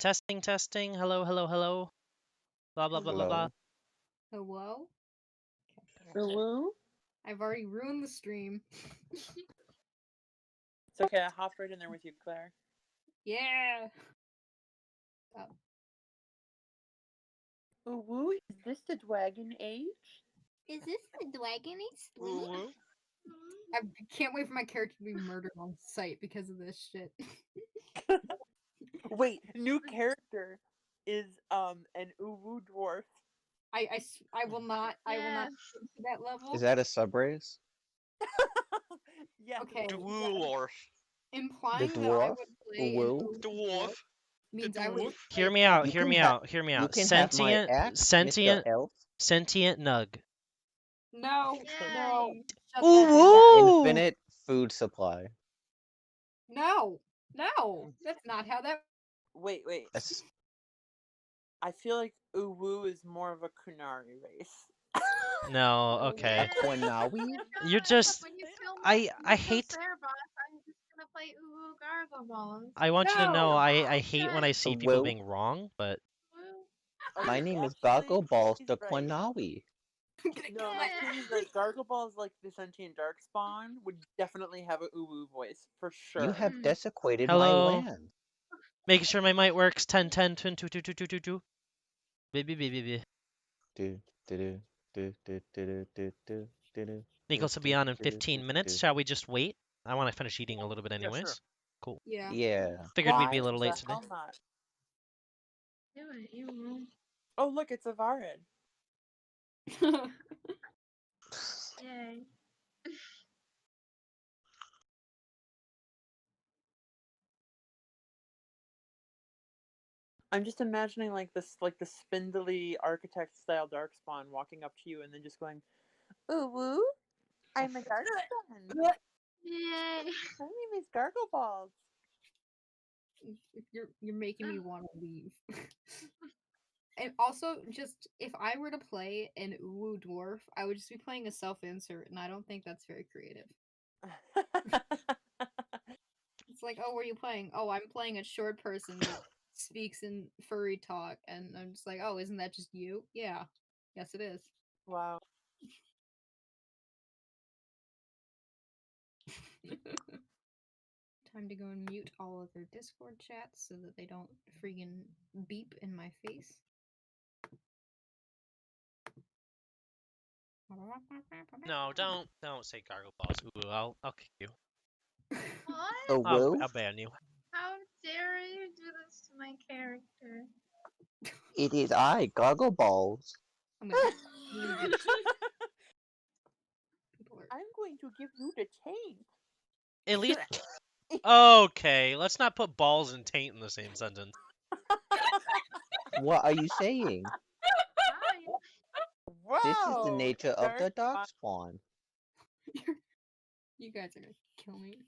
Testing, testing. Hello, hello, hello. Blah, blah, blah, blah, blah. Hello. Hello? Hello? I've already ruined the stream. It's okay, I hopped right in there with you, Claire. Yeah. Ooh, woo, is this the dragon age? Is this the dragon Woo woo. I can't wait for my character to be murdered on sight because of this shit. Wait, new character is an uwu dwarf. I will not get to that level. Is that a sub race? Yeah. Okay. Dwarf. Implying The that I dwarf? would play Woo? an Dwarf. means The I would dwarf. play Hear me out, You hear can me ha- out, hear me You out. can have my Sentient, axe, Mr. sentient, Elf. sentient nug. No. No. Yay. Shut Ooh, that down. woo! Infinite food supply. No. No. That's not how that Wait. That's- I feel like uwu is more of a kunari race. No, okay. A Quinawi? You're just- When you kill I hate- Saarebas, I'm just gonna play Uwu Gargle Balls. I want you to know No. I hate when I see people Woo. being wrong, but Woo. My name is Actually, Goggle Balls he's the right. Quinawi. No, my thing is like Gargle Balls, like the sentient darkspawn, would definitely have a uwu voice for sure. You have desecrated Hello. my land. making sure my mic works. 10, 10, 10, 2, 2, 2, 2, 2, 2. Baby. Do, do, do, do, do, do, do, do, Nicholas will be on in 15 minutes. Shall we just wait? I want to finish eating a little bit Yeah, sure. anyways. Cool. Yeah. Yeah. Figured we'd be a Why little the late today. hell not? Do it, you will. Oh, look, it's Avaarad. Yay. I'm just imagining like this, like the spindly architect style darkspawn walking up to you and then just going, "Ooh woo, I'm a darkspawn. Yay. My name is Gargle Balls." You're making me want to leave. And also, just if I were to play an Uwu dwarf, I would just be playing a self-insert, and I don't think that's very creative. It's like, oh, what are you playing? Oh, I'm playing a short person that speaks in furry talk, and I'm just like, oh, isn't that just you? Yeah, yes, it is. Wow. Time to go and mute all of their Discord chats so that they don't freaking beep in my face. No, don't say gargle balls. Ooh, I'll kick you. What? A woo? I'll ban you. How dare you do this to my character? It is I, Goggle Balls. I'm gonna people are I'm going to give you the taint. At least. Okay, let's not put balls and taint in the same sentence. What are you saying? Hi. Wow. This is the nature of the Darkspawn. darkspawn. you guys are gonna kill me.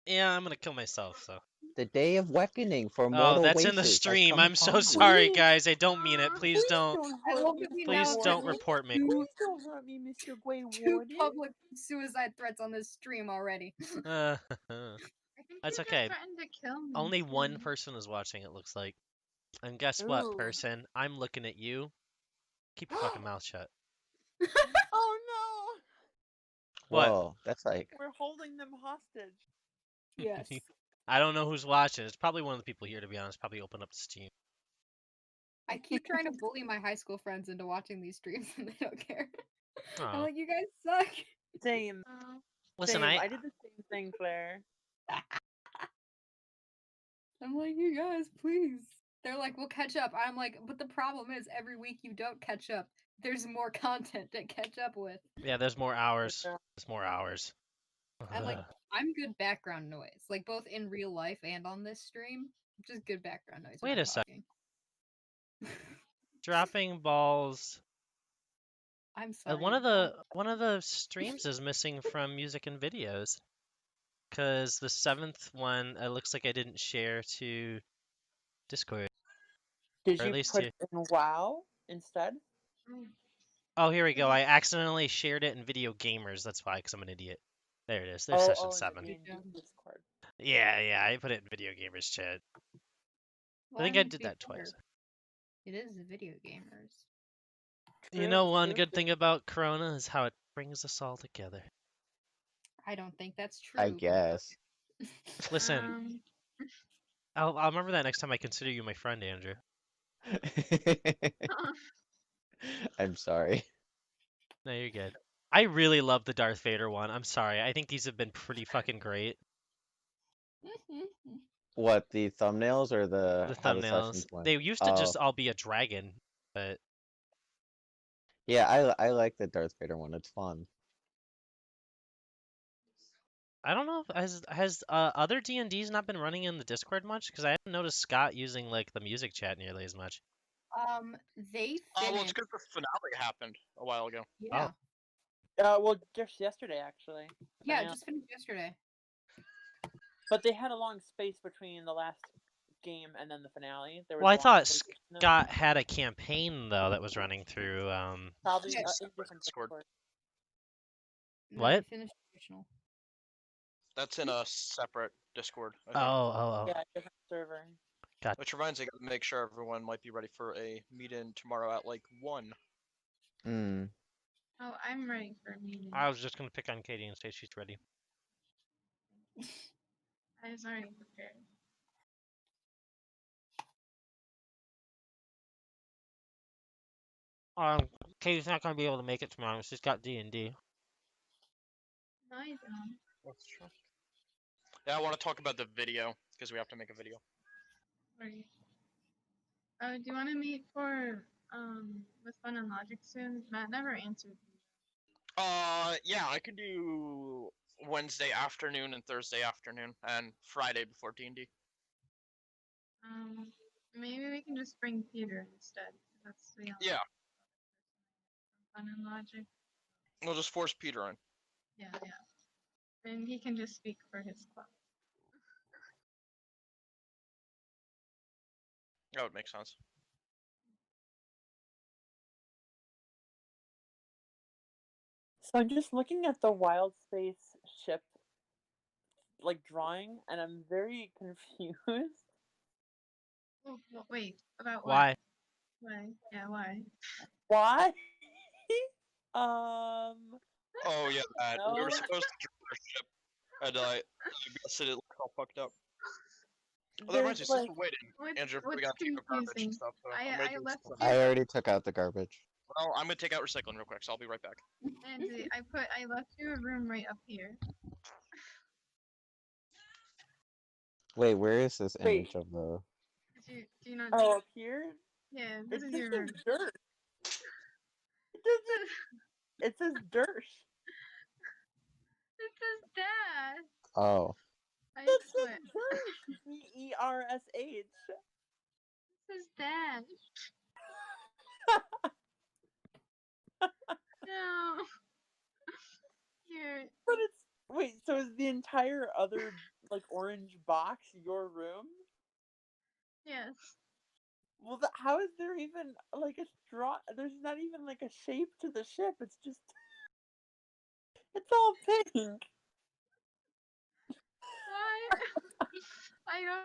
Yeah, I'm gonna kill myself, so. The day of reckoning for Oh, mortal that's in the races has stream. come I'm so upon you. sorry, guys. I don't mean it. Please don't. I hurt love me, that we Please now don't have report me. Please don't hurt me, Mr. Grey two Warden. public suicide threats on this stream already. Uh, I think That's you okay. just threatened to kill me. only one too. person is watching, it looks like. And guess what, Ooh. person? I'm looking at you. Keep your fucking mouth shut. Oh no! What? Whoa, that's like We're holding them hostage. Yes. I don't know who's watching. It's probably one of the people here, to be honest. Probably open up the Steam. I keep trying to bully my high school friends into watching these streams and they don't care. I'm Oh. like, you guys suck. Same. Listen, Same. I I did the same thing, Claire. I'm like, you guys, please. They're like, we'll catch up. I'm like, but the problem is every week you don't catch up. There's more content to catch up with. yeah, there's more hours. There's more hours. And like, I'm good background noise, like both in real life and on this stream. Just good background noise. when Wait I'm a sec. talking. Dropping balls. I'm sorry. One of the streams is missing from music and videos. Cause the 7th one, it looks like I didn't share to Discord. Did Or at you least put you- it in WoW instead? Oh, here we go. I accidentally shared it in Video Gamers. That's why, because I'm an idiot. There it is. There's session 7. In Discord. Yeah, I put it in Video Gamers chat. I think I did that twice. It is the video gamers. You know, True, one true, good true. thing about Corona is how it brings us all together. I don't think that's true. I but guess. Listen, I'll remember that next time I consider you my friend, Andrew. I'm sorry. No, you're good. I really love the Darth Vader one. I'm sorry. I think these have been pretty fucking great. What, the thumbnails or The how the thumbnails. sessions went? They used to Oh, just all be a dragon, but yeah, I like the Darth Vader one. It's fun. I don't know if has other D&Ds not been running in the Discord much? Because I haven't noticed Scott using like the music chat nearly as much. They Well, it's finished. because the finale happened a while ago. Yeah. Well, just yesterday actually. Yeah, it Finale. just finished yesterday. But they had a long space between the last game and then the finale. There was Well, I a long thought space between them. Scott had a campaign though that was running through. Probably Yeah. in different Discord. Discord. No, What? they finished original. That's in a separate Discord, I Oh, think. oh, oh. Yeah, different server. Which reminds me, I gotta make sure everyone might be ready for a meet-in tomorrow at like 1. Mm. Oh, I'm ready for a meeting. I was just gonna pick on Katie and say she's ready. I was already prepared. Katie's not gonna be able to make it tomorrow. She's got D&D. No, I don't. That's true. Yeah, I want to talk about the video because we have to make a video. Right. Oh, do you want to meet for with Fun and Logic soon? Matt never answered me. Yeah, I could do Wednesday afternoon and Thursday afternoon and Friday before D&D. Maybe we can just bring Peter instead. That's the only Yeah, Fun and Logic. we'll just force Peter in. Yeah, yeah. And he can just speak for his club. That would make sense. So I'm just looking at the Wild Space ship like drawing and I'm very confused. Oh, wait, about what? Why? Why? Yeah, why? Why? Oh yeah, that. We No. were supposed to draw our ship, and I guess it looks all fucked up. Oh, that reminds me, There's since like we're waiting, Andrew, we What's gotta take out garbage and confusing? stuff. So I I'm gonna do left some- I already took out the garbage. Well, I'm gonna take out recycling real quick, so I'll be right back. Andy, I left you a room right up here. Wait, where is this Wait. image of the? Do you not? Oh, up here? Yeah, this It is just your room. says dirt. It says dirt. It says dash. Oh, I It put says dirt. DERSH. it says dash. No. Here. But it's wait. So is the entire other like orange box your room? Yes. Well, how is there even like a straw? There's not even like a shape to the ship. It's just it's all pink. Why? I don't.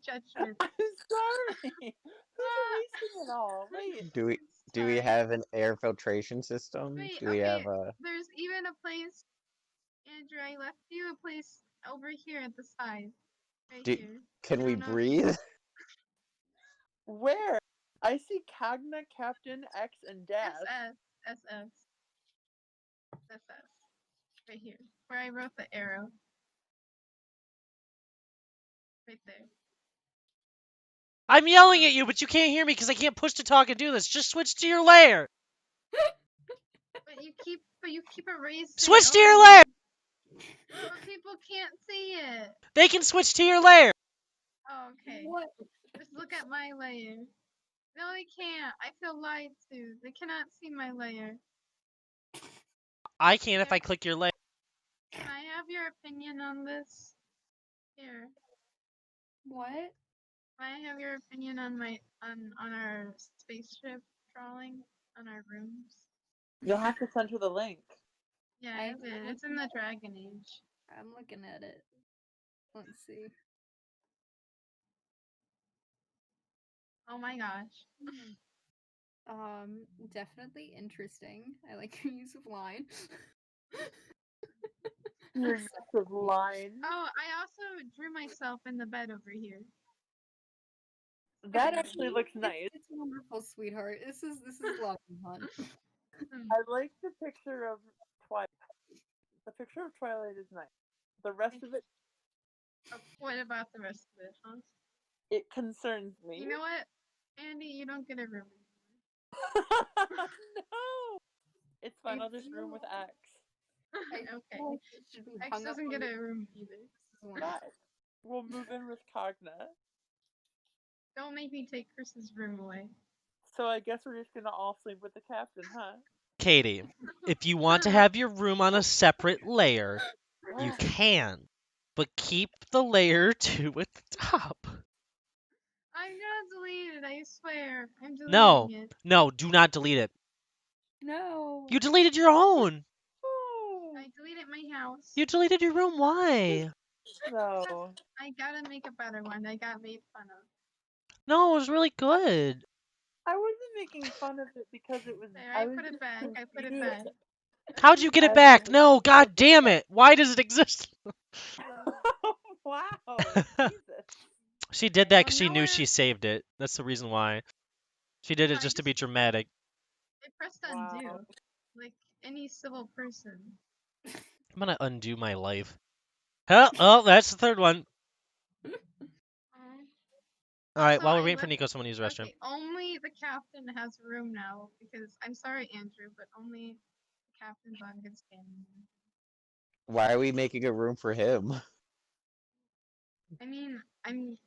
Judgment. I'm sorry. Who's erasing it all? Wait. do we Sorry. have an air filtration system? Wait, Do we okay. have a? There's even a place, Andrew. I left you a place over here at the side. Right Do, here. can I we don't know. breathe? Where? I see Cagna, Captain, X, and Dash. SS. Right here. Where I wrote the arrow. Right there. I'm yelling at you, but you can't hear me because I can't push to talk and do this. Just switch to your layer. But you keep erasing. Switch to over your me. layer. But people can't see it. They can switch to your layer. Oh, okay. What? Just look at my layer. No, they can't. I feel lied to. They cannot see my layer. I can if I click your layer. Can I have your opinion on this? Here. What? Can I have your opinion on on our spaceship drawing on our rooms? You'll have to send her the link. Yeah, I- I did. It's in the Dragon Age. I'm looking at it. Let's see. Oh my gosh. Definitely interesting. I like your use of line. Your use of line. Oh, I also drew myself in the bed over here. That actually looks It's- nice. It's wonderful, sweetheart. This is love and fun. Hmm. I like the picture of Twilight. The picture of Twilight is nice. The rest of it, Oh, what about the rest of it, huh? it concerns me. You know what, Andy? You don't get a room. No! It's fine, I'll just room with X. Okay. It should be X hung up doesn't on get the- a room either. This is wonderful. Nice. We'll move in with Cogna. Don't make me take Chris's room away. So I guess we're just gonna all sleep with the captain, huh? Katie, if you want to have your room on a separate layer, you can, but keep the layer 2 at the top. I'm gonna delete it, I swear. I'm deleting No, it. no, do not delete it. No. You deleted your own. I deleted my house. You deleted your room. Why? No. I gotta make a better one. I got made fun of. No, it was really good. I wasn't making fun of it because it was. There, I was put it just back. I put it confused. back. How'd you get it back? No, god damn it. Why does it exist? Wow. Jesus. She did that because Well, she knew nowhere- she saved it. That's the reason why. She did it I just to just- be dramatic. I pressed undo. Wow. Like any civil person. I'm gonna undo my life. Huh? Oh, that's the third one. Alright, Also, while we're I waiting for left- Nico, someone use the restroom. Okay, only the captain has a room now because I'm sorry, Andrew, but only the captain's on good standing. Why are we making a room for him? I mean, I'm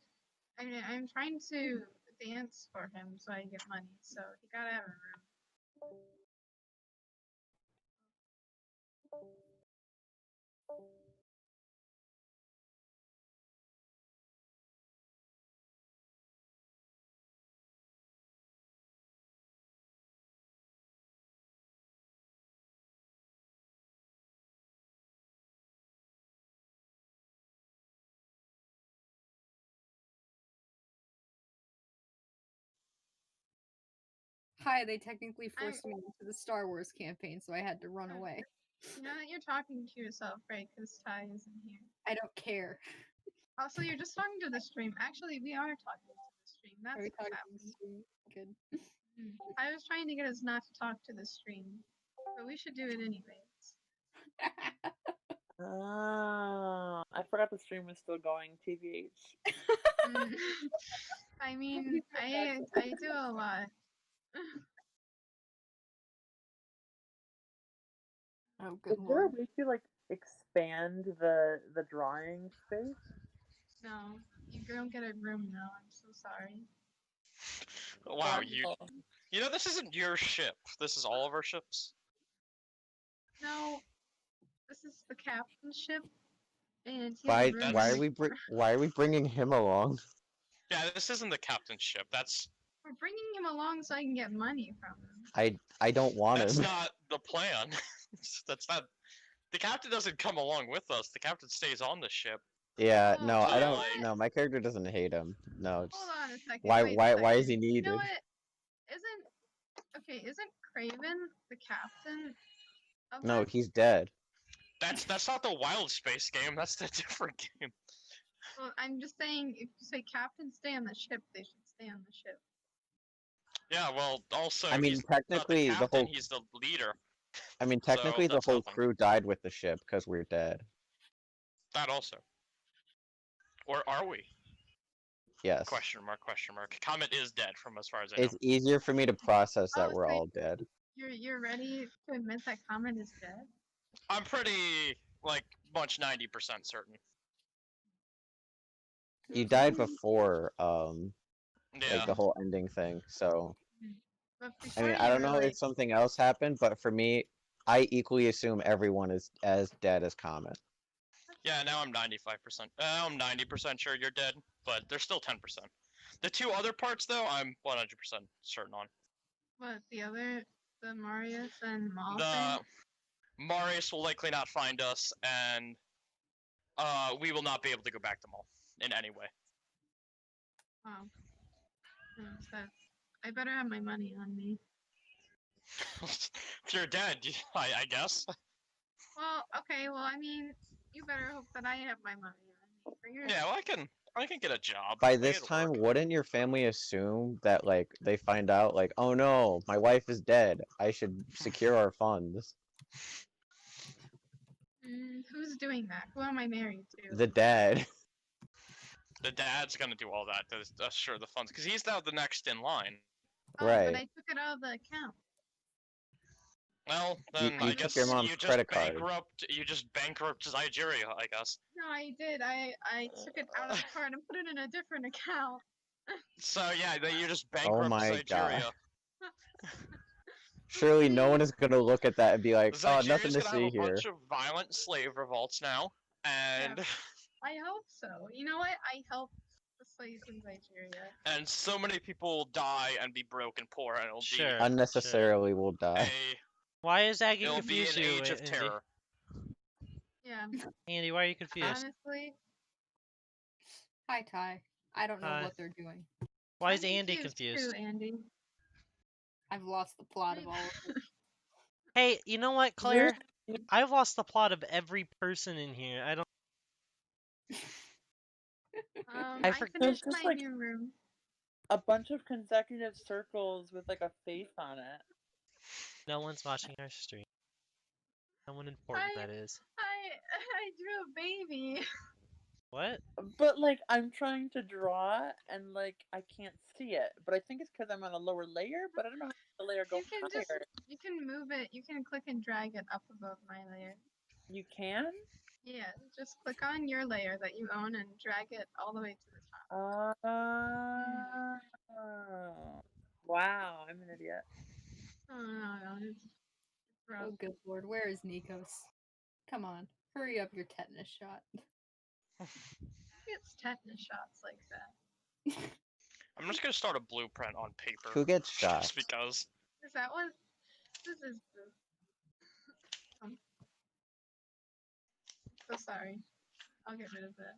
trying to dance for him so I get money, so he gotta have a room. Hi, they technically forced me into the Star Wars campaign, so I had to run away. You know that you're talking to yourself, right? Because Ty isn't here. I don't care. Also, you're just talking to the stream. Actually, we are talking to the stream. That's Are we what's talking happening. Good. I was trying to get us not to talk to the stream, but we should do it anyways. Oh, I forgot the stream was still going. TVH. I mean, I do a lot. Oh, good Is there a lord. way to like expand the drawing space? No, you don't get a room now. I'm so sorry. Wow, you know this isn't your ship. This is all of our ships. No, this is the captain's ship, and he has Why? a room. Why in are we? the- Why are we bringing him along? Yeah, this isn't the captain's ship. That's We're bringing him along so I can get money from him. I don't want that's him. not the plan. That's not. The captain doesn't come along with us. The captain stays on the ship. Yeah, Oh, no, I you know don't. what? No, my character doesn't hate him. No, it's, Hold on a second. why? wait a Why is he second. needed? You know what? Isn't Craven the captain? Of No, that? he's dead. That's not the wild space game. That's the different game. Well, I'm just saying, if you say captain stay on the ship, they should stay on the ship. Yeah, well, also I mean, he's not the technically, the captain. whole. He's the leader. I mean, So, technically, the that's whole nothing. crew died with the ship because we're dead. That also. Or are we? Yes. Question mark. Question mark. Comet is dead, from as far as I It's know. easier for me to process that Oh, we're so all dead. You're ready to admit that Comet is dead? I'm pretty like much 90% certain. You died before, Yeah. like the whole ending thing. So, But I before mean, you I don't were know like, if something else happened, but for me, I equally assume everyone is as dead as Comet. Yeah, now I'm 95%. I'm 90% sure you're dead, but there's still 10%. The two other parts, though, I'm 100% certain on. what, the Marius and Maul The thing? Marius will likely not find us, and we will not be able to go back to Maul in any way. Wow. So I better have my money on me. If you're dead, I guess. Well, okay. Well, I mean, you better hope that I have my money on me for your Yeah, sake. well, I can get a job. By Make this it time, work. wouldn't your family assume that like they find out like, oh no, my wife is dead. I should secure our funds. Who's doing that? Who am I married to? The dad. The dad's gonna do all that to assure the funds, because he's now the next in line. Oh, but Right. I took it out of the account. Well, You, then you I took guess your mom's you just credit card. bankrupt Nigeria, I guess. No, I did. I took it out of the card and put it in a different account. So yeah, then you just Oh bankrupt my god. Nigeria. Surely no one is gonna look at that and be like, oh, nothing Nigeria's to gonna have see a here. bunch of violent slave revolts now, and I hope so. You know what? I help the slaves in Nigeria. and so many people will die and be broke and poor, and it'll Sure. Unnecessarily will be die. Why is that it'll be confuse an you, age of Andy? terror. Yeah. Andy, why are you confused? Honestly, Hi, Ty. I don't know Hi. what they're doing. Why I'm is Andy confused? too, Andy. I've lost the plot of all of it. Hey, you know what, Claire? I've lost the plot of every person in here. I don't. I for- finished There's just, my like- new room. A bunch of consecutive circles with like a face on it. No one's watching our stream. No one important, that is. I drew a baby. What? But like I'm trying to draw and like I can't see it. But I think it's because I'm on a lower layer. But I don't know how the layer goes higher. You can move it. You can click and drag it up above my layer. You can? Yeah, just click on your layer that you own and drag it all the way to the top. Wow, I'm an idiot. Oh no, it's rough. Oh, good lord. Where is Nikos? Come on. Hurry up your tetanus shot. It's tetanus shots like that. I'm just gonna start a blueprint on paper. Who gets shot? Just because. Is that what? This is the. So sorry. I'll get rid of that.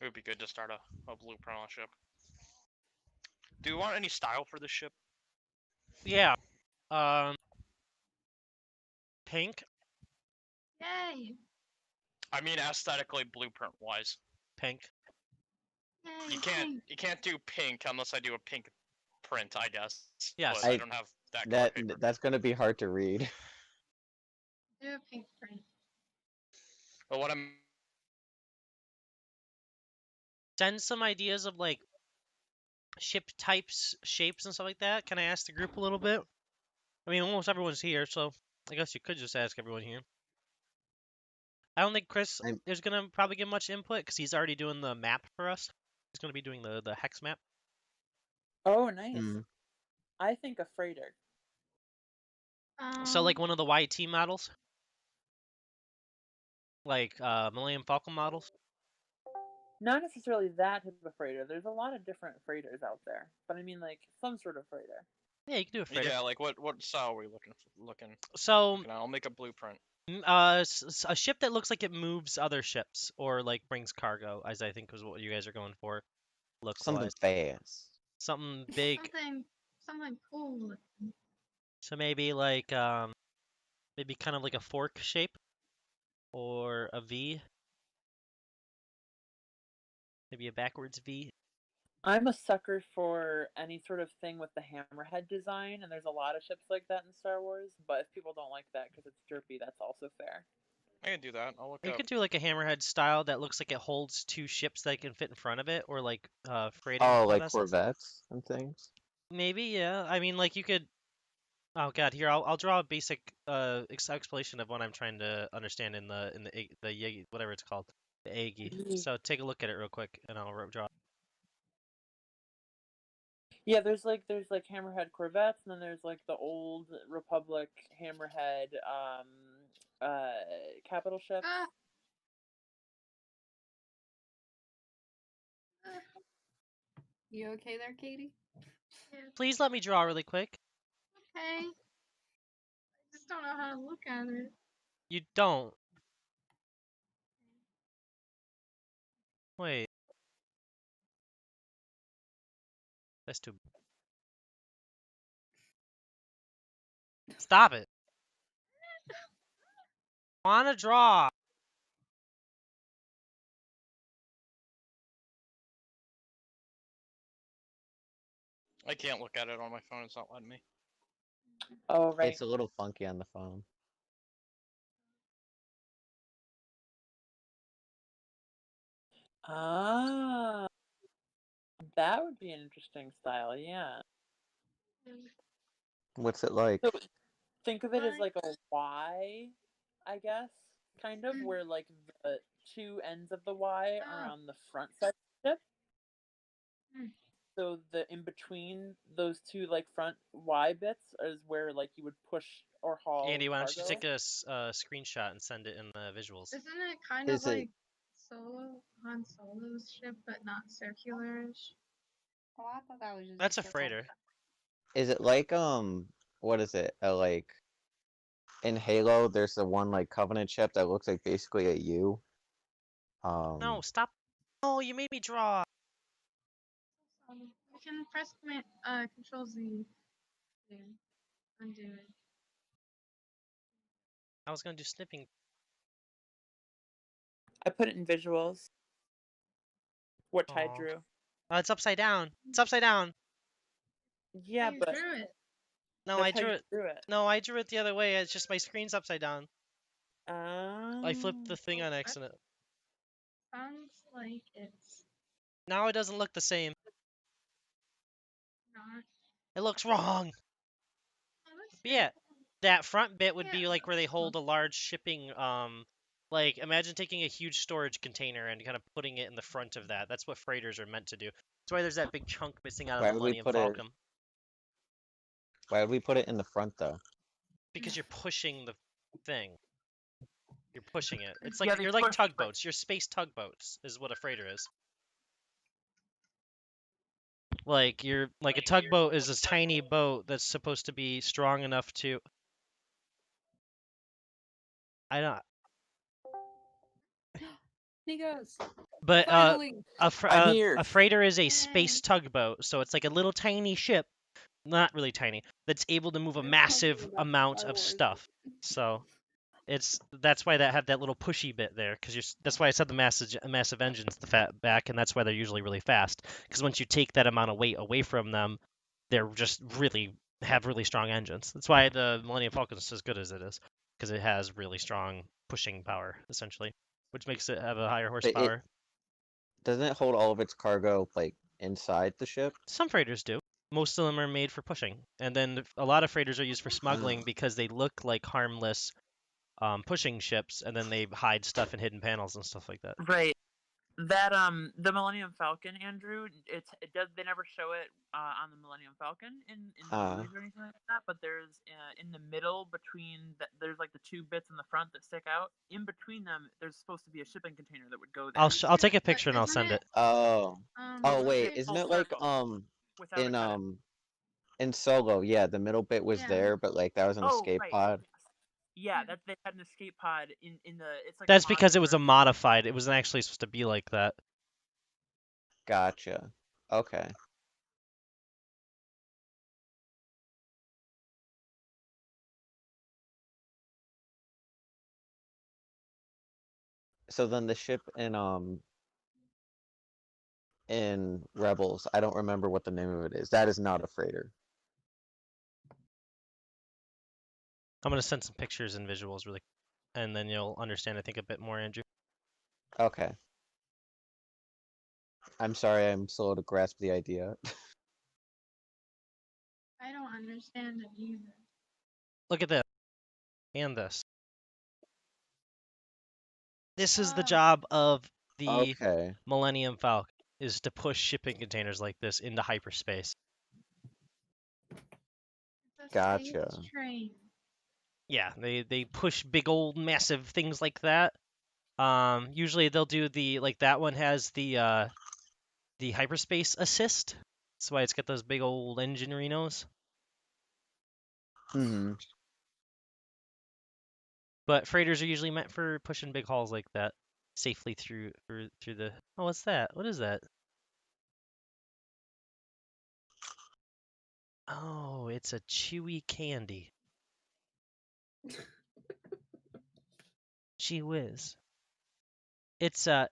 It would be good to start a blueprint on a ship. Do you want any style for this ship? Yeah. Pink. Yay! I mean aesthetically, blueprint wise. Pink. Yay! You can't do pink unless I do a pink print, I guess. Yes. But I don't have that color paper. That's gonna be hard to read. Do a pink print. But what I'm Send some ideas of like ship types, shapes, and stuff like that. Can I ask the group a little bit? I mean, almost everyone's here, so I guess you could just ask everyone here. I don't think Chris is gonna probably give much input because he's already doing the map for us. He's gonna be doing the hex map. Oh, nice. Mm. I think a freighter. So like one of the YT models, like Millennium Falcon models. Not necessarily that type of freighter. There's a lot of different freighters out there, but I mean like some sort of freighter. Yeah, you can do a freighter. Yeah, like what style are we looking? So I'll make a blueprint. a ship that looks like it moves other ships or like brings cargo, as I think was what you guys are going for. Looks Something wise. fast. Something big. Something cool. So maybe like maybe kind of like a fork shape or a V. Maybe a backwards V. I'm a sucker for any sort of thing with the hammerhead design, and there's a lot of ships like that in Star Wars. But if people don't like that because it's derpy, that's also fair. I can do that. I'll look You up. could do like a hammerhead style that looks like it holds two ships that can fit in front of it, or like freighter. Oh, like vessels. Corvettes and things. Maybe, yeah. I mean, like you could. Oh God, here I'll draw a basic explanation of what I'm trying to understand in the Yagi, whatever it's called, the Agi. So take a look at it real quick, and I'll draw. Yeah, there's like hammerhead Corvettes, and then there's like the old Republic hammerhead capital ships. You okay there, Katie? Please let me draw really quick. Okay. I just don't know how to look at it. You don't. Wait. That's too. Stop it. Wanna draw? I can't look at it on my phone. It's not letting me. Oh, right. It's a little funky on the phone. Ah, that would be an interesting style, yeah. What's it like? So think of it as like a Y, I guess, kind of, where like the two ends of the Y are on the front side of the ship. So the in between those two like front Y bits is where like you would push or haul Andy, why don't you cargo. take a screenshot and send it in the visuals? Isn't it kind Is of it- like Han Solo's ship, but not circular-ish? Oh, I thought that was just That's a circle. freighter. Is it like what is it? Like in Halo, there's the one like Covenant ship that looks like basically a U. No, stop. Oh, you made me draw. You can press Control Z to undo it. I was gonna do snipping. I put it in visuals. What I Aw. drew. It's upside down. It's upside down. Yeah, You but drew it. No, that's I how drew you it. drew it. No, I drew it the other way. It's just my screen's upside down. I flipped the thing on What? accident. Sounds like it's Now it doesn't look the same. not. It looks wrong. Oh, that's But yeah, that front bit would Yeah, be like where they that's hold a close. large shipping like imagine taking a huge storage container and kind of putting it in the front of that. That's what freighters are meant to do. That's why there's that big chunk missing out of Why the would we Millennium put it? Falcon. Why would we put it in the front though? Because you're pushing the thing. You're pushing it. It's Yeah, like they you're like push, but- tugboats. You're space tugboats is what a freighter is. Like you're like a tugboat is a tiny boat that's supposed to be strong enough to. I don't. Nigos. But Finally. I'm here. a freighter is a Yay. space tugboat, so it's like a little tiny ship, not really tiny, that's able to move a You're massive talking about amount Star of Wars. stuff. So that's why that had that little pushy bit there, because that's why I said the massive engines at the fat back, and that's why they're usually really fast. Because once you take that amount of weight away from them, they're just really have really strong engines. That's why the Millennium Falcon is as good as it is, because it has really strong pushing power essentially, which makes it have a higher But horsepower. doesn't it hold all of its cargo like inside the ship? Some freighters do. Most of them are made for pushing, and then a lot of freighters are used for smuggling because they look like harmless pushing ships, and then they hide stuff in hidden panels and stuff like that. Right. That the Millennium Falcon, Andrew. It does. They never show it on the Millennium Falcon in the movies or anything like that. But there's in the middle between there's like the two bits in the front that stick out. In between them, there's supposed to be a shipping container that would go there. I'll take a But picture and I'll isn't send it. Oh. Oh wait, okay, isn't Full it like circle. Without a in cut. in Solo, yeah, the middle bit was Yeah. there, but like that was an escape Right. pod. Yes. Yeah, that they had an escape pod in the. It's like That's a because it was a modular- modified. It wasn't actually supposed to be like that. Gotcha. Okay. So then the ship in Rebels, I don't remember what the name of it is. That is not a freighter. I'm gonna send some pictures and visuals really, and then you'll understand I think a bit more, Andrew. Okay. I'm sorry, I'm slow to grasp the idea. I don't understand it either. Look at this and this. This is the Oh. job of the Okay. Millennium Falcon, is to push shipping containers like this into hyperspace. It's a Gotcha. space train. Yeah, they push big old massive things like that. Usually they'll do the like that one has the hyperspace assist. That's why it's got those big old engine renos. Hmm. But freighters are usually meant for pushing big hauls like that safely through the. Oh, what's that? What is that? Oh, it's a chewy candy. Gee whiz. It's a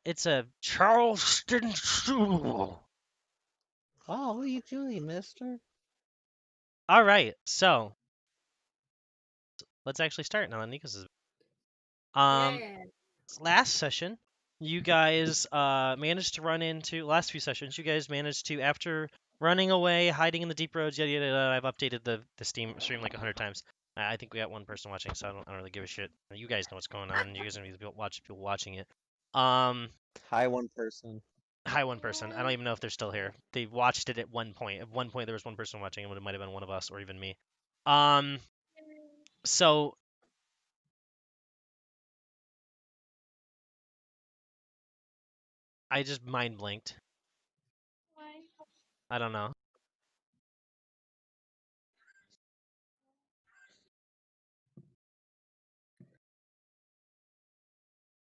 Charleston Chew. Oh, what are you doing, mister? All right, so let's actually start now. Nikos is Yeah. last session. You guys managed to run into last few sessions. You guys managed to, after running away, hiding in the deep roads, yada yada yada. I've updated the stream like 100 times. I think we got one person watching, so I don't really give a shit. You guys know what's going on. You guys are gonna be people watching it. Hi, one person. Hi, one person. I don't even know if they're still here. They watched it at one point. At one point, there was one person watching, and it might have been one of us or even me. So I just mind blinked. I don't know.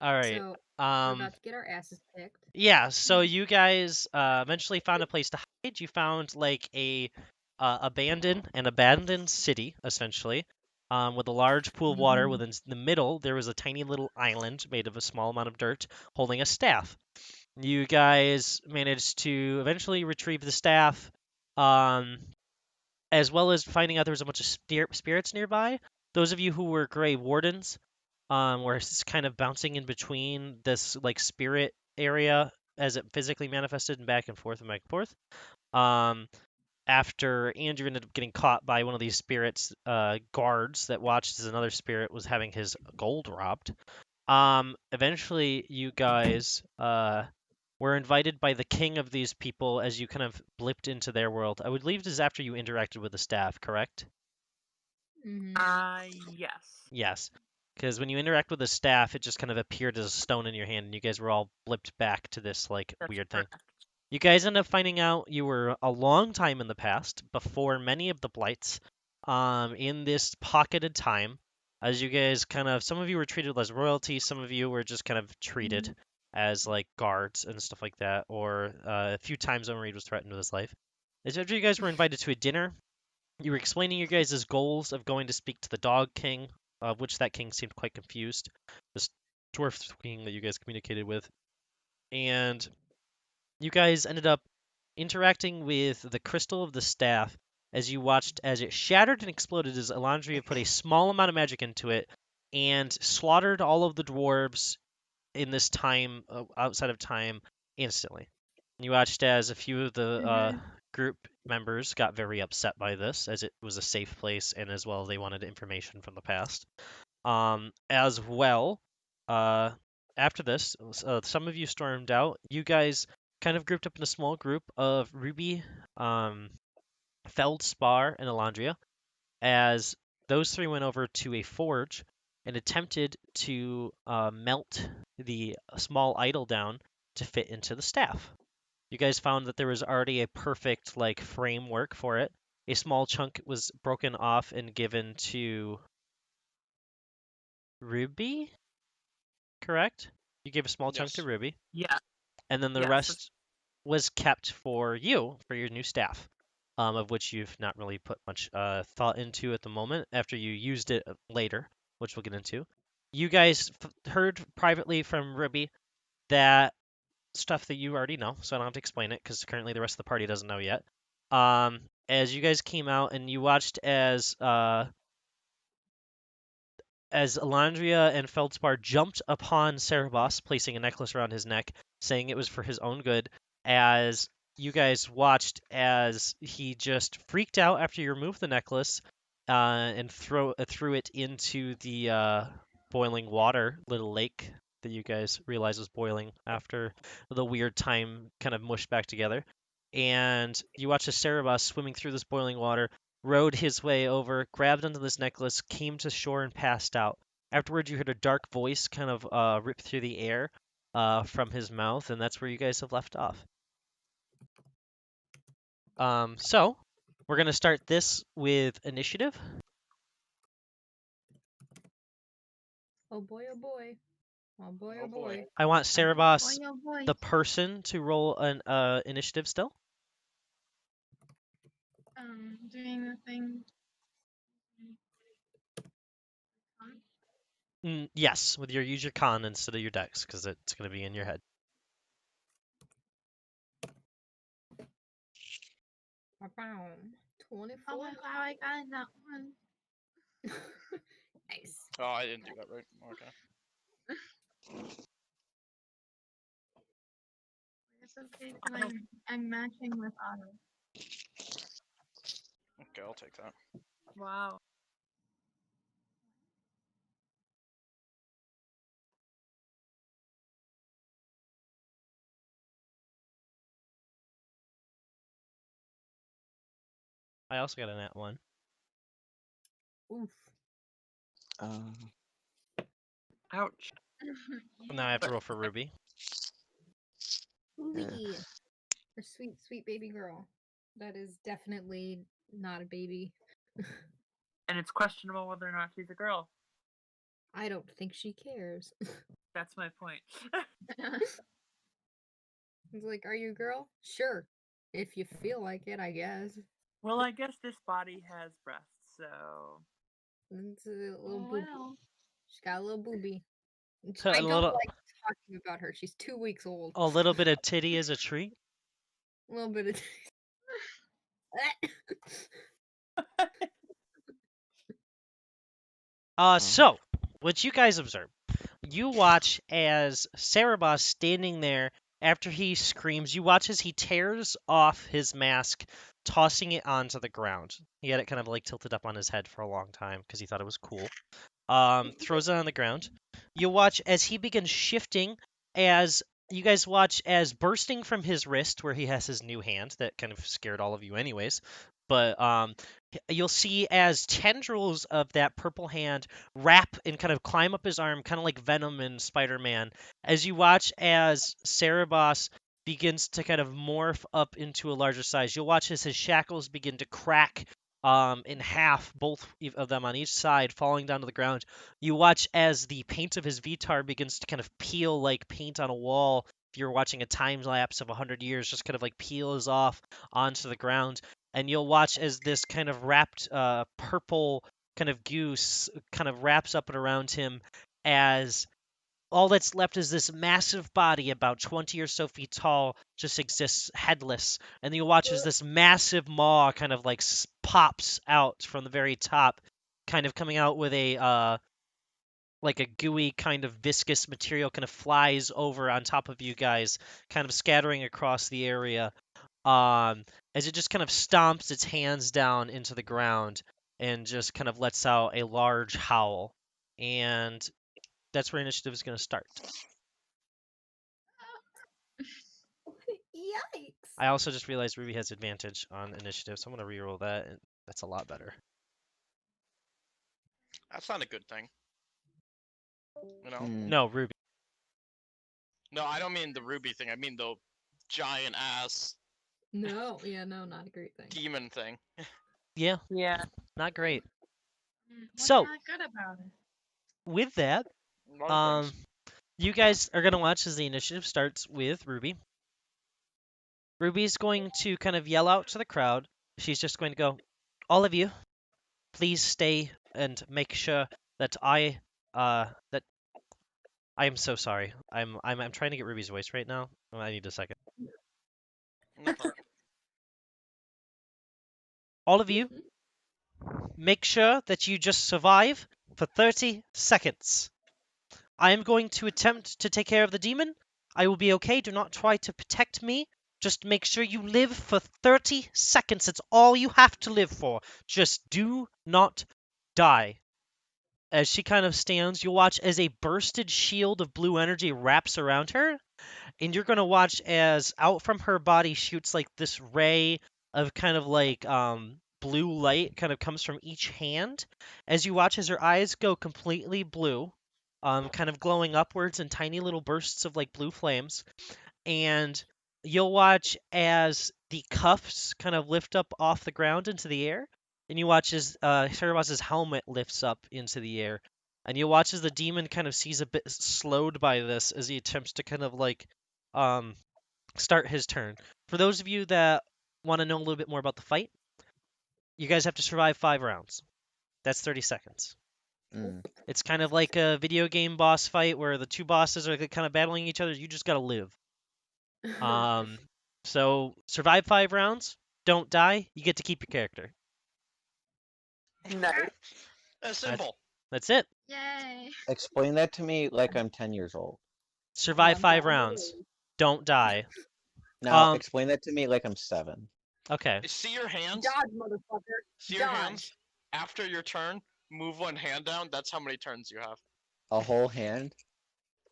All right. So we're about to get our asses kicked. Yeah, so you guys eventually found a place to hide. You found like a abandoned city essentially, with a large pool of water. Within the middle, there was a tiny little island made of a small amount of dirt, holding a staff. You guys managed to eventually retrieve the staff, um, as well as finding out there was a bunch of spirits nearby. Those of you who were Grey Wardens, were kind of bouncing in between this like spirit area as it physically manifested and back and forth and back and forth. After Andrew ended up getting caught by one of these spirits guards that watched as another spirit was having his gold robbed. Eventually you guys were invited by the king of these people as you kind of blipped into their world. I would believe this is after you interacted with the staff, correct? Yes. Yes. Because when you interact with the staff, it just kind of appeared as a stone in your hand, and you guys were all blipped back to this like That's weird thing. correct. You guys end up finding out you were a long time in the past, before many of the blights, in this pocketed time. As you guys kind of, some of you were treated as royalty, some of you were just kind of treated as like guards and stuff like that, or a few times Reed was threatened with his life. As after you guys were invited to a dinner, you were explaining your guys' goals of going to speak to the Dog King, of which that king seemed quite confused. This dwarf king that you guys communicated with. And you guys ended up interacting with the crystal of the staff as you watched as it shattered and exploded as Ilandria put a small amount of magic into it and slaughtered all of the dwarves in this time, outside of time, instantly. You watched as a few of the group members got very upset by this, as it was a safe place, and as well they wanted information from the past. As well, after this, some of you stormed out. You guys kind of grouped up in a small group of Ruby, Feldspar, and Ilandria, as those three went over to a forge and attempted to melt the small idol down to fit into the staff. You guys found that there was already a perfect like framework for it. A small chunk was broken off and given to Ruby, correct? You gave a small chunk to Yes. Ruby, Yeah. and then the Yes, rest was kept for you, for your new staff, of which you've not really put much thought into at the moment after you used it later, which we'll get into. You guys heard privately from Ruby that stuff that you already know, so I don't have to explain it because currently the rest of the party doesn't know yet. As you guys came out and you watched as Ilandria and Feldspar jumped upon Saarebas, placing a necklace around his neck, saying it was for his own good, as you guys watched as he just freaked out after you removed the necklace and threw it into the boiling water, little lake that you guys realized was boiling after the weird time kind of mushed back together. And you watch as Saarebas swimming through this boiling water, rowed his way over, grabbed onto this necklace, came to shore, and passed out. Afterwards, you heard a dark voice kind of rip through the air from his mouth, and that's where you guys have left off. So we're gonna start this with initiative. Oh boy, oh boy. Oh boy, oh Oh boy. boy. I want Saarebas, Boy, oh boy. the person, to roll an initiative still. doing the thing. Yes, with use your con instead of your dex, because it's going to be in your head. Abound. 24. Oh my god, I got that one. Nice. Oh, I didn't do that right. Okay. It's okay because I'm matching with Otto. Okay, I'll take that. Wow. I also got a nat 1. Oof. Ouch. Now I have to roll for Ruby. Ruby. Her sweet, sweet baby girl. That is definitely not a baby. And it's questionable whether or not she's a girl. I don't think she cares. That's my point. It's like, are you a girl? Sure. If you feel like it, I guess. Well, I guess this body has breasts, so. It's a little Oh boobie. well. She's got a little boobie. A I don't little- like talking about her. She's 2 weeks old. A little bit of titty is a treat. A little bit of. So, what you guys observe, you watch as Saarebas standing there after he screams. You watch as he tears off his mask, tossing it onto the ground. He had it kind of like tilted up on his head for a long time because he thought it was cool. Throws it on the ground. You watch as he begins shifting. As you guys watch as bursting from his wrist, where he has his new hand that kind of scared all of you, anyways. But you'll see as tendrils of that purple hand wrap and kind of climb up his arm, kind of like Venom in Spider-Man. As you watch as Saarebas begins to kind of morph up into a larger size, you'll watch as his shackles begin to crack in half, both of them on each side, falling down to the ground. You watch as the paint of his Vitar begins to kind of peel like paint on a wall. If you're watching a time lapse of 100 years, just kind of like peels off onto the ground. And you'll watch as this kind of wrapped purple kind of goose kind of wraps up and around him as all that's left is this massive body, about 20 or so feet tall, just exists headless. And you watch as this massive maw kind of like pops out from the very top, kind of coming out with a like a gooey kind of viscous material kind of flies over on top of you guys, kind of scattering across the area. As it just kind of stomps its hands down into the ground and just kind of lets out a large howl. And that's where initiative is going to start. Yikes. I also just realized Ruby has advantage on initiative, so I'm going to reroll that, and that's a lot better. That's not a good thing. You know? No, Ruby. No, I don't mean the Ruby thing. I mean the giant ass No, yeah, no, not a great thing. demon thing. Yeah, Yeah. not great. What's So- not good about it? With that, A lot of things. you guys are going to watch as the initiative starts with Ruby. Ruby's going to kind of yell out to the crowd. She's just going to go, all of you, please stay and make sure that I am so sorry. I'm trying to get Ruby's voice right now. I need a second. No problem. All of you, make sure that you just survive for 30 seconds. I am going to attempt to take care of the demon. I will be okay. Do not try to protect me. Just make sure you live for 30 seconds. That's all you have to live for. Just do not die. As she kind of stands, you'll watch as a bursted shield of blue energy wraps around her. And you're going to watch as out from her body shoots like this ray of kind of like blue light kind of comes from each hand. As you watch as her eyes go completely blue, kind of glowing upwards in tiny little bursts of like blue flames. And you'll watch as the cuffs kind of lift up off the ground into the air. And you watch as Saarebas' helmet lifts up into the air. And you watch as the demon kind of sees a bit slowed by this as he attempts to kind of like start his turn. For those of you that want to know a little bit more about the fight, You guys have to survive 5 rounds. That's 30 seconds. Mm. It's kind of like a video game boss fight where the two bosses are kind of battling each other. You just gotta live. So survive 5 rounds. Don't die. You get to keep your character. Nice. That's simple. That's it. Yay. Explain that to me like I'm 10 years old. Survive I'm 5 glad it rounds. is. Don't die. Now Um. explain that to me like I'm 7. Okay. See your hands? Dodge, motherfucker. See your Dodge. hands? After your turn, move one hand down. That's how many turns you have. A whole hand?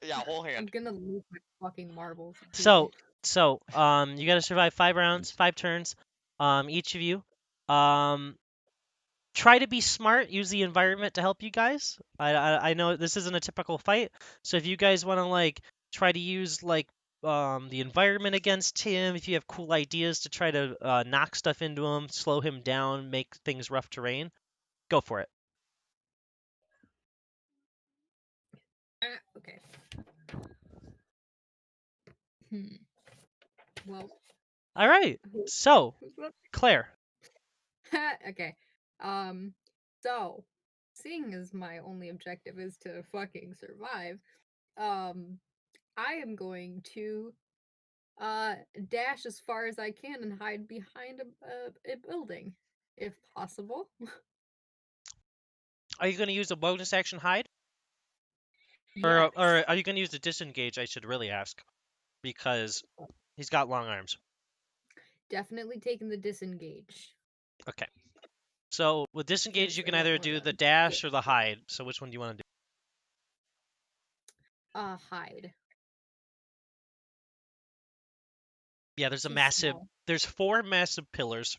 Yeah, whole I'm hand. gonna lose my fucking marbles. So you gotta survive 5 rounds, 5 turns. Each of you. Try to be smart. Use the environment to help you guys. I know this isn't a typical fight, so if you guys want to like try to use like the environment against him, if you have cool ideas to try to knock stuff into him, slow him down, make things rough terrain, go for it. Okay. Hmm. Well. All right. So Claire. Okay. So, seeing as my only objective is to fucking survive, I am going to dash as far as I can and hide behind a building, if possible. Are you gonna use a bonus action hide, Yes. or are you gonna use the disengage? I should really ask, because he's got long arms. Definitely taking the disengage. Okay. So with disengage, you Because can I don't either wanna do the get dash or the hide. So which one do you want to do? Hide. Yeah, there's a Too massive. small. There's 4 massive pillars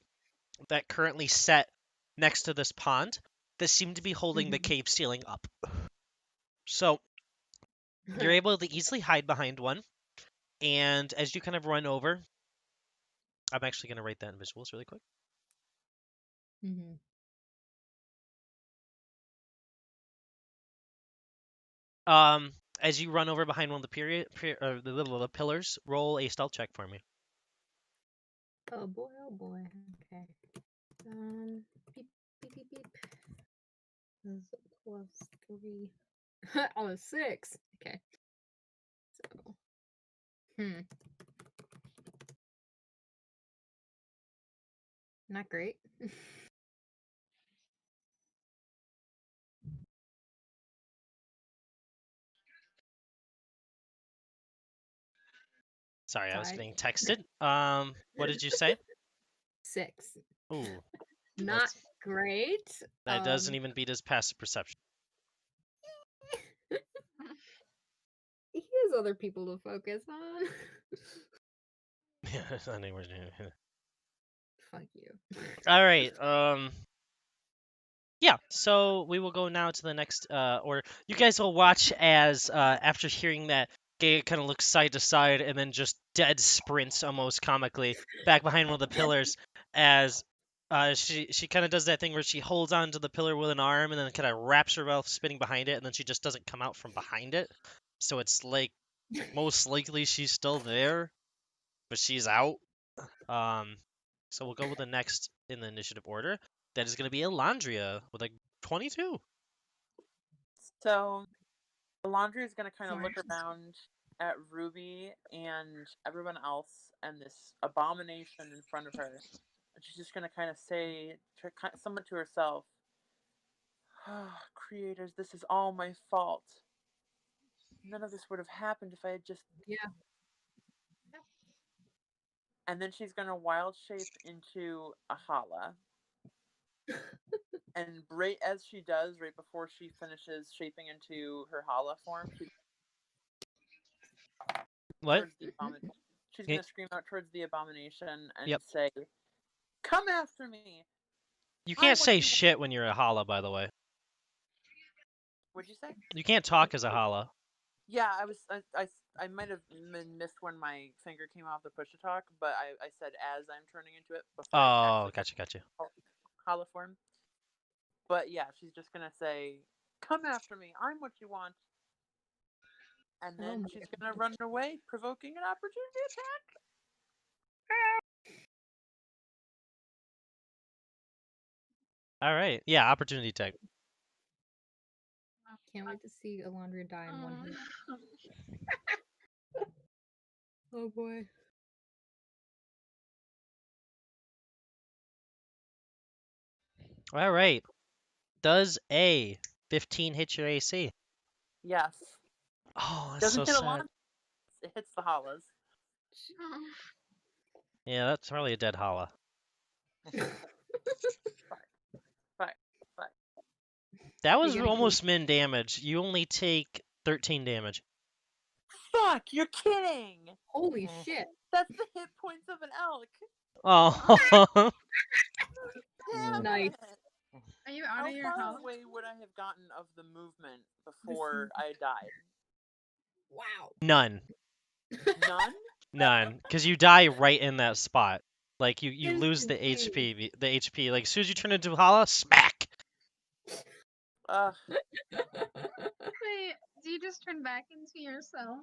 that currently set next to this pond that seem to be holding the Mhm. cave ceiling up. So you're able to easily hide behind one, and as you kind of run over, I'm actually gonna write that in visuals really quick. Mhm. As you run over behind one of the pillars, roll a stealth check for me. Oh boy, oh boy. Okay. Beep, beep, beep, beep. That's a +3. On a 6. Okay. So. Not great. Sorry, I was Five. getting texted. What did you say? 6. Ooh, Not that's great. that doesn't even beat his passive perception. He has other people to focus on. Yeah, anyway. Fuck you. All right. Yeah. So we will go now to the next order. You guys will watch as after hearing that, Gay kind of looks side to side and then just dead sprints almost comically back behind one of the pillars as she kind of does that thing where she holds on to the pillar with an arm and then kind of wraps her mouth spinning behind it and then she just doesn't come out from behind it. So it's like most likely she's still there, but she's out. Um, so we'll go with the next in the initiative order. That is going to be Ilandria with a 22. So Laundry is going to kind of Sorry. look around at Ruby and everyone else and this abomination in front of her. And she's just going to kind of say somewhat to herself, oh, creators, this is all my fault. None of this would have happened if I had just... Yeah. And then she's going to wild shape into a Hala. And right as she does, right before she finishes shaping into her Hala form, What? She's going to scream out towards the abomination and Yep. say, come after me! You can't say shit when you're a Hala, by the way. What'd you say? You can't talk as a Hala. Yeah, I might have missed when my finger came off the push to talk, but I said as I'm turning into it before Oh, gotcha. Hala form. But yeah, she's just gonna say, come after me, I'm what you want. And then she's gonna run away, provoking an opportunity attack. All right. Yeah, opportunity attack. Can't wait to see Ilandria die in one hit. Oh boy. All right. Does a 15 hit your AC? Yes. Oh, that's Doesn't so hit a sad. lot. It hits the hollows. Yeah, that's probably a dead holla. Fine. That was gonna almost min damage. You only take 13 damage. Fuck! You're kidding! Holy shit. That's the hit points of an elk. Oh. Damn Nice. it! Are you out How of your far health? away would I have gotten of the movement before I died? Wow. None. None? None. Because you die right in that spot. Like, you lose the Instantaneous. HP. The HP. Like, as soon as you turn into holla, smack! Ugh. Wait, do you just turn back into yourself?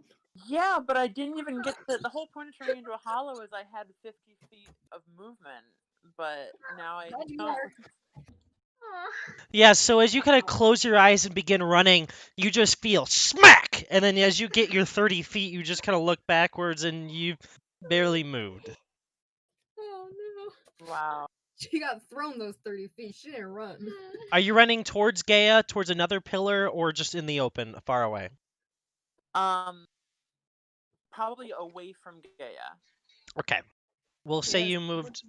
Yeah, but I didn't even get the whole point of turning into a hollow is I had 50 feet of movement, but now I Glad you don't. are. Aw. Yeah, so as you kind of close your eyes and begin running, you just feel smack! And then as you get your 30 feet, you just kind of look backwards and you barely moved. Oh no. Wow. She got thrown those 30 feet. She didn't run. Are you running towards Gaia, towards another pillar, or just in the open, far away? Probably away from Gaia. Okay. We'll say Yes. you moved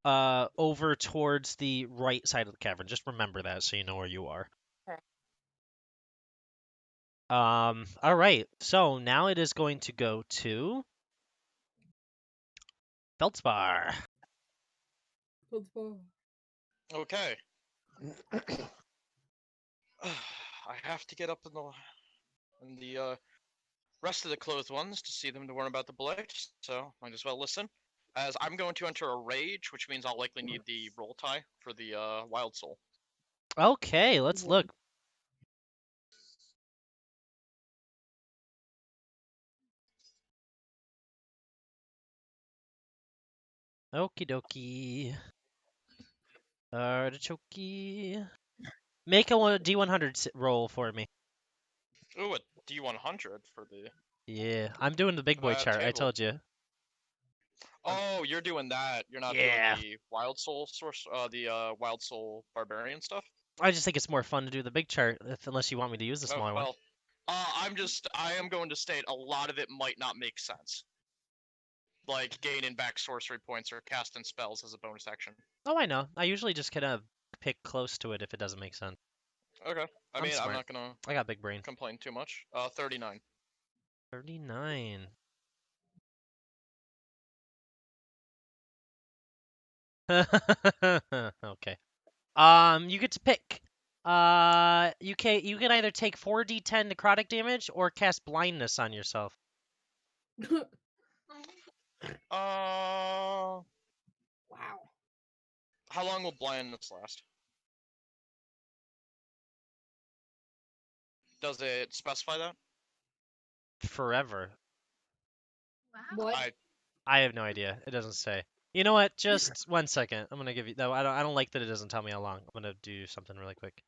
over towards the right side of the cavern. Just remember that so you know where you are. Okay. All right. So now it is going to go to Feldspar. Okay. I have to get up in the rest of the clothed ones to see them to warn about the blight, so might as well listen. As I'm going to enter a rage, which means I'll likely need the roll tie for the wild soul. Okay, let's look. Okie dokie. Artichoke. Make a D100 roll for me. Ooh, a D100 for the Yeah, I'm doing the big boy chart. I table. told you. Oh, you're doing that. You're not Yeah. doing the wild soul source, the wild soul barbarian stuff. I just think it's more fun to do the big chart, unless you want me to use the Oh, smaller one. well, I am going to state a lot of it might not make sense. Like gaining back sorcery points or casting spells as a bonus action. Oh, I know. I usually just kind of pick close to it if it doesn't make sense. Okay. I'm I'm smart. not gonna I got big brain. complain too much. 39. 39. Okay. You get to pick. You can either take 4d10 necrotic damage or cast blindness on yourself. Wow. Wow. How long will blindness last? Does it specify that? Forever. Wow. What? I have no idea. It doesn't say. You know what? Just 1 second. I'm gonna give you. No, I don't like that it doesn't tell me how long. I'm gonna do something really quick.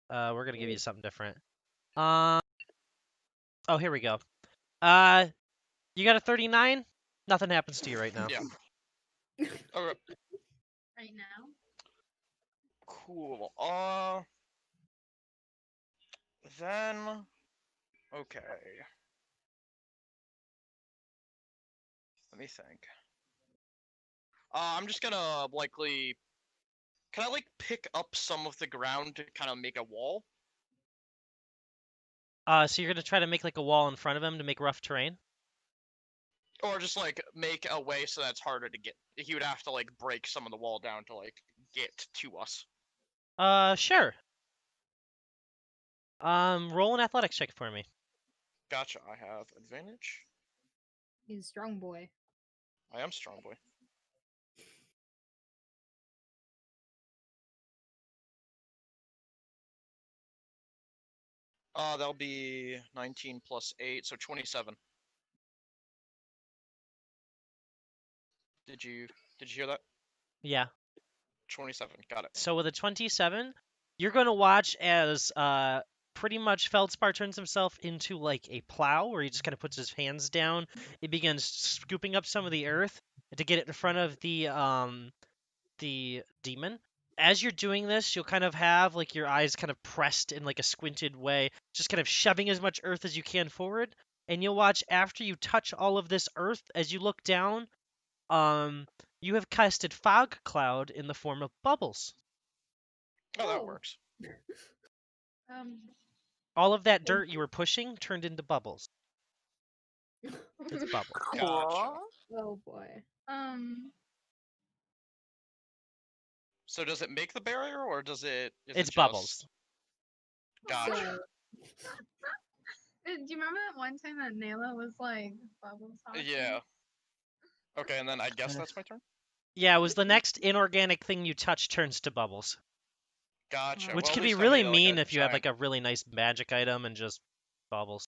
We're gonna give you something different. Oh, here we go. You got a 39? Nothing happens to you right now. Yeah. Okay. Right now? Cool. Then. Okay. Let me think. I'm just gonna likely. Can I like pick up some of the ground to kind of make a wall? So you're gonna try to make like a wall in front of him to make rough terrain? Or just like make a way so that's harder to get. He would have to like break some of the wall down to like get to us. Sure. Roll an athletics check for me. Gotcha. I have advantage. He's a strong boy. I am strong boy. That'll be 19 plus 8, so 27. Did you hear that? Yeah. 27. Got it. So with a 27, you're going to watch as pretty much Feldspar turns himself into like a plow where he just kind of puts his hands down. He begins scooping up some of the earth to get it in front of the demon. As you're doing this, you'll kind of have like your eyes kind of pressed in like a squinted way, just kind of shoving as much earth as you can forward. And you'll watch after you touch all of this earth, as you look down, you have casted fog cloud in the form of bubbles. Oh, that Oh. works. All of that dirt you were pushing turned into bubbles. It's bubble. Gotcha. Oh boy. So does it make the barrier, or does it? Is It's it bubbles. Gotcha. So, Do you remember that one time that Nayla was like bubbles talking? Yeah. Okay, and then I guess that's my turn. Yeah, it was the next inorganic thing you touch turns to bubbles. Gotcha. Which well, at can be least I really made, mean a if you have giant- like a really nice magic item and just bubbles.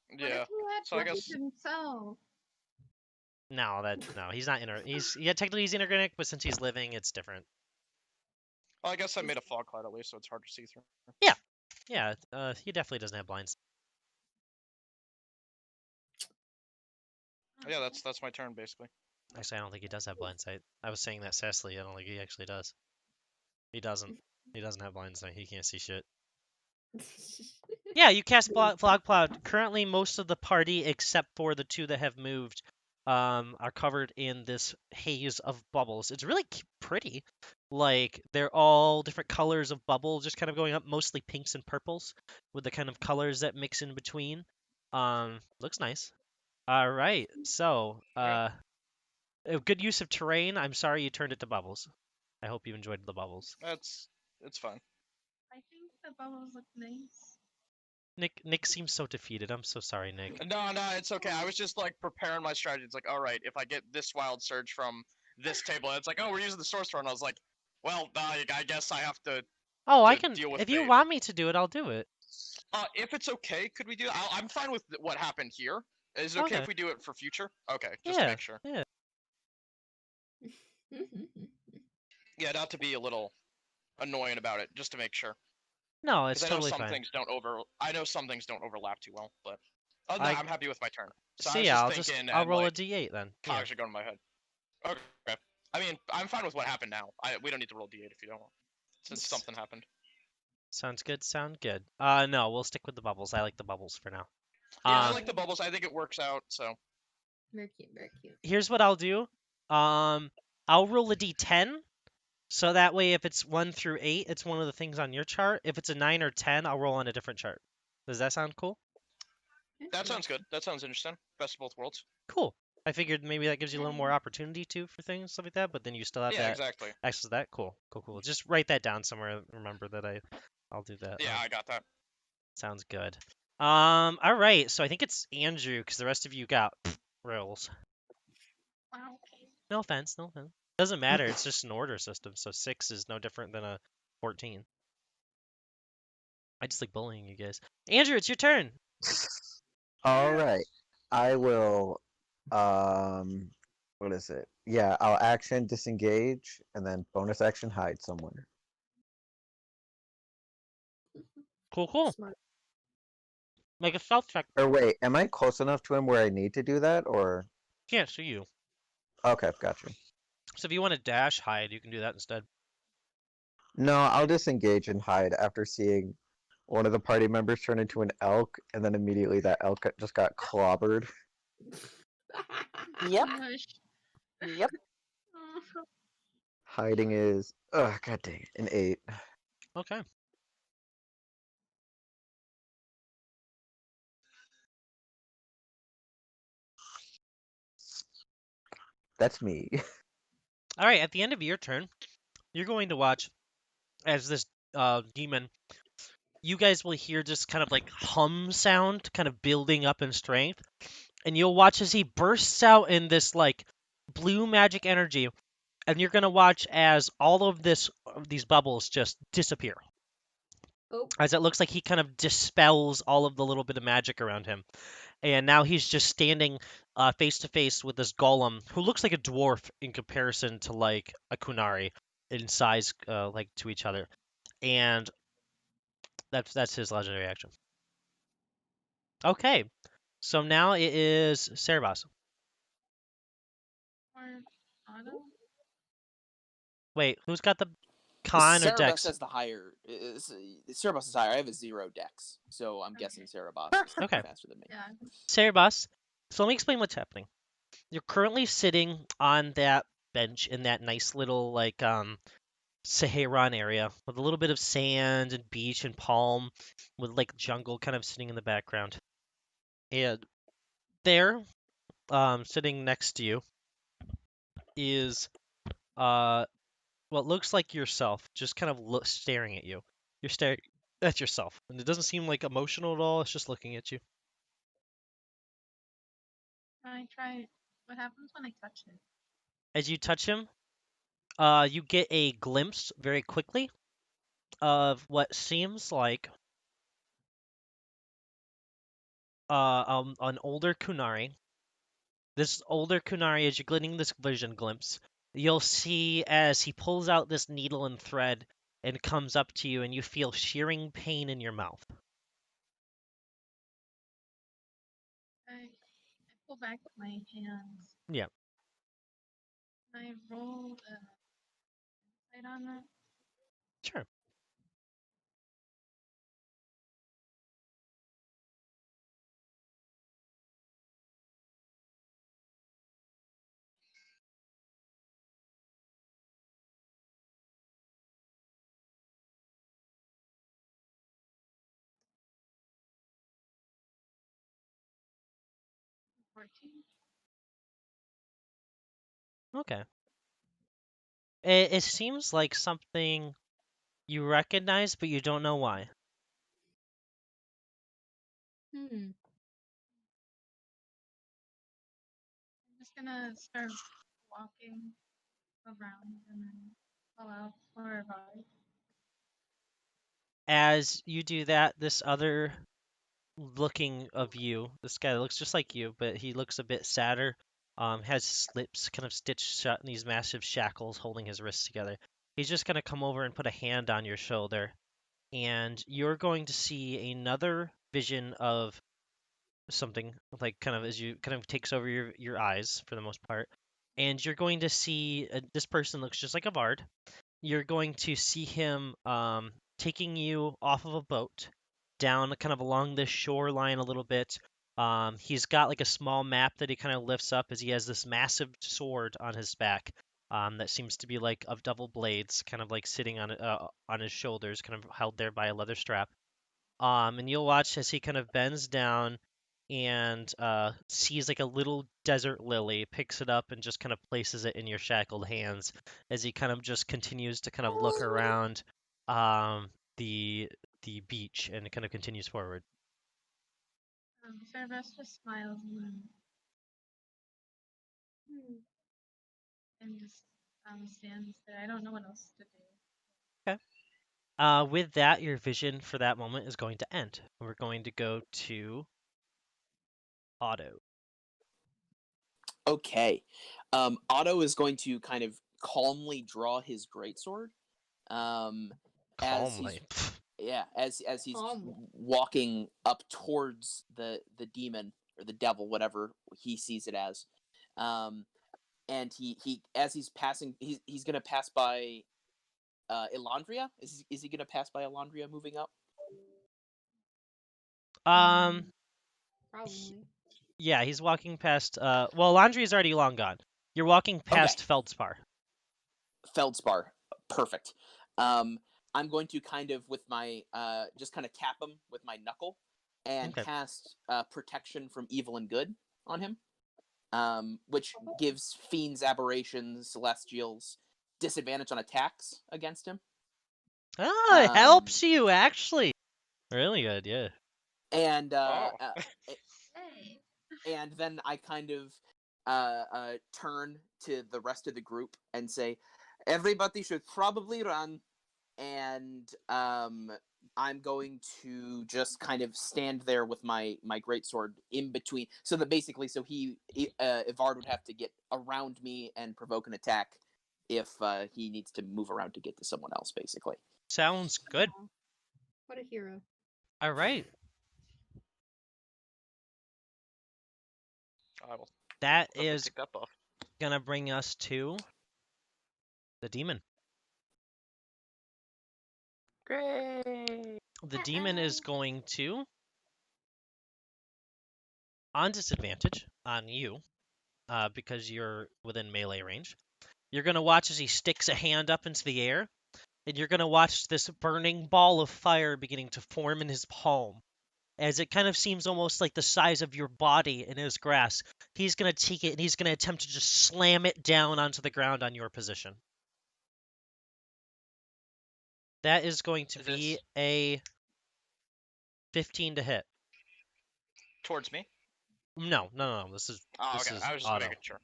What Yeah. if he had So I flipped guess. himself? No, he's not technically he's inorganic, but since he's living, it's different. Well, I guess I made a fog cloud at least, so it's hard to see through. Yeah, he definitely doesn't have blinds. Yeah, that's my turn basically. Actually, I don't think he does have blind sight. I was saying that sassily. I don't think he actually does. He doesn't. He doesn't have blind sight. He can't see shit. Yeah, you cast Fog Cloud. Currently, most of the party, except for the two that have moved, are covered in this haze of bubbles. It's really pretty. Like, they're all different colors of bubbles, just kind of going up, mostly pinks and purples, with the kind of colors that mix in between. Looks nice. All right, so, a good use of terrain. I'm sorry you turned it to bubbles. I hope you enjoyed the bubbles. It's fine. I think the bubbles look nice. Nick seems so defeated. I'm so sorry, Nick. No, it's okay. I was just like preparing my strategy. It's like, all right, if I get this wild surge from this table, it's like, oh, we're using the source run. I was like, well, I guess I have to. Oh, I to can. deal with If you fate. want me to do it, I'll do it. If it's okay, could we do? I'm fine with what happened here. Is it okay Okay. if we do it for future? Okay, just to Yeah, make sure. yeah. Yeah, not to be a little annoying about it, just to make sure. No, it's Because I know totally some fine. things don't I know some things don't overlap too well, but other I- than that, I'm happy with my turn. So I See, was yeah, just thinking, I'll and, roll like, a d8 then. Yeah. cogs are going in my head. Okay. I mean, I'm fine with what happened now. We don't need to roll d8 if you don't want, since something happened. Sounds good. Sound good. No, we'll stick with the bubbles. I like the bubbles for now. Yeah, I like the bubbles. I think it works out. So Very cute, very cute. Here's what I'll do. I'll roll a d10. So that way, if it's 1 through 8, it's one of the things on your chart. If it's a 9 or 10, I'll roll on a different chart. Does that sound cool? that sounds good. That sounds interesting. Best of both worlds. Cool. I figured maybe that gives you a little more opportunity too for things, stuff like that. But then you still have Yeah, that exactly. access to that. Cool. Just write that down somewhere. Remember that I'll do that. Yeah, I got that. Sounds good. All right. So I think it's Andrew because the rest of you got rolls. Wow. No offense. Doesn't matter. It's just an order system. So 6 is no different than a 14. I just like bullying you guys. Andrew, it's your turn. All right. I will. What is it? Yeah, I'll action disengage and then bonus action hide somewhere. Cool. Smart. Make a stealth check. Or wait, am I close enough to him where I need to do that? Or Can't see you. okay, gotcha. So if you want to dash hide, you can do that instead. No, I'll disengage and hide after seeing one of the party members turn into an elk, and then immediately that elk just got clobbered. Yep. Mush. Yep. Hiding is god dang it, an 8. Okay. That's me. All right. At the end of your turn, you're going to watch as this demon. You guys will hear just kind of like hum sound, kind of building up in strength, and you'll watch as he bursts out in this like blue magic energy, and you're gonna watch as all of these bubbles just disappear. Oh. As it looks like he kind of dispels all of the little bit of magic around him. And now he's just standing face to face with this golem who looks like a dwarf in comparison to like a Kunari. in size, like to each other, and that's his legendary action. Okay, so now it is Saarebas. Or Auto? Wait, who's got the con or Saarebas dex? has the higher. Saarebas is higher. I have a 0 dex, so I'm guessing Saarebas is Okay. faster than me. Yeah. Saarebas. So let me explain what's happening. You're currently sitting on that bench in that nice little like Saharan area with a little bit of sand and beach and palm with like jungle kind of sitting in the background. And there, sitting next to you is what looks like yourself, just kind of staring at you. You're staring at yourself, and it doesn't seem like emotional at all. It's just looking at you. I try. What happens when I touch it? As you touch him, you get a glimpse very quickly of what seems like an older Kunari. This older Kunari, as you're getting this vision glimpse, you'll see as he pulls out this needle and thread and comes up to you, and you feel shearing pain in your mouth. I pull back my hands. Yeah. Can I roll the light on that? Sure. $14. Okay. It seems like something you recognize, but you don't know why. Hmm. I'm just gonna start walking around and then call out for Avaarad. As you do that, this other looking of you, this guy looks just like you, but he looks a bit sadder. Has his lips kind of stitched shut in these massive shackles holding his wrists together. He's just gonna come over and put a hand on your shoulder, and you're going to see another vision of something like kind of as you kind of takes over your eyes for the most part, and you're going to see this person looks just like a Avard. You're going to see him taking you off of a boat down kind of along this shoreline a little bit. He's got like a small map that he kind of lifts up as he has this massive sword on his back that seems to be like of double blades, kind of like sitting on his shoulders, kind of held there by a leather strap. And you'll watch as he kind of bends down and sees like a little desert lily, picks it up and just kind of places it in your shackled hands as he kind of just continues to kind of look around um, the the beach and kind of continues forward. Saarebas just smiles and just stands there. I don't know what else to do. Okay. With that, your vision for that moment is going to end. We're going to go to Otto. Okay. Otto is going to kind of calmly draw his greatsword. As he's Calmly. as he's Calmly. walking up towards the demon or the devil, whatever he sees it as. And he as he's passing, he's gonna pass by Ilandria. Is he gonna pass by Ilandria moving up? Probably. Yeah, he's walking past. Well, Landry is already long gone. You're walking past Feldspar. Feldspar, perfect. I'm going to kind of with my just kind of tap him with my knuckle and Okay. cast protection from evil and good on him, which gives fiends, aberrations, celestials disadvantage on attacks against him. Oh, it helps you actually. Really good, yeah. And Hey. and then I kind of turn to the rest of the group and say, everybody should probably run. And I'm going to just kind of stand there with my greatsword in between, so that basically, Avaard would have to get around me and provoke an attack if he needs to move around to get to someone else, basically. Sounds good. Aw, what a hero. All right. I will That definitely is take that buff. gonna bring us to the demon. Great. The demon is going to, on disadvantage on you, because you're within melee range. You're gonna watch as he sticks a hand up into the air, and you're gonna watch this burning ball of fire beginning to form in his palm. As it kind of seems almost like the size of your body in his grasp, he's gonna take it and he's gonna attempt to just slam it down onto the ground on your position. That is going to Is be this a 15 to hit. towards me? No. This is Oh, okay. I was just auto. making sure.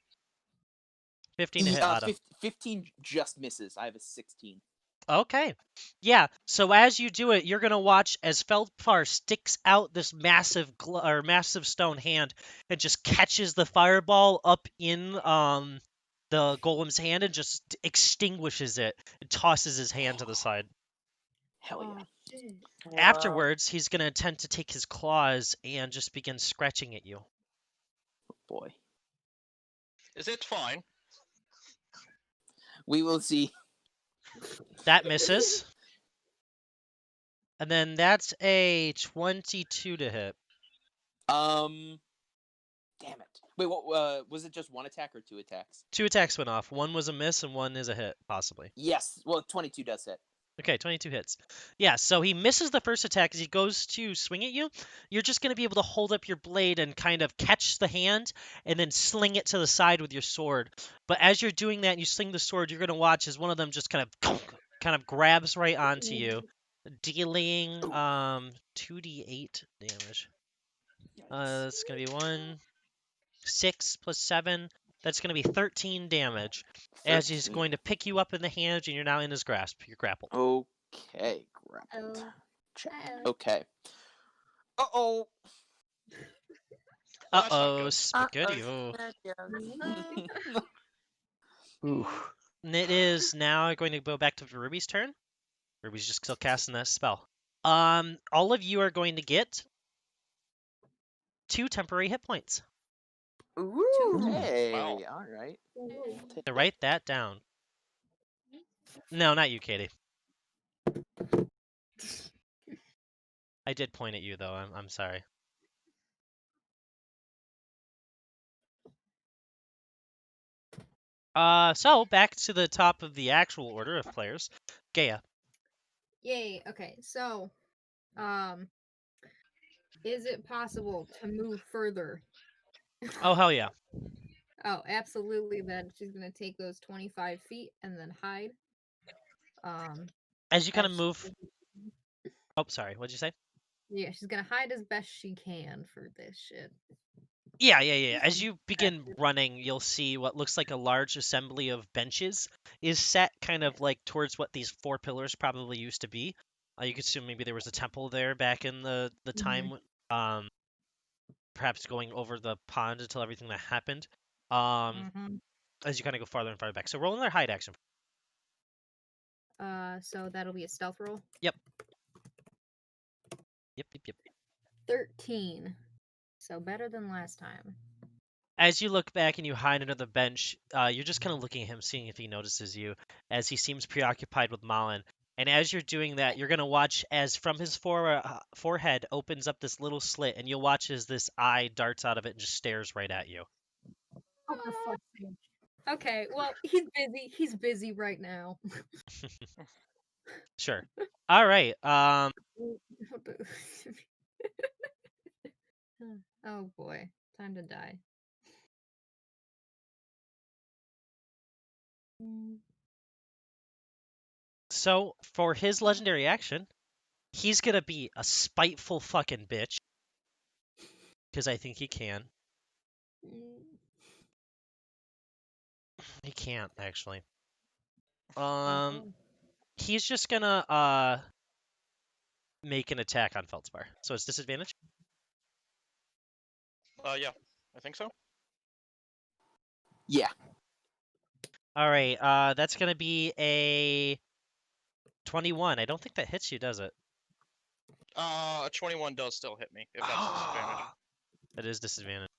15 to hit auto. 15 just misses. I have a 16. Okay. Yeah. So as you do it, you're gonna watch as Feldfar sticks out this massive massive stone hand and just catches the fireball up in the golem's hand and just extinguishes it and tosses his hand to the side. Hell yeah. Oh, shit. Afterwards, he's gonna attempt to take his claws and just begin scratching at you. Boy. Is it fine? We will see. That misses. And then that's a 22 to hit. Damn it. Wait, what was it just one attack or two attacks? 2 attacks went off. One was a miss and one is a hit, possibly. Yes. Well, 22 does hit. Okay, 22 hits. Yeah, so he misses the first attack as he goes to swing at you. You're just going to be able to hold up your blade and kind of catch the hand and then sling it to the side with your sword. But as you're doing that and you sling the sword, you're going to watch as one of them just kind of grabs right onto you, dealing 2d8 damage. That's going to be 1, 6 plus 7. That's going to be 13 damage as he's 13. going to pick you up in the hand and you're now in his grasp. You're grappled. Okay, grappled. Oh. Check. Uh-oh. Okay. Uh-oh. Well, that's not Uh-oh, good. spaghetti. Ooh. And it is now going to go back to Ruby's turn. Ruby's just still casting that spell. All of you are going to get 2 temporary hit points. Ooh. Hey. Wow. All right. To write that down. No, not you, Katie. I did point at you though. I'm sorry. So back to the top of the actual order of players. Gaia. Yay. Okay, so, is it possible to move further? Oh hell yeah. Oh, absolutely. Then she's gonna take those 25 feet and then hide. As you kind of as move. Oh, sorry. What'd you say? Yeah, she's gonna hide as best she can for this shit. Yeah. As you begin running, you'll see what looks like a large assembly of benches is set kind of like towards what these 4 pillars probably used to be. You could assume maybe there was a temple there back in the time, perhaps going over the pond until everything that happened. As you kind of go farther and farther back. So roll another hide action. So that'll be a stealth roll. Yep. 13. So better than last time. As you look back and you hide under the bench, you're just kind of looking at him, seeing if he notices you, as he seems preoccupied with Malin. And as you're doing that, you're going to watch as from his forehead opens up this little slit, and you'll watch as this eye darts out of it and just stares right at you. Oh, for fuck's sake. Okay, well, he's busy. He's busy right now. Sure. All right. Oh boy, time to die. So for his legendary action, he's going to be a spiteful fucking bitch. Because I think he can. He can't, actually. He's just gonna make an attack on Feldspar. So it's disadvantage? Yeah, I think so. Yeah. All right. That's gonna be a 21. I don't think that hits you, does it? A 21 does still hit me if that's a disadvantage. That is disadvantage.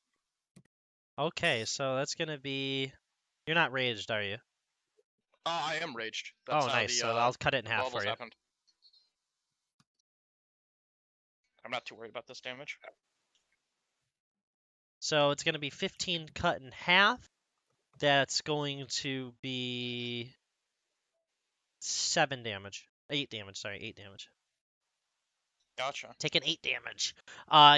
Okay, so that's gonna be. You're not raged, are you? I am raged. That's Oh, how nice. the So I'll cut it in half levels for you. happened. I'm not too worried about this damage. So it's gonna be 15 cut in half. That's going to be 7 damage. 8 damage. Sorry, 8 damage. Gotcha. Taking 8 damage.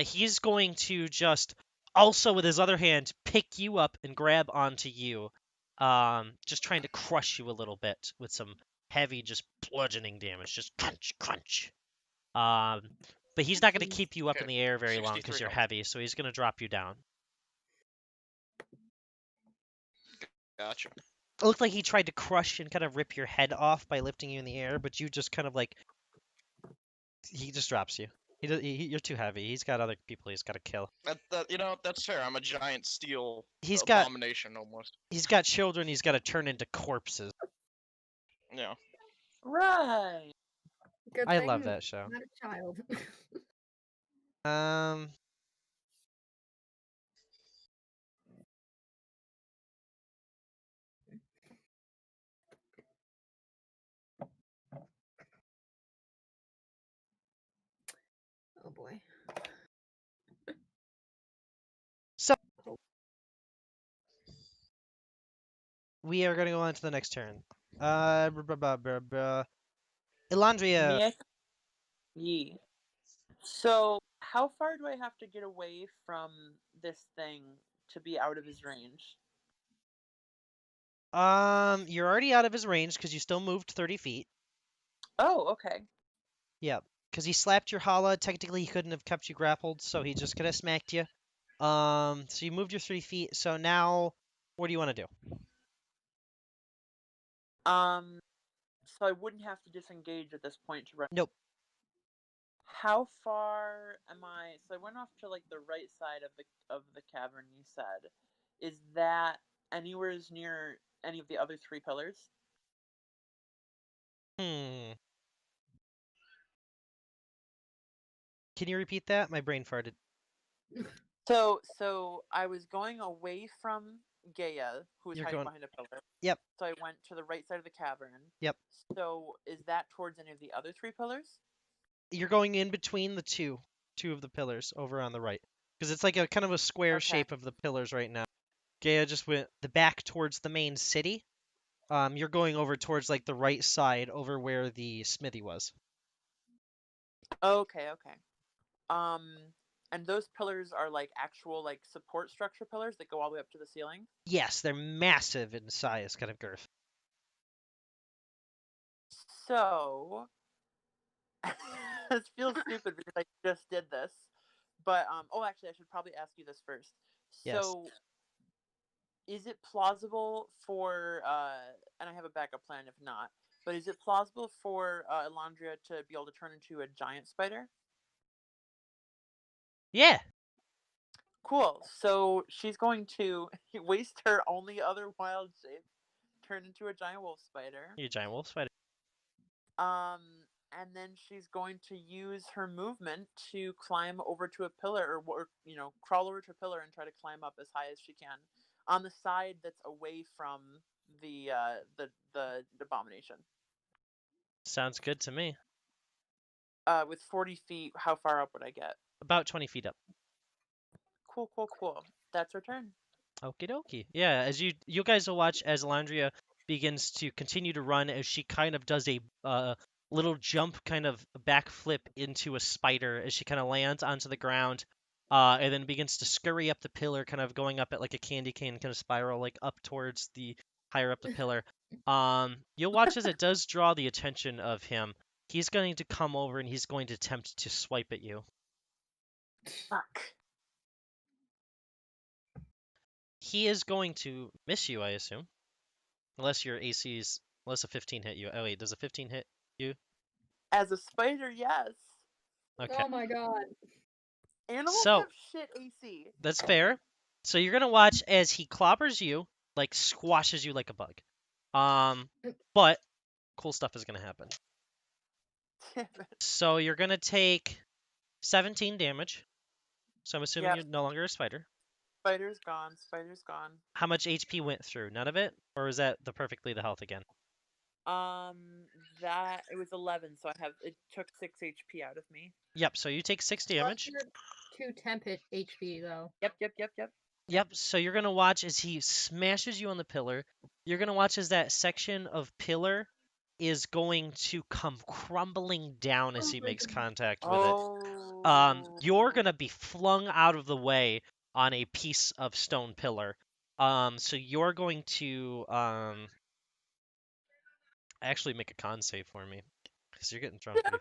He's going to just also with his other hand pick you up and grab onto you. Just trying to crush you a little bit with some heavy, just bludgeoning damage. Just crunch, crunch. But he's not going to keep you up in Okay, the air very long 63 because you're health. heavy, so he's going to drop you down. Gotcha. It looked like he tried to crush and kind of rip your head off by lifting you in the air, but you just kind of like he just drops you. You're too heavy. He's got other people he's got to kill. That's fair. I'm a giant steel He's got abomination almost. he's got children he's got to turn into corpses. Yeah. Right. Good I thing love that show. I'm not a child. Oh boy. So we are going to go on to the next turn. Ilandria. Me, Yee. So, how far do I have to get away from this thing to be out of his range? You're already out of his range because you still moved 30 feet. Oh, okay. Yep. Because he slapped your hala. Technically, he couldn't have kept you grappled, so he just could have smacked you. So you moved your 3 feet. So now, what do you want to do? So I wouldn't have to disengage at this point to run. Nope. How far am I? So I went off to like the right side of the cavern. You said, is that anywhere as near any of the other 3 pillars? Can you repeat that? My brain farted. So I was going away from Gaia, who was You're hiding going- behind a pillar. Yep. So I went to the right side of the cavern. Yep. So is that towards any of the other 3 pillars? You're going in between the two of the pillars over on the right, because it's like a kind of a square Okay. shape of the pillars right now. Gaia just went the back towards the main city. You're going over towards like the right side over where the smithy was. Okay. And those pillars are like actual like support structure pillars that go all the way up to the ceiling? Yes, they're massive in size, kind of girth. So this feels stupid because I just did this. But actually I should probably ask you this first. Yes. So is it plausible for and I have a backup plan if not, but is it plausible for Ilandria to be able to turn into a giant spider? Yeah. Cool. So she's going to waste her only other wild shape, turn into a giant wolf spider. You giant wolf spider. And then she's going to use her movement to climb over to a pillar, or crawl over to a pillar and try to climb up as high as she can on the side that's away from the abomination. Sounds good to me. With 40 feet, how far up would I get? About 20 feet up. Cool. That's her turn. Okie dokie. Yeah, as you guys will watch as Ilandria begins to continue to run as she kind of does a little jump, kind of backflip into a spider as she kind of lands onto the ground, and then begins to scurry up the pillar, kind of going up at like a candy cane kind of spiral, like up towards the higher up the pillar. You'll watch as it does draw the attention of him. He's going to come over and he's going to attempt to swipe at you. Fuck. He is going to miss you, I assume. Unless your AC's... Unless a 15 hit you. Oh, wait, does a 15 hit you? As a spider, yes. Okay. Oh my god. Animals So- have shit AC. That's fair. So you're going to watch as he clobbers you, like squashes you like a bug. But cool stuff is gonna happen. Damn it. So you're gonna take 17 damage. So I'm assuming Yep. you're no longer a spider. Spider's gone. Spider's gone. How much HP went through? None of it? Or is that the perfectly the health again? That it was 11, so it took 6 HP out of me. Yep, so you take 6 damage. Plus your 2 temp HP though. Yep. Yep, so you're gonna watch as he smashes you on the pillar. You're gonna watch as that section of pillar is going to come crumbling down as he makes contact with it. You're gonna be flung out of the way on a piece of stone pillar. So you're going to actually make a con save for me because you're getting thrown pretty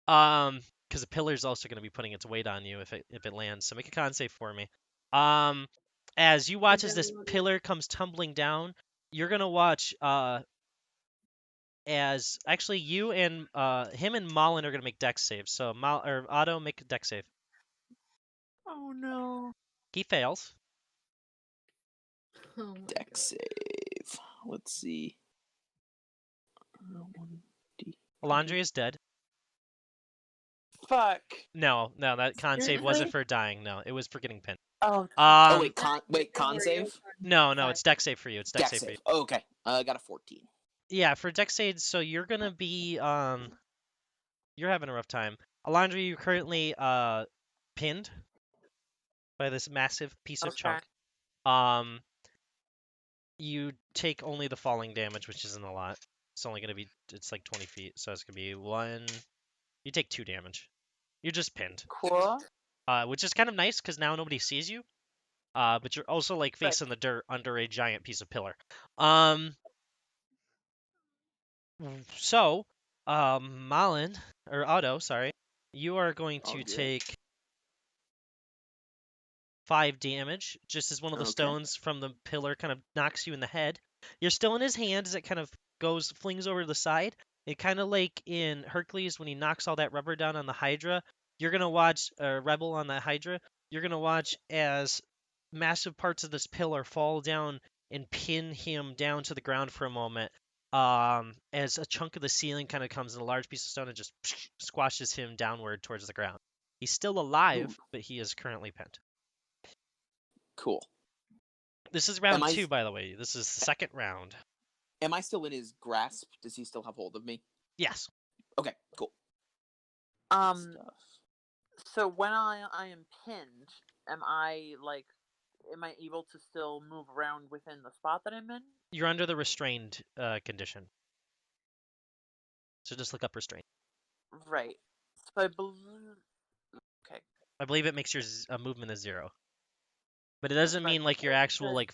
far. Because the pillar's also going to be putting its weight on you if it lands. So make a con save for me. As you watch as this pillar comes tumbling down, you're gonna watch as actually you and him and Malin are gonna make dex saves. So Otto, make a dex save. Oh no. He fails. Oh my Dex save. Let's see. 1d. Ilandria is dead. Fuck. No, that con save Seriously? wasn't for dying. No, it was for getting pinned. Oh. Oh wait, con save. No, it's dex save for you. It's dex save for you. Oh, okay. I got a 14. Yeah, for dex saves, so you're gonna be you're having a rough time. Ilandria, you're currently pinned by this massive piece of chunk. You take only the falling damage, which isn't a lot. It's only gonna be it's like 20 feet, so it's gonna be 1. You take 2 damage. You're just pinned. Cool. Which is kind of nice because now nobody sees you. But you're also like facing the dirt under a giant piece of pillar. So, Malin or Otto, sorry, you are going to take 5 damage, just as one of the stones from the pillar kind of knocks you in the head. You're still in his hand as it kind of flings over to the side. It kind of like in Hercules when he knocks all that rubber down on the Hydra. You're gonna watch Rebel on the Hydra. You're gonna watch as massive parts of this pillar fall down and pin him down to the ground for a moment. As a chunk of the ceiling kind of comes in a large piece of stone and just squashes him downward towards the ground. He's still alive, but he is currently pinned. Cool. This is round 2, by the way. This is the second round. Am I still in his grasp? Does he still have hold of me? Yes. Okay, cool. So when I am pinned, am I able to still move around within the spot that I'm in? You're under the restrained condition. So just look up restraint. Right. So I believe it makes your movement a 0. But it doesn't mean like your actual like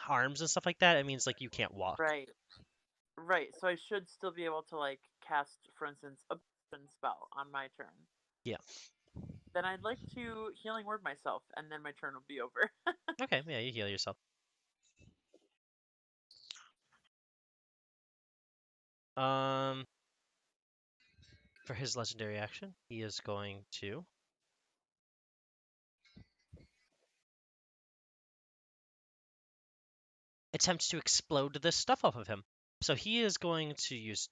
arms and stuff like that. It means like you can't walk. Right. So I should still be able to like cast, for instance, a spell on my turn. Yeah. Then I'd like to healing word myself, and then my turn will be over. Okay, yeah, you heal yourself. For his legendary action, he is going to attempt to explode this stuff off of him. So he is going to use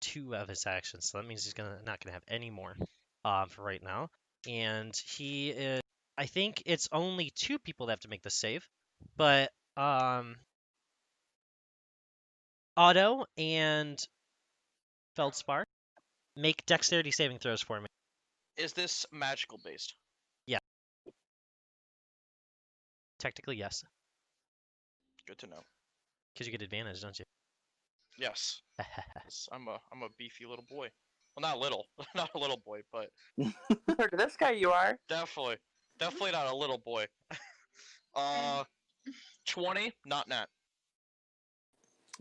2 of his actions. So that means he's not gonna have any more for right now. And he is. I think it's only 2 people that have to make the save, but Otto and Feldspar, make dexterity saving throws for me. Is this magical based? Yeah. Technically, yes. Good to know. Because you get advantage, don't you? Yes. I'm a beefy little boy. Well, not little, not a little boy, but Look at this guy, you are. definitely not a little boy. 20, not nat.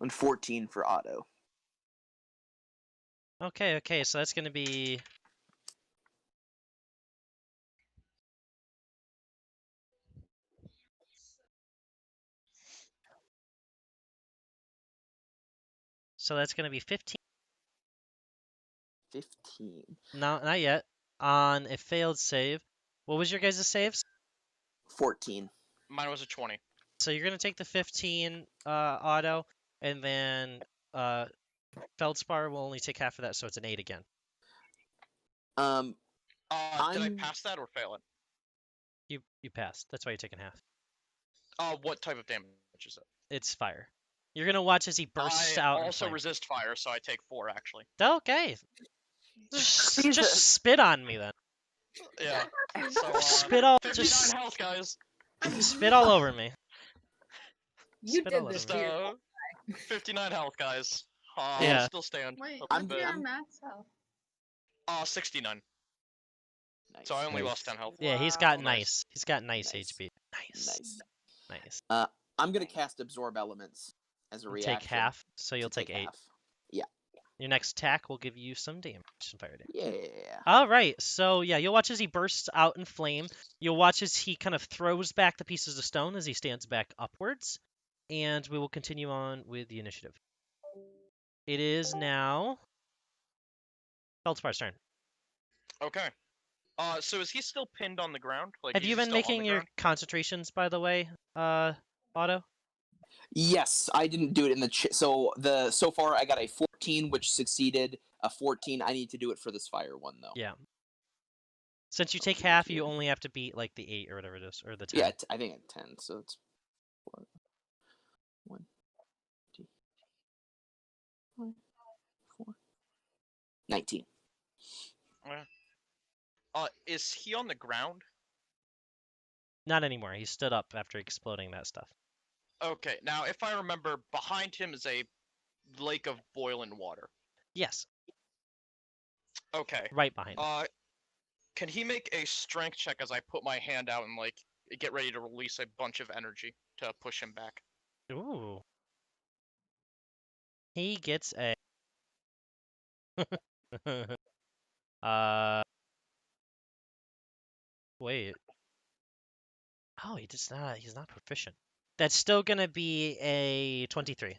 And 14 for Otto. Okay, so that's going to be... So that's going to be 15. 15. No, not yet. On a failed save. What was your guys' saves? 14. Mine was a 20. So you're going to take the 15 auto, and then Feldspar will only take half of that, so it's an 8 again. Um, Did I I'm- pass that or fail it? You passed. That's why you're taking half. What type of damage is it? It's fire. You're gonna watch as he bursts I out in also flame. resist fire, so I take 4 actually. Okay. Just Jesus. spit on me then. Yeah. So Spit all 59 just health, guys. spit all over me. You Spit did all this over to me. yourself. 59 health, guys. Yeah. I'll still stand. Wait, a what's bit. your I'm- max health? 69. nice. So I only Nice. lost 10 health. Yeah, he's got Wow. nice. He's got nice Nice. HP. Nice. Nice. Nice. I'm gonna cast Absorb Elements as a You reaction. take half, so you'll to take 8. half. Your next attack will give you some damage, some fire damage. Yeah. All right, so yeah, you'll watch as he bursts out in flame. You'll watch as he kind of throws back the pieces of stone as he stands back upwards, and we will continue on with the initiative. It is now Feldspar's turn. Okay. So is he still pinned on the ground? Like, Have is you he been still on making the your ground? concentrations, by the way, Otto? Yes, I didn't do it in the so far I got a 14, which succeeded. A 14. I need to do it for this fire one though. Yeah. Since you take Okay, half, you here. only have to beat like the 8 or whatever it is, or the 10. Yeah, I think at 10. So it's 1, 2, 3, 4, 19. Is he on the ground? Not anymore. He stood up after exploding that stuff. Okay. Now, if I remember, behind him is a lake of boiling water. Yes, Okay. right behind him. Can he make a strength check as I put my hand out and like get ready to release a bunch of energy to push him back? Ooh. He gets a wait. Oh, he's not proficient. That's still gonna be a 23.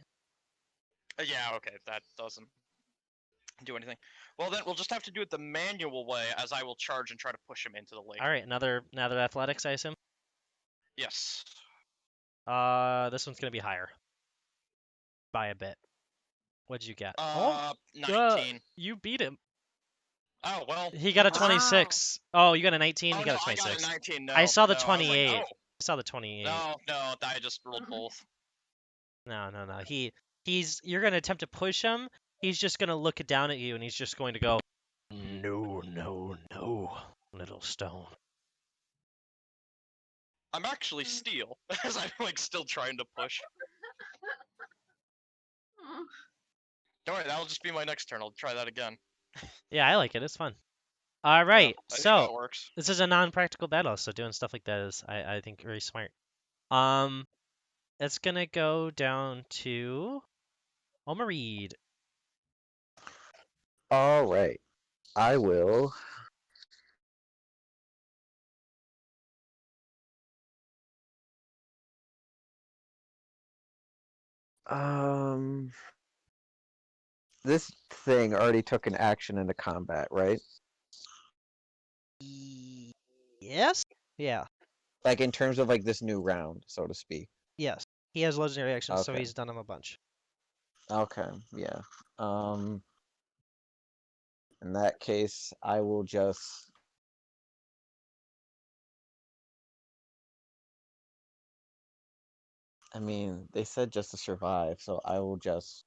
Yeah, okay, that doesn't do anything. Well, then we'll just have to do it the manual way, as I will charge and try to push him into the lake. All right, another athletics, I assume. Yes. This one's gonna be higher by a bit. What'd you get? 19. You beat him. Oh, well. He got a Wow. 26. Oh, you got a 19. Oh, You got no, a 26. I got a 19. No, I saw the no, I was like, 28. no. I saw the 28. No, I just rolled both. No. You're gonna attempt to push him. He's just gonna look down at you, and he's just going to go, no, little stone. I'm actually steel, as I'm like still trying to push. Oh, Don't worry, that'll just be my next turn. I'll try that again. Yeah, I like it. It's fun. All right, I see how it so works. this is a non-practical battle, so doing stuff like that is, I think, very smart. It's gonna go down to Omareed. All right. I will. This thing already took an action into combat, right? Yes. Yeah. Like in terms of like this new round, so to speak. Yes. He has legendary actions, so Okay. he's done them a bunch. Okay, yeah. In that case, I will just. I mean, they said just to survive, so I will just,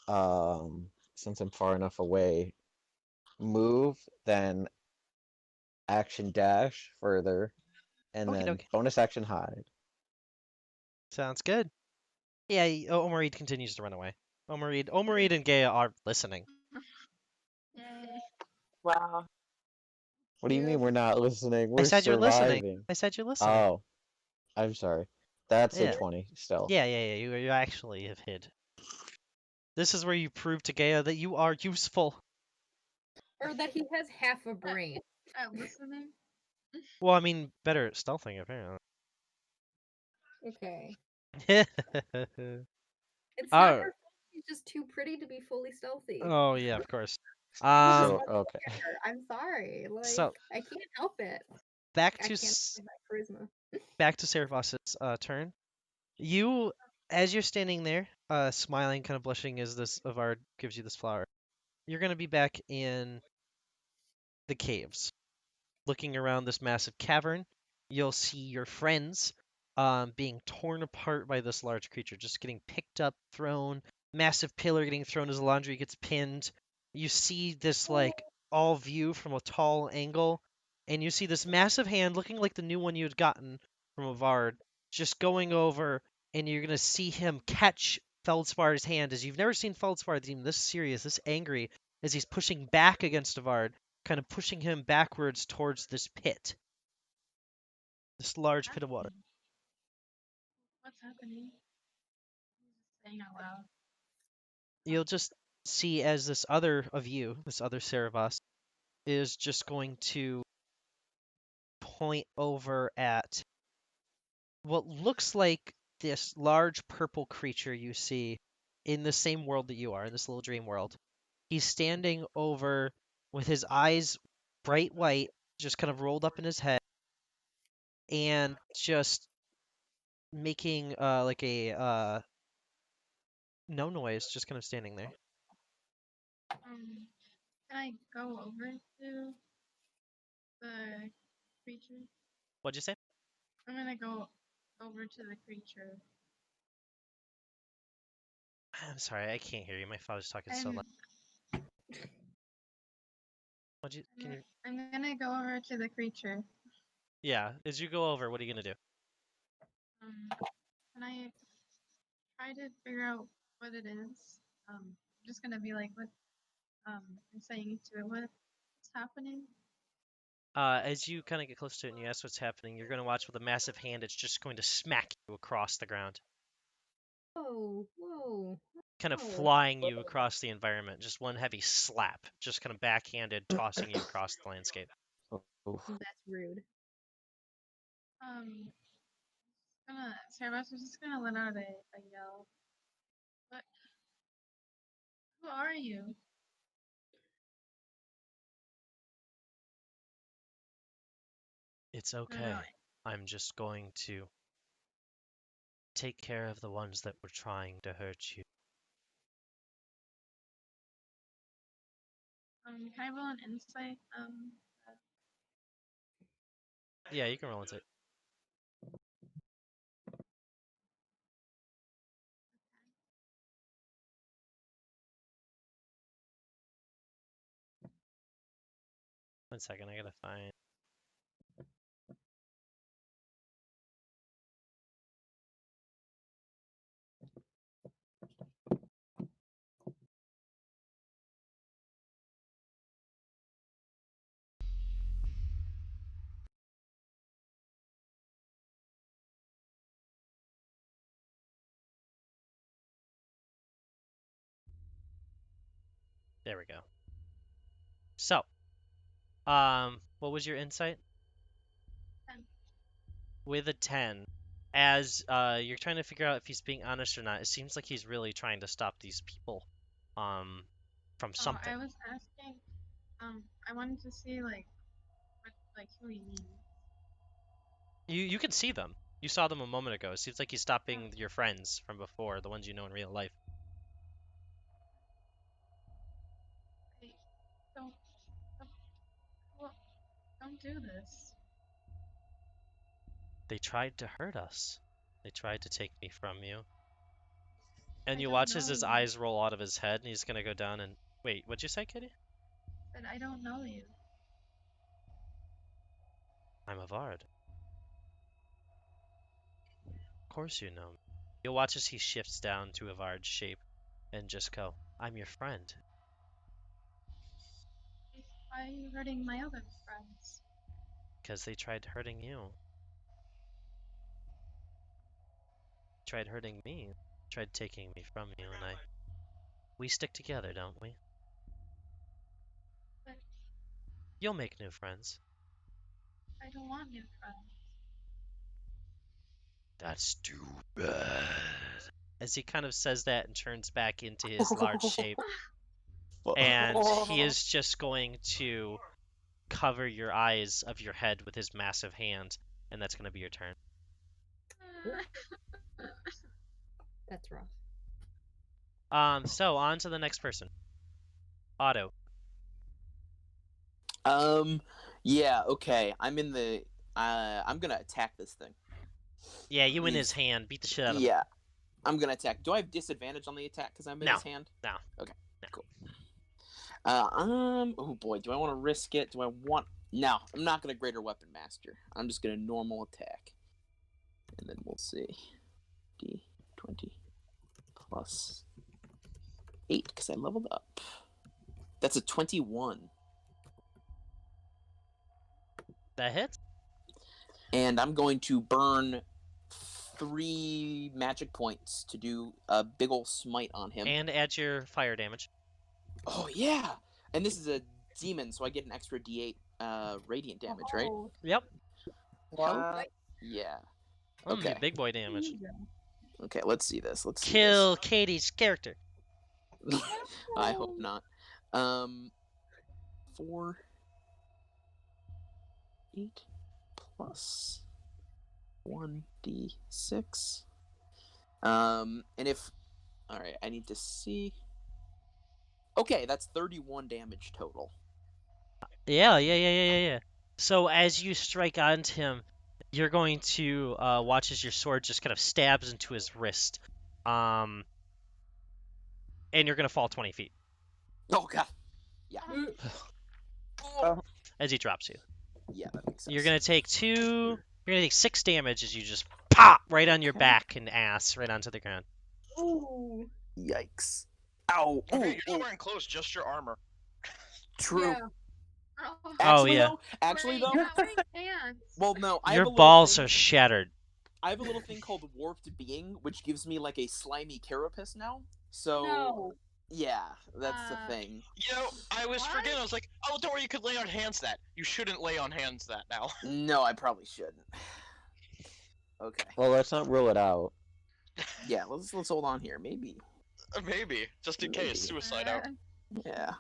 since I'm far enough away, move, then action dash further, and Okie then dokie. bonus action hide. Sounds good. Yeah, Omareed continues to run away. Omareed and Gaia are listening. yay. Wow. What do you Yeah. mean we're not listening? We're I said you're listening. surviving. I said you're listening. Oh, I'm sorry. That's Yeah. a 20 still. Yeah. You actually have hid. This is where you prove to Gaia that you are useful. Or that he has half a brain. At listening? Well, I mean, better at stealthing, apparently. Okay. Oh, It's not her fault. She's just too pretty to be fully stealthy. yeah, of course. So, okay. I'm sorry. Like, So- I can't help it. Back I to can't help my charisma. back to Saarebas' turn. You as you're standing there, smiling, kind of blushing as this Avaarad gives you this flower, you're gonna be back in the caves, looking around this massive cavern. You'll see your friends being torn apart by this large creature, just getting picked up, thrown. Massive pillar getting thrown as Ilandria gets pinned. You see this like all view from a tall angle, and you see this massive hand looking like the new one you had gotten from Avaarad, just going over, and you're gonna see him catch Feldspar's hand as you've never seen Feldspar seem this serious, this angry, as he's pushing back against Avaarad, kind of pushing him backwards towards this pit, this large pit of water. What's happening? Saying out loud. You'll just see as this other of you, this other Saarebas, is just going to point over at what looks like this large purple creature you see in the same world that you are, in this little dream world. He's standing over with his eyes bright white, just kind of rolled up in his head, and just making like a no noise, just kind of standing there. Can I go over to the creature? What'd you say? I'm gonna go over to the creature. I'm sorry, I can't hear you. My father's talking so loud. What'd you? Can you? I'm gonna go over to the creature. Yeah, as you go over, what are you gonna do? Can I try to figure out what it is? I'm just gonna be like, what? I'm saying to it, what's happening? As you kind of get close to it and you ask what's happening, you're gonna watch with a massive hand. It's just going to smack you across the ground, Whoa, whoa. kind of Oh. flying you across the environment. Just one heavy slap, just kind of backhanded, tossing you across the landscape. Oof. That's rude. Saarebas was just gonna let out a yell. What? Who are you? It's okay. I'm just going to take care of the ones that were trying to hurt you. Can I roll an insight? Yeah, you can roll into it. One second, I gotta find. There we go. So, what was your insight? 10. With a 10, as you're trying to figure out if he's being honest or not, it seems like he's really trying to stop these people, from something. I was asking. I wanted to see what, who he means. You can see them. You saw them a moment ago. It seems like he's stopping your friends from before, the ones you know in real life. Wait, don't, well, don't do this. They tried to hurt us. They tried to take me from you. And I you don't watch as know his you. eyes roll out of his head, and he's gonna go down and wait. What'd you say, Kitty? But I don't know you. I'm Avaarad. Of course you know me. You'll watch as he shifts down to Avaard's shape, and just go, "I'm your friend." Why are you hurting my other friends? Because they tried hurting you. Tried hurting me. Tried taking me from you, and we stick together, don't we? But You'll make new friends. I don't want new friends. That's too bad. As he kind of says that and turns back into his large shape, and he is just going to cover your eyes of your head with his massive hand, and that's going to be your turn. That's rough. So on to the next person. Otto. Yeah. Okay. I'm in the. I'm gonna attack this thing. Yeah, you in He's- his hand. Beat the shit out of him. Yeah. I'm gonna attack. Do I have disadvantage on the attack because I'm in No. his hand? No. Okay. No. Cool. Oh boy, do I want to risk it? Do I want? No, I'm not gonna greater weapon master. I'm just gonna normal attack, and then we'll see. D20 plus 8 because I leveled up. That's a 21, That hits. and I'm going to burn 3 magic points to do a big ol' smite on him. And add your fire damage. Oh yeah, and this is a demon, so I get an extra D8 radiant damage, right? Oh, Yep. Hell yeah. I'm gonna do Okay. big boy damage. Okay, let's see this. Let's see Kill Katie's character. this. I hope not. 4, 8 plus 1d6. And if, all right, I need to see. Okay, that's 31 damage total. Yeah. So as you strike onto him, you're going to watch as your sword just kind of stabs into his wrist. And you're gonna fall 20 feet Oh god. Yeah. as he drops you. Yeah, that makes sense. You're gonna take 6 damage as you just pop right on your Okay. back and ass right onto the ground. Ooh. Yikes. Ow. Okay, Ooh, you're ooh. not wearing clothes, just your armor. True. Yeah. Oh, Actually, yeah. though, actually right, though. not wearing pants. Well, no. I Your have a little balls thing- are shattered. I have a little thing called warped being, which gives me like a slimy carapace now. So No. yeah, that's the Uh, thing. You know, I was What? forgetting. I was like, oh, don't worry, you could lay on hands that. You shouldn't lay on hands that now. No, I probably shouldn't. Okay. Well, let's not rule it out. Yeah, let's hold on here. Maybe. Maybe, just in case. Suicide out. Yeah.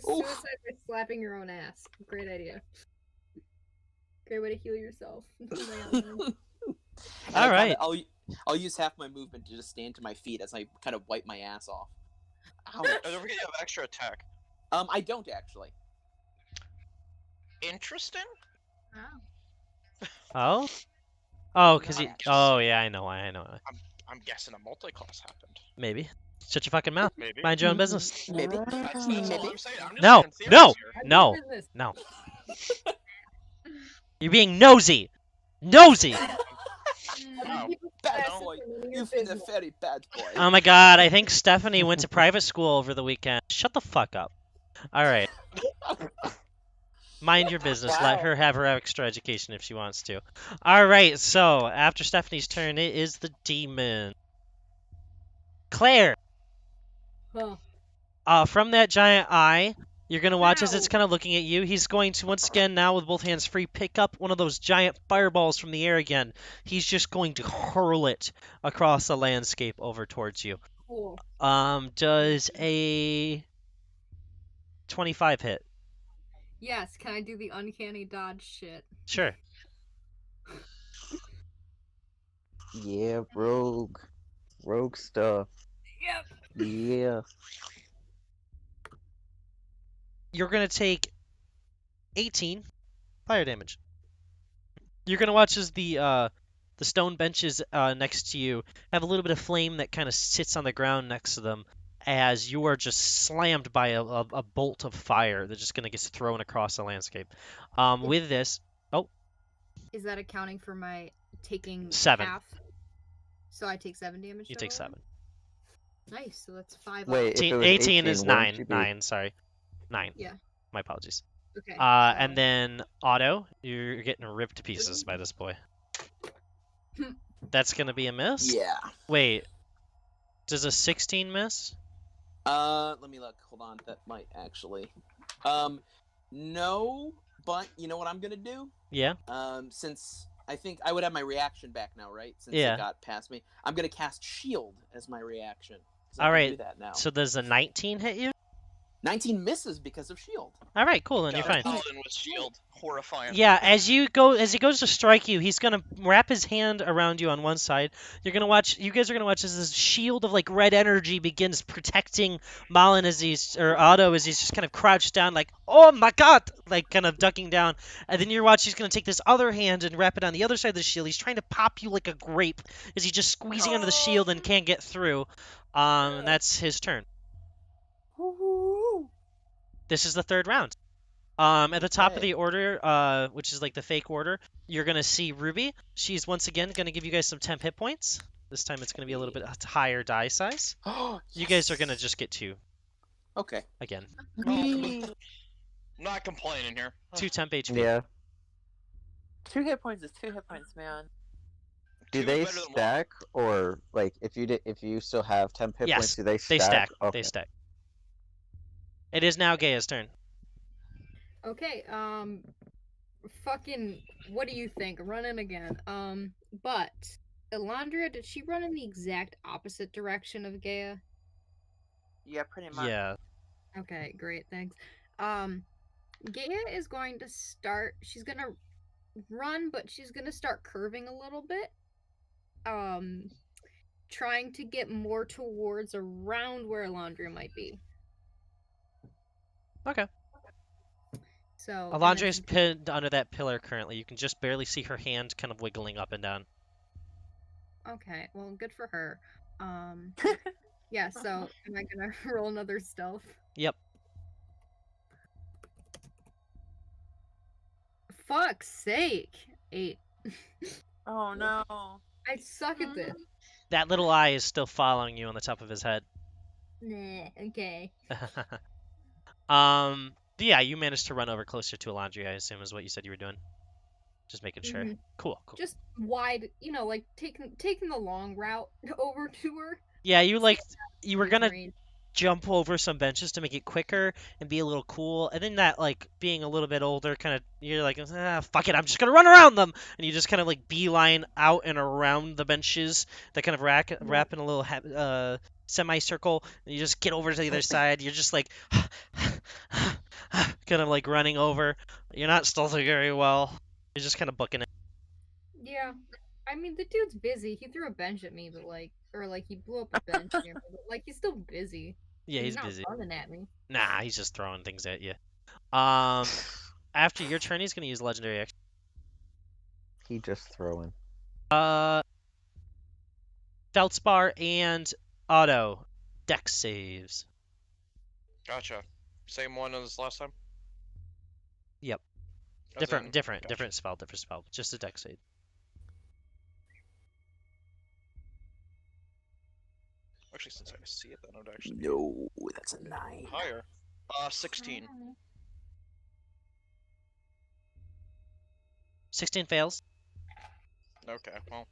Suicide by slapping your own ass. Great idea. Great way to heal yourself. And All right. I'll use half my movement to just stand to my feet as I kind of wipe my ass off. Ouch. Don't forget you have extra attack. I don't actually. Interesting. Oh. Oh, because you. I'm Oh yeah, I know. I'm guessing a multi-class happened. Maybe. Shut your fucking mouth. Maybe. Mind your own business. Maybe. That's all Maybe. I'm saying. I'm just No, saying theories no. here. No. Business. No. You're being nosy. Nosy. No. Bad That's boy. none of your You've been a business. very bad boy. Oh my god, I think Stephanie went to private school over the weekend. Shut the fuck up. Alright. Mind your business. Let Wow. her have her extra education if she wants to. Alright, so after Stephanie's turn, it is the demon. Claire, Huh. from that giant eye, you're going to watch as it's Ow. kind of looking at you. He's going to, once again, now with both hands free, pick up one of those giant fireballs from the air again. He's just going to hurl it across the landscape over towards you. Cool. Does a 25 hit? Yes, can I do the uncanny dodge shit? Sure. Yeah, rogue. Rogue stuff. Yep. Yeah. You're going to take 18 fire damage. You're going to watch as the stone benches next to you have a little bit of flame that kind of sits on the ground next to them as you are just slammed by a bolt of fire that just kind of gets thrown across the landscape. With this, Is that accounting for my taking 7. half? So I take 7 damage. You take total? 7. Nice. So that's 5. Wait, if it 18, was 18 is 18, wouldn't 9. you be- 9, sorry. 9. Yeah. My apologies. Okay. And so- then Otto, you're getting ripped to pieces by this boy. That's gonna be a miss? Yeah. Wait. Does a 16 miss? Let me look. Hold on. That might actually. No, but you know what I'm gonna do? Yeah. Since I think I would have my reaction back now, right? Since Yeah. it got past me, I'm gonna cast shield as my reaction. 'cause I All can right, do that now. So does a 19 hit you? 19 misses because of shield. All right, cool. Then Got you're a fine. paladin with shield. Horrifying. Yeah, as he goes to strike you, he's gonna wrap his hand around you on one side. You guys are gonna watch as this shield of like red energy begins protecting Malin Otto as he's just kind of crouched down, like, oh my god, like kind of ducking down. And then he's gonna take this other hand and wrap it on the other side of the shield. He's trying to pop you like a grape as he's just squeezing under the shield and can't get through. And that's his turn. Woo-hoo. This is the third round. At the top of Okay. the order, which is like the fake order, you're gonna see Ruby. She's once again gonna give you guys some temp hit points. This time it's gonna be a little bit higher die size. You guys are gonna Yes. just get 2 Okay. again. Well, not complaining here. 2 temp HP. Yeah. 2 hit points is 2 hit points, man. Do Two they better than one. stack, or like if you still have temp hit Yes, points, do they stack? They stack. Okay. They stack. It is now Gaia's turn. Okay, fucking, what do you think? Running again. But Ilandria, did she run in the exact opposite direction of Gaia? Yeah, pretty much. Yeah. Okay, great, thanks. Gaia is going to start. She's gonna run, but she's gonna start curving a little bit. Trying to get more towards around where Ilandria might be. Okay. So Alondria's pinned under that pillar currently. You can just barely see her hand kind of wiggling up and down. Okay, well, good for her. Yeah, so am I gonna roll another stealth? Yep. Fuck's sake! 8. Oh no. I suck at this. That little eye is still following you on the top of his head. Nah, okay. But yeah, you managed to run over closer to Alondria, I assume is what you said you were doing. Just making sure. Mhm. Cool. Just wide, like taking the long route over to her. Yeah, you were gonna Range. jump over some benches to make it quicker and be a little cool, and then that being a little bit older, kind of you're like, fuck it, I'm just gonna run around them, and you just kind of beeline out and around the benches that kind of wrap in a little semicircle, and you just get over to the other side. You're just kind of running over. You're not stealthing very well. You're just kind of booking it. Yeah. I mean, the dude's busy. He threw a bench at me, but he blew up a bench near me, but he's still busy. Yeah, he's not busy. running at me. Nah, he's just throwing things at you. After your turn, he's gonna use legendary action. He just throwing. Feldspar and Otto, dex saves. Gotcha. Same one as last time? Yep. As Different in- different gotcha. spell. Just a dex save. Actually, since I see it, then it would actually be No, that's a 9. higher. 16. 16 fails. Okay, well.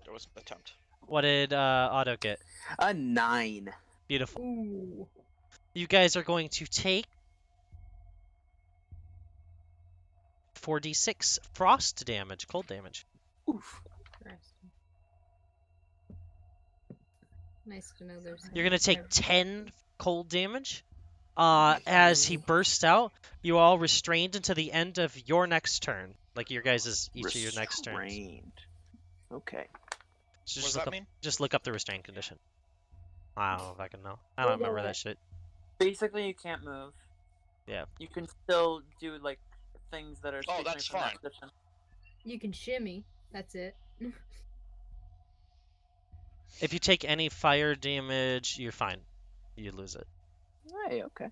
There was an attempt. What did Otto get? A 9. Beautiful. Ooh. You guys are going to take 4d6 frost damage, cold damage. Oof. Interesting. Nice to know there's. You're gonna take 10 cold damage. As he bursts out, you all restrained until the end of your next turn. Like your guys' each of your next turns. Restrained. Okay. So What does that mean? Just look up the restraint condition. I don't know if I can know. I don't remember that shit. Basically, you can't move. Yeah. You can still do things that are. Oh, stationary that's from that fine. position. You can shimmy. That's it. If you take any fire damage, you're fine. You lose it. Hey, okay.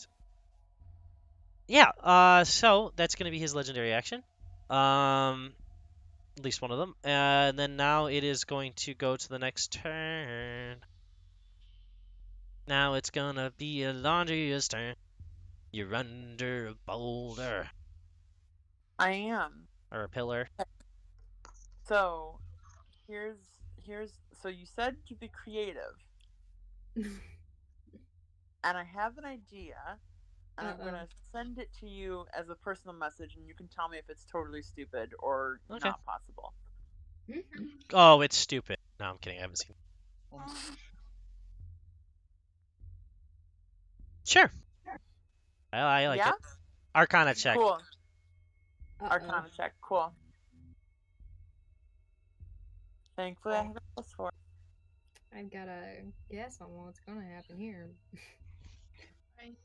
Yeah, so that's gonna be his legendary action. At least one of them. And then now it is going to go to the next turn. Now it's gonna be Alondria's turn. You're under a boulder I am. or a pillar. So, here's. So you said to be creative, and I have an idea, and I'm gonna send it to you as a personal message, and you can tell me if it's totally stupid or Okay. not possible. Oh, it's stupid. No, I'm kidding. I haven't seen it. Sure. I like Yeah? it. Arcana check. Cool. Uh-oh. Arcana check. Cool. Thankfully, I have a +4. I've got a guess on what's gonna happen here. Right.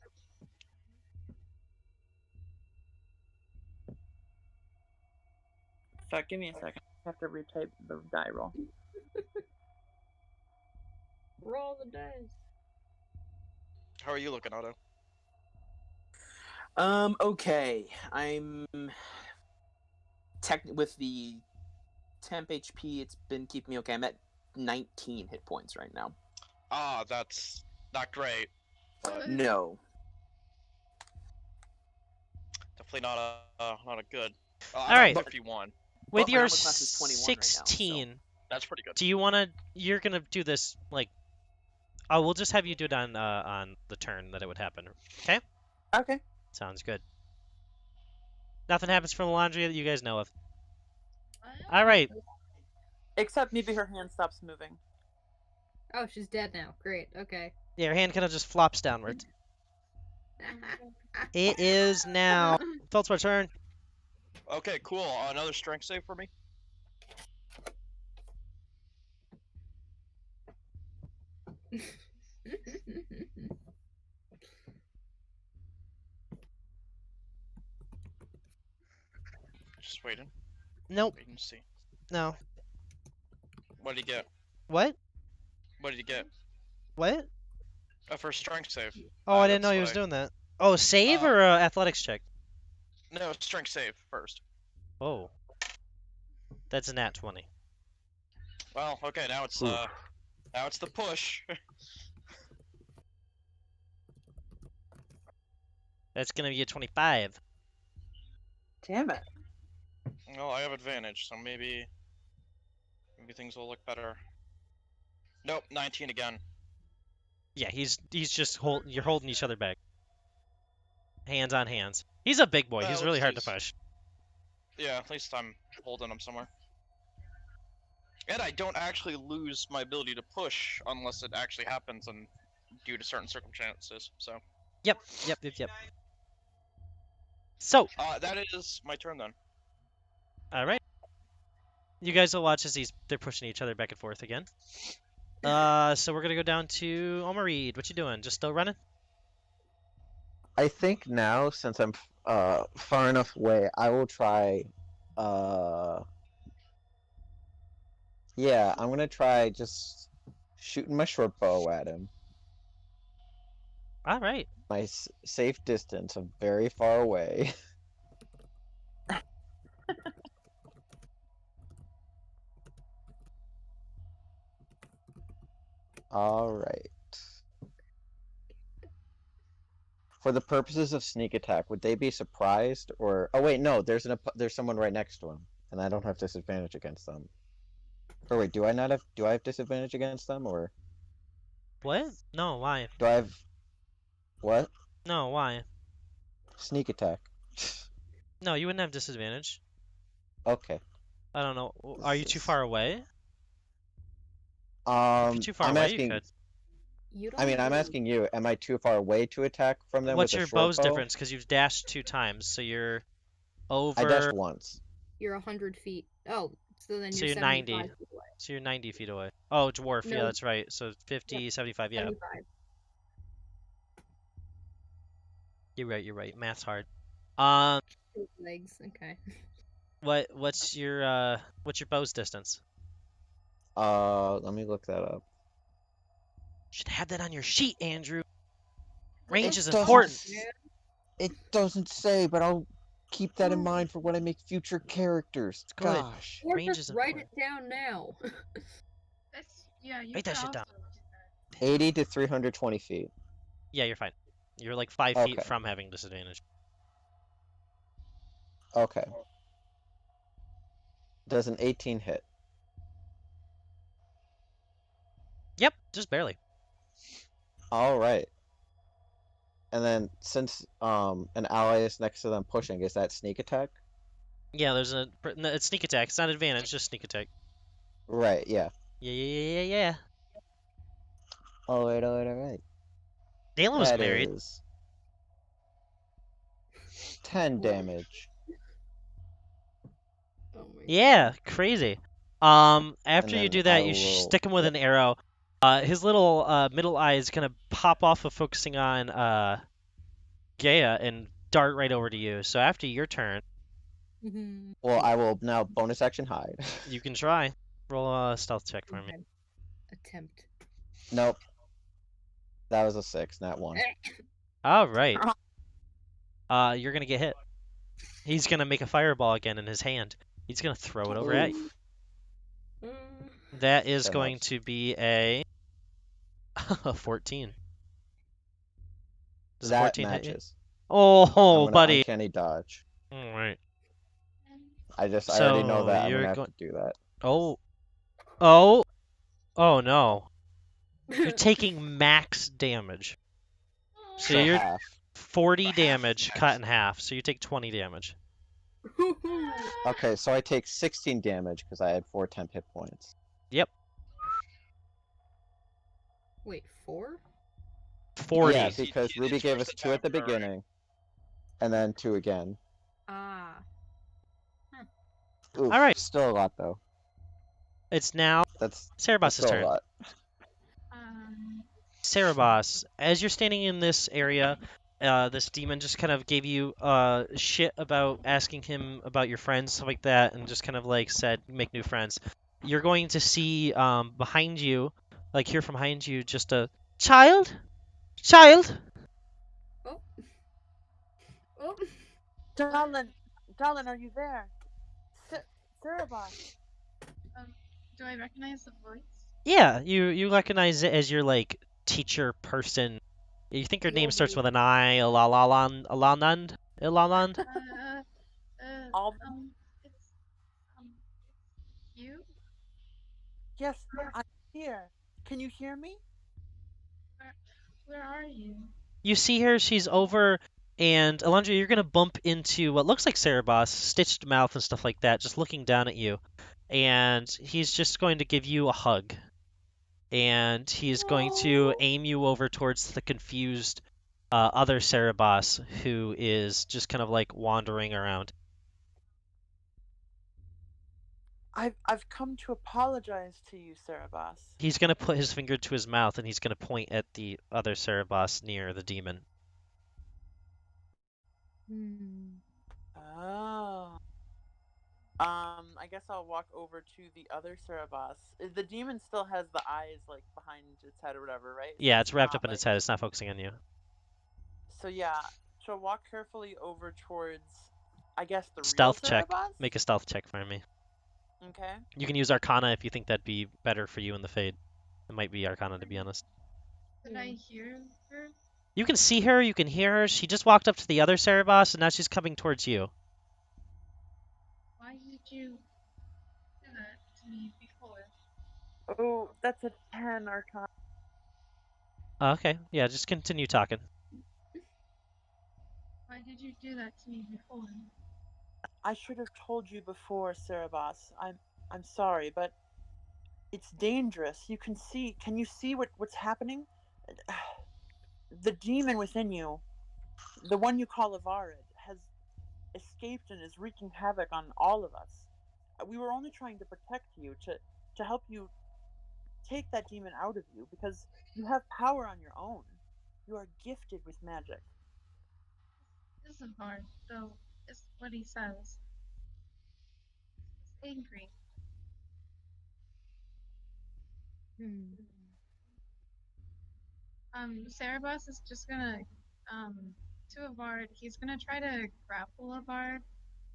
Fuck, give me a second. I have to retype the die roll. Roll the dice. How are you looking, Otto? Okay. I'm with the temp HP. It's been keeping me okay. I'm at 19 hit points right now. Ah, that's not great. But No. definitely not a good. All I'm right. at 51. With my your armor class is 21 right now, so- 16, That's pretty good. do you wanna? You're gonna do this like. Oh, we'll just have you do it on the turn that it would happen. Okay. Okay. Sounds good. Nothing happens from Ilandria that you guys know of. Well, All right. Except maybe her hand stops moving. Oh, she's dead now. Great. Okay. Yeah, your hand kind of just flops downwards. It is now Feldspar turn. Okay, cool. Another strength save for me. Just waiting. Nope. Wait and see. No. What did you get? What? What did you get? What? For strength save. Oh, I didn't That's know he what was doing that. Oh, save Uh, or athletics check? No, strength save first. Oh. That's a nat 20. Well, okay, now it's Ooh. now it's the push. That's gonna be a 25. Damn it. Well, I have advantage, so maybe things will look better. Nope, 19 again. Yeah, he's just you're holding each other back. Hands on hands. He's a big boy. Well, He's at really hard to least push. Yeah, at least I'm holding him somewhere. And I don't actually lose my ability to push unless it actually happens and due to certain circumstances. So, Yep. So, that is my turn then. all right. You guys will watch as they're pushing each other back and forth again. So we're gonna go down to Omarid. What you doing? Just still running? I think now, since I'm far enough away, I will try. Yeah, I'm gonna try just shooting my short bow at him. All right. My safe distance of very far away. All right. For the purposes of sneak attack, would they be surprised or? Oh wait, no. There's someone right next to him, and I don't have disadvantage against them. Or wait, do I not have? Do I have disadvantage against them, or What? No, why? do I have? What? No, why? Sneak attack. No, you wouldn't have disadvantage. Okay. I don't know. Are you too far away? If you're too far I'm away, asking. you could. You don't I mean, I'm really- asking you. Am I too far away to attack from them What's with a your short bow's bow? difference? Because you've dashed 2 times, so you're over. I dashed once. You're 100 feet. Oh, so then So you're you're 90. 75 feet away. So you're 90 feet away. Oh, dwarf. Yeah, No. that's right. So 50, 75. Yeah, 75. you're right. You're right. Math's hard. Um, Legs. Okay. what's your bow's distance? Let me look that up. Should have that on your sheet, Andrew. Range is doesn't- important. It doesn't say, but I'll keep that in mind for when I make future characters. Good. Gosh. Or Range just is write important. it down now. That's yeah. You Write could that shit also down. do that. 80 to 320 feet. Yeah, you're fine. You're like 5 feet Okay. from having disadvantage. Okay. Does an 18 hit? Yep, just barely. All right. And then since an ally is next to them pushing, is that sneak attack? Yeah, there's no, it's sneak attack. It's not advantage, just sneak attack. Right, yeah. Yeah. All right. Dalen was That married. is 10 damage. Oh my Yeah, god. crazy. And After you then do I that, you will. stick him with an arrow. His little middle eye is gonna pop off of focusing on Gaia and dart right over to you. So after your turn, Well, I will now bonus action hide. you can try. Roll a stealth check for me. Okay. Attempt. Nope. That was a 6, not 1. All right. You're gonna get hit. He's gonna make a fireball again in his hand. He's gonna throw it over at you. Mm. That is That going helps. to be a 14. Does a That 14 hit you? matches. I'm Oh, gonna buddy. uncanny dodge. All right. I already know So that I'm you're gonna have going. to do that. Oh. Oh. Oh no. You're taking max damage. So So you're half. 40 Half damage damage. cut in half. So you take 20 damage. Okay, so I take 16 damage because I had 4 temp hit points. Yep. Wait, 4? 40. Yeah, Yes, because it's Ruby gave first us 2 at the attack, alright. beginning, and then 2 again. Ah. Oof, Alright. still a lot though. It's now That's Saarebas' still a turn. lot. Saarebas, as you're standing in this area, this demon just kind of gave you shit about asking him about your friends, stuff like that, and just kind of like said, make new friends. You're going to see behind you, like here from behind you, just a child? Child? Oh. Oh. Darlin, are you there? Saarebas. Do I recognize the voice? Yeah, you recognize it as your like teacher person. You think your name starts with an I, Ilanand? Ilanand? It's you. Yes, I'm here. Can you hear me? Where are you? You see her, she's over, and Ilandria, you're gonna bump into what looks like Saarebas, stitched mouth and stuff like that, just looking down at you. And he's just going to give you a hug. And he's going to aim you over towards the confused other Saarebas who is just kind of like wandering around. I've come to apologize to you, Saarebas. He's gonna put his finger to his mouth and he's gonna point at the other Saarebas near the demon. Oh. I guess I'll walk over to the other Saarebas. The demon still has the eyes like behind its head or whatever, right? Yeah, it's wrapped not, up in like... its head. It's not focusing on you. So yeah, she'll walk carefully over towards, I guess, the Stealth real check. Saarebas? Make a stealth check for me. Okay. You can use Arcana if you think that'd be better for you in the Fade. It might be Arcana, to be honest. Did I hear her? You can see her, you can hear her. She just walked up to the other Saarebas, and now she's coming towards you. Why did you do that to me before? Oh, that's a 10 Arcana. Okay, yeah, just continue talking. Why did you do that to me before? I should have told you before, Saarebas. I'm sorry, but it's dangerous. Can you see what's happening? The demon within you, the one you call Avaarad, has escaped and is wreaking havoc on all of us. We were only trying to protect you, to help you take that demon out of you, because you have power on your own. You are gifted with magic. This isn't hard, though. It's what he says. He's angry. Saarebas is just gonna, to Avaarad, he's gonna try to grapple Avaarad,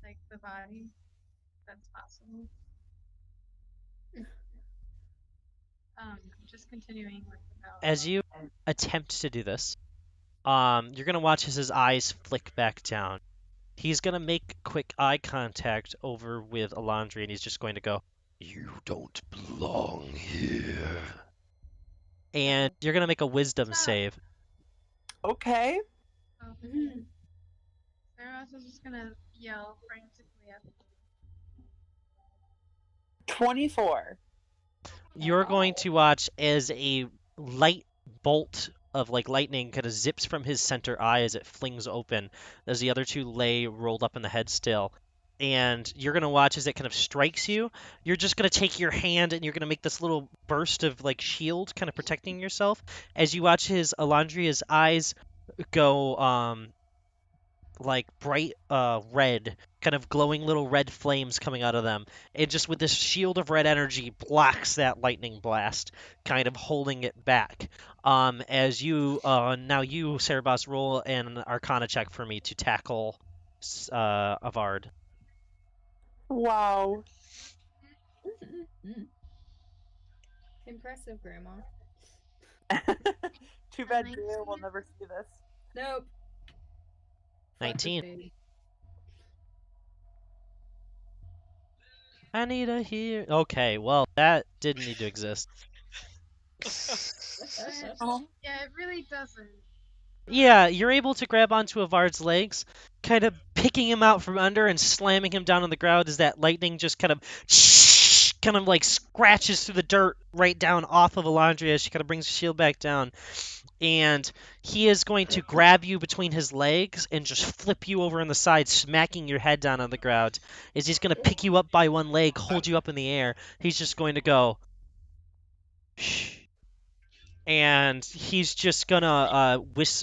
like the body, if that's possible. Just continuing with As you attempt to do this, you're gonna watch as his eyes flick back down. He's gonna make quick eye contact over with Ilandria, and he's just going to go, "You don't belong here." And you're gonna make a wisdom save. Okay. Saarebas is just gonna yell frantically at him. 24. You're going to watch as a light bolt of like lightning kind of zips from his center eye as it flings open, as the other two lay rolled up in the head still. And you're gonna watch as it kind of strikes you. You're just gonna take your hand and you're gonna make this little burst of like shield, kind of protecting yourself. As you watch his Ilandria's eyes go like bright red, kind of glowing little red flames coming out of them. And just with this shield of red energy blocks that lightning blast, kind of holding it back. As you now you Saarebas roll an Arcana check for me to tackle Avaarad. Wow. Impressive, Grandma. Too bad Julia will never see this. Nope. Fuck this 19. baby. I need a here. Okay, well that didn't need to exist. Oh. Yeah, it really doesn't. Yeah, you're able to grab onto Avard's legs, kind of picking him out from under and slamming him down on the ground as that lightning just kind of like scratches through the dirt right down off of Ilandria as she kind of brings the shield back down. And he is going to grab you between his legs and just flip you over on the side, smacking your head down on the ground. As he's going to pick you up by one leg, hold you up in the air. He's just going to go, shh. And he's just gonna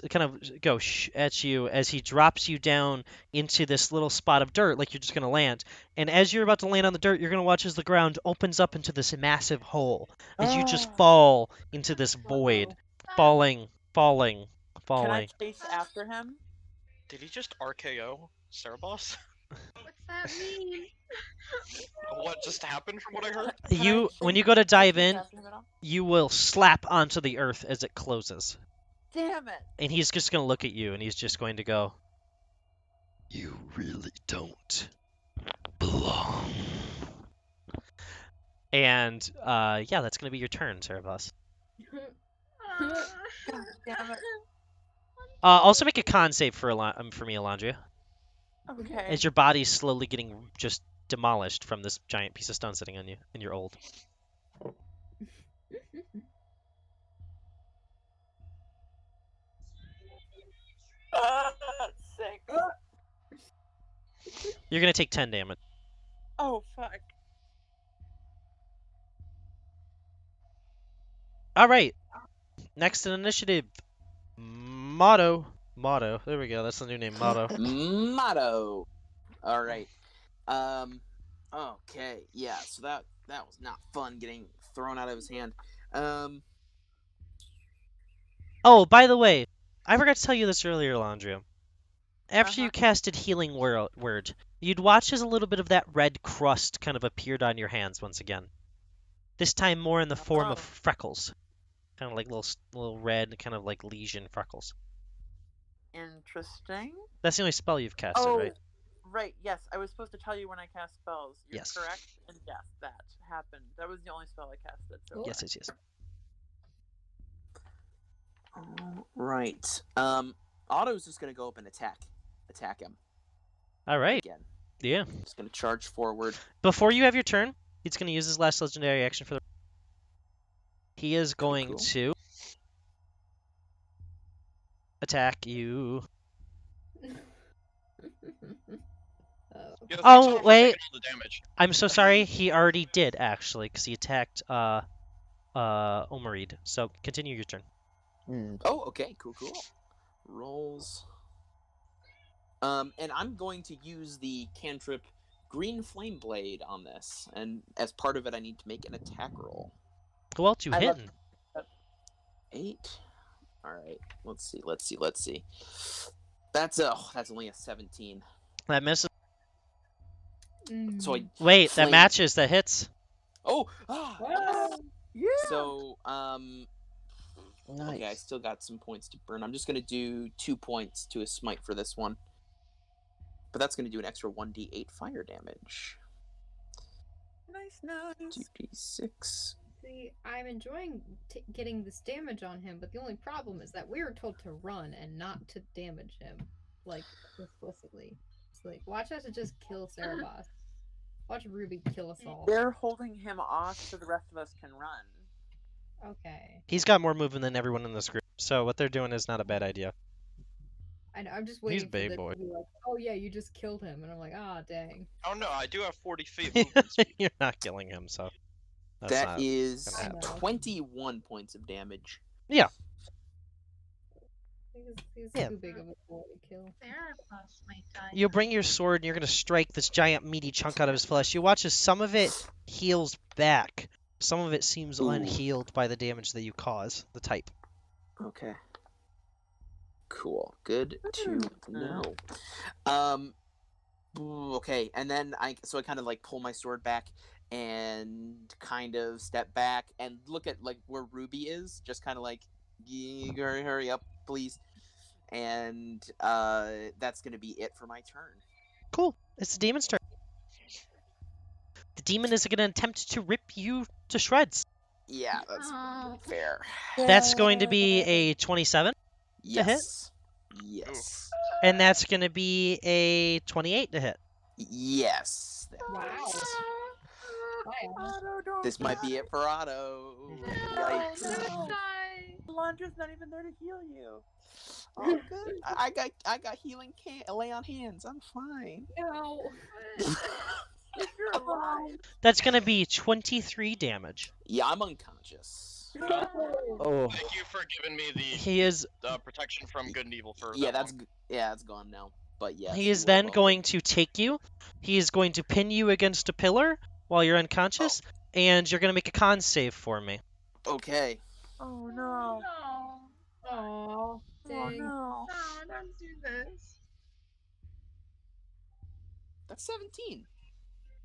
kind of go shh at you as he drops you down into this little spot of dirt, like you're just gonna land. And as you're about to land on the dirt, you're gonna watch as the ground opens up into this massive hole as you just fall into this void, falling, falling, Can I falling. chase after him? Did he just RKO Saarebas? What's that mean? What just happened from what I heard? Can I You, when chase- you go to can I dive chase in, after him at all? you will slap onto the earth as it closes. Damn it! And he's just gonna look at you, and he's just going to go, "You really don't belong." And yeah, that's gonna be your turn, Saarebas. God damn it. Also make a con save for me, Ilandria, Okay. as your body's slowly getting just demolished from this giant piece of stone sitting on you, and you're old. Sick. You're gonna take 10 damage. Oh fuck. All right. Next in initiative, Motto. Motto. There we go. That's the new name, Motto. Motto. All right. Okay. Yeah. So that was not fun getting thrown out of his hand. Oh, by the way, I forgot to tell you this earlier, Landria. After you Uh-huh. casted Healing Word, you'd watch as a little bit of that red crust kind of appeared on your hands once again. This time more in the form of Oh. freckles. Kind of like little red, kind of like lesion freckles. Interesting. That's the only spell you've casted, Oh, right? right. Yes, I was supposed to tell you when I cast spells. You're Yes. correct. And yes, that happened. That was the only spell I casted. So Yes, yes, yes. Right. Otto's just gonna go up and attack him All right. again. Yeah. Just gonna charge forward. Before you have your turn, he's going to use his last legendary action for the. He is going Cool. to attack you. Yeah, thanks Oh, a lot for wait. taking all the damage. I'm so sorry. He already did actually, because he attacked Omarid. So continue your turn. Oh, okay, cool. Rolls. And I'm going to use the cantrip Green Flame Blade on this, and as part of it, I need to make an attack roll. Who else you I love- hitting? 8. All right, let's see. That's only a 17. That misses. So I Wait, that flame- matches. That hits. oh yeah. so Nice. okay, I still got some points to burn. I'm just gonna do 2 points to a smite for this one, but that's gonna do an extra 1d8 fire damage. Nice. 2d6. See, I'm enjoying getting this damage on him, but the only problem is that we were told to run and not to damage him, like, explicitly. It's like, watch us just kill Saarebas. Watch Ruby kill us all. They're holding him off so the rest of us can run. Okay. He's got more movement than everyone in this group. So what they're doing is not a bad idea. I know. I'm just He's waiting for big this boy. to be like, oh yeah, you just killed him, and I'm like, ah, dang. Oh no, I do have 40 feet movement speed. You're not killing him, so that's That not is gonna I happen. know. 21 points of damage. He's Yeah. too big of a boy to kill. Saarebas might die. You bring your sword and you're gonna strike this giant meaty chunk out of his flesh. You watch as some of it heals back. Some of it seems Ooh. unhealed by the damage that you cause, the type. Okay. Cool. Good to know. Okay, and then I kind of like pull my sword back and kind of step back and look at like where Ruby is, just kind of like, hurry up, please. And that's gonna be it for my turn. Cool. It's the demon's turn. The demon is gonna attempt to rip you to shreds. Yeah, that's Oh. fair. That's going to be a 27, hit? Yes. Yes. and that's gonna be a 28 to hit. Yes. Wow. Wow. This might be it for Otto. Yikes. No. Elandra's not even there to heal you. Oh, good. I got healing lay on hands. I'm fine. No. If you're alive. That's gonna be 23 damage. Yeah, I'm unconscious. Oh, Thank you for giving me He is the protection from good and evil for Yeah, that that's one. that's gone now. But yes. he is you are then welcome. going to take you. He is going to pin you against a pillar while you're unconscious, and you're gonna make a con save for me. Okay. Oh no. No. Aw, Oh dang. no. No, don't do this. That's 17.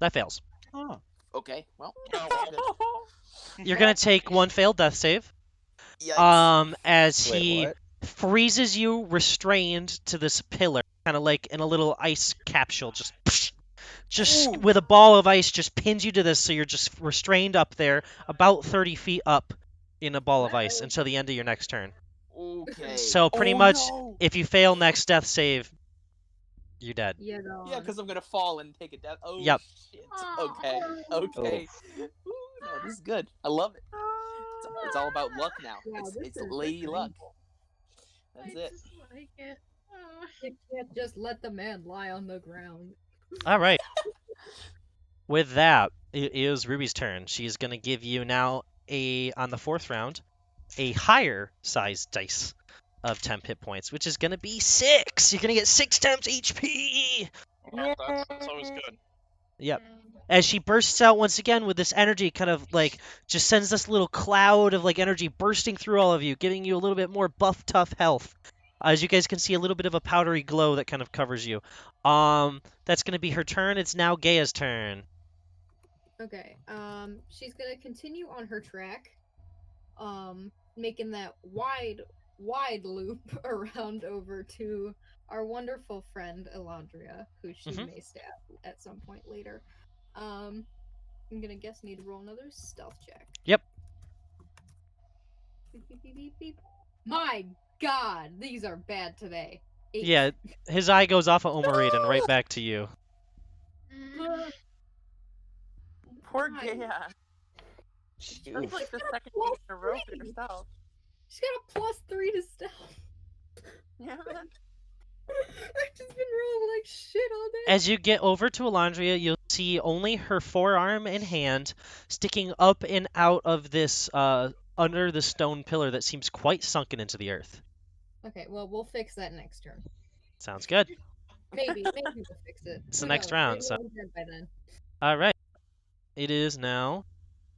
That fails. oh. Okay. Well. Oh, well. You're gonna take one failed death save. Yikes. As Wait, he what? freezes you restrained to this pillar, kind of like in a little ice capsule, just Ooh. with a ball of ice, just pins you to this, so you're just restrained up there, about 30 feet up in a ball of ice until the end of your next turn. Okay. So pretty Oh, much, no. if you fail next death save, you're dead. Yeah, no. Yeah, because I'm gonna fall and take a death. Oh Yep. shit. Oh. Okay. Okay. Ooh, no, this is good. I love it. It's all about luck now. Wow, it's this it's is lady luck. painful. That's I it. just like it. Oh. You can't just let the man lie on the ground. All right. With that, it is Ruby's turn. She's gonna give you now on the fourth round, a higher sized dice of temp hit points, which is gonna be 6. You're gonna get 6 temps HP. Well, that's always good. Yep. Dang. As she bursts out once again with this energy, kind of like just sends this little cloud of like energy bursting through all of you, giving you a little bit more buff, tough health. As you guys can see, a little bit of a powdery glow that kind of covers you. That's gonna be her turn. It's now Gaia's turn. Okay. She's gonna continue on her track, making that wide loop around over to our wonderful friend Ilandria, who she Mhm. may stab at some point later. I'm gonna guess need to roll another stealth check. Yep. Beep, beep, beep, beep, beep. My God, these are bad today. 8. Yeah, his eye goes off of Omarid and right back to you. Mm. Poor God. Gaia. That's like the second week in a row for yourself. She's got a +3 to stealth. Yeah. I've just been rolling like shit all day. As you get over to Elandria, you'll see only her forearm and hand sticking up and out of this under the stone pillar that seems quite sunken into the earth. Okay, well, we'll fix that next turn. Sounds good. Maybe we'll fix it. It's Who the next knows? round, Maybe so- I'm dead by then. All right. It is now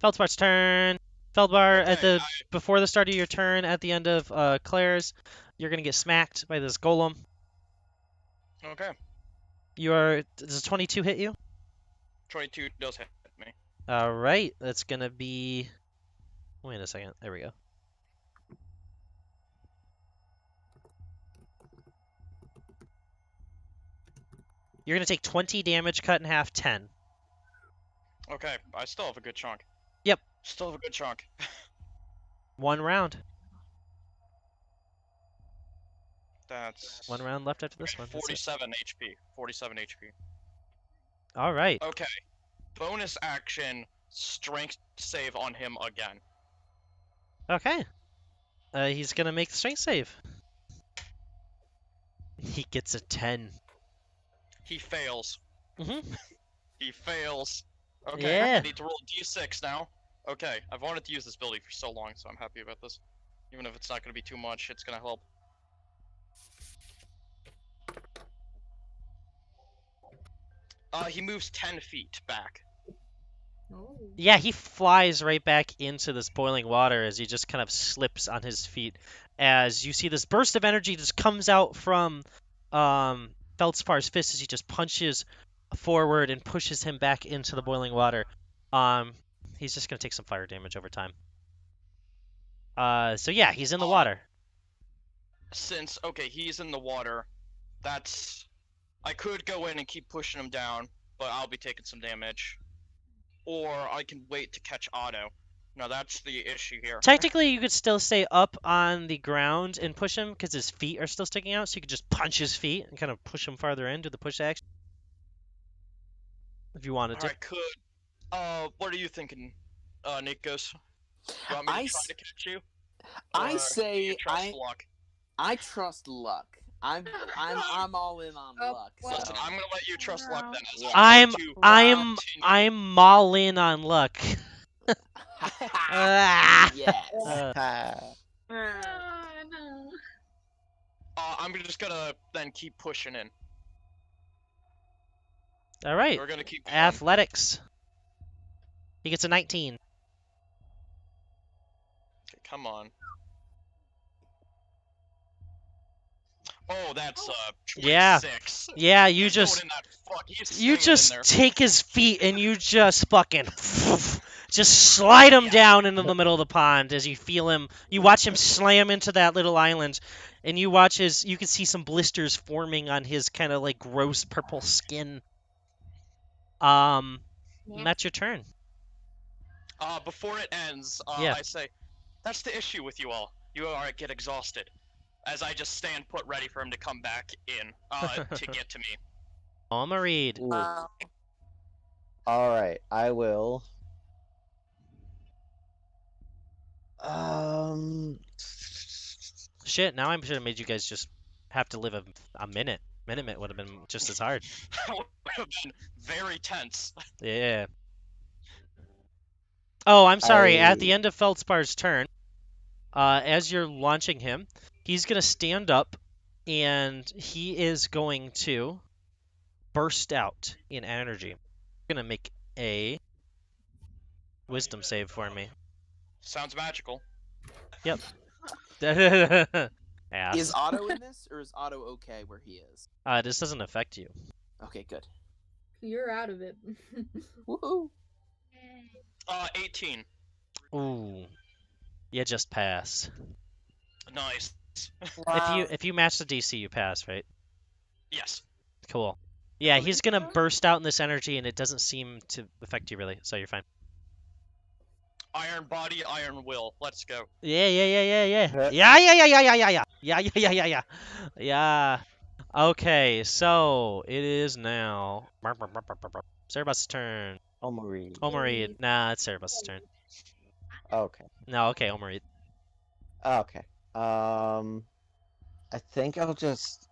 Feldbar's turn. Feldbar, at Okay, before the start of your turn, at the end of Claire's, you're gonna get smacked by this golem. Okay. Does a 22 hit you? 22 does hit me. All right. That's gonna be. Wait a second. There we go. You're gonna take 20 damage, cut in half, 10. Okay, I still have a good chunk. Yep. Still have a good chunk. 1 round. That's 1 round left after this one. That's it. 47 HP. 47 HP. All right. Okay. Bonus action, strength save on him again. Okay. He's gonna make the strength save. He gets a 10. He fails. Mhm. He fails. Okay, Yeah. I need to roll a d6 now. Okay, I've wanted to use this ability for so long, so I'm happy about this. Even if it's not going to be too much, it's going to help. He moves 10 feet back. Oh. Yeah, he flies right back into this boiling water as he just kind of slips on his feet. As you see this burst of energy just comes out from Feldspar's fist as he just punches forward and pushes him back into the boiling water. He's just gonna take some fire damage over time. So yeah, he's in the water. Since, okay, he's in the water, that's... I could go in and keep pushing him down, but I'll be taking some damage. Or I can wait to catch Otto. No, that's the issue here. Technically, you could still stay up on the ground and push him because his feet are still sticking out, so you could just punch his feet and kind of push him farther in, do the push action. If you wanted to. I could. What are you thinking, Nikos? You want me to try to catch you? I Or do say you trust luck? I trust luck. I'm all in on Oh, luck. well- Listen, I'm gonna let you trust luck then. As Yeah. I'm going to I'm all in on luck. Ah. Yes. No. I'm just gonna then keep pushing in. All right. We're gonna keep going. Athletics. He gets a 19. Okay, come on. Oh, that's 26. Yeah, you He's going just in that he's you staying in just there. take his feet and you just fucking just slide him down into the middle of the pond as you feel him. You watch him slam into that little island, and you watch you can see some blisters forming on his kind of like gross purple skin. And that's your turn. Before it ends, Yeah. I say, that's the issue with you all. You all get exhausted. As I just stand put ready for him to come back in, to get to me. Avaarad. Alright, I will. Shit, now I should have made you guys just have to live a minute. Minute would have been just as hard. That would have been very tense. Yeah. Oh, I'm sorry. At the I- end of Feldspar's turn, as you're launching him, he's going to stand up and he is going to burst out in energy. Going to make a wisdom save for me. Sounds magical. Yep. Ass. Is Otto in this, or is Otto okay where he is? This doesn't affect you. Okay, good. You're out of it. Woohoo! 18. Ooh. You just pass. Nice. If you match the DC, you pass, right? Yes. Cool. Yeah, he's gonna burst out in this energy, and it doesn't seem to affect you really, so you're fine. Iron body, iron will. Let's go. Yeah. Yeah. Yeah. Okay, so it is now Saarebas' turn. Omari. Avaarad. Nah, it's Saarebas' turn. Okay. No, okay, Avaarad. Okay. I think I'll just.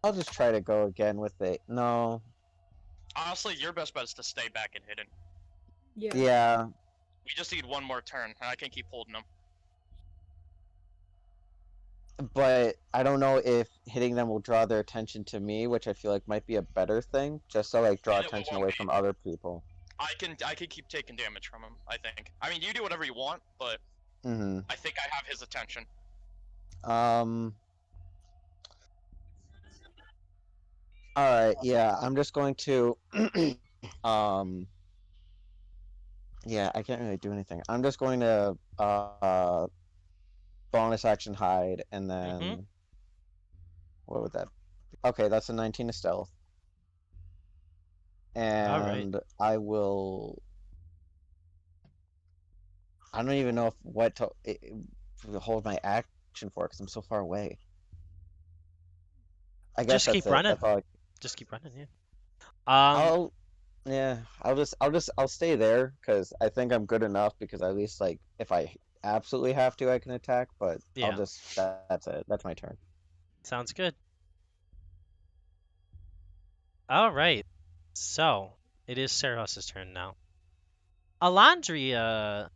I'll just try to go again with it. No. Honestly, your best bet is to stay back and hidden. Yeah. Yeah. We just need one more turn, and I can keep holding him. But I don't know if hitting them will draw their attention to me, which I feel like might be a better thing, just to like draw And it attention won't away be. from other people. I can keep taking damage from him, I think. I mean, you do whatever you want, but Mm-hmm. I think I have his attention. Alright, yeah, I'm just going to yeah, I can't really do anything. I'm just going to bonus action hide and then what would that be? Okay, that's a 19 to stealth. And I will I don't even know what to hold my action for because I'm so far away. I guess Just keep running. That's all Just keep running, yeah. I'll Yeah, I'll stay there because I think I'm good enough because at least like if I absolutely have to I can attack, but Yeah, that's it. That's my turn. sounds good. All right. So it is Sarah's turn now. Ilandria,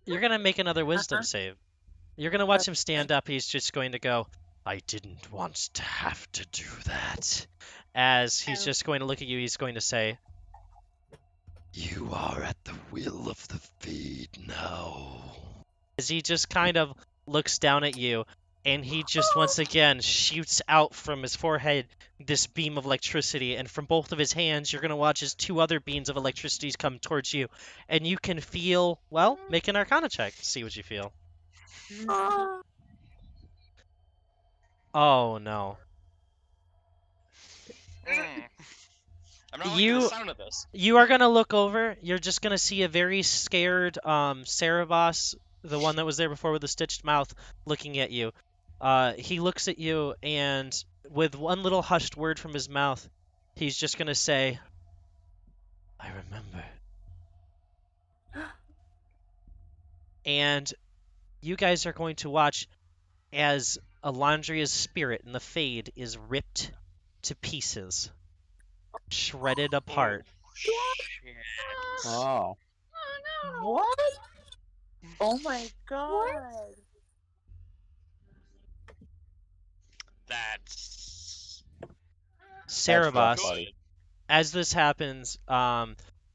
you're gonna make another wisdom save. You're gonna watch him stand up. He's just going to go, I didn't want to have to do that. As he's just going to look at you, he's going to say, You are at the will of the feed now. As he just kind of looks down at you, and he just once again shoots out from his forehead this beam of electricity, and from both of his hands, you're going to watch as two other beams of electricity come towards you, and you can feel, well, make an Arcana check to see what you feel. Oh no. Hmm. I'm not liking the You sound of this. you are gonna look over. You're just gonna see a very scared Saarebas, the one that was there before with the stitched mouth, looking at you. He looks at you, and with one little hushed word from his mouth, he's just gonna say, "I remember." And you guys are going to watch as Alondria's spirit in the fade is ripped to pieces, shredded apart. Shit. Oh. Oh no! What? Oh my god. That's That's rough, Saarebas, buddy. good. as this happens,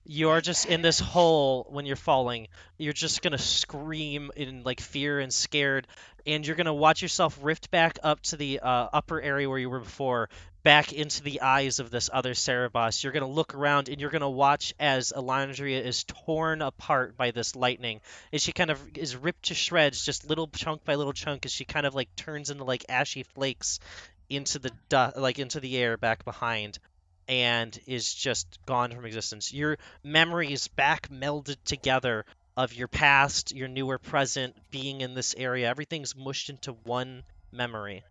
you're just in this hole when you're falling. You're just gonna scream in like fear and scared, and you're gonna watch yourself rift back up to the upper area where you were before, back into the eyes of this other Cerebos. You're gonna look around and you're gonna watch as Elandria is torn apart by this lightning, as she kind of is ripped to shreds, just little chunk by little chunk, as she kind of like turns into like ashy flakes into the into the air back behind, and is just gone from existence. Your memories back melded together of your past, your newer present, being in this area. Everything's mushed into one memory.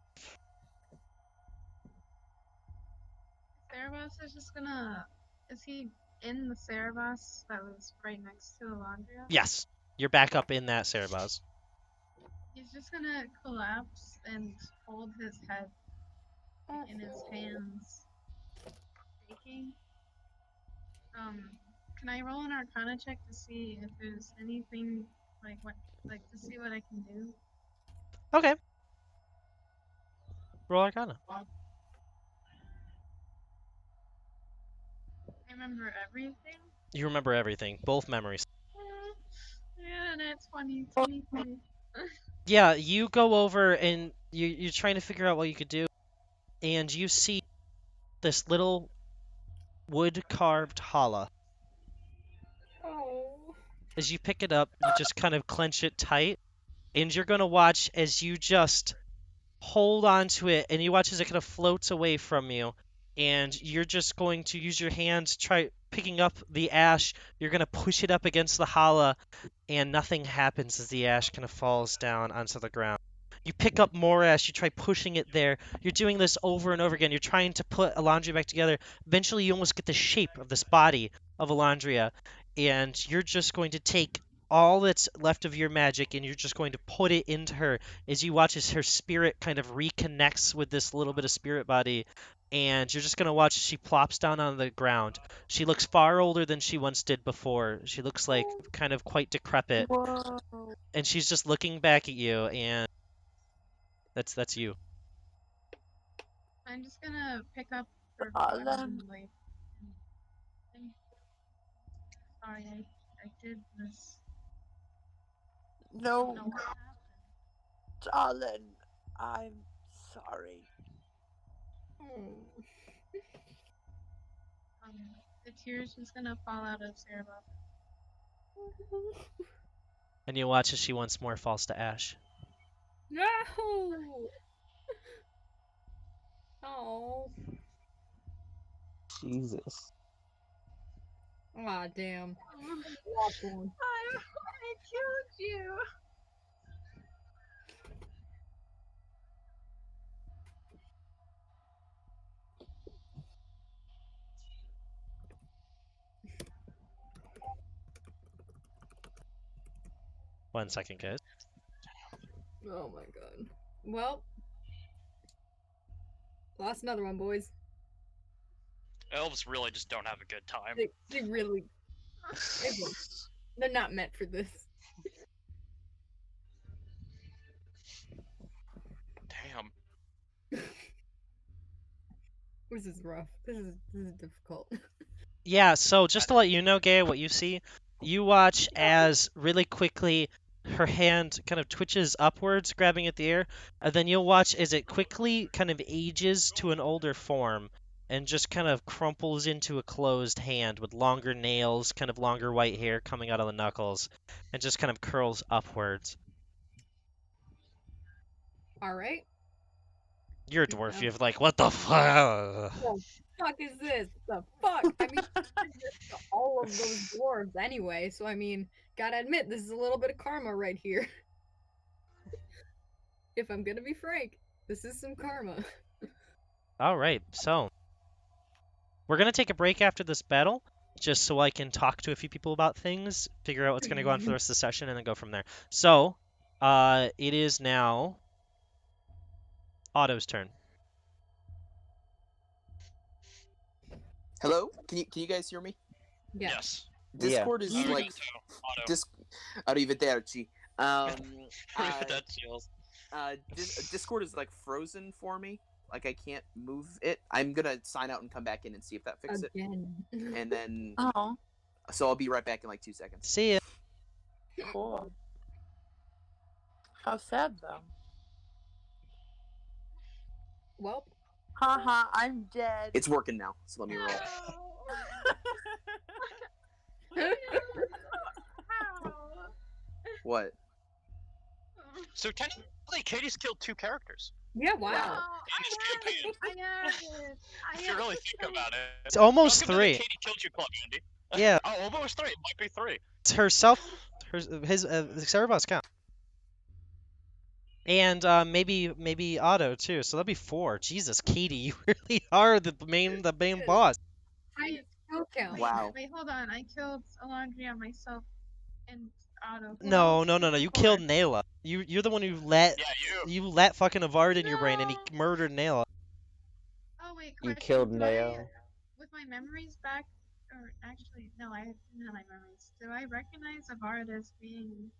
Saarebas is just gonna. Is he in the Saarebas that was right next to Ilandria? Yes, you're back up in that Cerebos. He's just gonna collapse and hold his head in his hands, shaking. Can I roll an Arcana check to see if there's anything to see what I can do? Okay, roll Arcana. I remember everything. You remember everything, both memories. Yeah, that's 23. Yeah, you go over and you're trying to figure out what you could do, and you see this little wood carved challah. Oh. As you pick it up, you just kind of clench it tight, and you're gonna watch as you just hold on to it, and you watch as it kind of floats away from you, and you're just going to use your hand to try picking up the ash. You're gonna push it up against the challah, and nothing happens as the ash kind of falls down onto the ground. You pick up more ash, you try pushing it there. You're doing this over and over again. You're trying to put Elandria back together. Eventually, you almost get the shape of this body of Elandria, and you're just going to take all that's left of your magic and you're just going to put it into her as you watch as her spirit kind of reconnects with this little bit of spirit body, and you're just going to watch as she plops down on the ground. She looks far older than she once did before. She looks like kind of quite decrepit, Whoa. and she's just looking back at you, and that's you. I'm just gonna pick up her Alan. body and I'm sorry, I did this. I don't No, know what happened. darling. I'm sorry. The tears just gonna fall out of Saarebas. And you watch as she once more falls to ash. No. Oh. Jesus. Aw, damn. I killed you. 1 second, guys. Oh my god. Well, lost another one, boys. Elves really just don't have a good time. They really, they're not meant for this. Damn. This is rough. This is difficult. Yeah, so just to let you know, Gaia, what you see, you watch as really quickly her hand kind of twitches upwards, grabbing at the air, and then you'll watch as it quickly kind of ages to an older form and just kind of crumples into a closed hand with longer nails, kind of longer white hair coming out of the knuckles, and just kind of curls upwards. All right. You're a dwarf, you're like, what the fuck? What the fuck is this? The fuck? I mean, all of those dwarves anyway. So I mean, gotta admit, this is a little bit of karma right here. If I'm gonna be frank, this is some karma. All right, so we're gonna take a break after this battle, just so I can talk to a few people about things, figure out what's gonna go on for the rest of the session, and then go from there. So, it is now Otto's turn. Hello? Can you guys hear me? Yeah. Yes. Discord is Arrivederci, like Otto. Arrivederci. Arrivederci. Discord is like frozen for me. Like I can't move it. I'm gonna sign out and come back in and see if that fixes it. Again. And then Oh, so I'll be right back in like 2 seconds. See ya. cool. How sad though. Well, Haha, I'm dead. It's working now, so let me roll. What? So technically, Katie's killed 2 characters. yeah. Wow. In this campaign. If you really think about it. It's almost Welcome to the 3. Katie killed you club, Andy. Yeah, Oh, almost 3. It might be 3. it's herself, his Saarebas count, and maybe Otto too. So that'll be 4. Jesus, Katie, you really are the main boss. Highest kill count. Wow. Wait, hold on. I killed Ilandria, myself, and Otto. Who No, else? no, no, no. You 4. killed Nayla. You're the one who let Yeah, you. let fucking Avaarad in your brain, and he No. murdered Nayla. Oh wait, You question, killed do Neo. with my memories back, or actually, no, I didn't have my memories. Do I recognize Avaarad as being?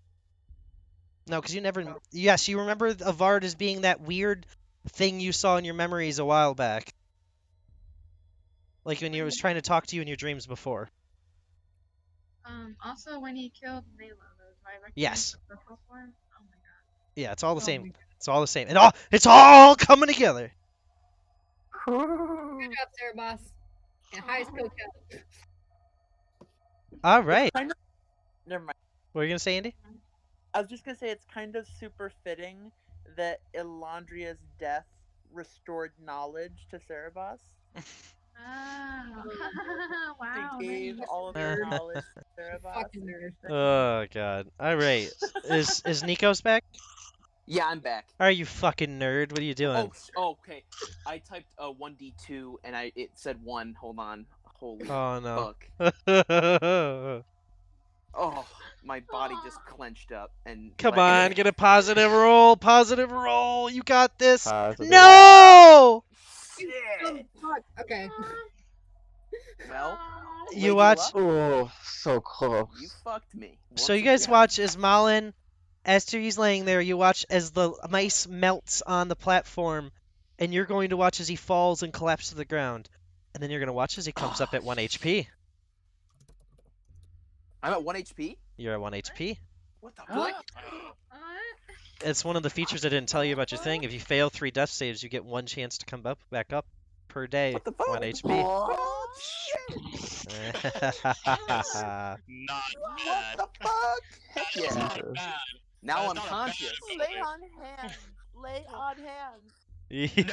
No, because you never. Yes, you remember Avaarad as being that weird thing you saw in your memories a while back, like when he was trying to talk to you in your dreams before. Also when he killed Nayla, though, do I recognize Yes. the purple form? Oh my god. Yeah, it's all the Oh same. my It's all the same. It's all coming together. Good job, Saarebas. And highest kill count. All right. Never mind. What were you gonna say, Andy? I was just gonna say it's kind of super fitting that Ilandria's death restored knowledge to Saarebas. Ah. Wow. They gave nice. all of their knowledge to Saarebas. Fucking nerd. Oh god. All right. Is Nikos back? Yeah, I'm back. Are you fucking nerd? What are you doing? Okay. I typed 1d2 and it said 1. Hold on. Holy Oh no. fuck. Oh, my body just clenched up and Come like, on, get a positive roll. Positive roll. You got this. Positive. No. Shit. Fuck. Okay. Well, You Lady watch. Luck, Oh, so close. you fucked me. So once you guys again. watch as Malin, after he's laying there, you watch as the mice melts on the platform, and you're going to watch as he falls and collapses to the ground. And then you're going to watch as he comes up at 1 HP. I'm at 1 HP? You're at 1 HP. What the What? fuck? It's one of the features I didn't tell you about your thing. If you fail 3 death saves, you get 1 chance to come back up per day. What the fuck? 1 HP. Oh, shit. Not What bad. the fuck? Heck That's yeah. not Jesus. bad. Now That's I'm not a bad conscious. ability. Lay on hands. Lay on hands.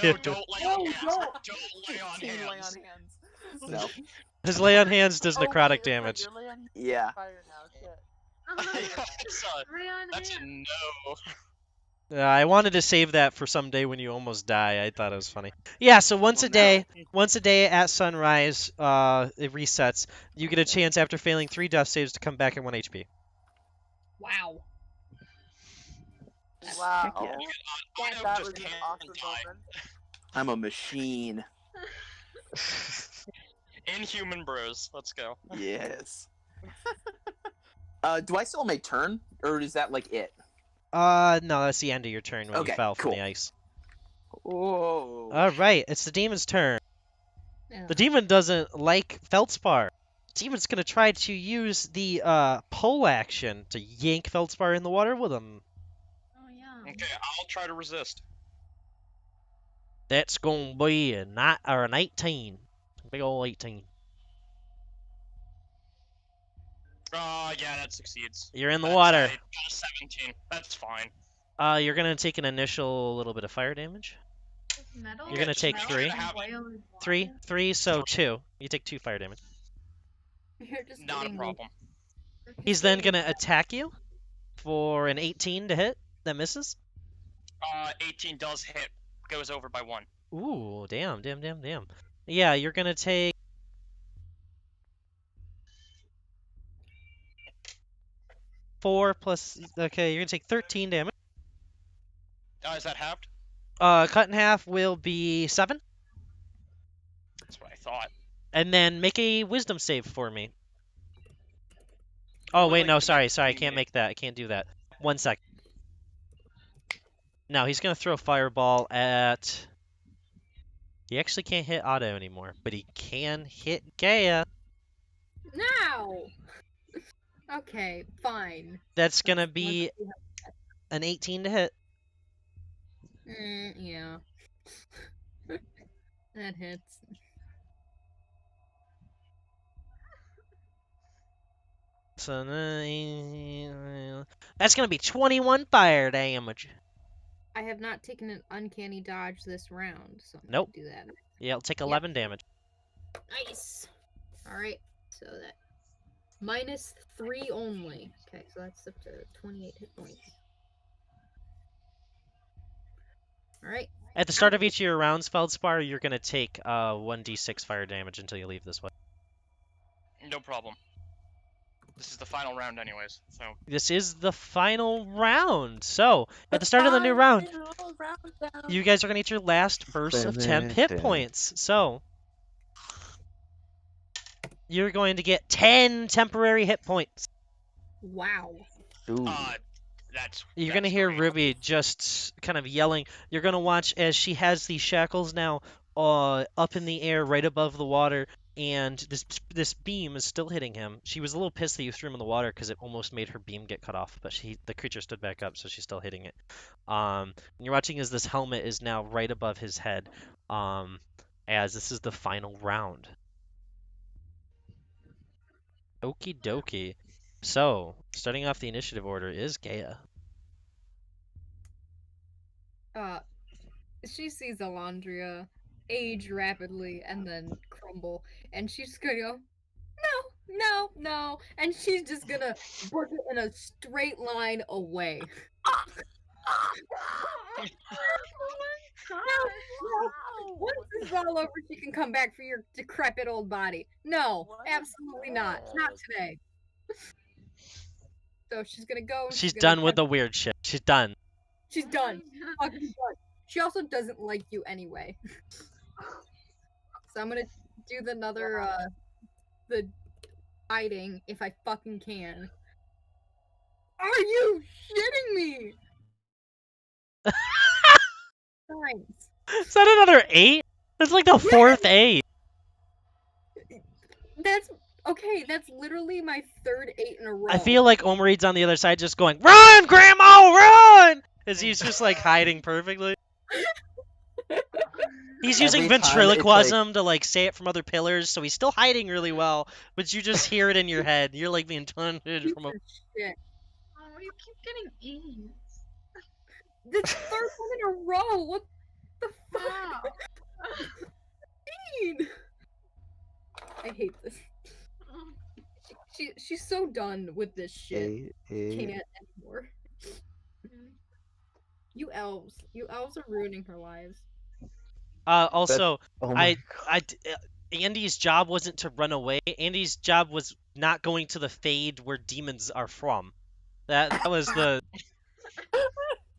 No, don't lay on No, hands. don't. Don't lay on Team lay hands. on hands. No. His lay on hands does Oh, wait, necrotic that's right, damage. you're lay on hands Yeah. fire now. Shit. That's a no. I wanted to save that for someday when you almost die. I thought it was funny. Yeah, so once Well, a day, at sunrise, it resets. You get a chance after failing 3 death saves to come back at 1 HP. Wow. Wow. yeah. That just was an can't awesome die. moment. I'm a machine. Inhuman bros. Let's go. Yes. Do I still make turn, or is that like it? No, that's the end of your turn when you Okay, fell from cool. the ice. Oh. All right, it's the demon's turn. Yeah. The demon doesn't like Feldspar. Demon's gonna try to use the pull action to yank Feldspar in the water with him. Oh yeah. Okay, I'll try to resist. That's gonna be an 18. Big ol' 18. Yeah, that succeeds. You're in the That's water. a 17. That's fine. You're gonna take an initial little bit of fire damage. Is metal? You're gonna just take make metal sure to three. have boiled Three, water? so 2. You take 2 fire damage. You're just Not a getting problem. He's then gonna attack you for an 18 to hit. That misses. 18 does hit. Goes over by 1. Ooh, damn. Yeah, you're gonna take 4 plus. Okay, you're gonna take 13 damage. Is that halved? Cut in half will be 7, That's what I thought. and then make a Wisdom save for me. Oh would wait, like no, to sorry, make I can't make that. I can't do that. 1 sec. No, he's gonna throw Fireball at. He actually can't hit Otto anymore, but he can hit Gaia. No. Okay, fine. That's gonna Let's be see an 18 to hit. yeah. That hits. So that's gonna be 21 fire damage. I have not taken an uncanny dodge this round, so I'm Nope. gonna do that. Yeah, it'll take 11 damage. Nice. All right, so that -3 only. Okay, so that's up to 28 hit points. All right. At the start of each of your rounds, Feldspar, you're gonna take 1d6 fire damage until you leave this way. No problem. This is the final round, anyways. So This is the final round. So at the start of the new round, you guys are gonna eat your last burst of temp hit points. So you're going to get 10 temporary hit points. Wow. Ooh. that's. You're gonna hear Ruby just kind of yelling. You're gonna watch as she has these shackles now up in the air right above the water, and this beam is still hitting him. She was a little pissed that you threw him in the water because it almost made her beam get cut off, but the creature stood back up, so she's still hitting it. And you're watching as this helmet is now right above his head, as this is the final round. Okie dokie. So, starting off the initiative order is Gaia. She sees Ilandria age rapidly and then crumble, and she's gonna go, no, and she's just gonna book it in a straight line away. Once this is all over, she can come back for your decrepit old body. No, absolutely not. Not today. So she's gonna go. and She's gonna done with attempt- the weird shit. She's done. She's done. Fucking done. She also doesn't like you anyway. So I'm gonna do the hiding if I fucking can. Are you shitting me? Times. Is that another 8? That's like the 4th 8. That's okay. That's literally my third 8 in a row. I feel like Omereed's on the other side just going, "Run, Grandma, run!" As he's just like hiding perfectly. He's using Every time it's ventriloquism to like say it from other pillars, so he's still hiding really well, but you just hear it in your head. You're like being taunted from a. Shit. Oh, you keep getting E's. This third one in a row. What the fuck? Wow. Mean. I hate this. She's so done with this shit. Can't anymore. You elves are ruining her lives. Also, Oh my Andy's job wasn't to run away. Andy's job was not going to the Fade where demons are from. That was the.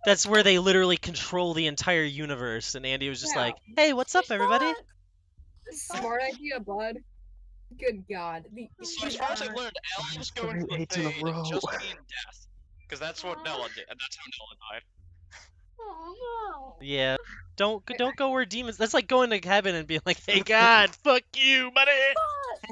That's where they literally control the entire universe. And Andy was just Yeah. like, "Hey, what's up, everybody?" Smart idea, bud. Good God. So as far as I learned, elves go into the 8 in a Fade row. just mean death. Because that's what Nella did. That's how Nella died. Oh Yeah. Don't go where demons. That's like going to heaven and being like, "Hey God, fuck you, buddy."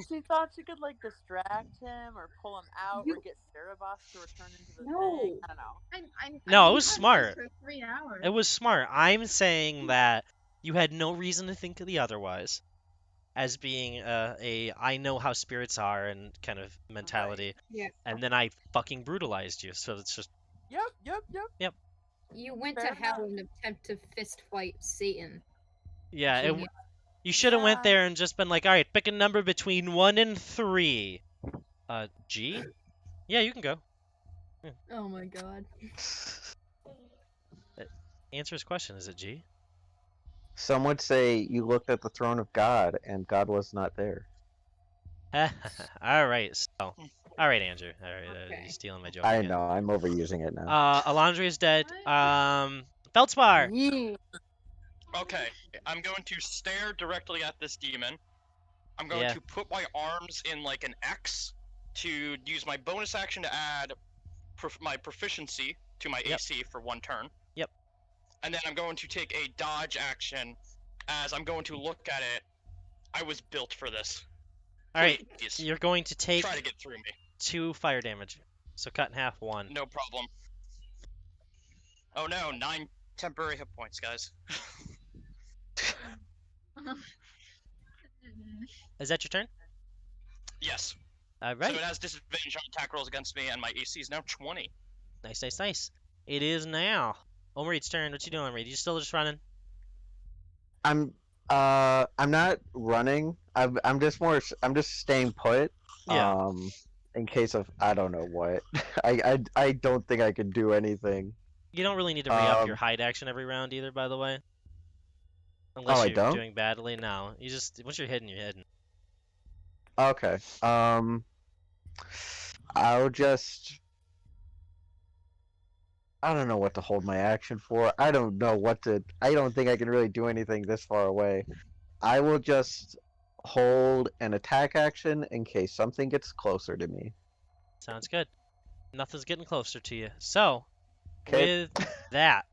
She thought she could like distract him or pull him out or You- get Saarebas to return into the No. thing. I don't know. I've No, it been was conscious smart. for 3 hours. It was smart. I'm saying that you had no reason to think of the otherwise, as being a I know how spirits are and kind of mentality, Yeah. and then I fucking brutalized you. So it's just Yep. You went Fair to hell enough. in an attempt to fist fight Satan. yeah. Genius. You should have went Yeah. there and just been like, all right, pick a number between 1 and 3. G? Yeah, you can go. Oh my God. Answer his question. Is it G? Some would say you looked at the throne of God and God was not there. All right. So, all right, Andrew. All right, Okay. you're stealing my joke I again. know, I'm overusing it now. Alandria is dead. What? Feldspar. Yeah. Okay, I'm going to stare directly at this demon. I'm going Yeah. to put my arms in like an X to use my bonus action to add my proficiency to my Yep. AC for 1 turn. Yep. And then I'm going to take a dodge action as I'm going to look at it. I was built for this. All right. Please, You're going to take try to get through me. 2 fire damage. So cut in half 1. No problem. Oh no, 9 temporary hit points, guys. Is that your turn? Yes. All So right. it has disadvantage on attack rolls against me, and my AC is now 20. Nice, nice, nice. It is now. Omreed's turn. What you doing, Omreed? You still just running? I'm not running. I'm just staying put. Yeah. In case of I don't know what. I don't think I can do anything. You don't really need to re-up your Um, hide action every round either, by the way. Oh, Unless I you're don't? doing badly. No. You just once you're hidden, you're hidden. Okay. I'll just I don't know what to hold my action for. I don't know what to I don't think I can really do anything this far away. I will just hold an attack action in case something gets closer to me. Sounds good. Nothing's getting closer to you. So, 'Kay. with that,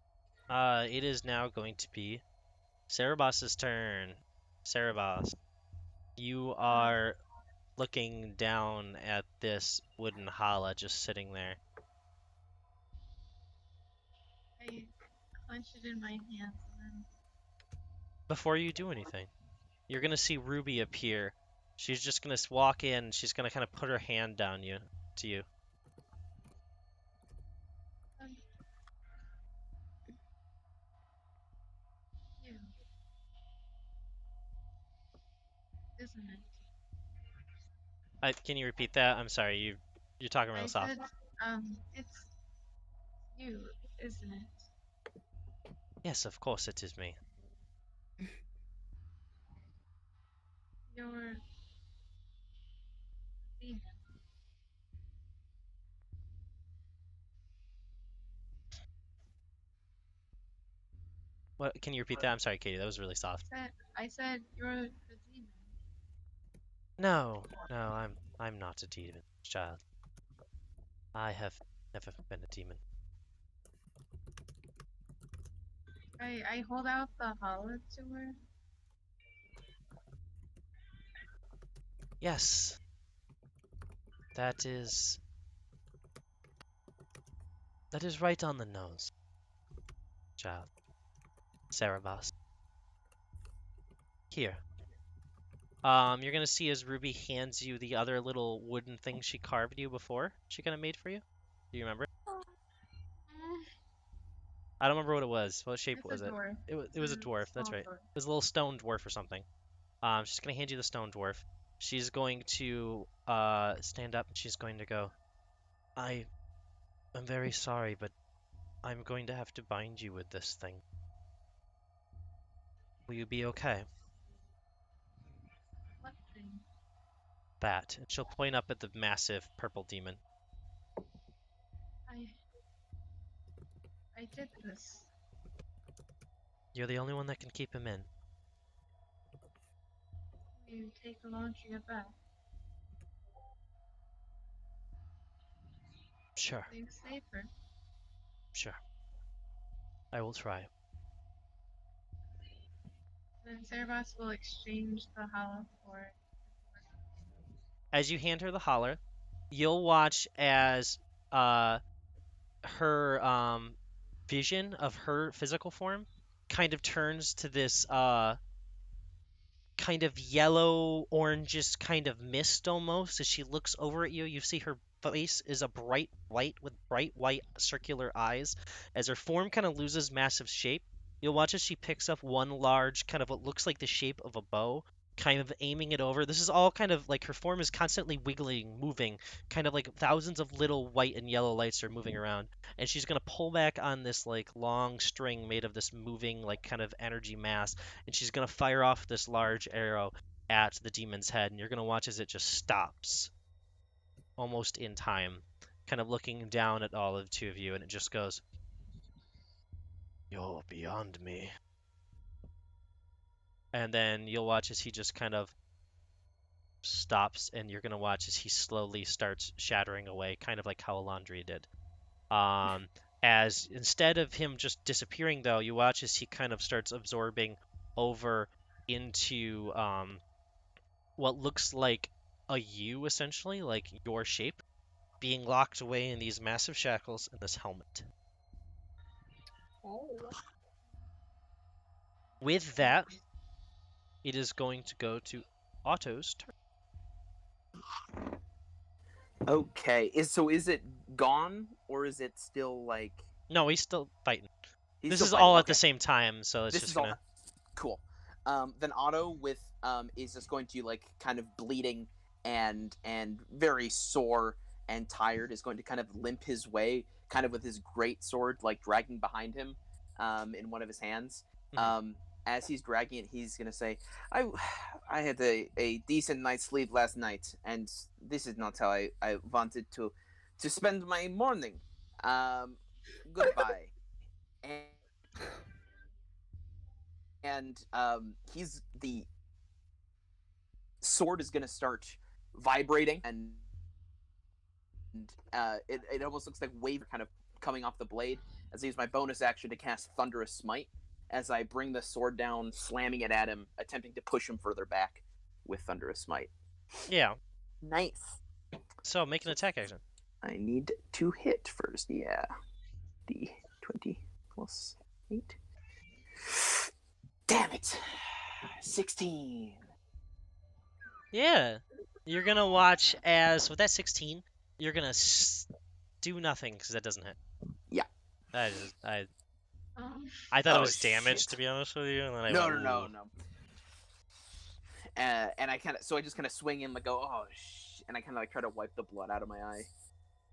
it is now going to be Saarebas's turn. Saarebas, you are looking down at this wooden holla just sitting there. I clench it in my hands and then Before you do anything, you're gonna see Ruby appear. She's just gonna walk in. She's gonna kind of put her hand down to you. you. Isn't it? Can you repeat that? I'm sorry. You're talking I real soft. said, it's you, isn't it? Yes, of course it is me. You're a demon. What? Can you repeat that? I'm sorry, Katie. That was really soft. I said you're a demon. No, I'm not a demon, child. I have never been a demon. I hold out the hollow to her. Yes. That is right on the nose, child. Saarebas. Here. You're gonna see as Ruby hands you the other little wooden thing she carved you before. She kind of made for you. Do you remember? I don't remember what it was. What shape It's was a it? dwarf. It was a dwarf. That's Small right. It dwarf. was a little stone dwarf or something. She's gonna hand you the stone dwarf. She's going to stand up and she's going to go. I'm very sorry, but I'm going to have to bind you with this thing. Will you be okay? What thing? That. And she'll point up at the massive purple demon. I I did this. You're the only one that can keep him in. You take Ilandria back. Sure, Think safer. sure. I will try. Then Saarebas will exchange the hollow for it. As you hand her the holler, you'll watch as her vision of her physical form kind of turns to this kind of yellow orangish kind of mist almost as she looks over at you. You see her face is a bright white with bright white circular eyes. As her form kind of loses massive shape, you'll watch as she picks up one large kind of what looks like the shape of a bow, kind of aiming it over. This is all kind of like her form is constantly wiggling, moving, kind of like thousands of little white and yellow lights are moving around. And she's gonna pull back on this like long string made of this moving like kind of energy mass, and she's gonna fire off this large arrow at the demon's head, and you're gonna watch as it just stops almost in time, kind of looking down at all of the two of you, and it just goes, "You're beyond me." And then you'll watch as he just kind of stops, and you're gonna watch as he slowly starts shattering away, kind of like how Ilandria did. As instead of him just disappearing, though, you watch as he kind of starts absorbing over into what looks like a U, essentially, like your shape, being locked away in these massive shackles in this helmet. Oh. With that, it is going to go to Otto's turn. Okay. Is it gone or is it still like No, he's still fighting. he's This still is fighting? all at Okay. the same time, so it's This just is all gonna. cool. Then Otto with is just going to like kind of bleeding and very sore and tired is going to kind of limp his way, kind of with his great sword like dragging behind him, in one of his hands. Mhm. As he's dragging it, he's gonna say, I had a decent night's sleep last night, and this is not how I wanted to spend my morning. Goodbye." And he's the sword is gonna start vibrating, and it almost looks like wave kind of coming off the blade. As I use my bonus action to cast Thunderous Smite, as I bring the sword down, slamming it at him, attempting to push him further back with Thunderous Smite. Yeah. Nice. So make an attack action. I need to hit first. Yeah. D20 plus 8. Damn it. 16. Yeah. You're gonna watch as with that 16, you're gonna do nothing because that doesn't hit. Yeah. That is, I Um, thought it Oh, was damage, shit. to be honest with you, and then I No. went, "Ooh." And I just kind of swing him, like, go, oh, and I kind of like try to wipe the blood out of my eye.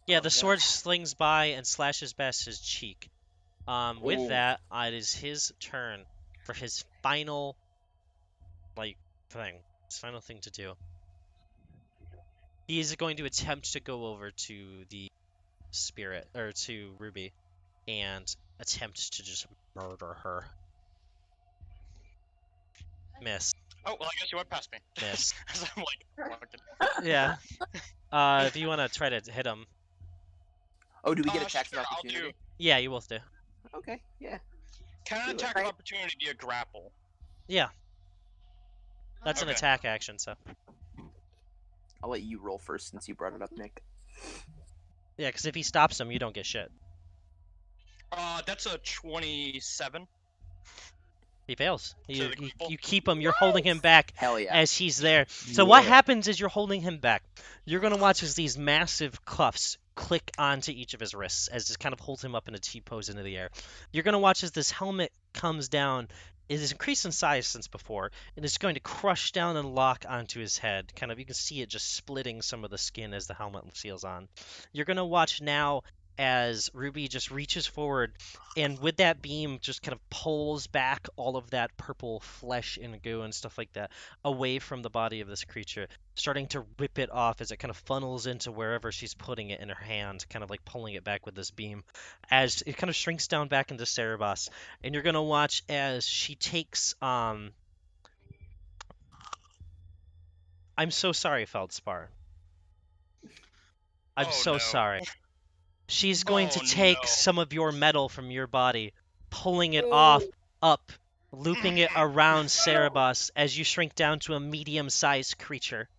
Yeah, Oh, the God. sword slings by and slashes past his cheek. With Ooh. that, it is his turn for his final, his final thing to do. He is going to attempt to go over to the spirit, or to Ruby, and attempt to just murder her. Miss. Oh, well, I guess you went past me. Miss. As I'm like, fucking- Yeah. If you want to try to hit him. Oh, do we get attacks sure, of I'll opportunity? do. Yeah, you both do. Okay, yeah. Can an Do it. attack of opportunity be a grapple? Yeah, that's an Okay. attack action, so. I'll let you roll first since you brought it up, Nick. Yeah, because if he stops him, you don't get shit. That's a 27. He fails. So You, the you, grapple? you keep him. You're holding him back Hell yeah. as he's there. So what Yeah. happens is you're holding him back. You're going to watch as these massive cuffs click onto each of his wrists as it kind of holds him up in a T-pose into the air. You're going to watch as this helmet comes down. It is increased in size since before, and it's going to crush down and lock onto his head. Kind of, you can see it just splitting some of the skin as the helmet seals on. You're going to watch now as Ruby just reaches forward, and with that beam just kind of pulls back all of that purple flesh and goo and stuff like that away from the body of this creature, starting to rip it off as it kind of funnels into wherever she's putting it in her hand, kind of like pulling it back with this beam, as it kind of shrinks down back into Saarebas. And you're gonna watch as she takes I'm so sorry, Feldspar. I'm Oh, so no. sorry. She's going to Oh, take no. some of your metal from your body, pulling it Oh. off, up, looping it around Saarebas as you shrink down to a medium-sized creature.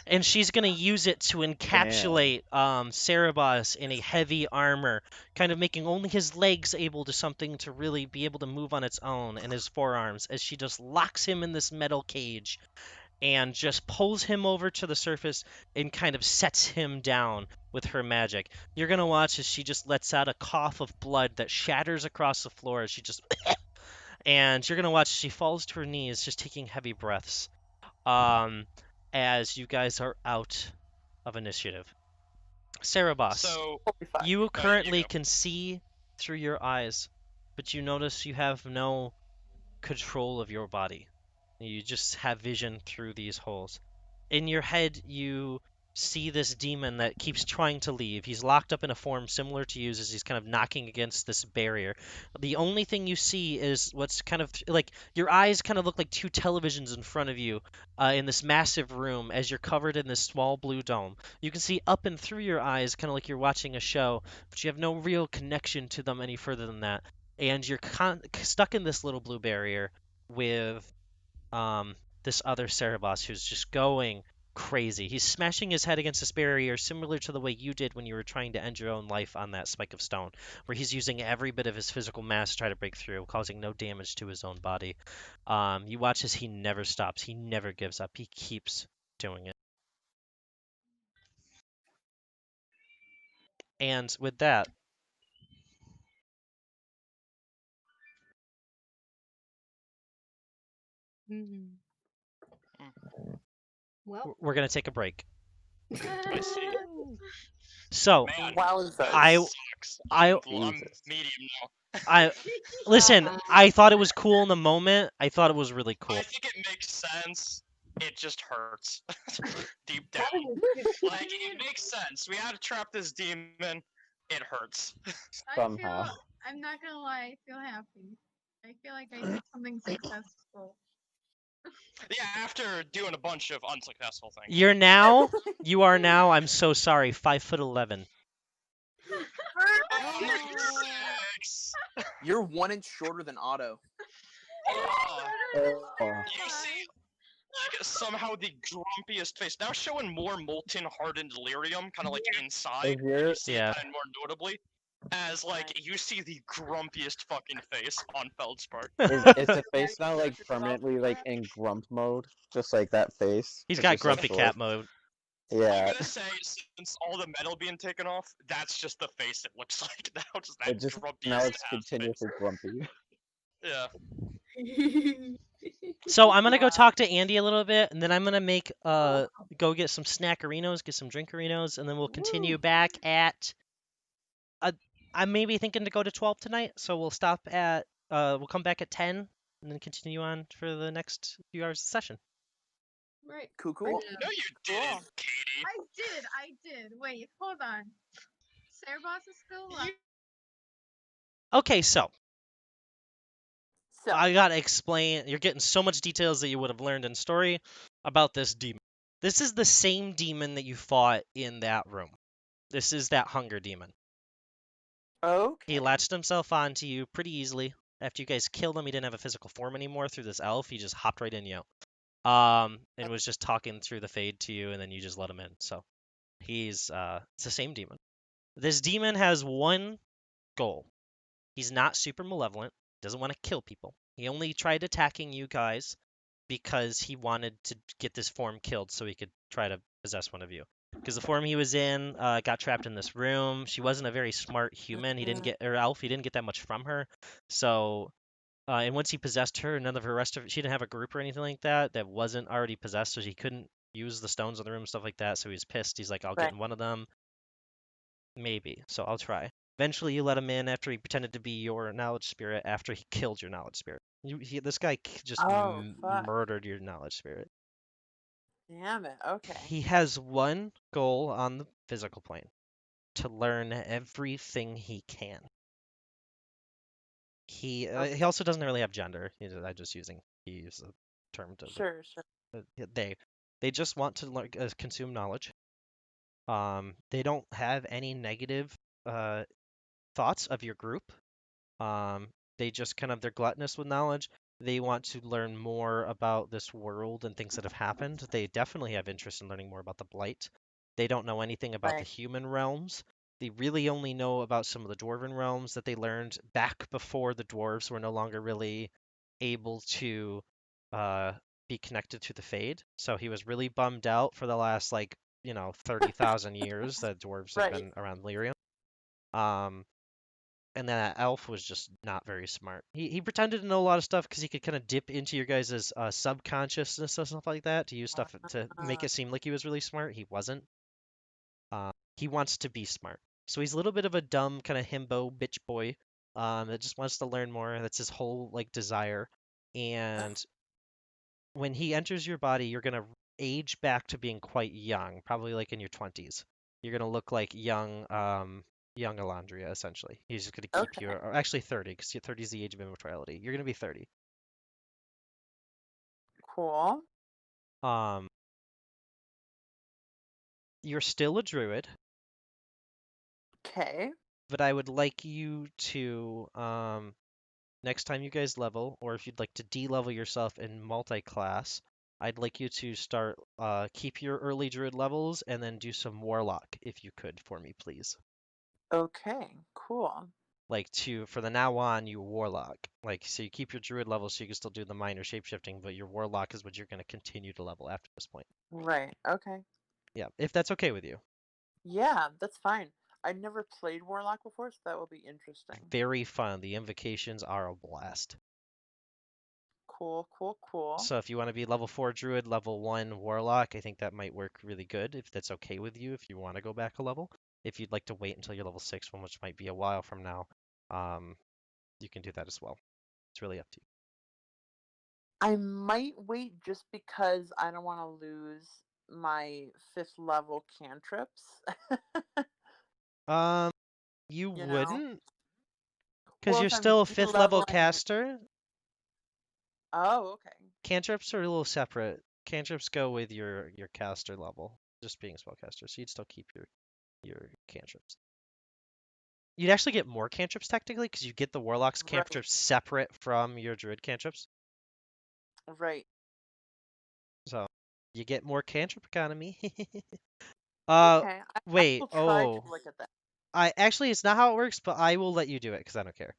And she's gonna use it to encapsulate Saarebas in a heavy armor, kind of making only his legs able to something to really be able to move on its own, and his forearms, as she just locks him in this metal cage and just pulls him over to the surface and kind of sets him down with her magic. You're gonna watch as she just lets out a cough of blood that shatters across the floor as she just and you're gonna watch as she falls to her knees, just taking heavy breaths. As you guys are out of initiative. Saarebas, So, Holy fuck. you currently go. can see through your eyes, but you notice you have no control of your body. You just have vision through these holes. In your head, you see this demon that keeps trying to leave. He's locked up in a form similar to you as he's kind of knocking against this barrier. The only thing you see is what's kind of like your eyes kind of look like two televisions in front of you in this massive room as you're covered in this small blue dome. You can see up and through your eyes, kind of like you're watching a show, but you have no real connection to them any further than that. And you're stuck in this little blue barrier with um, this other Saarebas who's just going crazy. He's smashing his head against this barrier similar to the way you did when you were trying to end your own life on that spike of stone, where he's using every bit of his physical mass to try to break through, causing no damage to his own body. You watch as he never stops. He never gives up. He keeps doing it. And with that, Mhm. Well, we're going to take a break. I see. So, Man, Wowza. that I- sucks. I- I'm Jesus. medium now. I listen, I thought it was cool in the moment. I thought it was really cool. I think it makes sense. It just hurts. Deep down. Like, it makes sense. We had to trap this demon. It hurts. Somehow. I'm not gonna lie, I feel happy. I feel like I did something successful. Yeah, after doing a bunch of unsuccessful things. You are now, I'm so sorry, 5'11". Oh, my six. You're 1 inch shorter than Otto. Oh, Oh. you see, like, somehow the grumpiest face. Now showing more molten hardened delirium, kind of like inside. Is your- You see Yeah. it kind of more notably. As, like, you see the grumpiest fucking face on Feldspar. Is the face now like permanently like in grump mode? Just like that face? He's It's got just, like, grumpy short? cat mode. I'm Yeah. gonna say, since all the metal being taken off, that's just the face it looks like now. Just that It just grumpiest now it's ass continuously grumpy. face. Yeah. So I'm gonna go talk to Andy a little bit, and then I'm gonna make go get some snackerinos, get some drinkerinos, and then we'll continue back at. I'm maybe thinking to go to 12 tonight, so we'll stop at we'll come back at 10, and then continue on for the next few hours of session. right. Cool, cool. No, you didn't, Katie. I did. Wait, hold on. Saarebas is still alive. Okay, so So, I gotta explain. You're getting so much details that you would have learned in story about this demon. This is the same demon that you fought in that room. This is that hunger demon. okay. He latched himself onto you pretty easily. After you guys killed him, he didn't have a physical form anymore through this elf. He just hopped right in you. And was just talking through the fade to you, and then you just let him in. So he's it's the same demon. This demon has one goal. He's not super malevolent. Doesn't want to kill people. He only tried attacking you guys because he wanted to get this form killed so he could try to possess one of you. Because the form he was in got trapped in this room. She wasn't a very smart human. He didn't get or elf. He didn't get that much from her. So, and once he possessed her, none of her rest of she didn't have a group or anything like that that wasn't already possessed. So he couldn't use the stones in the room, stuff like that. So he's pissed. He's like, I'll Right. get in one of them. Maybe. So I'll try. Eventually, you let him in after he pretended to be your knowledge spirit after he killed your knowledge spirit. This guy just Oh, fuck. murdered your knowledge spirit. Damn it. Okay. He has one goal on the physical plane, to learn everything he can. He also doesn't really have gender. I'm just using he is a term to Sure. they just want to learn, consume knowledge. They don't have any negative thoughts of your group. They just kind of they're gluttonous with knowledge. They want to learn more about this world and things that have happened. They definitely have interest in learning more about the Blight. They don't know anything about the Right. human realms. They really only know about some of the dwarven realms that they learned back before the dwarves were no longer really able to be connected to the Fade. So he was really bummed out for the last 30,000 years that dwarves have Right. been around Lyrium. And then that elf was just not very smart. He pretended to know a lot of stuff because he could kind of dip into your guys' subconsciousness and stuff like that to use stuff to make it seem like he was really smart. He wasn't. He wants to be smart. So he's a little bit of a dumb kind of himbo bitch boy that just wants to learn more. That's his whole desire. And when he enters your body, you're gonna age back to being quite young, probably like in your 20s. You're gonna look like young Ilandria essentially. He's just gonna keep you, Okay. or actually 30, because 30 is the age of immortality. You're gonna be 30. Cool. You're still a druid, Okay. but I would like you to next time you guys level, or if you'd like to de-level yourself in multi-class, I'd like you to start keep your early druid levels and then do some warlock if you could for me, please. Okay. Cool. For the now on, you warlock. So you keep your druid level so you can still do the minor shapeshifting, but your warlock is what you're going to continue to level after this point. Right. Okay. Yeah, if that's okay with you. Yeah, that's fine. I've never played Warlock before, so that will be interesting. Very fun. The invocations are a blast. Cool. So if you want to be level 4 druid, level 1 warlock, I think that might work really good if that's okay with you, if you want to go back a level. If you'd like to wait until you're level 6 one, which might be a while from now, you can do that as well. It's really up to you. I might wait just because I don't want to lose my 5th level cantrips. You You know? wouldn't, because Well, you're if I'm still a 5th level de-leveling. caster. Oh, okay. Cantrips are a little separate. Cantrips go with your caster level, just being a spellcaster, so you'd still keep your cantrips. You'd actually get more cantrips technically, because you get the warlock's Right. cantrips separate from your druid cantrips. Right. So you get more cantrip economy. Okay. I Wait. will try Oh, to look at that. it's not how it works, but I will let you do it because I don't care.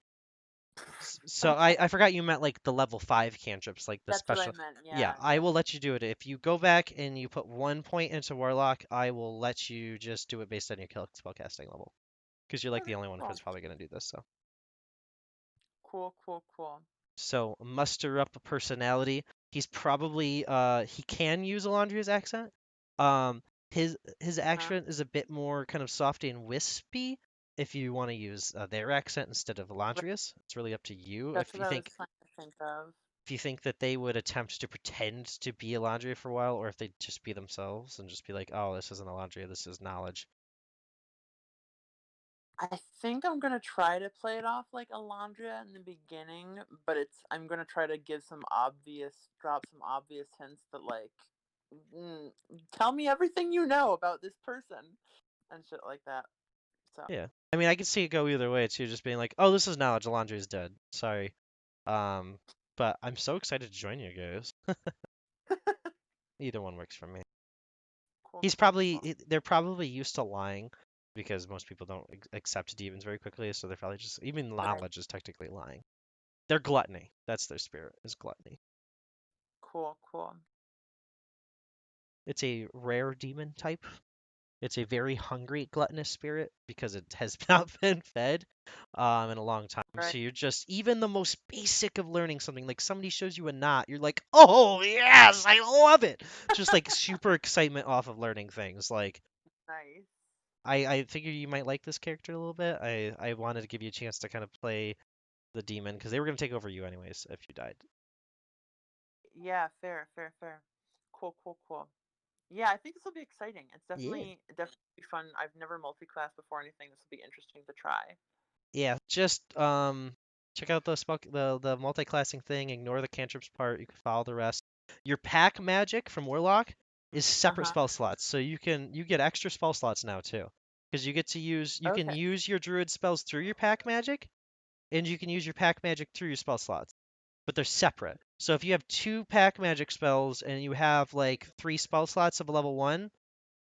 So Okay. I forgot you meant like the level 5 cantrips, like the That's special. what I meant. Yeah, Yeah. I will let you do it. If you go back and you put 1 point into warlock, I will let you just do it based on your spellcasting level, because you're like the Okay, only one cool. who's probably gonna do this. Cool. So muster up a personality. He's probably he can use Elandria's accent. His accent is a bit more kind of softy and wispy. If you want to use their accent instead of Right. Elandria's, it's really up to you. That's what I was trying to think of. If you think that they would attempt to pretend to be Elandria for a while, or if they'd just be themselves and just be like, oh, this isn't Elandria, this is knowledge. I think I'm gonna try to play it off like Elandria in the beginning, but I'm gonna try to drop some obvious hints that tell me everything you know about this person and shit like that. So Yeah. I mean, I could see it go either way too, just being like, oh, this is knowledge, Elandria's dead. Sorry. But I'm so excited to join you guys. Either one works for me. cool. They're probably used to lying because most people don't accept demons very quickly, so they're probably just, even knowledge is technically lying. They're gluttony. That's their spirit, is gluttony. Cool. It's a rare demon type. It's a very hungry, gluttonous spirit because it has not been fed in a long time. Right. So you're just, even the most basic of learning something, like somebody shows you a knot, you're like, oh, yes, I love it. Just like super excitement off of learning things. Like, Nice. I figured you might like this character a little bit. I wanted to give you a chance to kind of play the demon because they were going to take over you anyways if you died. Yeah, fair. Cool. Yeah, I think this will be exciting. It's Yeah. definitely fun. I've never multi-class before anything. This will be interesting to try. Yeah, just check out the multi-classing thing, ignore the cantrips part, you can follow the rest. Your pack magic from Warlock is separate Uh-huh. spell slots, so you get extra spell slots now too. Because you can Okay. use your druid spells through your pack magic, and you can use your pack magic through your spell slots. But they're separate. So if you have 2 pack magic spells and you have like 3 spell slots of a level 1,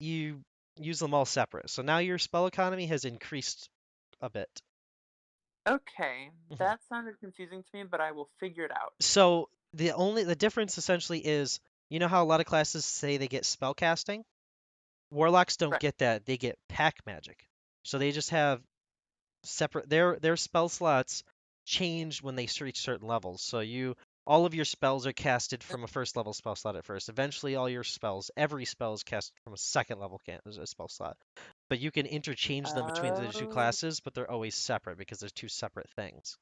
you use them all separate. So now your spell economy has increased a bit. Okay. Mhm. That sounded confusing to me, but I will figure it out. So the difference essentially is, you know how a lot of classes say they get spell casting? Warlocks don't Right. get that. They get pack magic. So they just have separate their spell slots change when they reach certain levels. So all of your spells are casted from a first level spell slot at first. Eventually all your spells, every spell is casted from a second level spell slot. But you can interchange them between the 2 Oh. classes, but they're always separate because there's 2 separate things.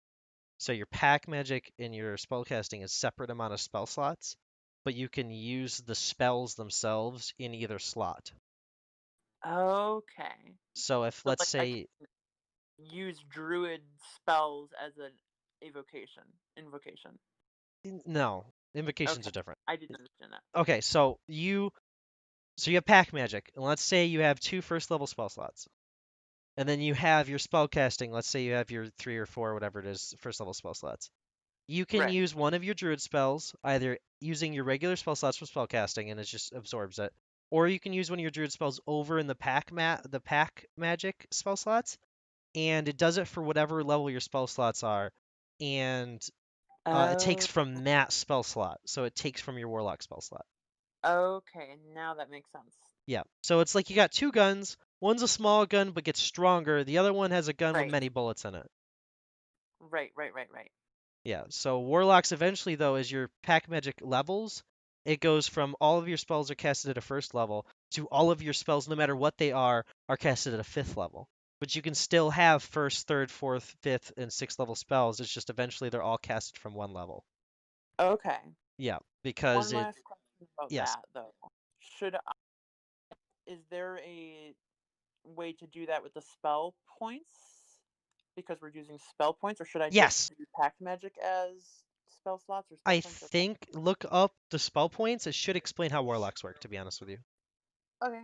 So your pack magic and your spellcasting is separate amount of spell slots, but you can use the spells themselves in either slot. Okay. So if, So let's like I say, can use druid spells as an invocation. no, invocations Okay. are different. I didn't understand that. Okay, so you have pack magic, and let's say you have 2 first level spell slots. And then you have your spellcasting, let's say you have your 3 or 4, whatever it is, first level spell slots. You can Right. use one of your druid spells, either using your regular spell slots for spellcasting and it just absorbs it, or you can use one of your druid spells over in the pack magic spell slots, and it does it for whatever level your spell slots are, and it takes Oh. from that spell slot, so it takes from your warlock spell slot. Okay. Now that makes sense. Yeah, so it's like you got 2 guns. One's a small gun but gets stronger. The other one has a gun with Right. many bullets in it. Right. Yeah, so warlocks eventually though, as your pack magic levels, it goes from all of your spells are casted at a 1st level to all of your spells, no matter what they are casted at a 5th level. But you can still have 1st, 3rd, 4th, 5th, and 6th level spells. It's just eventually they're all casted from 1 level. Okay. Yeah, One because last question about yes. that though. Is there a way to do that with the spell points? Because we're using spell points, or should I Yes. just do pack magic as spell slots or spell I points? think look up the spell points. It should explain how warlocks work, to be honest with you. Okay.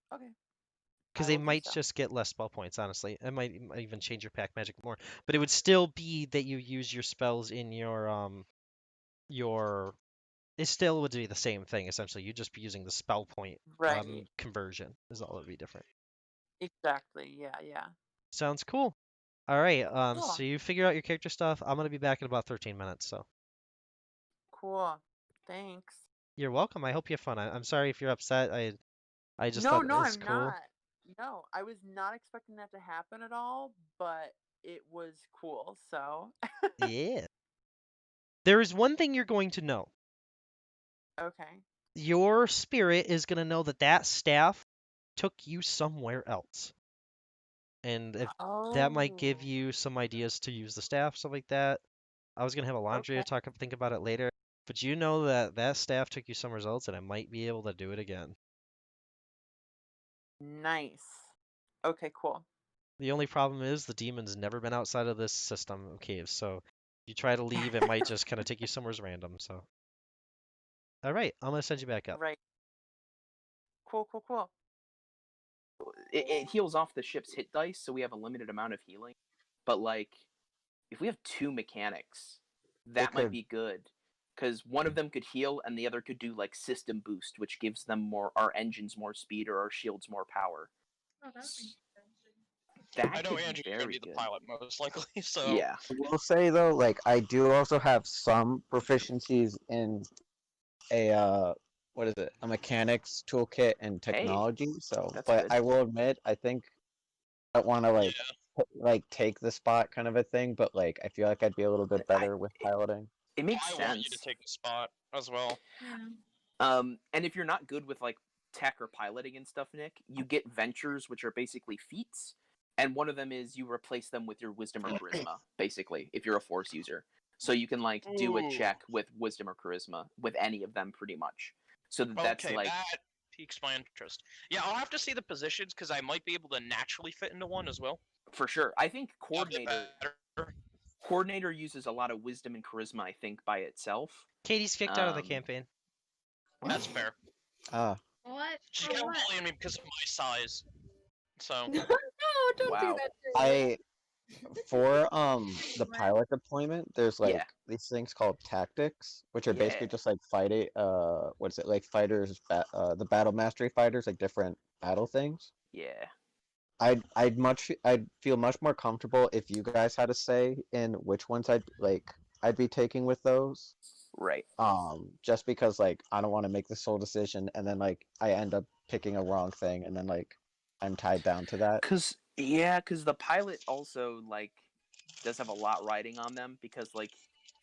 Because I they will do might so. just get less spell points, honestly. It might even change your pack magic more. But it would still be that you use your spells in your it still would be the same thing, essentially. You'd just be using the spell point Right. conversion is all that would be different. Exactly. Yeah. Sounds cool. All right, Cool. so you figure out your character stuff. I'm gonna be back in about 13 minutes, so Cool. Thanks. you're welcome. I hope you have fun. I'm sorry if you're upset. I just No, thought no, it's I'm cool. not. No, I was not expecting that to happen at all, but it was cool, so. Yeah. There is one thing you're going to know. Okay. Your spirit is going to know that staff took you somewhere else. And if that might give Oh. you some ideas to use the staff, stuff like that. I was going to have Ilandria Okay. think about it later. But you know that staff took you somewhere else, and I might be able to do it again. Nice. Okay, cool. The only problem is the demon's never been outside of this system of caves, so you try to leave, it might just kind of take you somewhere random. So, all right, I'm gonna send you back up. Right. Cool. It heals off the ship's hit dice, so we have a limited amount of healing. But like, if we have 2 mechanics, that might could- be good. Because one of them could heal, and the other could do like system boost, which gives them our engines more speed or our shields more power. Oh, that would be That I know could Andrew's be gonna very be the good. pilot most likely, so Yeah. I will say though, like I do also have some proficiencies in a what is it? A mechanics toolkit and Hey, technology. So, that's but good. I will admit, I think I want to like take the spot kind of a thing. But like, I feel like I'd be a little bit better with piloting. It makes I sense. want you to take the spot as well. Yeah. And if you're not good with like tech or piloting and stuff, Nick, you get ventures, which are basically feats, and one of them is you replace them with your wisdom or charisma, basically, if you're a force user. So you can like do a Ooh. check with wisdom or charisma with any of them, pretty much. So that's Okay, like that piques my interest. Yeah, I'll have to see the positions because I might be able to naturally fit into one as well. for sure. I think A bit better. coordinator uses a lot of wisdom and charisma. I think by itself. Katie's kicked out of the campaign. That's fair. Ah, What? She For kept what? bullying me because of my size. So No, don't do Wow. that to her. for the What? pilot deployment, there's like Yeah. these things called tactics, which are Yeah. basically just like fighting. What is it? Like fighters, the battle mastery fighters, like different battle things. Yeah. I'd feel much more comfortable if you guys had a say in which ones I'd be taking with those. Right. Just because like I don't want to make the sole decision and then like I end up picking a wrong thing and then like I'm tied down to that. Cause the pilot also like does have a lot riding on them because like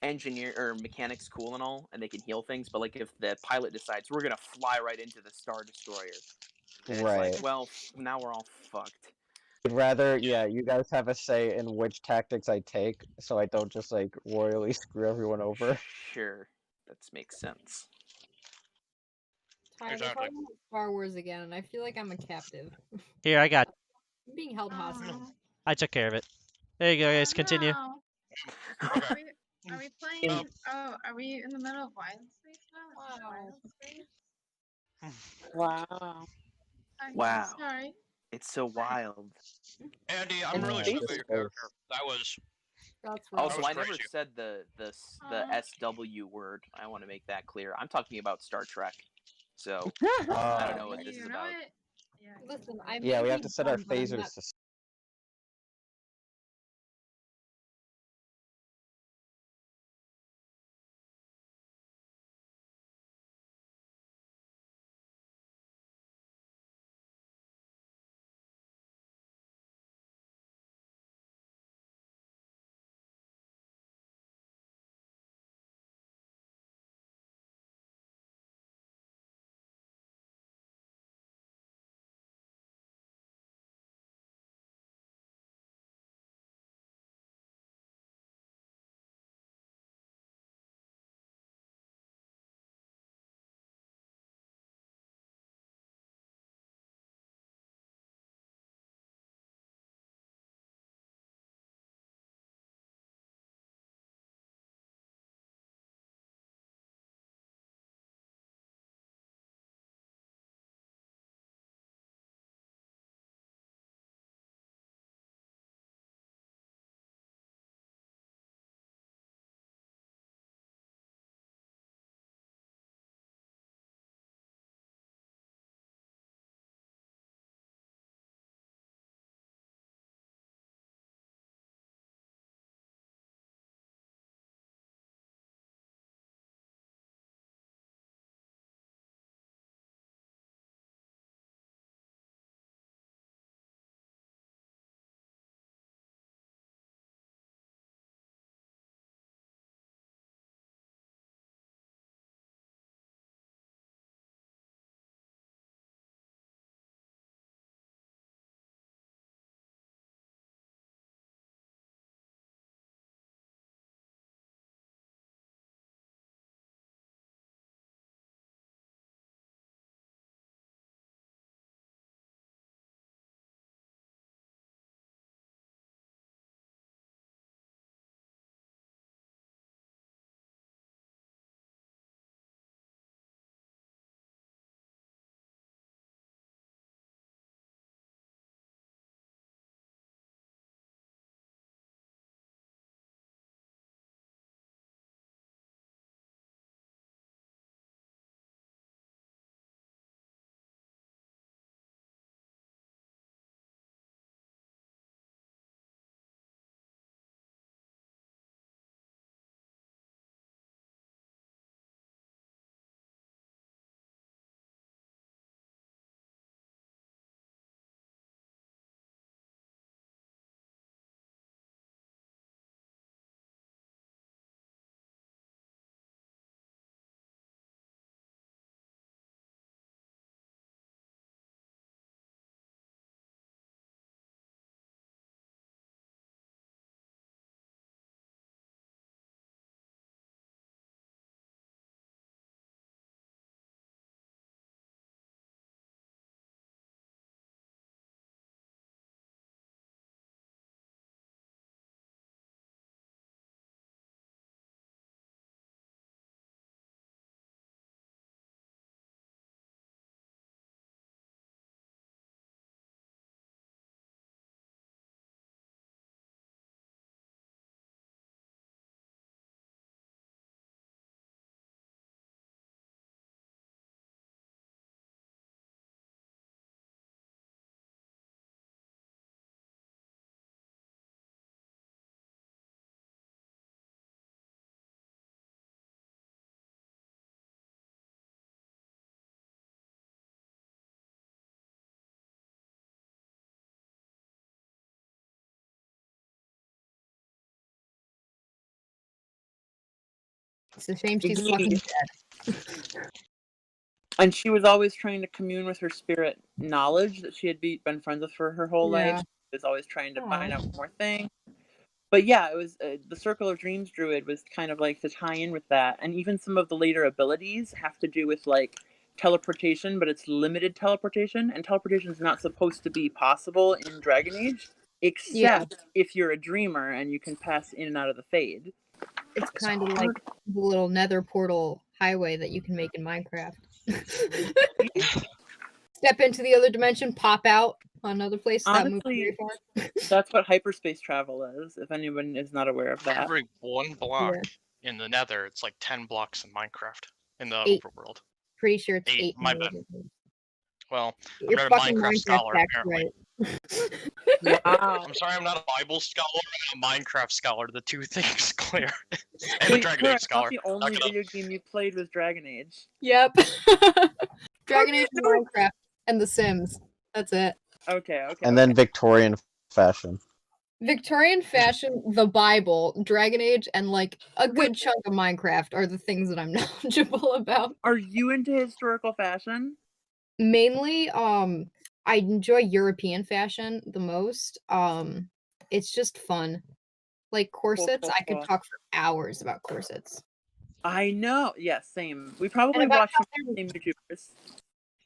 engineer or mechanics cool and all, and they can heal things, but like if the pilot decides we're gonna fly right into the Star Destroyer, then it's Right. like, well, now we're all fucked. I'd rather, yeah, you guys have a say in which tactics I take, so I don't just like royally screw everyone over. Sure, that makes sense. Ty, they're Exactly. talking about Star Wars again, and I feel like I'm a captive. Here, I got. I'm being held hostage. Oh, I took care of it. There you go, guys. Continue. no. Okay. Are we playing? No. Oh, are we in the middle of Wild Space now? Is this Wow. Wild Space? Wow. Okay, Wow. sorry. It's so wild. Andy, I'm And really Yeah, stoked this about your space. character. That was That's right. Also, was I never crazy. said the Aw. SW word. I want to make that clear. I'm talking about Star Trek. So I Uh, don't know what this is You know about. what? Yeah. Listen, I yeah, may we have be to set our dumb, but I'm not phasers to It's a shame she's fucking Indeed. dead. And she was always trying to commune with her spirit knowledge that she had been friends with for her whole life. Yeah. She was always trying to find Aw. out more things. But yeah, it was the Circle of Dreams druid was kind of like to tie in with that, and even some of the later abilities have to do with like teleportation, but it's limited teleportation, and teleportation is not supposed to be possible in Dragon Age, except if you're a dreamer and you can pass in and out of the Fade. It's kind of like the little nether portal highway that you can make in Minecraft. Step into the other dimension, pop out on another place. That moves Honestly, very far. that's what hyperspace travel is, if anyone is not aware of that. Every one block in the Nether, it's like 10 blocks in Minecraft in the 8. overworld. Pretty sure it's 8. My bad. Well, I'm You're not a fucking Minecraft scholar facts apparently. right. Wow. I'm sorry, I'm not a Bible scholar. I'm a Minecraft scholar. The two things clear. And a Wait, Dragon Claire, Age I scholar. thought the only video game you played was Dragon Age. Yep. Dragon Age, and Minecraft, and The Sims. That's it. Okay. And then Victorian fashion. Victorian fashion, the Bible, Dragon Age, and like a good chunk of Minecraft are the things that I'm knowledgeable about. Are you into historical fashion? Mainly, I enjoy European fashion the most. It's just fun. Like corsets, I could Cool. talk for hours about corsets. I know. Yeah, same. We probably And about watched how the same YouTubers.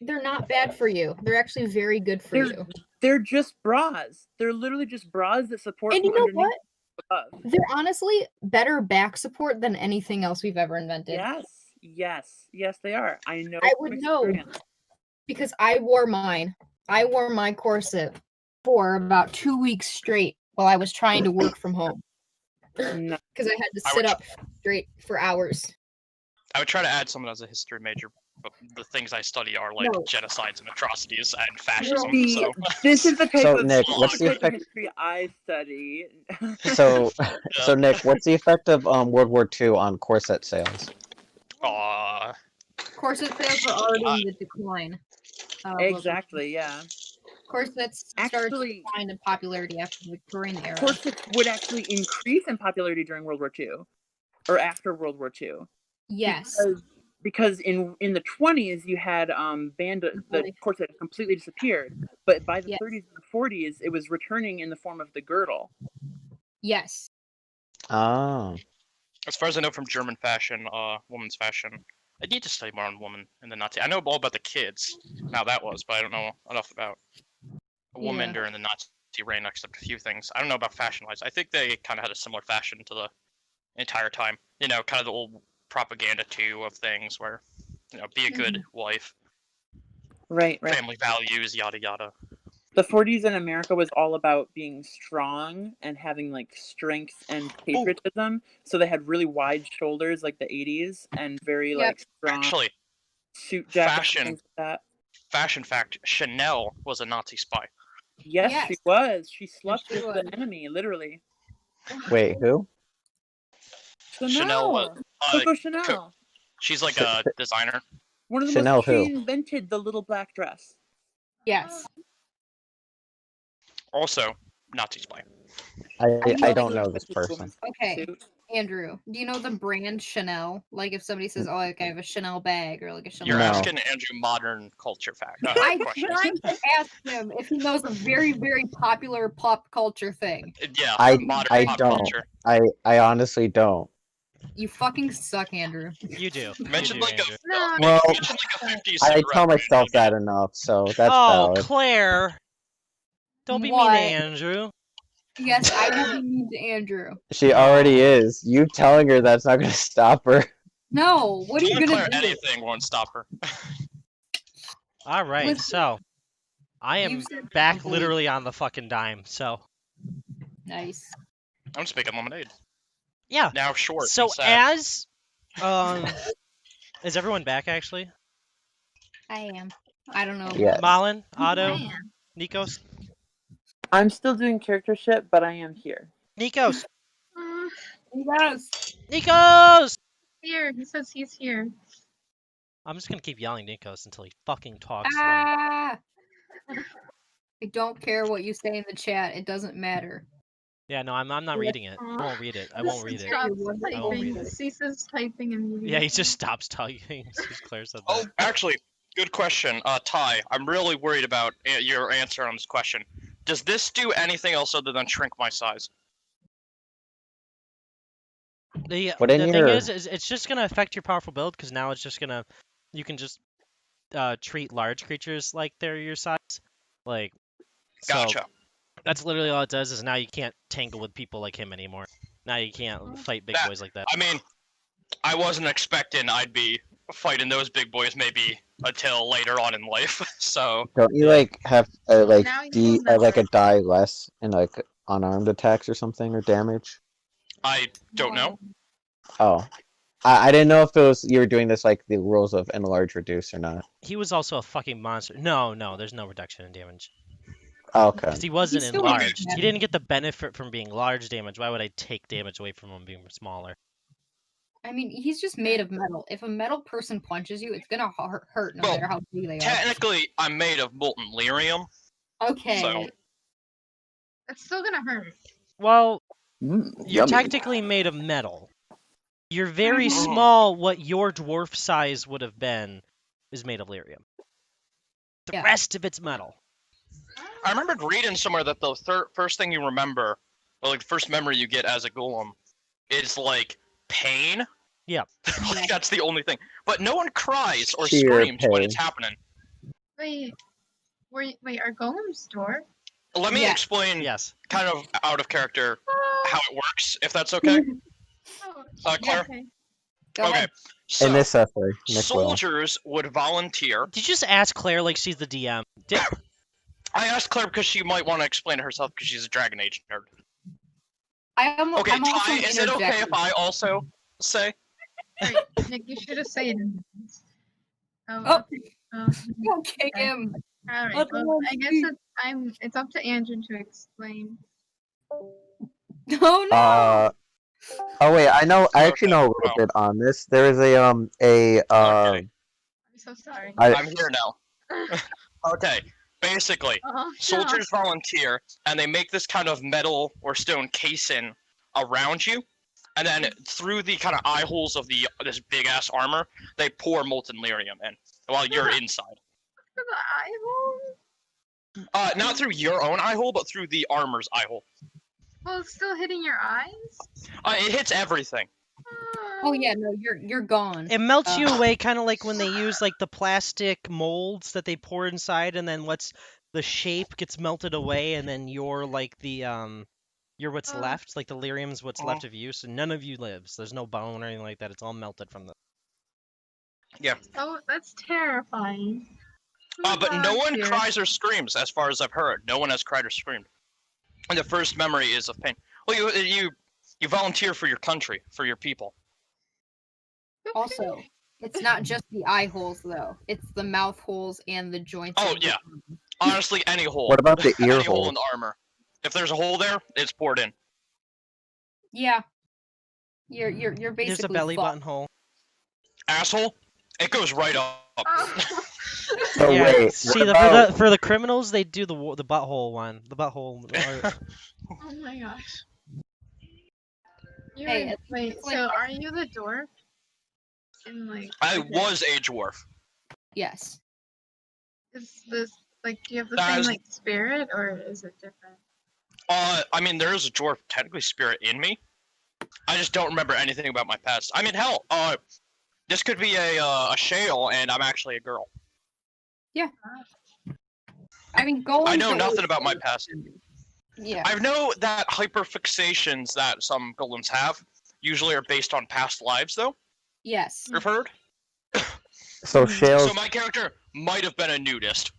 They're not bad for you. They're actually very good for you. They're just bras. They're literally just bras that support And from you know underneath what? above. They're honestly better back support than anything else we've ever invented. Yes, they are. I know. I from would know experience. because I wore mine. I wore my corset for about 2 weeks straight while I was trying to work from home. No. Because I had to sit up straight for hours. I would try to add someone as a history major, but the things I study are like genocides and atrocities and fascism. So this is the type So, of Nick, what's the type of effect? history I study. So Nick, what's the effect of World War II on corset sales? Corset sales are already in the decline. Exactly, yeah. Corsets started to decline in popularity after the Victorian era. Corsets would actually increase in popularity during World War II, or after World War II. Yes. Because in the 20s you had the corset had completely disappeared, but by the 30s and the 40s it was returning in the form of the girdle. Yes. Oh. As far as I know from German fashion, women's fashion, I need to study more on women in the Nazi. I know all about the kids, how that was, but I don't know enough about a woman during the Nazi reign, except a few things. I don't know about fashion-wise. I think they kind of had a similar fashion to the entire time. You know, kind of the old propaganda too of things where, you know, be a good wife. Right. Family values, yada yada. The 40s in America was all about being strong and having like strength and patriotism. So they had really wide shoulders like the 80s and very like strong suit jackets and things like that. Fashion fact, Chanel was a Nazi spy. Yes, she was. She slept with the enemy, literally. Wait, who? Chanel was Coco Chanel. She's like a designer. One of the Chanel most. who? She invented the little black dress. Yes. Also, Nazi spy. I don't know this person. Okay, Andrew, do you know the brand Chanel? Like if somebody says, "Oh, like I have a Chanel bag," or like a Chanel. You're asking Andrew modern culture fact. I'm trying to ask him if he knows a very, very popular pop culture thing. Yeah, I pop don't. culture. I honestly don't. You fucking suck, Andrew. You do. Mention like Andrew. Well, mention like a 50s I tell myself that enough, so that's valid. Claire! Don't be mean to Andrew. Yes, I will be mean to Andrew. She already is. You telling her that's not going to stop her. No, what are you gonna do? Anything won't stop her. All right, so I am back literally on the fucking dime. So nice. I'm just making lemonade. Yeah. Now short. So as is everyone back actually? I am. I don't know. Yes. Malin, Otto, Nikos. I'm still doing character shit, but I am here. Nikos. Nikos. Here, he says he's here. I'm just gonna keep yelling Nikos until he fucking talks. Ah! I don't care what you say in the chat. It doesn't matter. Yeah, no, I'm not reading it. I won't read it. I won't read it. Stop. Stops I won't read typing. it. Ceases typing immediately. Yeah, he just stops talking since Claire said Oh, that. actually, good question. Ty, I'm really worried about your answer on this question. Does this do anything else other than shrink my size? The What in thing your- is it's just gonna affect your powerful build because now it's just gonna you can just treat large creatures like they're your size. Like, so Gotcha. that's literally all it does is now you can't tangle with people like him anymore. Now you can't fight big boys like that. I mean, I wasn't expecting I'd be fighting those big boys maybe until later on in life. So Don't you Yeah. like have Now you know like a that. die less in like unarmed attacks or something or damage? I don't know. Oh, I didn't know if it was you were doing this like the rules of enlarge reduce or not. He was also a fucking monster. No, there's no reduction in damage. Oh, okay. Because he wasn't still enlarged. makes He didn't get the benefit from being large damage. Why would I take damage away from him being smaller? I mean, he's just made of metal. If a metal person punches you, it's gonna hurt no Well, matter how big they are. Technically, I'm made of molten lyrium. Okay. So- It's still gonna hurt. Well, you're Yummy. technically made of metal. You're very Mhm. small. What your dwarf size would have been is made of lyrium. The Yeah. rest of it's metal. I remembered reading somewhere that the first thing you remember, or like the first memory you get as a golem, is like pain. Yeah. Like, that's the only thing. But no one cries or Sheer screams when pain. it's happening. Wait, are golems dwarf? Let me Yeah. explain, Yes. kind of out of character, how it works, if that's okay. Oh, Claire? okay. Go Okay. ahead. So, In this essay, Nick will. soldiers would volunteer. Did you just ask Claire like she's the DM? I asked Claire because she might want to explain it herself because she's a Dragon Age nerd. Okay, I'm also Ty, is it okay if interjecting. I also say? Wait, Nick, you should have said it. Oh, Oh, don't kick okay. him. all right. Let Well, alone I guess me. it's up to Andrew to explain. Oh no! Oh wait, I know. I actually Okay, know a little well. bit on this. There is a Okay. I'm so sorry. I'm here now. Okay, basically, Oh, soldiers volunteer, and they make this kind of metal or stone casing around you, and then through the kind of eye holes of this big ass armor, they pour molten lyrium in while you're inside. For the eye hole? Not through your own eye hole, but through the armor's eye hole. Well, it's still hitting your eyes? It hits everything. Oh yeah, no, you're gone. It melts you away, kind of like when they use like the plastic molds that they pour inside, and then the shape gets melted away, and then you're like you're what's left. Like the lyrium's what's left of you, so none of you lives. There's no bone or anything like that. It's all melted from the. Oh, that's terrifying. But no one Dear. cries or screams, as far as I've heard. No one has cried or screamed. And the first memory is of pain. Well, you volunteer for your country, for your people. Also, it's not just the eye holes though; it's the mouth holes and the joints. Oh, of the yeah. arm. Honestly, any hole. What about the ear Any hole hole? in the armor. If there's a hole there, it's poured in. Yeah. You're basically. There's a belly fucked. button hole. Asshole, it goes right up. Oh. So Yeah, wait, see, what about- for the criminals, they do the butthole one. The butthole. Oh my gosh. Hey, Wait, it's like- so are you the dwarf? In like I okay. was a dwarf. Yes. Is this like do you have the That same is- like spirit or is it different? I mean, there is a dwarf technically spirit in me. I just don't remember anything about my past. I mean, hell, this could be a shale, and I'm actually a girl. I mean, golems. I know don't nothing really about my say- past. Yeah. I know that hyperfixations that some golems have usually are based on past lives, though. Yes. I've heard. So Shale's So my character might have been a nudist.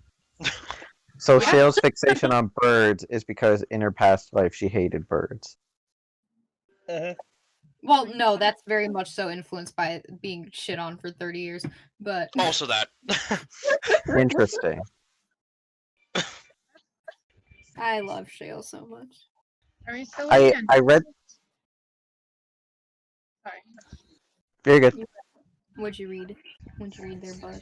Shale's fixation on birds is because in her past life she hated birds. Well, no, that's very much so influenced by being shit on for 30 years. But Also that. Interesting. I love Shale so much. Are we still I waiting? read. Sorry. Very good. What'd you read? What'd you read there, bud?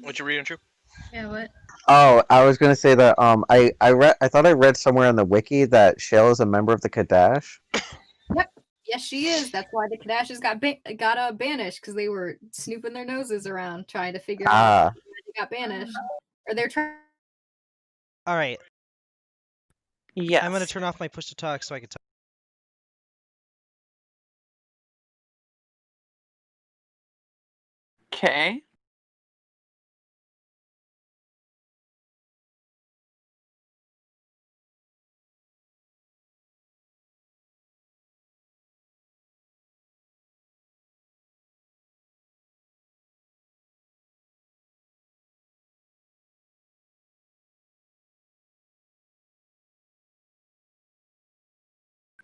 What you read, Andrew? Yeah, what? Oh, I was gonna say that I thought I read somewhere on the wiki that Shale is a member of the Kadash. Yes, she is. That's why the Kadashes got banished, because they were snooping their noses around trying to figure out Ah, why they got banished. Or they're trying. All right, Yes. I'm gonna turn off my push to talk so I can talk. Okay.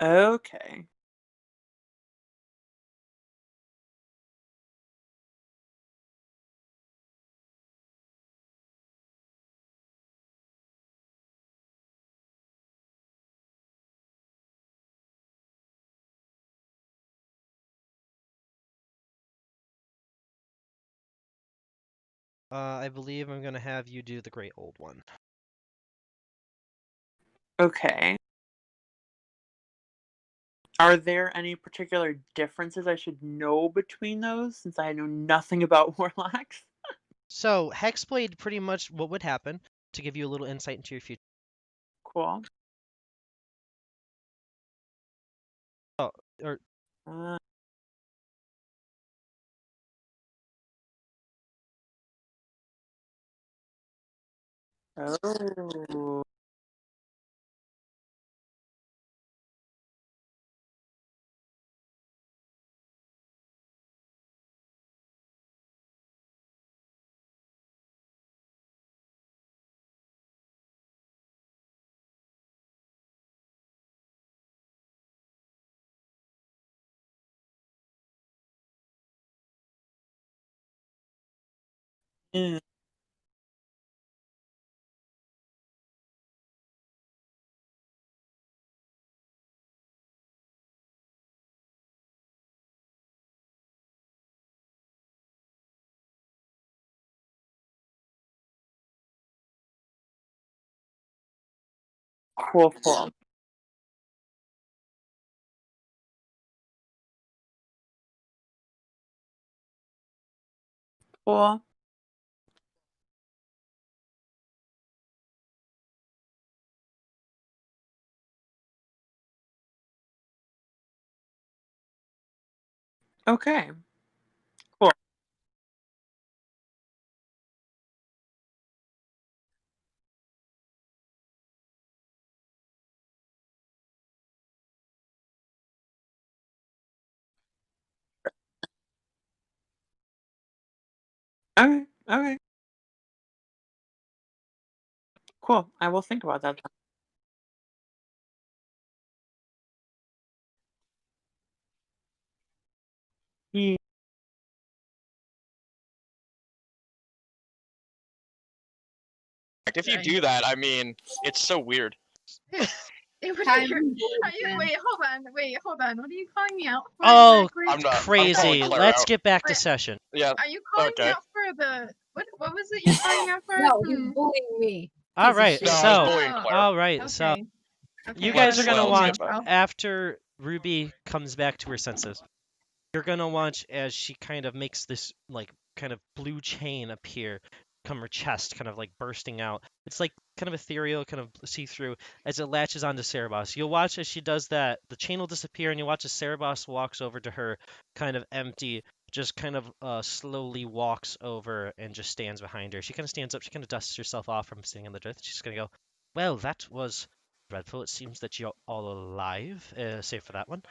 Okay. I believe I'm gonna have you do the Great Old One. Okay. Are there any particular differences I should know between those, since I know nothing about warlocks? So Hexblade, pretty much what would happen to give you a little insight into your future. Cool. Oh, or Uh, oh. Mm, cool. Cool. Cool. Okay. Cool. Okay. Okay. Cool. I will think about that. Then. If you do that, I mean, it's so weird. What Time are you, again. wait, hold on. What are you calling me out for oh, exactly? I'm not. I'm crazy! calling Claire Let's out. get back to Wait. session. Yeah. Are you calling me Okay. out for the what was it you're calling me out for? No, you're bullying me. All piece of right, shit. No, I was so bullying Claire. all right, so Okay. Okay. you guys are Let's- gonna well, watch skip it. after Ruby comes back to her senses. You're gonna watch as she kind of makes this like kind of blue chain appear from her chest, kind of like bursting out. It's like kind of ethereal, kind of see-through as it latches onto Saarebas. You'll watch as she does that, the chain will disappear, and you watch as Saarebas walks over to her, kind of empty, just kind of slowly walks over and just stands behind her. She kind of stands up, she kind of dusts herself off from sitting on the drift. She's gonna go, well, that was dreadful. It seems that you're all alive, save for that one.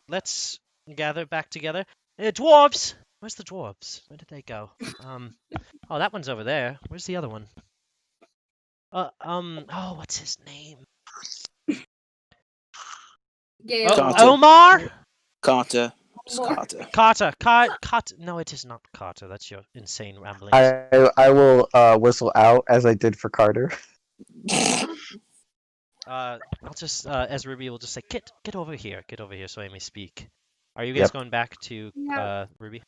Let's gather back together. Dwarves! Where's the dwarves? Where did they go? Oh, that one's over there. Where's the other one? Oh, what's his name? Gale. Oh, Carter. Omar? Carter. It's More. Carter. Carter. No, it is not Carter. That's your insane ramblings. I will whistle out as I did for Carter. I'll just, as Ruby will just say, get over here. Get over here so I may speak. Are you guys Yep. going back to, Yeah. Ruby?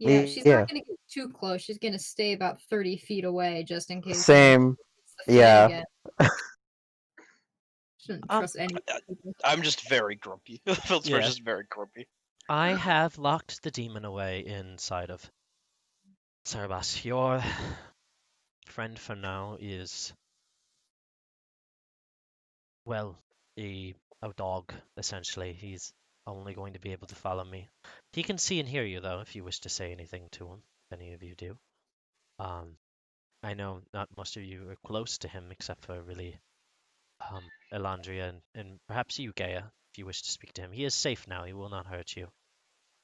Yeah, she's Yeah. not gonna get too close. She's gonna stay about 30 feet away just in case. Same. It's the Fae Yeah. again. Shouldn't Um, trust any. I'm just very grumpy. Philip's Yeah. just very grumpy. I have locked the demon away inside of Saarebas. Your friend for now is, well, a dog, essentially. He's only going to be able to follow me. He can see and hear you, though, if you wish to say anything to him, if any of you do. I know not most of you are close to him, except for really Ilandria and perhaps you, Gaia, if you wish to speak to him. He is safe now. He will not hurt you.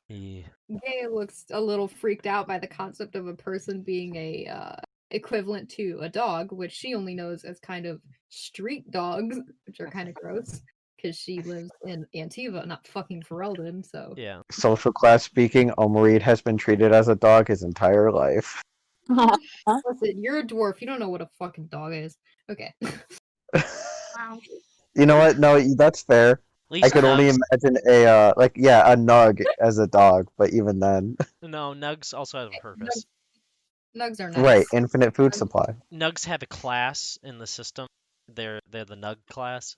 He Gaia looks a little freaked out by the concept of a person being a equivalent to a dog, which she only knows as kind of street dogs, which are kind of gross because she lives in Antiva, not fucking Ferelden. So yeah. Social class speaking, Omarid has been treated as a dog his entire life. listen, you're a dwarf. You don't know what a fucking dog is. Okay. Wow. You know what? No, that's fair. At least I could only Nugs. imagine a a nug as a dog, but even then, No, Nugs also have a purpose. Nugs are nice. right? Infinite food supply. Nugs have a class in the system. They're the Nug class.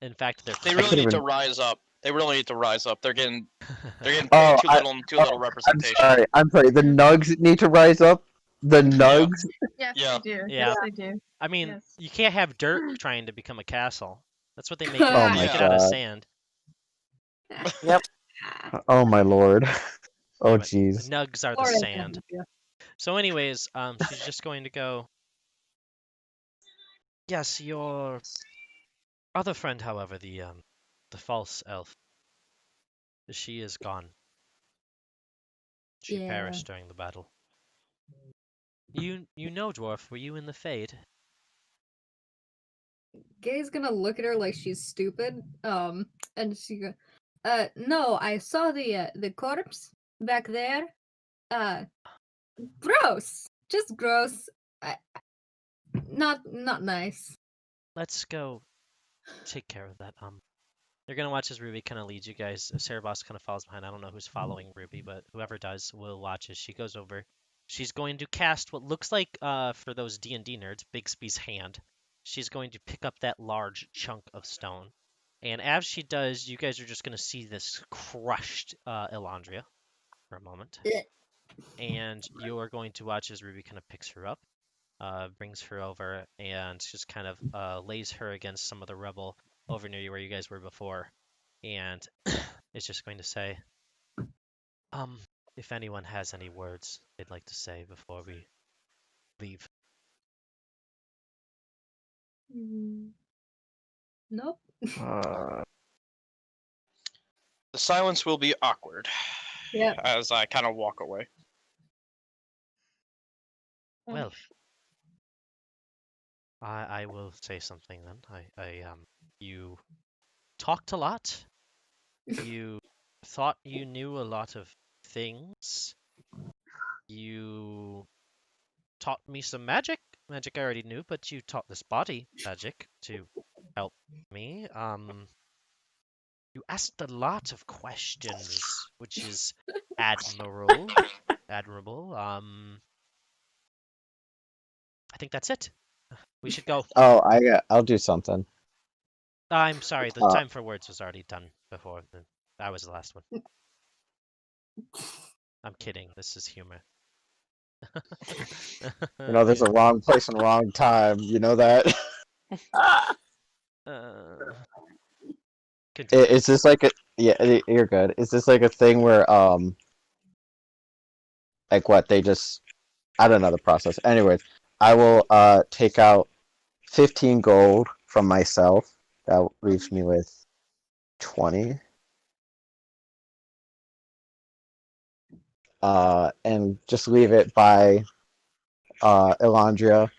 In fact, they're They I really couldn't need to even- rise up. They really need to rise up. They're getting paid Oh, too little representation. I'm sorry. The nugs need to rise up. The nugs. Yes, Yeah. they do. Yeah. Yes, they do. I mean, Yes. you can't have dirt trying to become a castle. That's what they make Oh it. my Make it out of God. sand. Oh my lord. Oh But jeez. Nugs are the Florida sand. So, anyways, she's just going to go. Yes, your other friend, however, the false elf, she is gone. She Yeah. perished during the battle. You know, dwarf, were you in the Fade? Gay's gonna look at her like she's stupid. And she go, no, I saw the corpse back there. Gross. Just gross. Not nice. Let's go take care of that. You're gonna watch as Ruby kind of leads you guys. Saarebas kind of follows behind. I don't know who's following Ruby, but whoever does will watch as she goes over. She's going to cast what looks like, for those D&D nerds, Bixby's hand. She's going to pick up that large chunk of stone, and as she does, you guys are just gonna see this crushed Ilandria for a moment, and you are going to watch as Ruby kind of picks her up, brings her over, and just kind of lays her against some of the rubble over near you where you guys were before, and is just going to say, if anyone has any words they'd like to say before we leave. Nope. Uh, The silence will be awkward. Yep. As I kind of walk away. Well, I will say something then. You talked a lot. You thought you knew a lot of things. You taught me some magic. Magic I already knew, but you taught this body magic to help me. You asked a lot of questions, which is admirable. Admirable. I think that's it. We should go. oh, I'll do something. I'm sorry, the time for words was already done before. That was the last one. I'm kidding. This is humor. You know, there's a wrong place and wrong time. You know that. Continue. Is this like a you're good. Is this like a thing where like what they just I don't know the process. Anyways, I will take out 15 gold from myself. That leaves me with 20. And just leave it by Ilandria.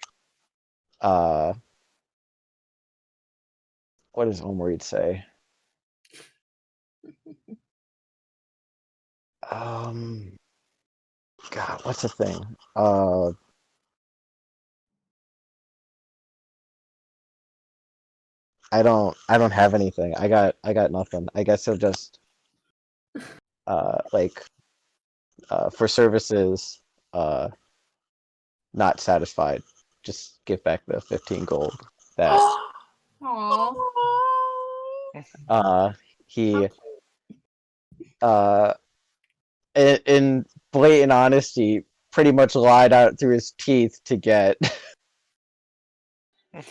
What does Omrid say? God, what's the thing? I don't have anything. I got nothing. I guess he'll just like For services not satisfied, just give back the 15 gold that Aww. he uh in blatant honesty pretty much lied out through his teeth to get as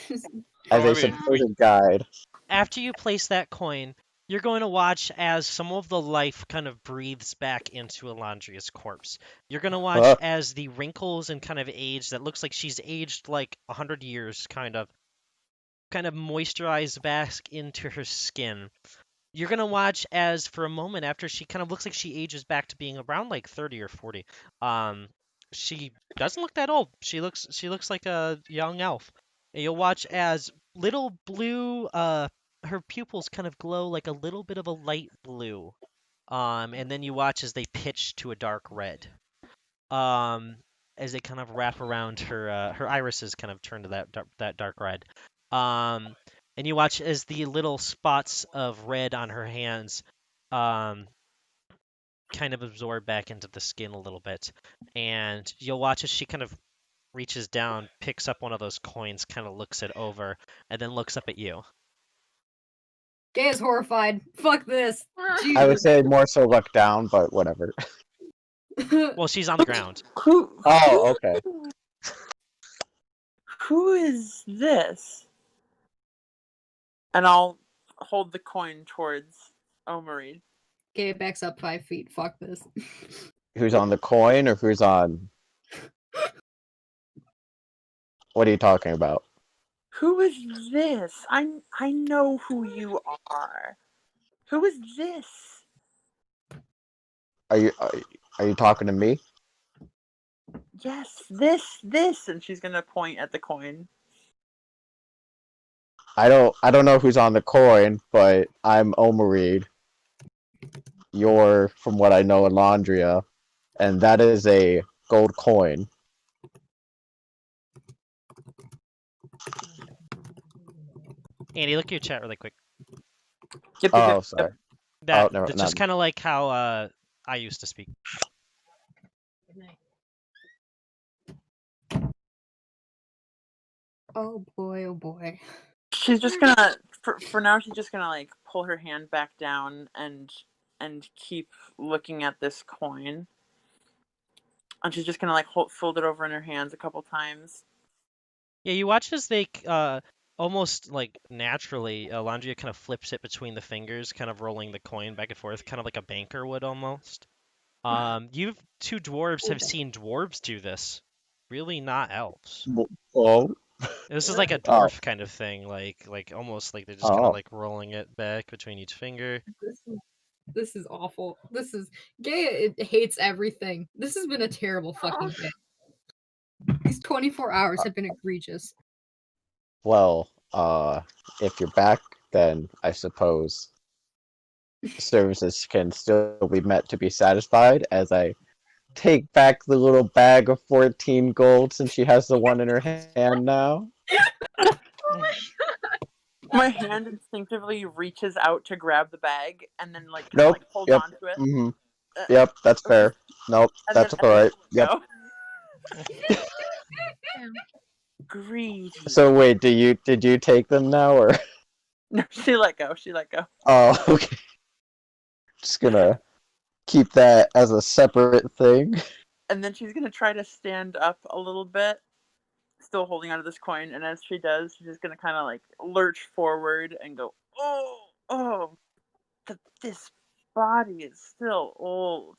Oh, a I mean, supposed guide. After you place that coin, you're going to watch as some of the life kind of breathes back into Elandria's corpse. You're going to watch Huh. as the wrinkles and kind of age that looks like she's aged like 100 years, kind of moisturize back into her skin. You're gonna watch as for a moment after she kind of looks like she ages back to being around like 30 or 40. She doesn't look that old. She looks like a young elf. And you'll watch as little blue her pupils kind of glow like a little bit of a light blue. And then you watch as they pitch to a dark red. Um as they kind of wrap around her irises kind of turn to that dark red. Um and you watch as the little spots of red on her hands um, kind of absorb back into the skin a little bit. And you'll watch as she kind of reaches down, picks up one of those coins, kind of looks it over, and then looks up at you. Gay is horrified. Fuck this. I would say more so look down, but whatever. Well, she's on the ground. Oh, okay. Who is this? And I'll hold the coin towards Omarid. Gay backs up 5 feet. Fuck this. Who's on the coin or who's on? What are you talking about? Who is this? I know who you are. Who is this? Are you talking to me? Yes, this, and she's gonna point at the coin. I don't know who's on the coin, but I'm Omarid. You're, from what I know, Ilandria, and that is a gold coin. Andy, look at your chat really quick. Yep, Oh, sorry. That's never- just not- kind of like how I used to speak. Oh boy, oh boy. She's just gonna for now. She's just gonna like pull her hand back down and keep looking at this coin. And she's just gonna like fold it over in her hands a couple times. Yeah, you watch as they almost like naturally, Landria kind of flips it between the fingers, kind of rolling the coin back and forth, kind of like a banker would almost. You two dwarves have seen dwarves do this. Really not elves. Oh. This is like a dwarf kind of thing, like almost like they're just kind of like rolling it back between each finger. This is awful. This is Gay. It hates everything. This has been a terrible fucking day. These 24 hours have been egregious. Well, if you're back, then I suppose services can still be met to be satisfied, as I take back the little bag of 14 gold since she has the one in her hand now. My hand instinctively reaches out to grab the bag and then like Nope. hold Yep. on to it. Mm-hmm. Yep, that's fair. Nope, And that's then- alright. Yep. No. Greedy. So wait, did you take them now, or? No, she let go. She let go. Oh, okay. Just gonna keep that as a separate thing. And then she's gonna try to stand up a little bit, still holding onto this coin. And as she does, she's just gonna kind of like lurch forward and go, oh, this body is still old.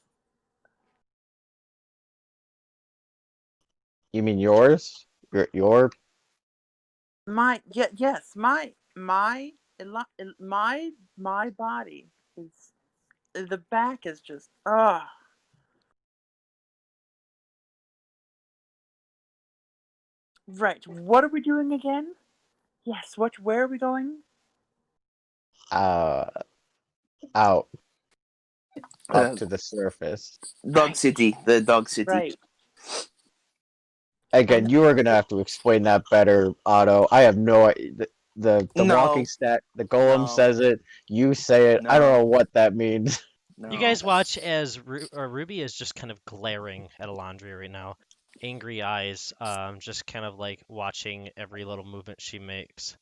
You mean yours? Your Yes, my body is, the back is just Right. What are we doing again? Yes. Where are we going? out up to the surface. Dog City, the Dog City. Right. Again, you are gonna have to explain that better, Otto. I have no idea. The No. walking stat, the golem No. says it. You say it. I don't No. know what that means. No. You guys watch as Ruby is just kind of glaring at Ilandria right now. Angry eyes, just kind of like watching every little movement she makes.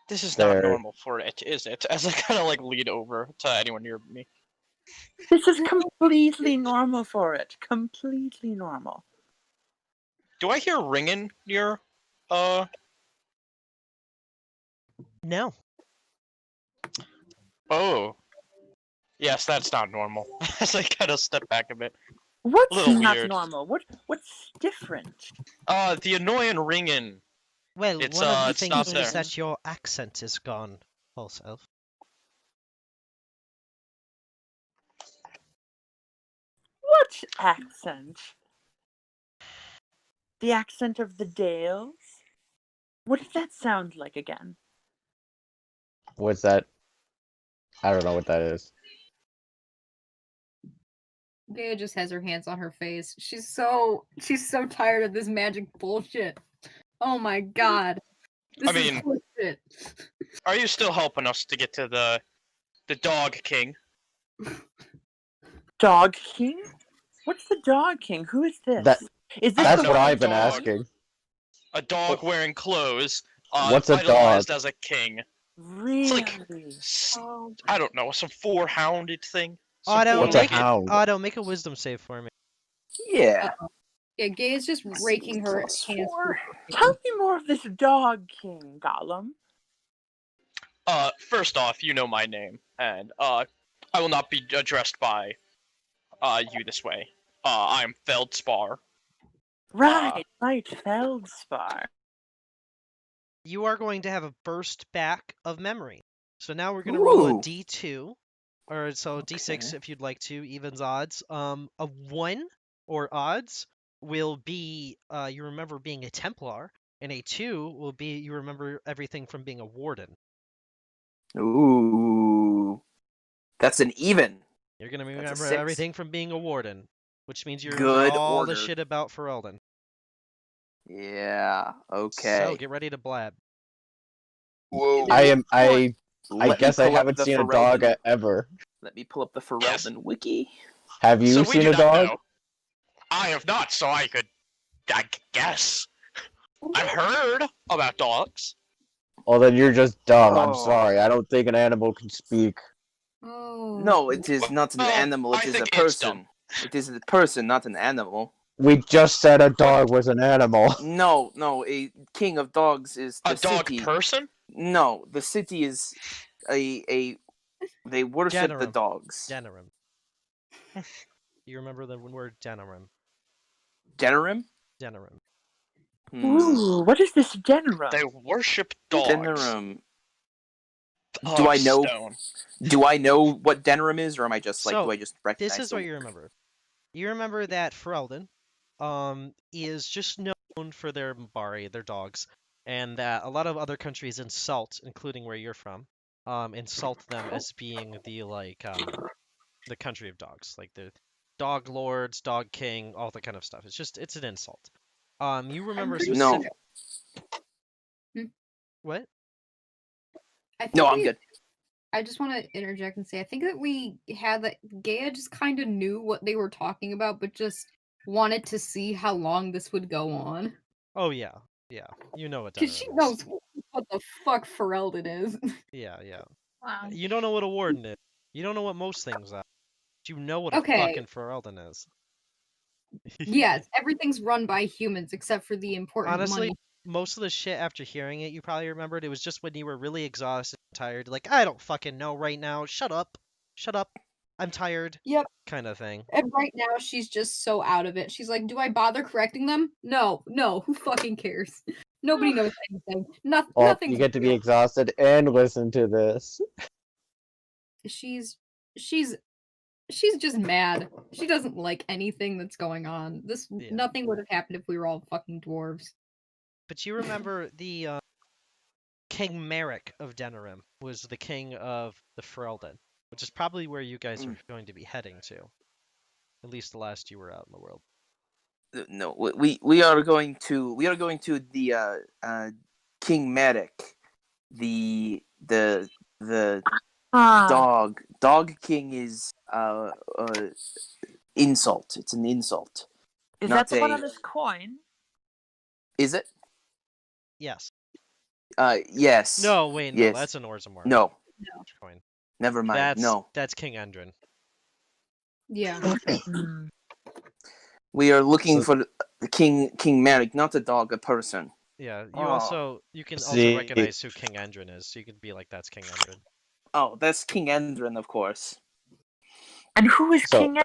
This is There. not normal for it, is it? As I kind of like lean over to anyone near me. This is completely normal for it. Completely normal. Do I hear ringing near? No. Oh. Yes, that's not normal. As I kind of step back a bit. What's Little not weird. normal? What's different? The annoying ringing. Well, It's, one of the it's things not is there. that your accent is gone, false elf. What accent? The accent of the Dales? What did that sound like again? What's that? I don't know what that is. Gaia just has her hands on her face. She's so tired of this magic bullshit. Oh my god. This I mean- is bullshit. Are you still helping us to get to the Dog King? Dog King? What's the Dog King? Who is this? That- Is this That's don't what know, I've been dog. asking. A dog wearing clothes. What's a dog? idolized as a king. Really? Oh, I don't know, some four-hounded thing. Some Otto, What's a make hound? Otto, make a wisdom save for me. Yeah. Yeah, Gaia's just raking her Plus hands. 4. Tell me more of this Dog King, Gollum. First off, you know my name, and I will not be addressed by you this way. I am Feldspar. Right, Feldspar. You are going to have a burst back of memory. So now we're going to roll a Ooh. d2, or so d6 Okay. if you'd like to, evens odds. A 1 or odds will be you remember being a Templar, and a 2 will be you remember everything from being a Warden. Ooh. That's an even. You're going to a remember 6. everything from being a Warden, which means you remember Good all order. the shit about Ferelden. Yeah. Okay. So get ready to blab. Whoa. I Let me guess I pull up haven't the seen a dog Ferelden- ever. Let me pull up the Ferelden Yes. wiki. Have you So we seen do a not dog? know. I have not, so I guess. I've heard about dogs. Well, then you're just dumb. I'm Oh. sorry. I don't think an animal can speak. Oh. No, it is not an Well, animal. I It is a think it's dumb. person. It is a person, not an animal. We just said a dog was an animal. No, a king of dogs is the A dog city. person? No, the city is a they worship the Denerim. dogs. Denerim. You remember the word Denerim. Denerim? Denerim. Ooh, what is this Denerim? They worship dogs. Denerim. of Do I know? Stone. Do I know what Denerim is, or am I just like? So, do I just recognize? This is the what you remember. You remember that Ferelden is just known for their Mbari, their dogs, and that a lot of other countries insult, including where you're from, insult them as being the country of dogs, like the dog lords, dog king, all that kind of stuff. It's an insult. You remember pretty No. specific. What? I think No, I'm we- good. I just want to interject and say I think that we had that Gaia just kind of knew what they were talking about, but just wanted to see how long this would go on. Oh yeah, you know what Because Denerim she is. knows what the fuck Ferelden is. Yeah. wow. You don't know what a warden is. You don't know what most things are. But you know what a Okay. fucking Ferelden is. Yes, everything's run by humans except for the important Honestly, money. most of the shit after hearing it, you probably remembered. It was just when you were really exhausted and tired. Like, I don't fucking know right now. Shut up. I'm tired. Yep. Kind of thing. And right now she's just so out of it. She's like, "Do I bother correcting them? No. Who fucking cares? Nobody knows anything. Well, Nothing. you get to be exhausted and listen to this. She's just mad. She doesn't like anything that's going on. Yeah. Nothing would have happened if we were all fucking dwarves. But you remember the King Merrick of Denerim was the king of the Ferelden, which is probably where you guys are going to be heading to. At least the last you were out in the world. No, we are going to the King Merrick, the the Ah, dog king is insult. It's an insult. is Not that the one a. on this coin? Is it? Yes. Yes. No, wait, no, Yes. that's an Orzammar No. coin. Never mind. No. That's King Endrin. Yeah. Hmm. We are looking So- for the King Merrick, not a dog, a person. Yeah, Oh. you can also See- recognize who King Endrin is, so you could be like, that's King Endrin. Oh, that's King Endrin, of course. And who is So- King?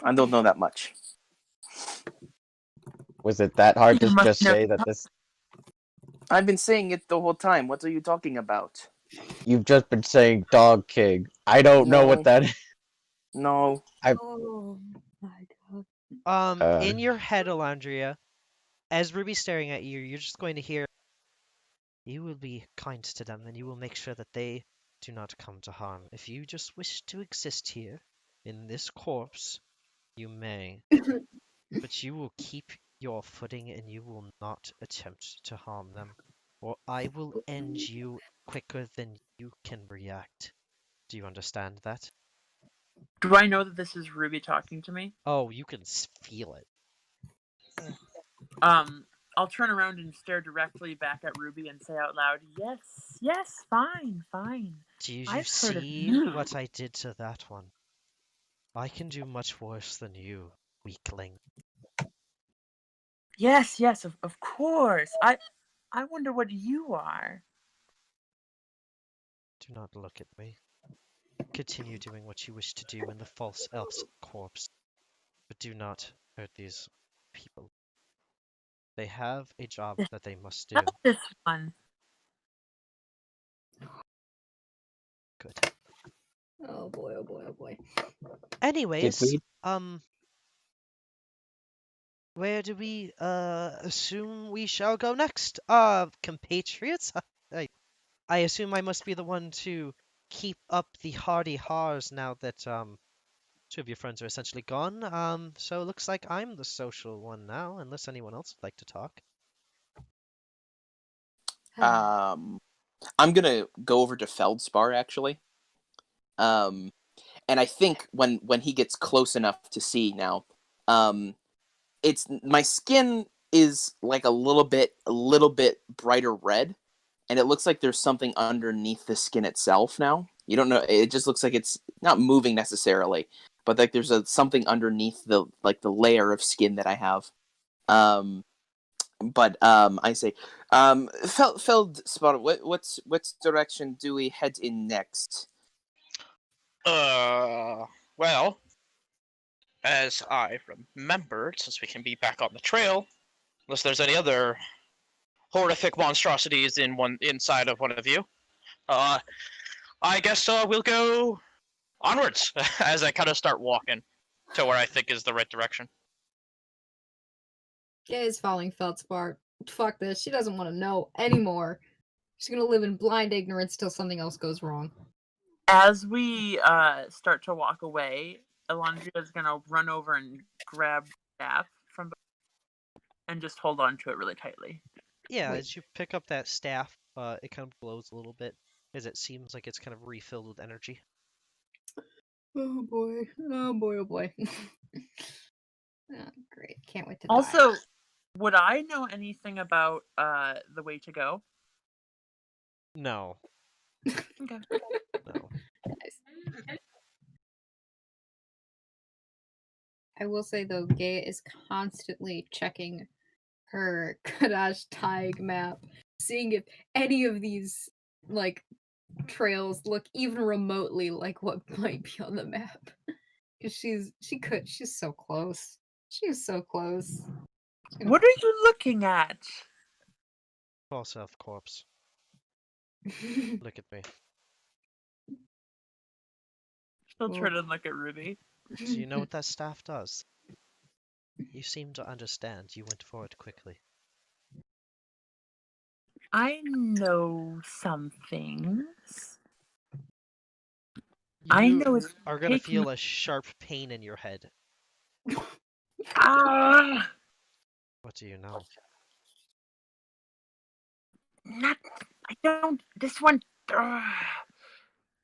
I don't know that much. Was it that hard You to must just know- say that this? I've been saying it the whole time. What are you talking about? You've just been saying Dog King. I don't know what No. that is. No. Oh my god. In your head, Ilandria, as Ruby's staring at you, you're just going to hear, you will be kind to them, and you will make sure that they do not come to harm. If you just wish to exist here, in this corpse, you may. But you will keep your footing, and you will not attempt to harm them, or I will end you quicker than you can react. Do you understand that? Do I know that this is Ruby talking to me? Oh, you can feel it. I'll turn around and stare directly back at Ruby and say out loud, yes, fine. Do you I've heard of see you. what I did to that one? I can do much worse than you, weakling. Yes, of course. I wonder what you are. Do not look at me. Continue doing what you wish to do in the false elf's corpse, but do not hurt these people. They have a job that they must do. Not this one. Good. Oh boy, oh boy, oh boy. Anyways, we- where do we assume we shall go next? Compatriots? I assume I must be the one to keep up the hardy hars now that two of your friends are essentially gone. So it looks like I'm the social one now, unless anyone else would like to talk. I'm gonna go over to Feldspar actually. And I think when he gets close enough to see now, it's my skin is like a little bit brighter red, and it looks like there's something underneath the skin itself now. You don't know. It just looks like it's not moving necessarily, but like there's something underneath the layer of skin that I have. But I say, Feldspar, what direction do we head in next? Well, as I remembered, since we can be back on the trail, unless there's any other horrific monstrosities inside of one of you, I guess we'll go onwards as I kind of start walking to where I think is the right direction. Gay is following Feldspar. Fuck this. She doesn't want to know anymore. She's gonna live in blind ignorance till something else goes wrong. As we start to walk away, Ilandria is gonna run over and grab staff from and just hold on to it really tightly. Yeah, Wait. as you pick up that staff, it kind of glows a little bit, as it seems like it's kind of refilled with energy. Oh boy. Oh boy, oh boy. Oh, great. Can't wait to die. Also, would I know anything about the way to go? No, Okay. no. Nice. I will say though, Gay is constantly checking her Kadash Taig map, seeing if any of these like trails look even remotely like what might be on the map. Because she's so close. She's so close. What are you looking at? False elf corpse. Look at me. She'll turn and look at Ruby. Do you know what that staff does? You seem to understand. You went for it quickly. I know some things. I know it's are gonna taking- feel a sharp pain in your head. Ah! What do you know? Not. I don't. This one.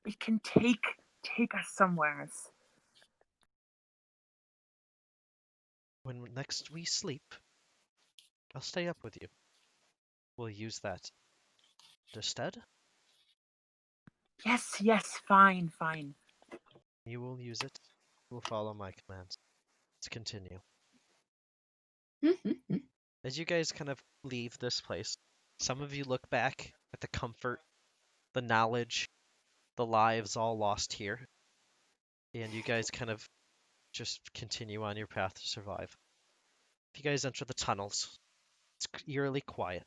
It can take us somewhere. When next we sleep, I'll stay up with you. We'll use that instead. Yes. Fine. You will use it. You will follow my commands. Let's continue. As you guys kind of leave this place, some of you look back at the comfort, the knowledge, the lives all lost here, and you guys kind of just continue on your path to survive. If you guys enter the tunnels, it's eerily quiet.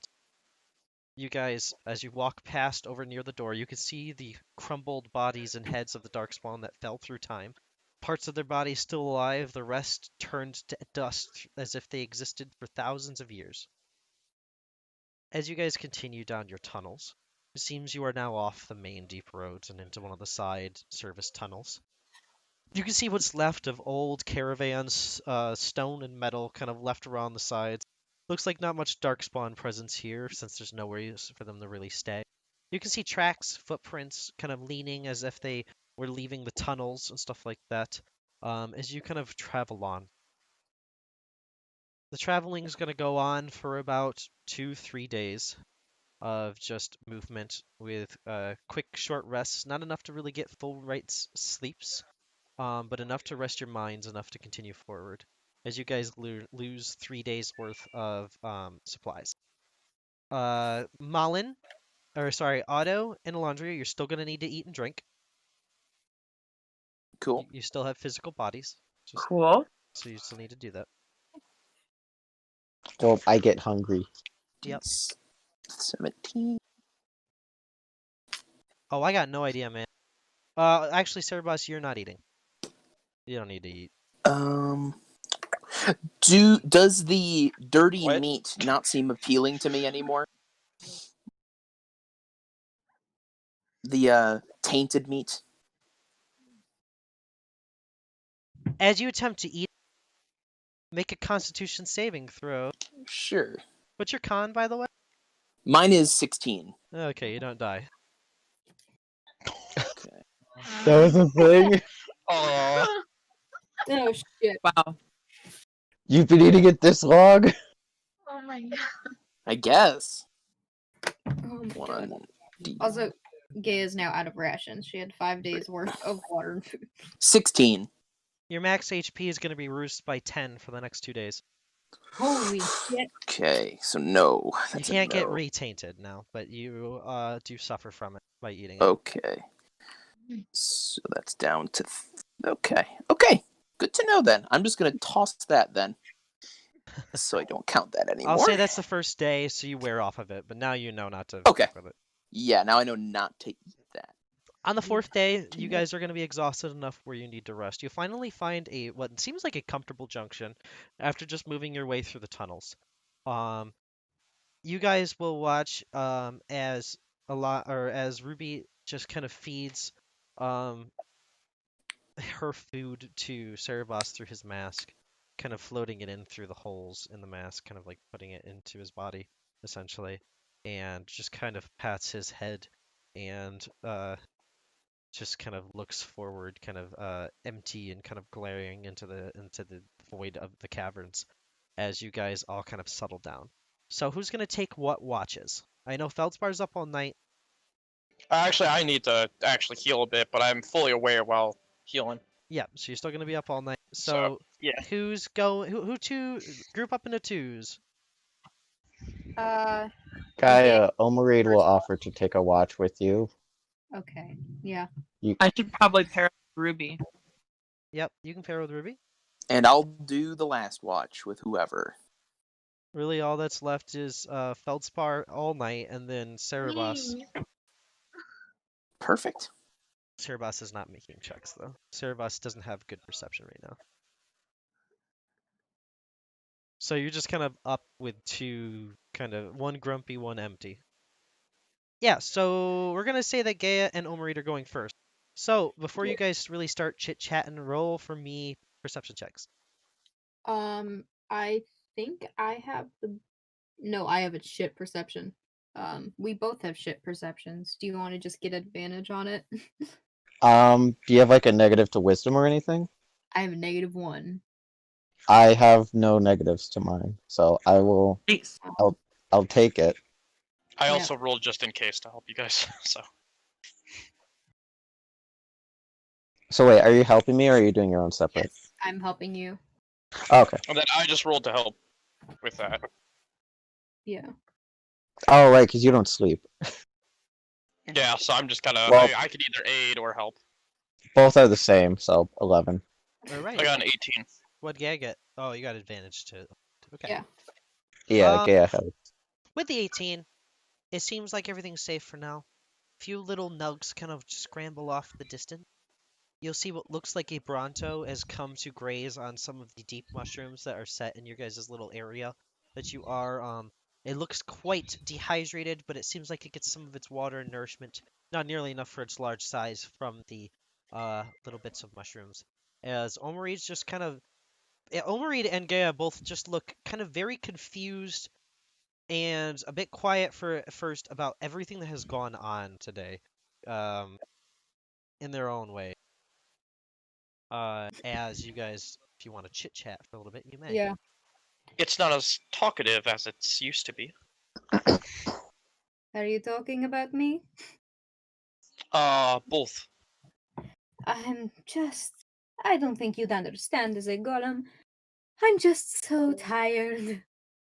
You guys, as you walk past over near the door, you can see the crumbled bodies and heads of the Darkspawn that fell through time. Parts of their bodies still alive, the rest turned to dust as if they existed for thousands of years. As you guys continue down your tunnels, it seems you are now off the main deep roads and into one of the side service tunnels. You can see what's left of old caravans, stone and metal, kind of left around the sides. Looks like not much darkspawn presence here, since there's nowhere for them to really stay. You can see tracks, footprints, kind of leaning as if they were leaving the tunnels and stuff like that, as you kind of travel on. The traveling is going to go on for about 2-3 days of just movement with quick, short rests. Not enough to really get full night's sleeps, but enough to rest your minds, enough to continue forward. As you guys lose 3 days worth of supplies. Malin, or sorry, Otto and Ilandria, you're still going to need to eat and drink. Cool. You still have physical bodies, Cool. so you still need to do that. Well, I get hungry. Yep. 17. Oh, I got no idea, man. Actually, Saarebas, you're not eating. You don't need to eat. Does the dirty What? meat not seem appealing to me anymore? The tainted meat. As you attempt to eat, make a Constitution saving throw. Sure. What's your con, by the way? Mine is 16. Okay, you don't die. Okay. That was a thing? Oh, Oh shit. Wow. You've been eating it this long? Oh my god. I guess. Oh my god. 1D. Also, Gay is now out of rations. She had 5 days worth of water and food. 16. Your max HP is going to be reduced by 10 for the next 2 days. Holy shit. Okay, so no. You That's can't a get no. retainted now, but you do suffer from it by eating it. Okay. So that's down to... Okay. Good to know then. I'm just going to toss that then. So I don't count that anymore. I'll say that's the first day, so you wear off of it, but now you know not to Okay. fuck with it. Yeah, now I know not to eat that. On the 4th day, you guys are going to be exhausted enough where you need to rest. You finally find what seems like a comfortable junction after just moving your way through the tunnels. You guys will watch as Ruby just kind of feeds her food to Saarebas through his mask, kind of floating it in through the holes in the mask, kind of like putting it into his body, essentially, and just kind of pats his head and just kind of looks forward, kind of empty and kind of glaring into the void of the caverns as you guys all kind of settle down. So who's gonna take what watches? I know Feldspar's up all night. actually, I need to actually heal a bit, but I'm fully aware while healing. Yeah, so you're still gonna be up all night. So So, yeah. who's going? Who two? Group up into twos. Gaia, Okay. Omerade will offer to take a watch with you. Okay. Yeah. I should probably pair up with Ruby. Yep, you can pair with Ruby. And I'll do the last watch with whoever. Really, all that's left is Feldspar all night, and then Saarebas. Me. Perfect. Saarebas is not making checks though. Saarebas doesn't have good perception right now. So you're just kind of up with two, kind of one grumpy, one empty. Yeah, so we're gonna say that Gaia and Omerade are going first. So before you guys really start chit-chatting, roll for me perception checks. I think I have the. No, I have a shit perception. We both have shit perceptions. Do you want to just get advantage on it? Do you have like a negative to wisdom or anything? I have a -1. I have no negatives to mine, so I will. Nice. I'll take it. I Yeah. also rolled just in case to help you guys. So So wait, are you helping me or are you doing your own separate? Yes, I'm helping you. Oh, okay. and then I just rolled to help with that. Yeah. Oh right, because you don't sleep. Yeah, so I'm just kind of. Well- I could either aid or help. Both are the same, so 11. All right. I got an 18. What'd Gay get? Oh, you got advantage too. Okay. Yeah. Yeah, Gaia helps. With the 18, it seems like everything's safe for now. Few little nugs kind of scramble off the distance. You'll see what looks like a Bronto has come to graze on some of the deep mushrooms that are set in your guys' little area that you are. It looks quite dehydrated, but it seems like it gets some of its water and nourishment, not nearly enough for its large size, from the little bits of mushrooms. As Omarid's just kind of, Omarid and Gaia both just look kind of very confused and a bit quiet for at first about everything that has gone on today, in their own way. As you guys, if you want to chit chat for a little bit, you may. Yeah. It's not as talkative as it's used to be. Are you talking about me? Both. I don't think you'd understand as a golem. I'm just so tired.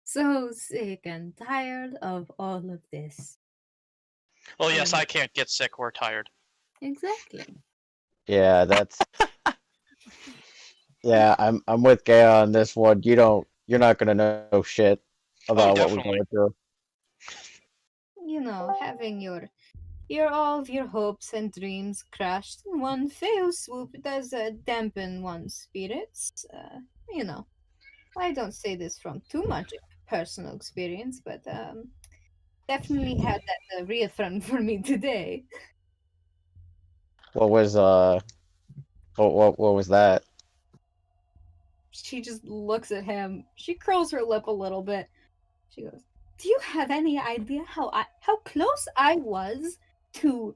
So sick and tired of all of this. Well, yes, I can't get sick or tired. Exactly. Yeah, that's. Yeah, I'm with Gaia on this one. You're not gonna know shit about what we're definitely. going through. You know, having all of your hopes and dreams crashed in one fell swoop does dampen one's spirits. You know, I don't say this from too much personal experience, but definitely had that reaffirmed for me today. What was what was that? She just looks at him. She curls her lip a little bit. She goes, "Do you have any idea how close I was to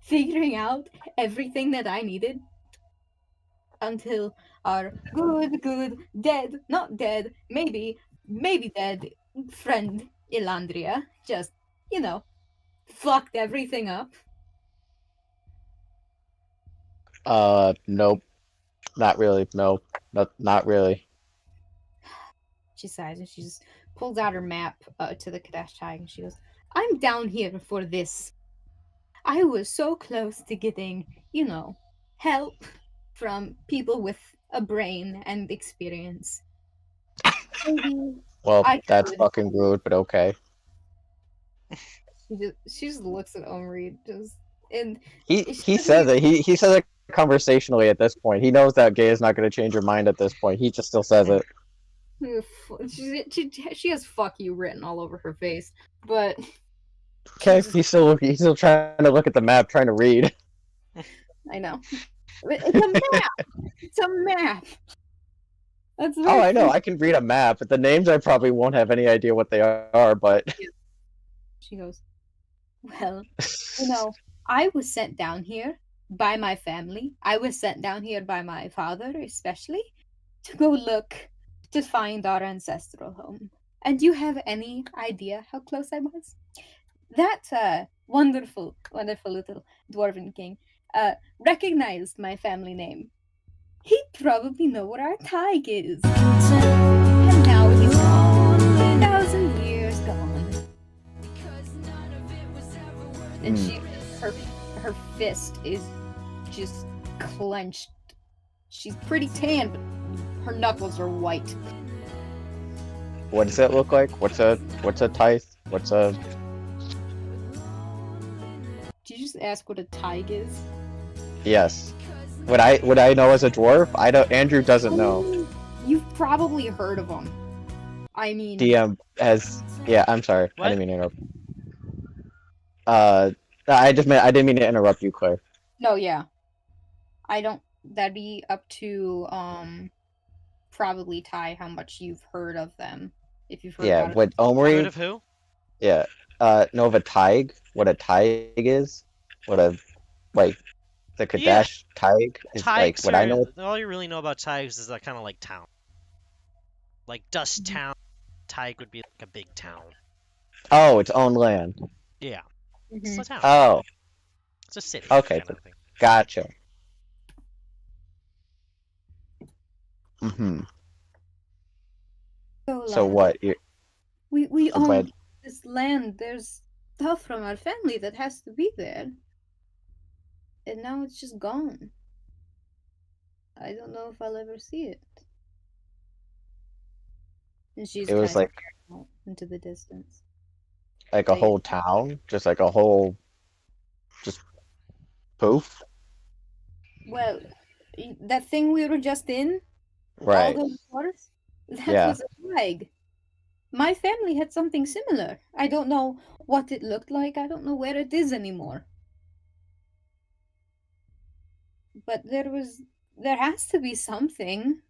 figuring out everything that I needed until our good dead, not dead, maybe dead friend Ilandria just, fucked everything up." Nope. Not really. Nope. Not really. She sighs and she just pulls out her map to the Kadesh tag and she goes, "I'm down here for this. I was so close to getting, help from people with a brain and experience. Maybe Well, I that's could." fucking rude, but okay. She just looks at Omri and He shouldn't says be- it. He says it conversationally at this point. He knows that Gaia is not going to change her mind at this point. He just still says it. She has "fuck you" written all over her face, but Okay, he's still trying to look at the map, trying to read. I know. But it's a map. It's a map. That's Oh, very I know. I can read a map, but the names I probably won't have any idea what they are. But She goes, "Well, I was sent down here by my family. I was sent down here by my father, especially, to go look to find our ancestral home. And do you have any idea how close I was? That wonderful, wonderful little dwarven king recognized my family name. He'd probably know what our Tig is. And now he's gone. 1,000 years gone." And her fist is just clenched. She's pretty tan, but her knuckles are white. what does it look like? What's a tithe? What's a Did you just ask what a Tig is? yes? Would I know as a dwarf? I don't. Andrew doesn't know. You've probably heard of them. I mean, DM has. Yeah, I'm sorry. What? I didn't mean to interrupt. I didn't mean to interrupt you, Claire. no, yeah. I don't. That'd be up to probably Ty how much you've heard of them. If you've heard Yeah, about it. what Heard Omri? of who? Yeah. Know of a taig? What a taig is? What a like the Yeah, Kadash taig is like Tigers what I are know. all you really know about Tigers is that kind of like town, like Dust Town. Tig would be like a big town. Oh, its own land. Yeah, it's Mm-hmm. a town. Oh, It's a city okay. kind of thing. Gotcha. Mm-hmm. So So long. what? You We so but own this land. There's stuff from our family that has to be there, and now it's just gone. I don't know if I'll ever see it. And she's it kind was of like out into the distance. a Like, whole town, just like a whole just poof. well, that thing we were just in, all Right. those wars, that Yeah. was a flag. My family had something similar. I don't know what it looked like. I don't know where it is anymore. But there has to be something.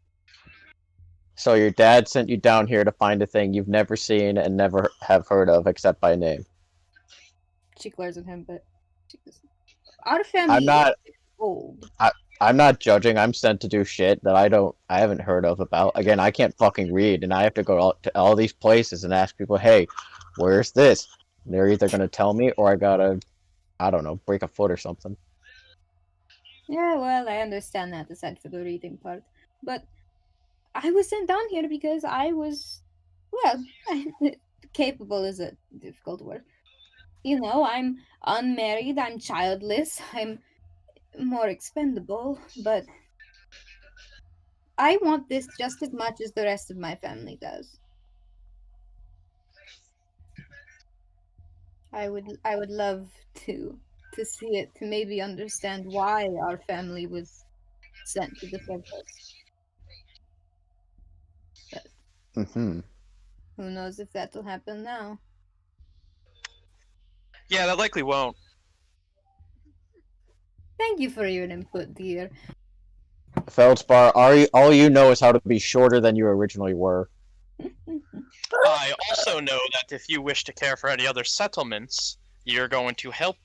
So your dad sent you down here to find a thing you've never seen and never have heard of except by name. She glares at him, but our I'm family not is old. I'm not judging. I'm sent to do shit that I haven't heard of about. Again, I can't fucking read, and I have to go to all these places and ask people, "Hey, where's this?" And they're either gonna tell me, or I gotta, I don't know, break a foot or something. Yeah, well, I understand that aside for the reading part. But I was sent down here because I was, well, capable is a difficult word. You know, I'm unmarried, I'm childless, I'm more expendable, but I want this just as much as the rest of my family does. I would love to see it, to maybe understand why our family was sent to the surface. But Mm-hmm. who knows if that'll happen now. Yeah, that likely won't. Thank you for your input, dear. Feldspar, all you know is how to be shorter than you originally were. I also know that if you wish to care for any other settlements, you're going to help.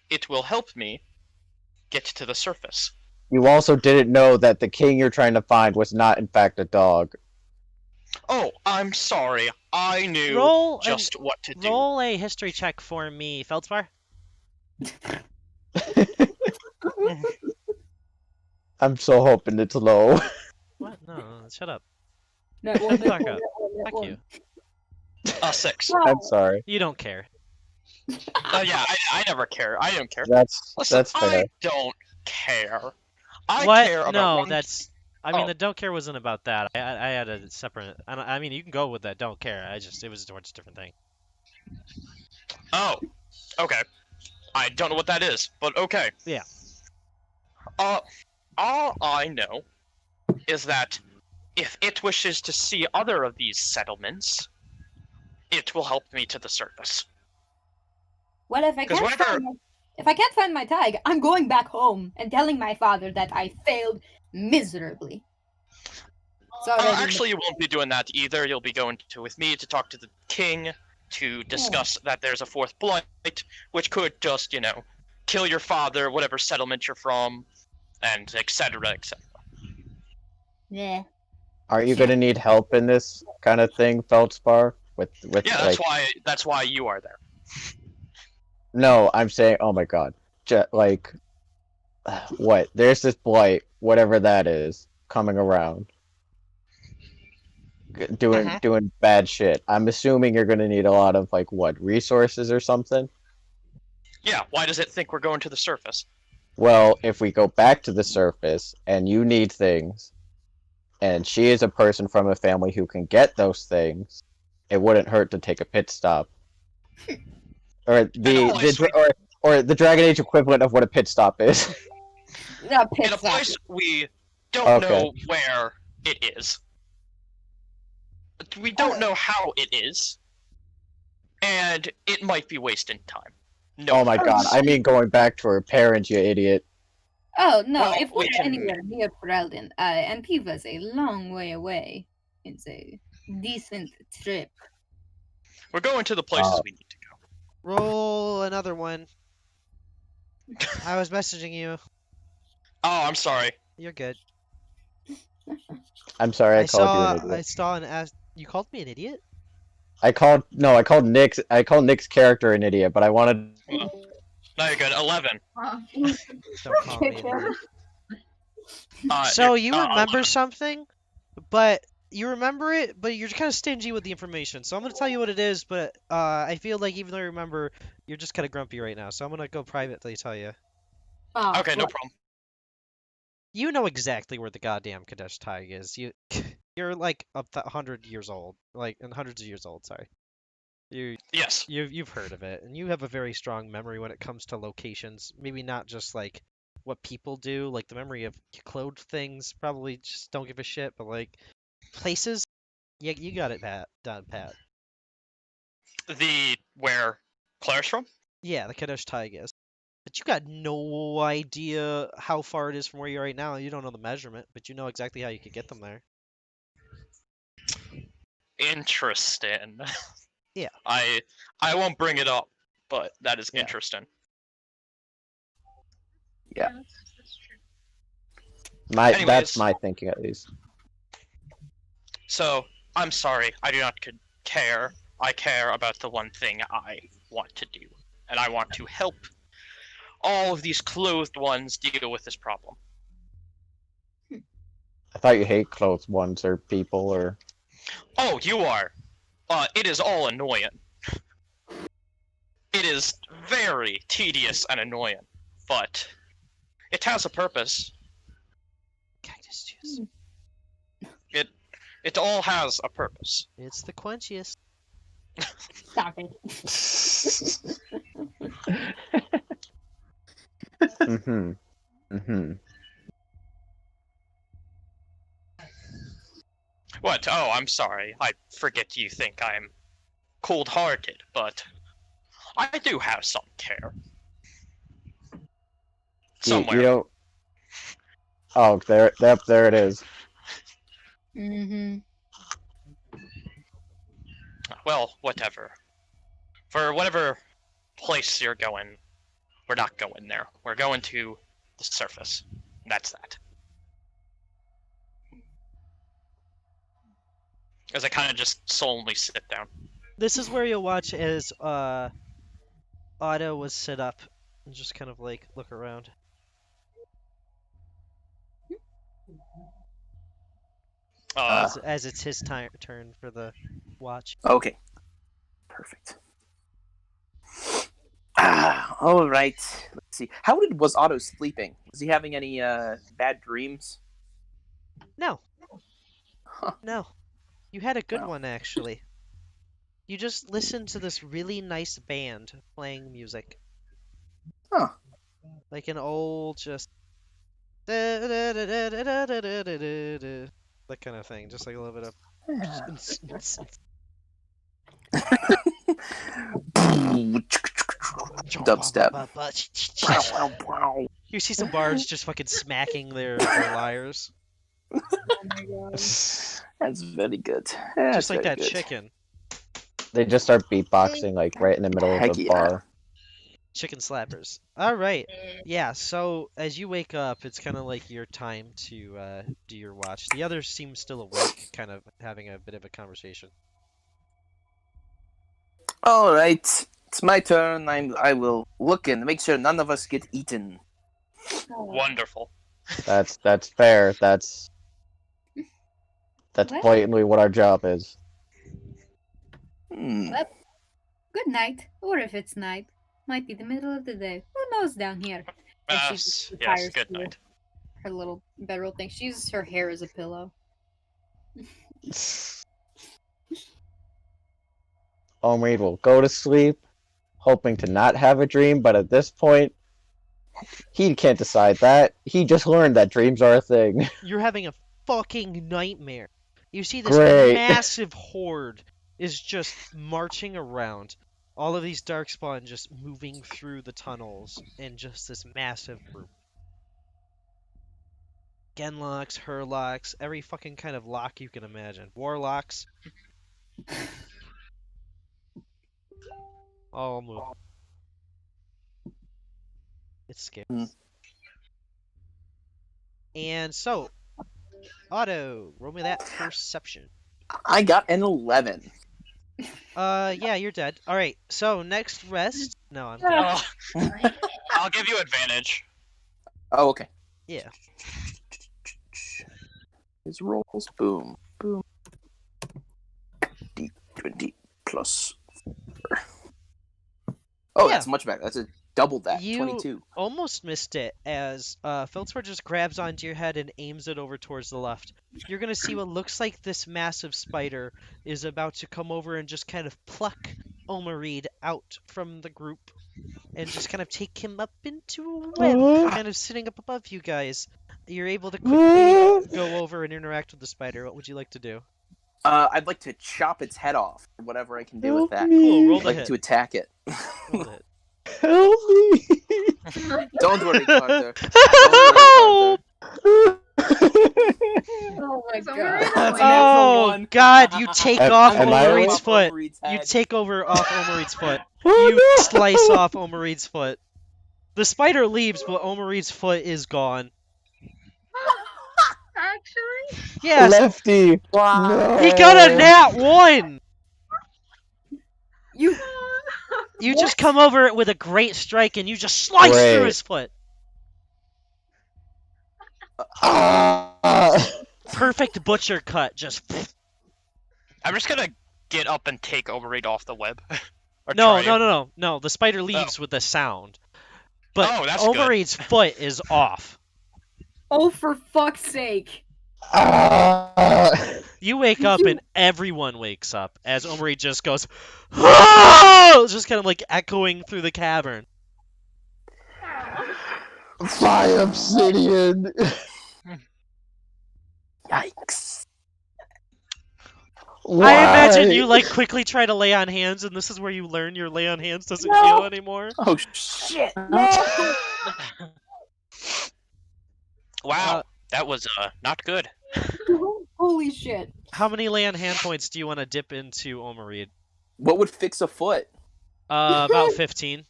It will help me get to the surface. You also didn't know that the king you're trying to find was not, in fact, a dog. Oh, I'm sorry. I knew Roll just what to do. roll a history check for me, Feldspar. I'm so hoping it's low. What? No, shut up. Net one, net Fuck one, up. net one, net Fuck one. you. 6. I'm sorry. You don't care. Yeah, I never care. I don't care. That's Listen, fair. I don't care. I What? care about No, one. that's. I mean, Oh. the don't care wasn't about that. I had a separate. I mean, you can go with that don't care. It was towards a different thing. Oh, okay. I don't know what that is, but okay. Yeah. All I know is that if it wishes to see other of these settlements, it will help me to the surface. Well, if I 'Cause can't whenever- find my, if I can't find my tag, I'm going back home and telling my father that I failed miserably. It's already in the- Actually, you won't be doing that either. You'll be going with me to talk to the king to discuss that there's a fourth blight, which could just, kill your father, whatever settlement you're from, and etc. etc. Yeah. Are you gonna need help in this kind of thing, Feldspar? With Yeah, like that's why you are there. no, I'm saying, oh my god, like what? There's this blight, whatever that is, coming around, doing bad shit. I'm assuming you're gonna need a lot of like what resources or something. Yeah, why does it think we're going to the surface? Well, if we go back to the surface and you need things, and she is a person from a family who can get those things, it wouldn't hurt to take a pit stop. Or or the Dragon Age equivalent of what a pit stop is. Yeah, In a place we don't Okay. know where it is. We don't know how it is. And it might be wasting time. No. Oh my god, I mean going back to her parents, you idiot. Oh no! Well, if we we're can- anywhere near Ferelden, and Piva's a long way away. It's a decent trip. We're going to the places we need to go. Roll another one. I was messaging you. Oh, I'm sorry. You're good. I'm sorry, I called you an I idiot. saw an ask. You called me an idiot? I called Nick's character an idiot, but I wanted. No, you're good. 11. Don't call me an idiot. So you remember 11. something, but you remember it, but you're kind of stingy with the information. So I'm gonna tell you what it is, but I feel like even though you remember, you're just kind of grumpy right now. So I'm gonna go privately tell you. Okay, no problem. You know exactly where the goddamn Kadesh Tig is. You're like 100 years old, like and hundreds of years old. Sorry. Yes. You've heard of it, and you have a very strong memory when it comes to locations. Maybe not just like what people do, like the memory of clothed things. Probably just don't give a shit, but like places, yeah, you got it, done, Pat. Where Claire's from? Yeah, the Kadesh Tig is. But you got no idea how far it is from where you are right now. You don't know the measurement, but you know exactly how you could get them there. Interesting. Yeah. I won't bring it up, but that is Yeah. interesting. Yeah. That's true. That's Anyways. my thinking at least. So, I'm sorry, I do not care. I care about the one thing I want to do, and I want to help all of these clothed ones deal with this problem. I thought you hate clothes ones or people or. Oh, you are. It is all annoying. It is very tedious and annoying, but it has a purpose. Cactus juice. It all has a purpose. It's the quenchiest. Stop it. Mm-hmm. Mm-hmm. What? Oh, I'm sorry. I forget you think I'm cold-hearted, but I do have some care. Somewhere. You don't. Oh, there it is. Mm-hmm. Well, whatever. For whatever place you're going, we're not going there. We're going to the surface. That's that. As I kind of just solemnly sit down. This is where you'll watch as Otto was sit up and just kind of like look around. As it's his turn for the watch. Okay. Perfect. All right. Let's see. How was Otto sleeping? Was he having any bad dreams? No. Huh. No. You had a good Wow. one actually. You just listened to this really nice band playing music. Huh. Like an old just that kind of thing, just like a little bit of Dubstep. You see some bards just fucking smacking their lyres. Oh my god. That's very good. Just like that chicken. They just start beatboxing like right in the middle of Heck the yeah. bar. Chicken slappers. All right. Yeah, so as you wake up, it's kind of like your time to do your watch. The others seem still awake, kind of having a bit of a conversation. All right. It's my turn. I will look and make sure none of us get eaten. Wonderful. That's fair. That's What? blatantly what our job is. Well, good night. Or if it's night, might be the middle of the day. Who knows down here? And she just Yes, retires good to night. her little bedroll thing. She uses her hair as a pillow. Omri will go to sleep, hoping to not have a dream, but at this point, he can't decide that. He just learned that dreams are a thing. You're having a fucking nightmare. You see this Great. massive horde is just marching around. All of these darkspawn just moving through the tunnels in just this massive group. Genlocks, Herlocks, every fucking kind of lock you can imagine. Warlocks. I'll move. It's scary. Mm. And so, Otto, roll me that perception. I got an 11. Yeah, you're dead. All right. So next rest. No, I'm kidding. Oh, I'll give you advantage. Oh, okay. Yeah. His rolls. Boom. Boom. D20 plus 4. Oh, Yeah. that's much better. That's a double that. You 22. almost missed it as Feldspar just grabs onto your head and aims it over towards the left. You're gonna see what looks like this massive spider is about to come over and just kind of pluck Omarid out from the group and just kind of take him up into a web, kind of sitting up above you guys. You're able to quickly go over and interact with the spider. What would you like to do? I'd like to chop its head off. Whatever I can do with that. Cool, roll I'd the like hit. to attack it. Roll the hit. Help me! Don't worry, Carter. Don't worry, Carter. Oh my So god. we're in a That's way. an natural Oh one. God! You take Am- off am I Omarid's awake? foot. Omarid's You head. take over off Omarid's foot. Oh, You no! slice off Omarid's foot. The spider leaves, but Omarid's foot is gone. Actually, Yes, Lefty! Wow. No! he got a nat 1! You You just come over it with a great strike and you just slice through Great. his foot. Ah! Perfect butcher cut, just I'm just gonna get up and take Overraid off the web. Or no, try. no, no, no, no. The spider leaves with a sound, but Oh, that's good. Omarid's foot is off. Oh, for fuck's sake. Ah! You wake up and everyone wakes up as Omarid just goes, "Ah!" just kind of like echoing through the cavern. Fire obsidian! Yikes. I imagine Why? you like quickly try to lay on hands, and this is where you learn your lay on hands doesn't No. heal anymore. Oh, shit. Wow, that was not good. Holy shit. How many lay on hand points do you want to dip into Omarid? What would fix a foot? About 15. to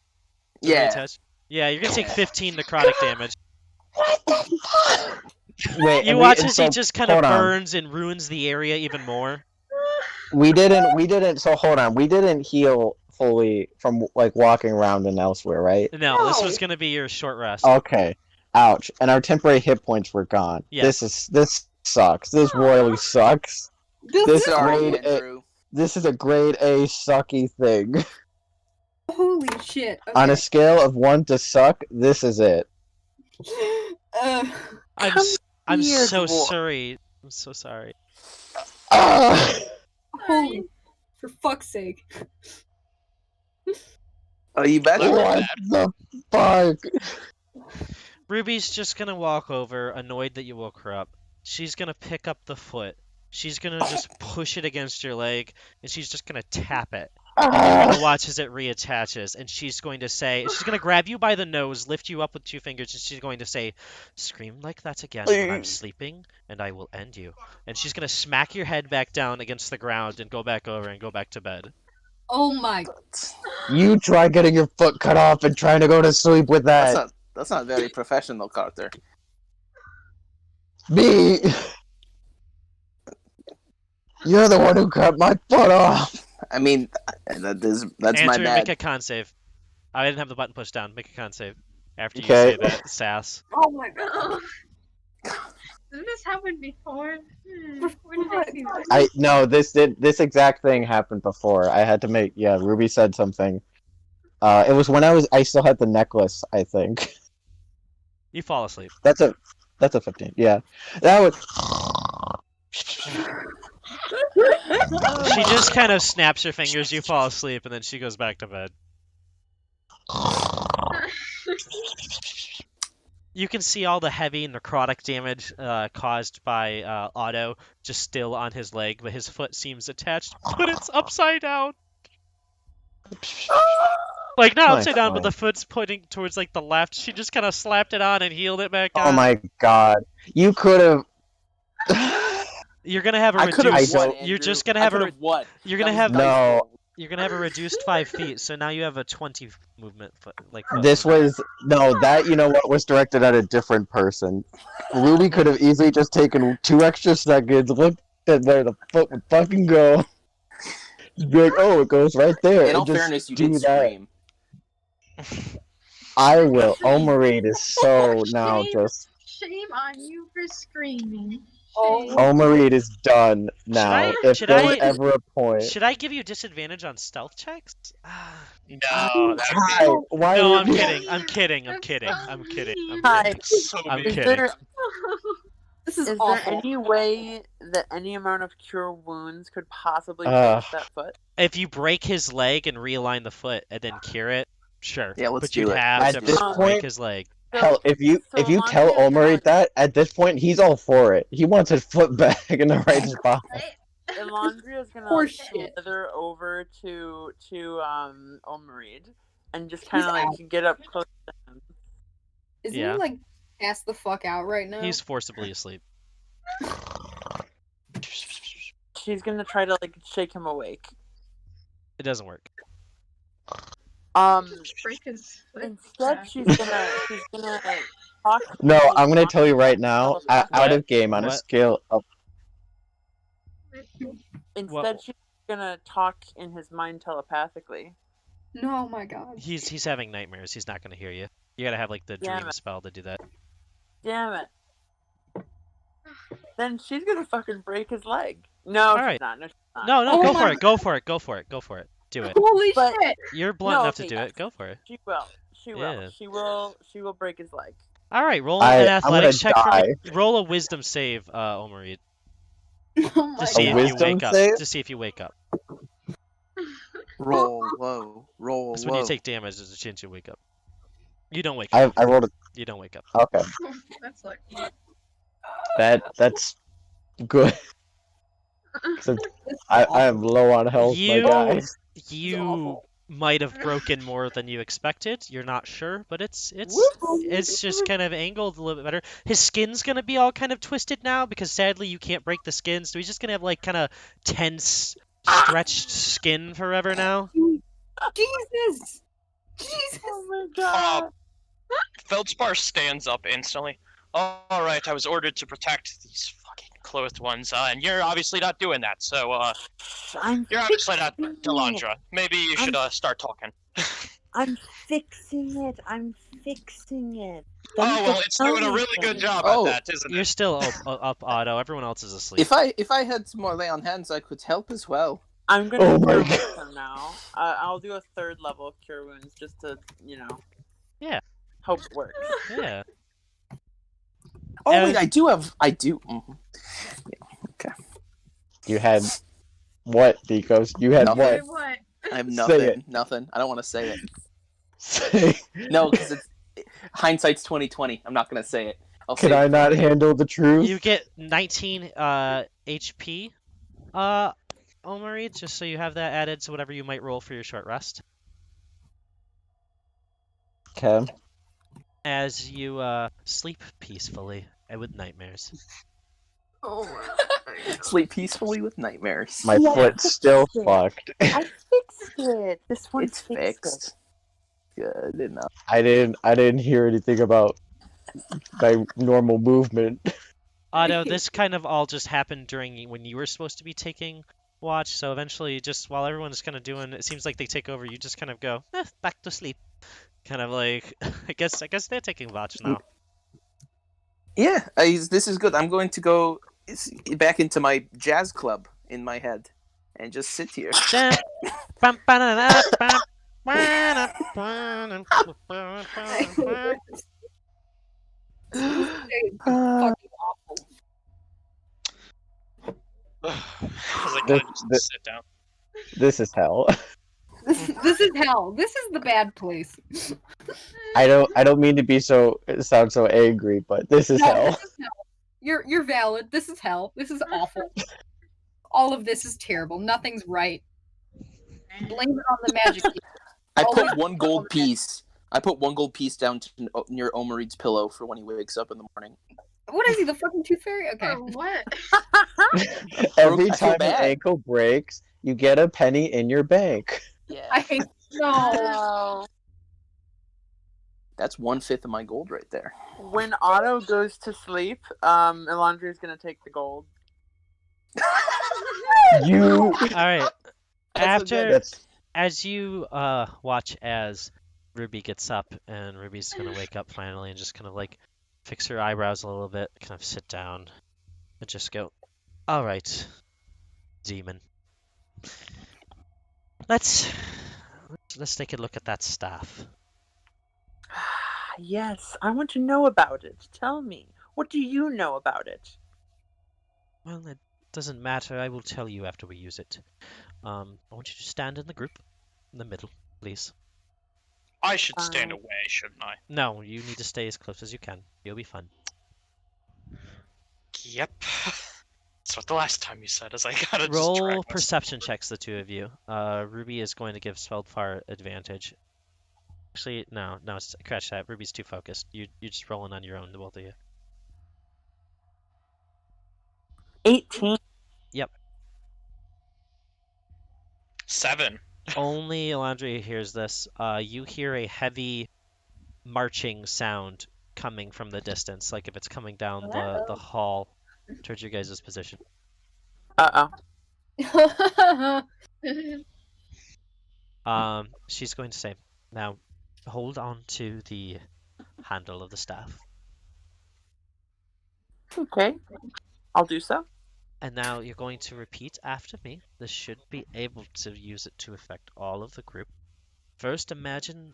Yeah. retouch. Yeah, you're gonna take 15 necrotic damage. Wait, You and watch and as he so- just kind of hold on. burns and ruins the area even more. We didn't, so hold on. We didn't heal fully from, like, walking around and elsewhere, right? No, this No. was gonna be your short rest. Okay. Ouch. And our temporary hit points were gone. Yes. This sucks. This royally sucks. This Sorry, grade A, Andrew. this is a grade A sucky thing. Holy shit. On a Okay. scale of 1 to suck, this is it. Uh, I'm here, so boy. sorry. I'm so sorry. Ah! holy. For fuck's sake. Are you back? What the fuck? Ruby's just gonna walk over, annoyed that you woke her up. She's gonna pick up the foot. She's gonna just push it against your leg, and she's just gonna tap it. You're gonna watch as it reattaches, and she's going to say, she's gonna grab you by the nose, lift you up with 2 fingers, and she's going to say, "Scream like that again when I'm sleeping, and I will end you." And she's gonna smack your head back down against the ground and go back over and go back to bed. Oh my. You try getting your foot cut off and trying to go to sleep with that. That's not very professional, Carter. Me! You're the one who cut my foot off! I mean, that's Answer, my make bad. a con save. I didn't have the button pushed down. Make a con save. After you Okay. say that, sass. Oh my god. Did this happen before? Where did I see this? No, this exact thing happened before. I had to make, yeah, Ruby said something. It was when I still had the necklace, I think. You fall asleep. That's a 15, yeah. That was... She just kind of snaps her fingers, you fall asleep, and then she goes back to bed. You can see all the heavy necrotic damage caused by Otto just still on his leg, but his foot seems attached, but it's upside down. Like, not My upside down, but God. the foot's pointing towards, like, the left. She just kind of slapped it on and healed it back on. Oh my god. You could have... You're gonna have a I could have reduced... I won. don't- You're Andrew. just gonna I have a... could've won. You're That gonna was have... dice No. roll. You're gonna have a reduced 5 feet, so now you have a 20 movement foot, like foot This movement. was no, that you know what was directed at a different person. Ruby could have easily just taken 2 extra seconds, looked at where the foot would fucking go, be like, oh, it goes right there, In all and just fairness, you do did that. scream. I will. Omerade is so now just. Shame on you for screaming. Oh. Shame. Omerade is done now. If should there was I- ever a point. Should I give you disadvantage on stealth checks? Ah. No, that'd Hi, why No, would I'm you- kidding. I'm kidding. I'm That's kidding. so I'm kidding. I'm mean. kidding. be so I'm mean. Is kidding. there This is is there awful. any way that any amount of cure wounds could possibly Ugh. fix that foot? If you break his leg and realign the foot and then cure it, sure. Yeah, let's but you'd do it. have Let's to do it. break At this his leg. Hell, if you so tell Alondria's gonna, Omerade that at this point, he's all for it. He wants his foot back in the right spot. Elandria's gonna Horseshit. slither over to Omerade and just kind of like get up close to him. Isn't Yeah. he like passed the fuck out right now? He's forcibly asleep. She's gonna try to like shake him awake. It doesn't work. Break his foot. Instead, Yeah. she's gonna talk. No, I'm gonna tell you right now, out What? of game on a What? scale of Instead, she's gonna talk in his mind telepathically. No, my god. He's having nightmares. He's not gonna hear you. You gotta have like the Damn dream it. spell to do that. Damn it. Then she's gonna fucking break his leg. No, Alright. she's not. No, she's not. No, Oh go my for it. Go for it. Go for it. Go for it. Do it. Holy But- shit! You're blunt No, enough to okay, do yes. it. Go for it. She will. She will. Yeah. She will break his leg. All right, roll I'm an gonna athletics check for me. die. Roll a wisdom save, Omerade, Oh my to see A if god. you wisdom wake up. save? To see if you wake up. Roll low. Roll Because low. when you take damage, there's a chance you wake up. You don't wake up. I rolled You don't wake up. a okay. That's lucky. That's good. 'Cause I am low on health, my You- guy. You awful. might have broken more than you expected. You're not sure, but it's just kind of angled a little bit better. His skin's gonna be all kind of twisted now because sadly you can't break the skin, so he's just gonna have like kind of tense, stretched skin forever now. Jesus! Jesus! Oh my god. Feldspar stands up instantly. All right, I was ordered to protect these fucking clothed ones, and you're obviously not doing that. So, I'm you're obviously not fixing it. Delandra. Maybe you should start talking. I'm fixing it. I'm fixing it. Oh well, it's doing a really good job Oh. at that, isn't You're it? still up, Otto. Everyone else is asleep. If I had some more lay on hands, I could help as well. I'm gonna Oh my cure God. wounds him now. I'll do a third level of cure wounds just to, Yeah. hope it works. Yeah. Oh And- wait, I do. Mhm. You had what, Nikos? You had Nothing. Wait, what? what? I have Say nothing. it. Nothing. I don't want to say it. Say, No, because it's hindsight's 20/20. I'm not gonna say it. I'll can say I it. not handle the truth? You get 19 HP, Omerade, just so you have that added to whatever you might roll for your short rest. Okay. As you sleep peacefully and with nightmares. Oh, Sleep peacefully with nightmares. My Yeah. foot's still Yeah. fucked. I fixed it. This one's It's fixed. Good enough. I didn't hear anything about my normal movement. Otto, this kind of all just happened during when you were supposed to be taking watch, so eventually just while everyone's kind of doing it seems like they take over, you just kind of go, back to sleep. Kind of like I guess they're taking watch now. Yeah, this is good. I'm going to go back into my jazz club in my head and just sit here. Fucking awful. I was like, This- just this- sit down. This is hell. This is hell. This is the bad place. I don't mean to be sound so angry, but this is No, hell. this is hell. You're valid. This is hell. This is awful. All of this is terrible. Nothing's right. Blame it on the magic. I Oh, put wait. one gold piece. I put one gold piece down near Omereed's pillow for when he wakes up in the morning. What is he? The fucking tooth fairy? Okay. For what? Every I feel time an bad. ankle breaks, You get a penny in your bank. Yeah. I know. That's 1/5 of my gold right there. When Otto goes to sleep, Ilandria's gonna take the gold. You. All right. That's so good. That's As you watch as Ruby gets up, and Ruby's gonna wake up finally and just kind of like fix her eyebrows a little bit, kind of sit down, and just go, "All right, demon. Let's take a look at that staff." Yes, I want to know about it. Tell me, what do you know about it? Well, it doesn't matter. I will tell you after we use it. I want you to stand in the group, in the middle, please. I should stand away, shouldn't I? No, you need to stay as close as you can. You'll be fine. Yep. That's what the last time you said, is I gotta just drag Roll myself perception over. checks, the two of you. Ruby is going to give Sveldfar advantage. Actually, no, scratch that. Ruby's too focused. You're just rolling on your own, the both of you. 18. 7. Only Ilandria hears this. You hear a heavy marching sound coming from the distance, like if it's coming down the hall towards your guys' position. She's going to say, now hold on to the handle of the staff. Okay, I'll do so. And now you're going to repeat after me. This should be able to use it to affect all of the group. First, imagine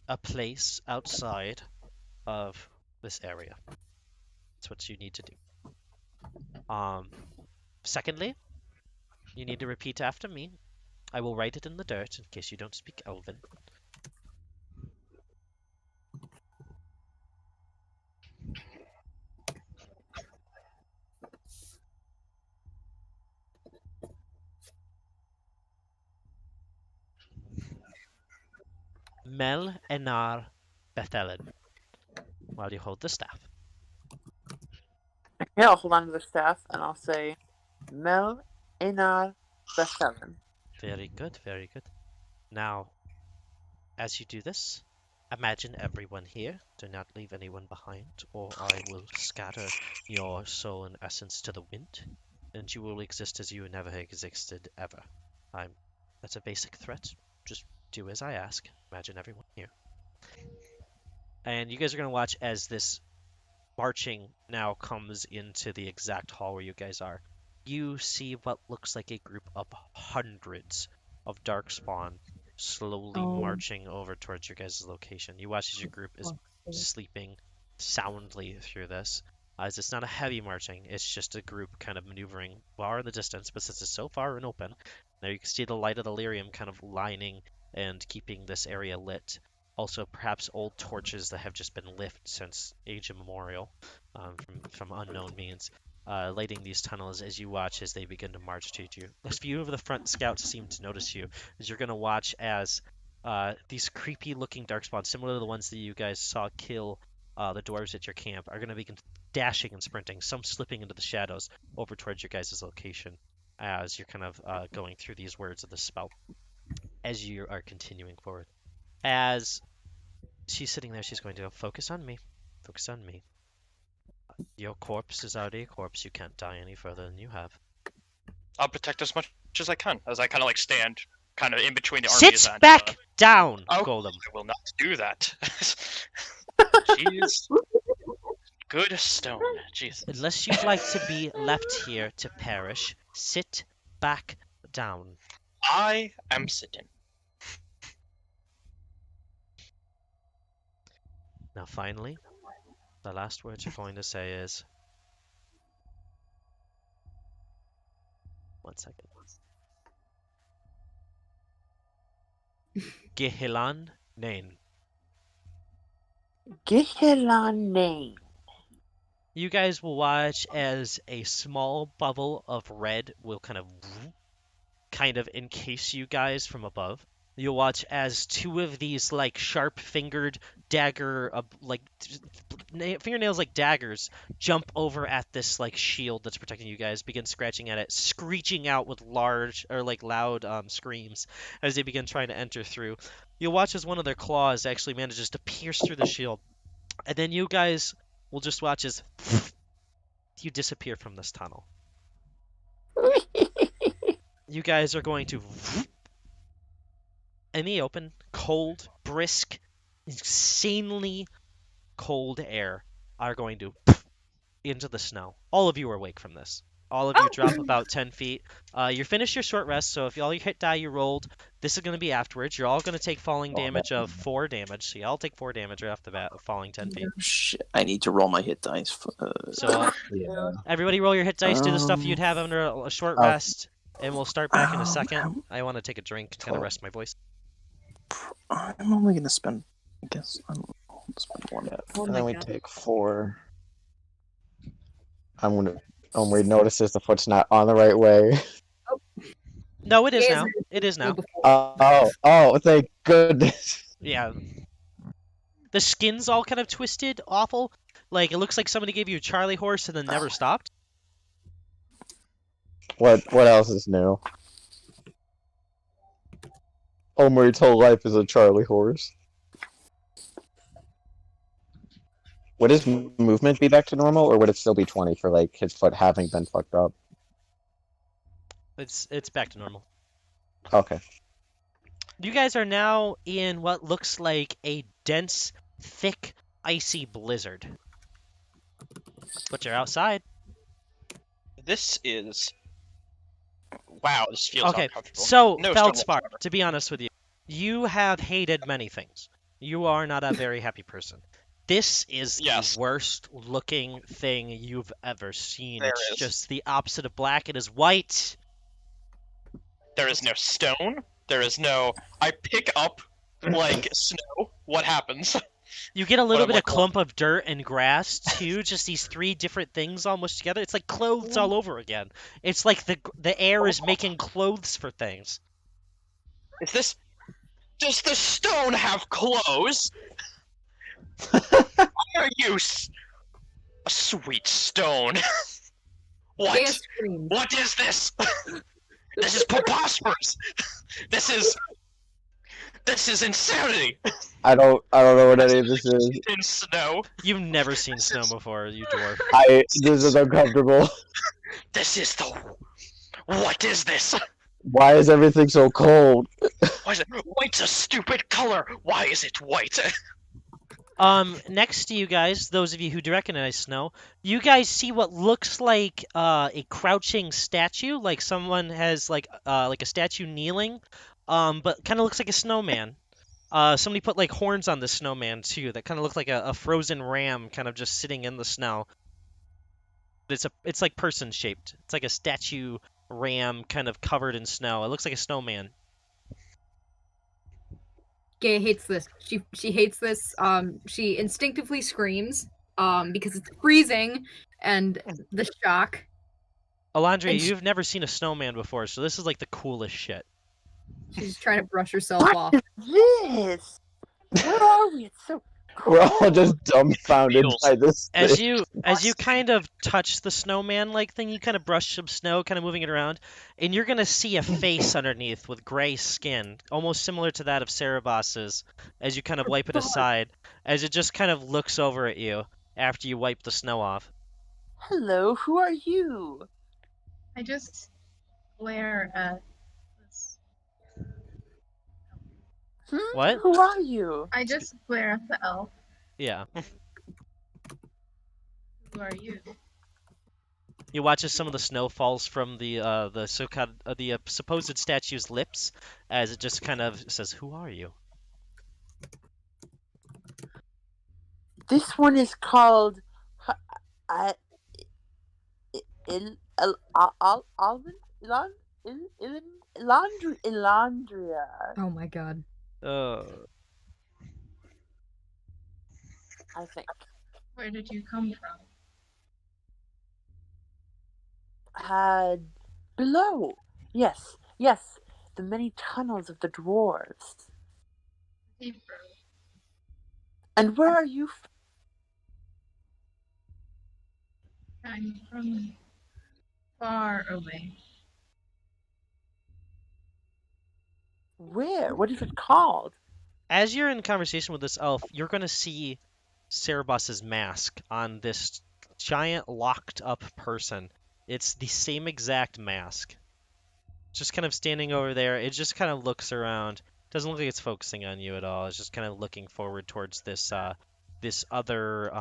a place outside of this area. That's what you need to do. Secondly, you need to repeat after me. I will write it in the dirt in case you don't speak Elven. Mel Enar Bethelin. While you hold the staff. Okay, I'll hold on to the staff and I'll say, Mel Enar Bethelin. Very good, very good. Now, as you do this, imagine everyone here. Do not leave anyone behind, or I will scatter your soul and essence to the wind, and you will exist as you never existed ever. That's a basic threat. Just do as I ask. Imagine everyone here. And you guys are going to watch as this marching now comes into the exact hall where you guys are. You see what looks like a group of hundreds of darkspawn slowly marching over towards your guys' location. You watch as your group is sleeping soundly through this. As it's not a heavy marching, it's just a group kind of maneuvering far in the distance, but since it's so far and open, now you can see the light of the lyrium kind of lining and keeping this area lit. Also, perhaps old torches that have just been lit since age immemorial, from unknown means, lighting these tunnels as you watch as they begin to march to you. A few of the front scouts seem to notice you, as you're going to watch as these creepy-looking darkspawn, similar to the ones that you guys saw kill the dwarves at your camp, are going to begin dashing and sprinting, some slipping into the shadows over towards your guys' location as you're kind of going through these words of the spell as you are continuing forward. As she's sitting there, she's going to go, focus on me. Focus on me. Your corpse is already a corpse. You can't die any further than you have. I'll protect as much as I can, as I kind of like stand kind of in between the armies. Sit back down, Oh, Golem. I will not do that. Jeez. Good stone. Jeez. Unless you'd like to be left here to perish, sit back down. I am sitting. Now, finally, the last words you're going to say is... One second. Gehilan Nain. Gehilan name. You guys will watch as a small bubble of red will kind of encase you guys from above. You'll watch as two of these like sharp-fingered dagger, fingernails like daggers, jump over at this like shield that's protecting you guys, begin scratching at it, screeching out with large or like loud screams as they begin trying to enter through. You'll watch as one of their claws actually manages to pierce through the shield, and then you guys will just watch as you disappear from this tunnel. You guys are going to in the open, cold, brisk, insanely cold air are going to into the snow. All of you are awake from this. All of you drop about 10 feet. You finish your short rest, so if all your hit die you rolled, this is going to be afterwards. You're all going to take falling damage of 4 damage. So y'all take 4 damage right off the bat of falling 10 feet. Shit, I need to roll my hit dice. So Yeah. everybody roll your hit dice, do the stuff you'd have under a short rest, and we'll start back in a second. I want to take a drink to kind of rest my voice. I'm only gonna spend. I guess I'm gonna spend 1. Oh And my then we God. take 4. I'm gonna. Omri notices the foot's not on the right way. No, it is Yes, now. It is now. Oh, thank goodness. Yeah. The skin's all kind of twisted, awful. Like, it looks like somebody gave you a Charlie horse and then never stopped. What else is new? Omri's whole life is a Charlie horse. Would his movement be back to normal, or would it still be 20 for like his foot having been fucked up? It's back to normal. Okay. You guys are now in what looks like a dense, thick, icy blizzard. But you're outside. This is. Wow, this feels Okay, uncomfortable. so No stone Feldspar, whatsoever. to be honest with you, you have hated many things. You are not a very happy person. This is Yes. the worst looking thing you've ever seen. There It's is. just the opposite of black. It is white. There is no stone. There is no. I pick up like snow. What happens? You get a little I'm bit of like, well- clump of dirt and grass too. Just these 3 different things almost together. It's like clothes all over again. It's like the air is making clothes for things. Is this? Does the stone have clothes? Why are you a sweet stone? What? Gaya screams. What is this? This is preposterous. This is insanity. I don't know what any of this is. In snow. You've never seen snow before, you dwarf. This is uncomfortable. This is the. What is this? Why is everything so cold? Why is it? White's a stupid color. Why is it white? Next to you guys, those of you who do recognize snow, you guys see what looks like a crouching statue, like someone has like a statue kneeling, but kind of looks like a snowman. Somebody put like horns on the snowman too, that kind of look like a frozen ram, kind of just sitting in the snow. It's like person shaped. It's like a statue ram, kind of covered in snow. It looks like a snowman. Gaya hates this. She hates this. She instinctively screams because it's freezing and the shock. Ilandria, And you've never seen a snowman before, so this is like the coolest shit. She's trying to brush herself off. This. Where are we? It's so. We're all just dumbfounded Beatles. by this As thing. you kind of touch the snowman like thing, you kind of brush some snow, kind of moving it around, and you're gonna see a face underneath with gray skin, almost similar to that of Saarebas's, as you kind of wipe it aside, as it just kind of looks over at you after you wipe the snow off. Hello, who are you? I just glare at this. What? Who are you? I just glare at the elf. Yeah. Who are you? You watch as some of the snow falls from the supposed statue's lips, as it just kind of says, "Who are you?" This one is called. Ilandria. Oh my god. I think. Where did you come from? Below. Yes. the many tunnels of the dwarves. Deeper. And where are you from? I'm from far away. Where? What is it called? As you're in conversation with this elf, you're going to see Saarebas's mask on this giant locked up person. It's the same exact mask. Just kind of standing over there. It just kind of looks around. Doesn't look like it's focusing on you at all. It's just kind of looking forward towards this this other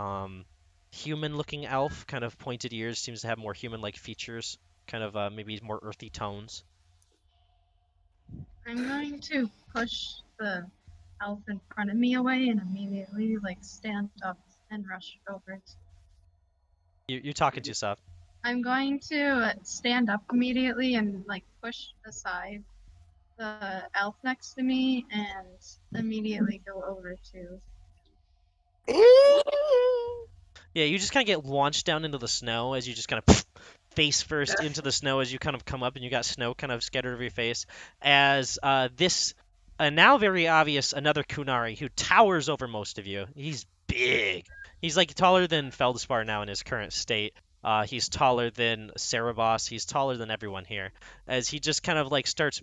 human-looking elf. Kind of pointed ears. Seems to have more human-like features. Kind of maybe more earthy tones. I'm going to push the elf in front of me away and immediately stand up and rush over to. You're talking to yourself. I'm going to stand up immediately and push aside the elf next to me and immediately go over to. Yeah, you just kind of get launched down into the snow as you just kind of face first into the snow as you kind of come up and you got snow kind of scattered over your face. As this now very obvious another Kunari who towers over most of you. He's big. He's like taller than Feldspar now in his current state. He's taller than Saarebas. He's taller than everyone here. As he just kind of starts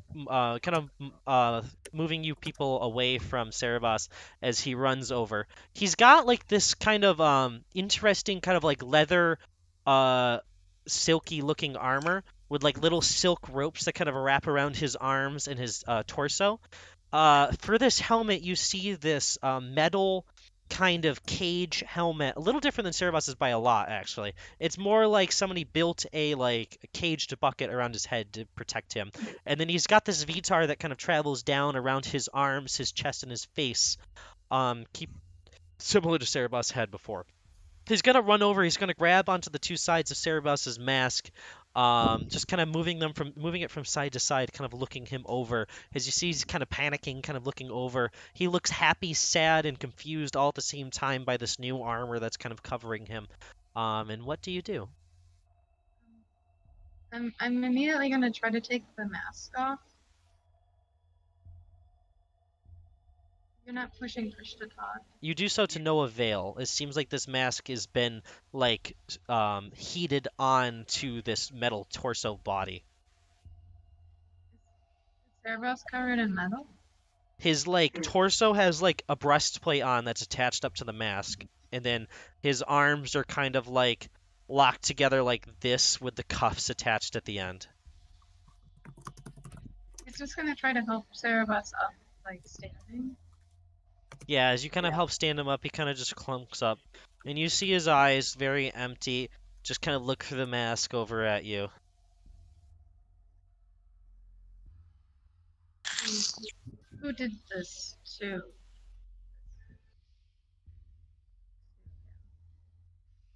moving you people away from Saarebas as he runs over. He's got this kind of interesting kind of leather silky looking armor with little silk ropes that kind of wrap around his arms and his torso. For this helmet, you see this metal kind of cage helmet, a little different than Saarebas's by a lot, actually. It's more like somebody built a caged bucket around his head to protect him. And then he's got this Vitar that kind of travels down around his arms, his chest, and his face. Keep similar to Saarebas's head before. He's gonna run over. He's gonna grab onto the two sides of Saarebas's mask, just kind of moving it from side to side, kind of looking him over. As you see, he's kind of panicking, kind of looking over. He looks happy, sad, and confused all at the same time by this new armor that's kind of covering him. And what do you do? I'm immediately gonna try to take the mask off. You're not pushing push to talk. You do so to no avail. It seems like this mask has been heated on to this metal torso body. Is Saarebas covered in metal? His torso has a breastplate on that's attached up to the mask, and then his arms are kind of locked together like this with the cuffs attached at the end. He's just gonna try to help Saarebas up, standing. Yeah, as you kind of help stand him up, he kind of just clunks up. And you see his eyes, very empty, just kind of look through the mask over at you. Who did this to?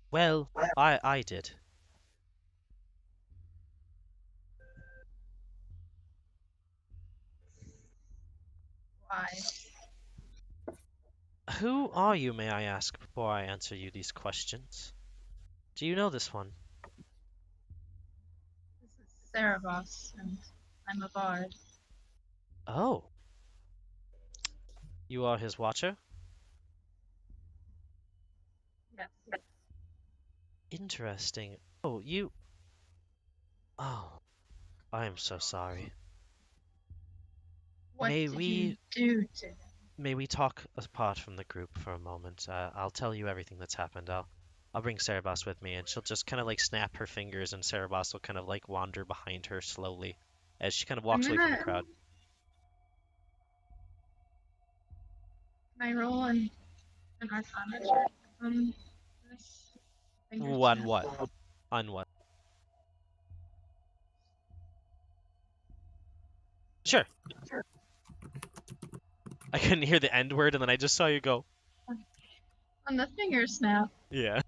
Well, I did. Why? Who are you, may I ask, before I answer you these questions? Do you know this one? This is Saarebas, and I'm Avaarad. Oh. You are his watcher? Yes. Interesting. Oh, you... Oh. I am so sorry. What May did we- you do to him? May we talk apart from the group for a moment? I'll tell you everything that's happened. I'll bring Saarebas with me, and she'll just kind of snap her fingers, and Saarebas will kind of wander behind her slowly as she kind of walks away from the crowd. Can I roll an Arcana check on this? On what? On what? Sure. I couldn't hear the end word, and then I just saw you go. On the finger snap. Yeah.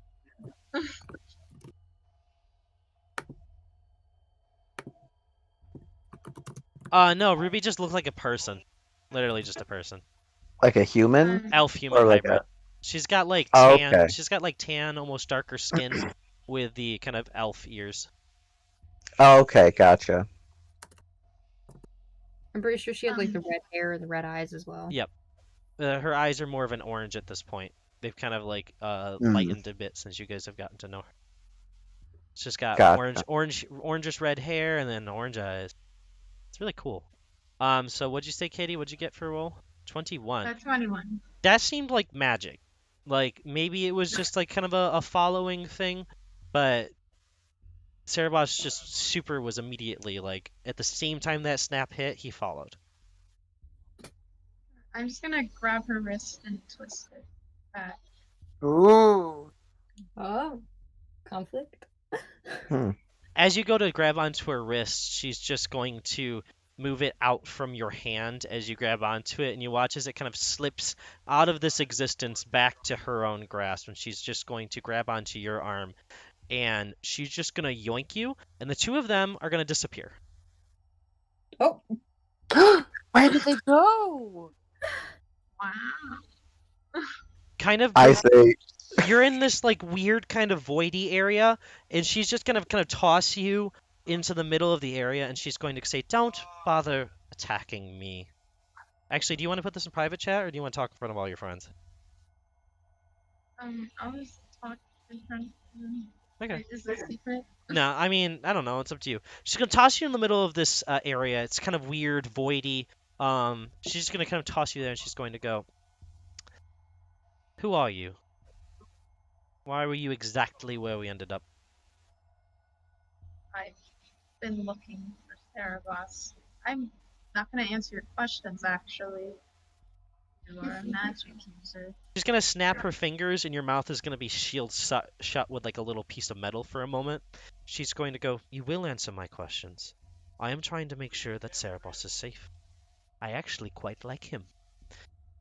No, Ruby just looked like a person. Literally just a person. Like a human? Elf human Or like hybrid. She's got tan. Oh, okay. She's got tan, almost darker skin with the kind of elf ears. Oh, okay, gotcha. I'm pretty sure she had like the red hair and the red eyes as well. Yep. Her eyes are more of an orange at this point. They've kind of like Mm. lightened a bit since you guys have gotten to know her. It's just got Gotcha. orangish red hair and then orange eyes. It's really cool. So what'd you say, Katie? What'd you get for a roll? 21. 21. That seemed like magic. Like maybe it was just like kind of a following thing, but Saarebas just super was immediately like at the same time that snap hit, he followed. I'm just gonna grab her wrist and twist it back. Ooh. Oh, conflict. As you go to grab onto her wrist, she's just going to move it out from your hand as you grab onto it, and you watch as it kind of slips out of this existence back to her own grasp, and she's just going to grab onto your arm, and she's just going to yoink you, and the two of them are going to disappear. Oh, Where did they go? Wow. Kind of, I say, you're in this like weird kind of voidy area, and she's just gonna kind of toss you into the middle of the area, and she's going to say, "Don't bother attacking me." Actually, do you want to put this in private chat, or do you want to talk in front of all your friends? I'll just talk in front of them. Okay. Wait, is this secret? No, I mean, I don't know. It's up to you. She's gonna toss you in the middle of this area. It's kind of weird, voidy. She's just gonna kind of toss you there, and she's going to go, "Who are you? Why were you exactly where we ended up?" I've been looking for Saarebas. I'm not gonna answer your questions, actually. You are a magic user. She's gonna snap her fingers, and your mouth is gonna be shut with like a little piece of metal for a moment. She's going to go, "You will answer my questions. I am trying to make sure that Saarebas is safe. I actually quite like him.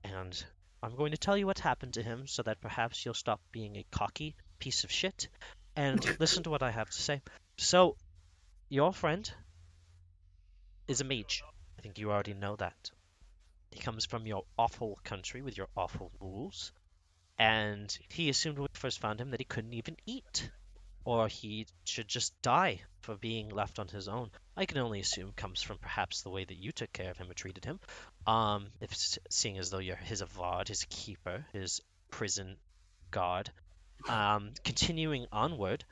And I'm going to tell you what happened to him so that perhaps you'll stop being a cocky piece of shit and listen to what I have to say. So, your friend is a mage. I think you already know that. He comes from your awful country with your awful rules. And he assumed when we first found him that he couldn't even eat, or he should just die for being left on his own. I can only assume comes from perhaps the way that you took care of him or treated him. If seeing as though you're his Avaarad, his keeper, his prison guard. Continuing onward,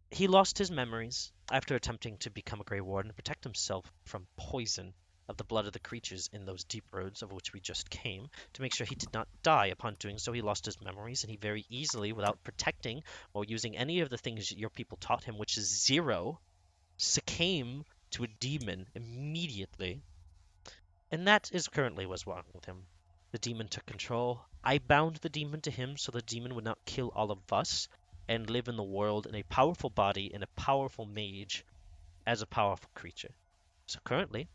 he lost his memories after attempting to become a Grey Warden and protect himself from poison of the blood of the creatures in those deep roads of which we just came. To make sure he did not die upon doing so, he lost his memories, and he very easily, without protecting or using any of the things your people taught him, which is 0, succumbed to a demon immediately. And that is currently what's wrong with him. The demon took control. I bound the demon to him so the demon would not kill all of us and live in the world in a powerful body and a powerful mage as a powerful creature. So currently,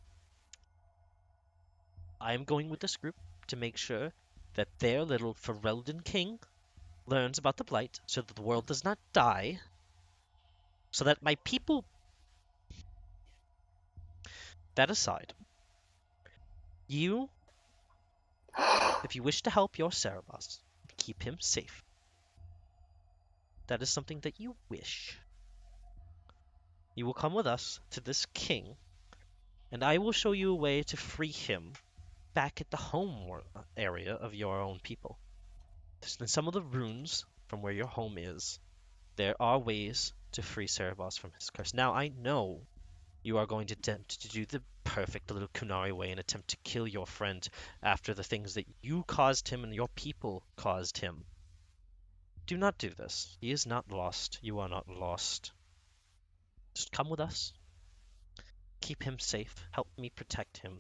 I am going with this group to make sure that their little Ferelden king learns about the Blight so that the world does not die, so that my people... That aside, you, if you wish to help your Saarebas, keep him safe. That is something that you wish. You will come with us to this king, and I will show you a way to free him back at the home area of your own people. In some of the runes from where your home is, there are ways to free Saarebas from his curse. Now, I know you are going to attempt to do the perfect little Kunari way and attempt to kill your friend after the things that you caused him and your people caused him. Do not do this. He is not lost. You are not lost. Just come with us. Keep him safe. Help me protect him.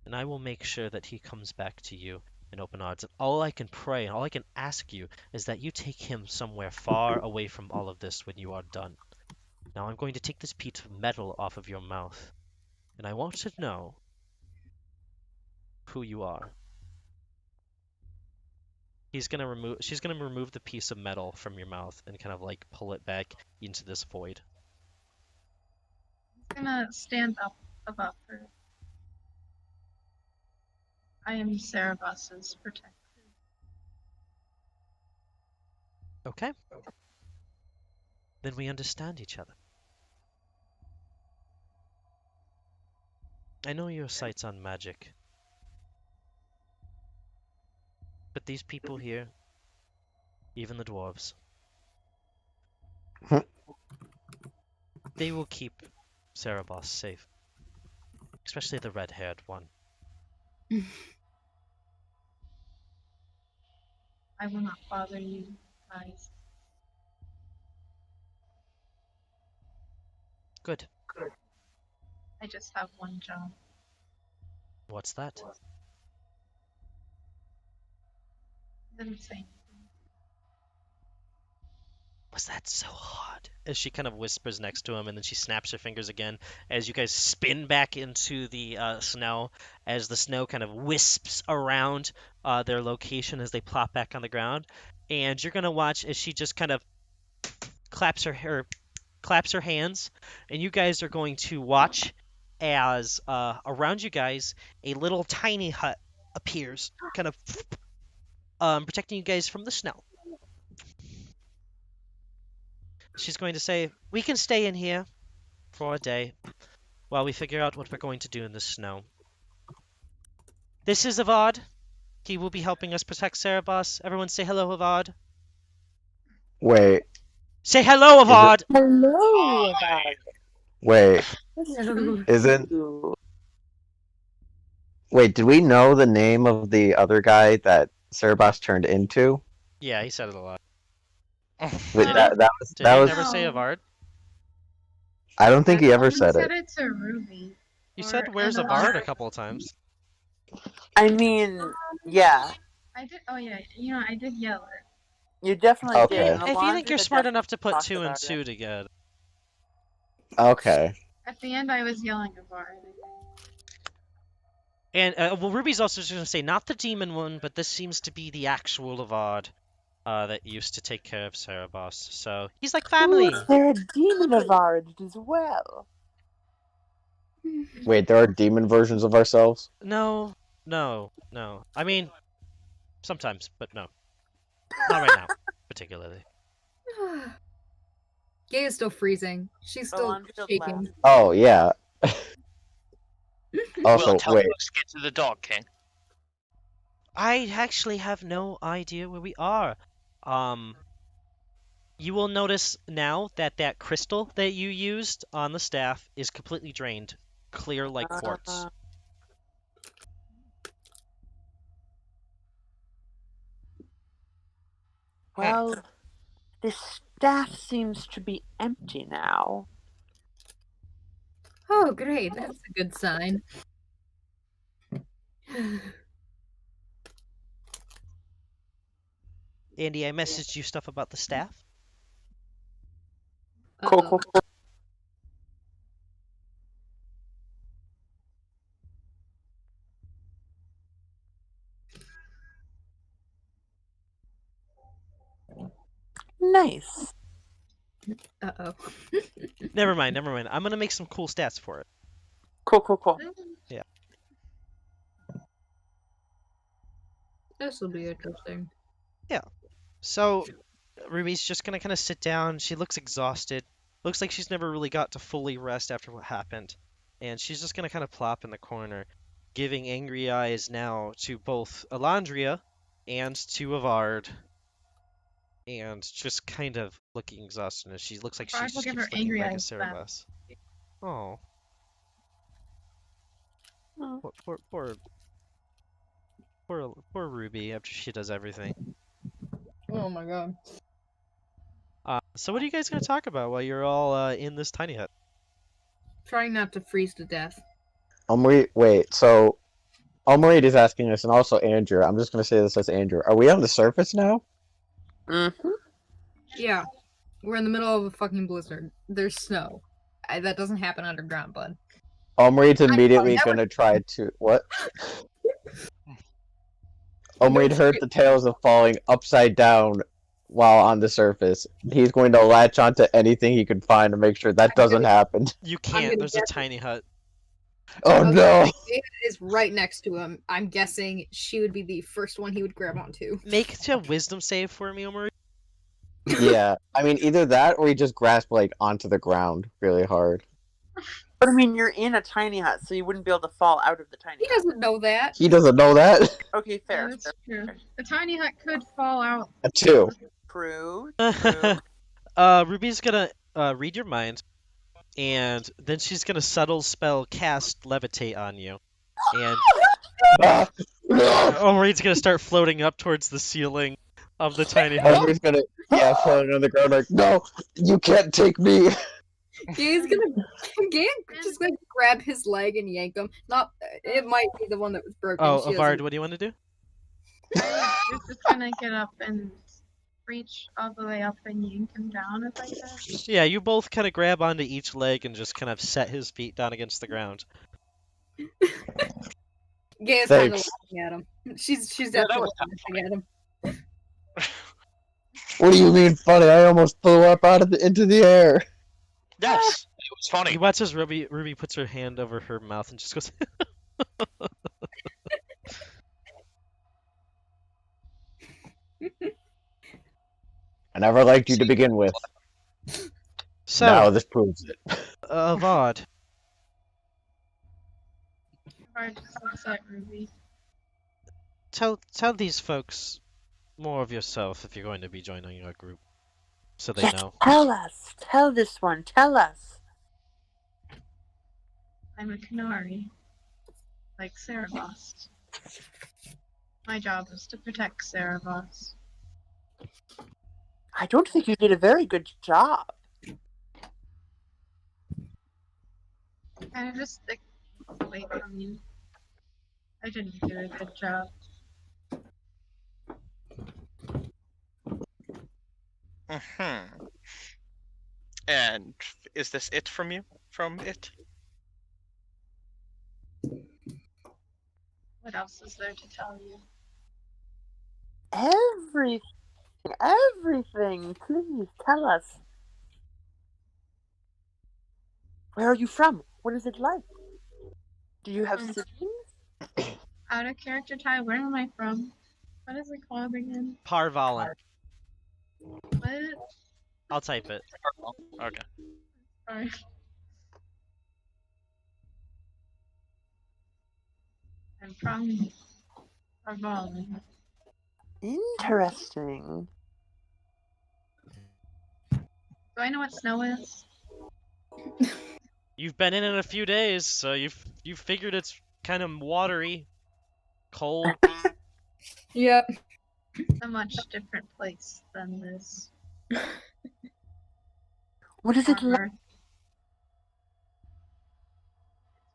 And I will make sure that he comes back to you in open odds. And all I can pray and all I can ask you is that you take him somewhere far away from all of this when you are done. Now I'm going to take this piece of metal off of your mouth, and I want to know who you are. She's gonna remove the piece of metal from your mouth and kind of like pull it back into this void. I'm gonna stand up above her. I am Saarebas's protector. Okay. Then we understand each other. I know your sight's on magic. But these people here, even the dwarves, they will keep Saarebas safe. Especially the red-haired one. I will not bother you guys. Good. I just have one job. What's that? Didn't say anything. Was that so hard? As she kind of whispers next to him, and then she snaps her fingers again as you guys spin back into the snow, as the snow kind of wisps around their location as they plop back on the ground. And you're gonna watch as she just kind of claps her hands, and you guys are going to watch as around you guys a little tiny hut appears, kind of protecting you guys from the snow. She's going to say, "We can stay in here for a day while we figure out what we're going to do in the snow. This is Avaarad. He will be helping us protect Saarebas. Everyone say hello, Avaarad. Wait, Say hello, is it? Avaarad! Hello, Wait, isn't? Wait, did we know the name of the other guy that Saarebas turned into? Yeah, he said it a lot. Wait, Did that Did that he was. never say No. Avaarad? I don't think he ever Only said said it. it to Ruby. You Or said, "Where's and Avaarad?" a Avaarad. couple of times. I mean, yeah, I did. Oh yeah, I did yell it. you definitely did. Okay. And If you think you're Ilandria smart enough to definitely put talked two and about two it. together. Okay. At the end, I was yelling Avaarad. And, well, Ruby's also just going to say, not the demon one, but this seems to be the actual Avaarad that used to take care of Saarebas. So, he's like family. Ooh, is there a demon of ours as well? Wait, there are demon versions of ourselves? No. I mean, sometimes, but no. Not right now, particularly. Gay is still freezing. She's still Ilandria shaking. laughed. Oh, yeah. Also, Well, tell wait. us to get to the Dog King. I actually have no idea where we are. You will notice now that that crystal that you used on the staff is completely drained, clear like quartz. Well, this staff seems to be empty now. Oh, great. That's a good sign. Andy, I messaged you stuff about the staff. Uh-oh. Nice. Uh-oh. Never mind. I'm gonna make some cool stats for it. Cool. Yeah. This will be interesting. So, Ruby's just gonna kind of sit down. She looks exhausted. Looks like she's never really got to fully rest after what happened. And she's just gonna kind of plop in the corner, giving angry eyes now to both Ilandria and to Avaarad. And just kind of looking exhausted as she looks like she Avaarad will just give keeps her looking angry back at eyes back. Saarebas. Oh. Oh. Poor Ruby after she does everything. Oh my god. So what are you guys gonna talk about while you're all in this tiny hut? Trying not to freeze to death. Wait, so Almarid is asking us, and also Andrew. I'm just gonna say this as Andrew. Are we on the surface now? Mm-hmm. Yeah. We're in the middle of a fucking blizzard. There's snow. That doesn't happen underground, bud. Almarid's immediately never- gonna try to what? No Almarid heard shit. the tales of falling upside down while on the surface. He's going to latch onto anything he can find to make sure that doesn't happen. You I'm can't. gonna There's a guess- tiny hut. Oh Okay, no! Dana is right next to him. I'm guessing she would be the first one he would grab onto. Make a wisdom save for me, Omari. Yeah, I mean either that or he just grasp like onto the ground really hard. But I mean, you're in a tiny hut, so you wouldn't be able to fall out of the tiny He hut. doesn't know that. He doesn't know that. Okay, fair. Yeah, that's fair, true. fair. The tiny hut could fall out. A 2. True. Ruby's gonna read your mind, and then she's gonna subtle spell cast levitate on you, and Omri's gonna start floating up towards the ceiling of the tiny hut. Henry's gonna, falling on the ground like, no, you can't take me. Gay's just like grab his leg and yank him. Not, it might be the one that was broken. Oh, She Avaarad, doesn't- what do you want to do? I'm just gonna get up and reach all the way up and yank him down if I can. Yeah, you both kind of grab onto each leg and just kind of set his feet down against the ground. Gay is kind of Thanks. laughing at him. She's Yeah, that definitely was laughing at him. What do you mean funny? I almost flew up into the air. Yes, it was funny. He watches Ruby puts her hand over her mouth and just goes, I never liked you to begin with. so, Now this proves it. Avaarad, Or just looks at Ruby. tell these folks more of yourself if you're going to be joining our group, so they know. Tell us. Tell this one. Tell us. I'm a Canary. Like Saarebas. My job is to protect Saarebas. I don't think you did a very good job. Kind of just stick away from you. I didn't do a good job. And is this it from you? From it? What else is there to tell you? Everything. Everything. Please tell us. Where are you from? What is it like? Do you have siblings? Out of character tie, where am I from? What is it called again? Parvalan. What? I'll type it. Okay. Sorry. I'm from Avaarad. Interesting. Do I know what snow is? You've been in it a few days, so you've figured it's kind of watery, cold. Yep. It's a much different place than this. What is it like?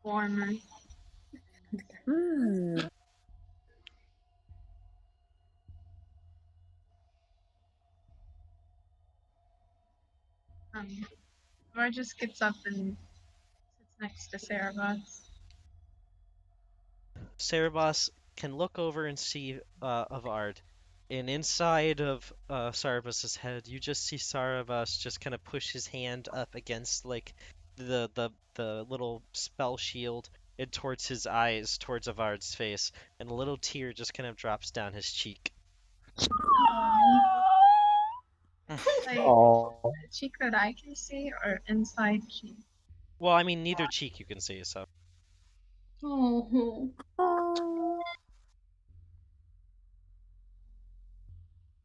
Warmer. Hmm. Var just gets up and sits next to Saarebas. Saarebas can look over and see Avaarad, and inside of Saarebas' head, you just see Saarebas just kind of push his hand up against like the little spell shield and towards his eyes, towards Avard's face, and a little tear just kind of drops down his cheek. Like, Oh, the cheek that I can see or inside cheek? Well, I mean, neither cheek you can see, so. Oh.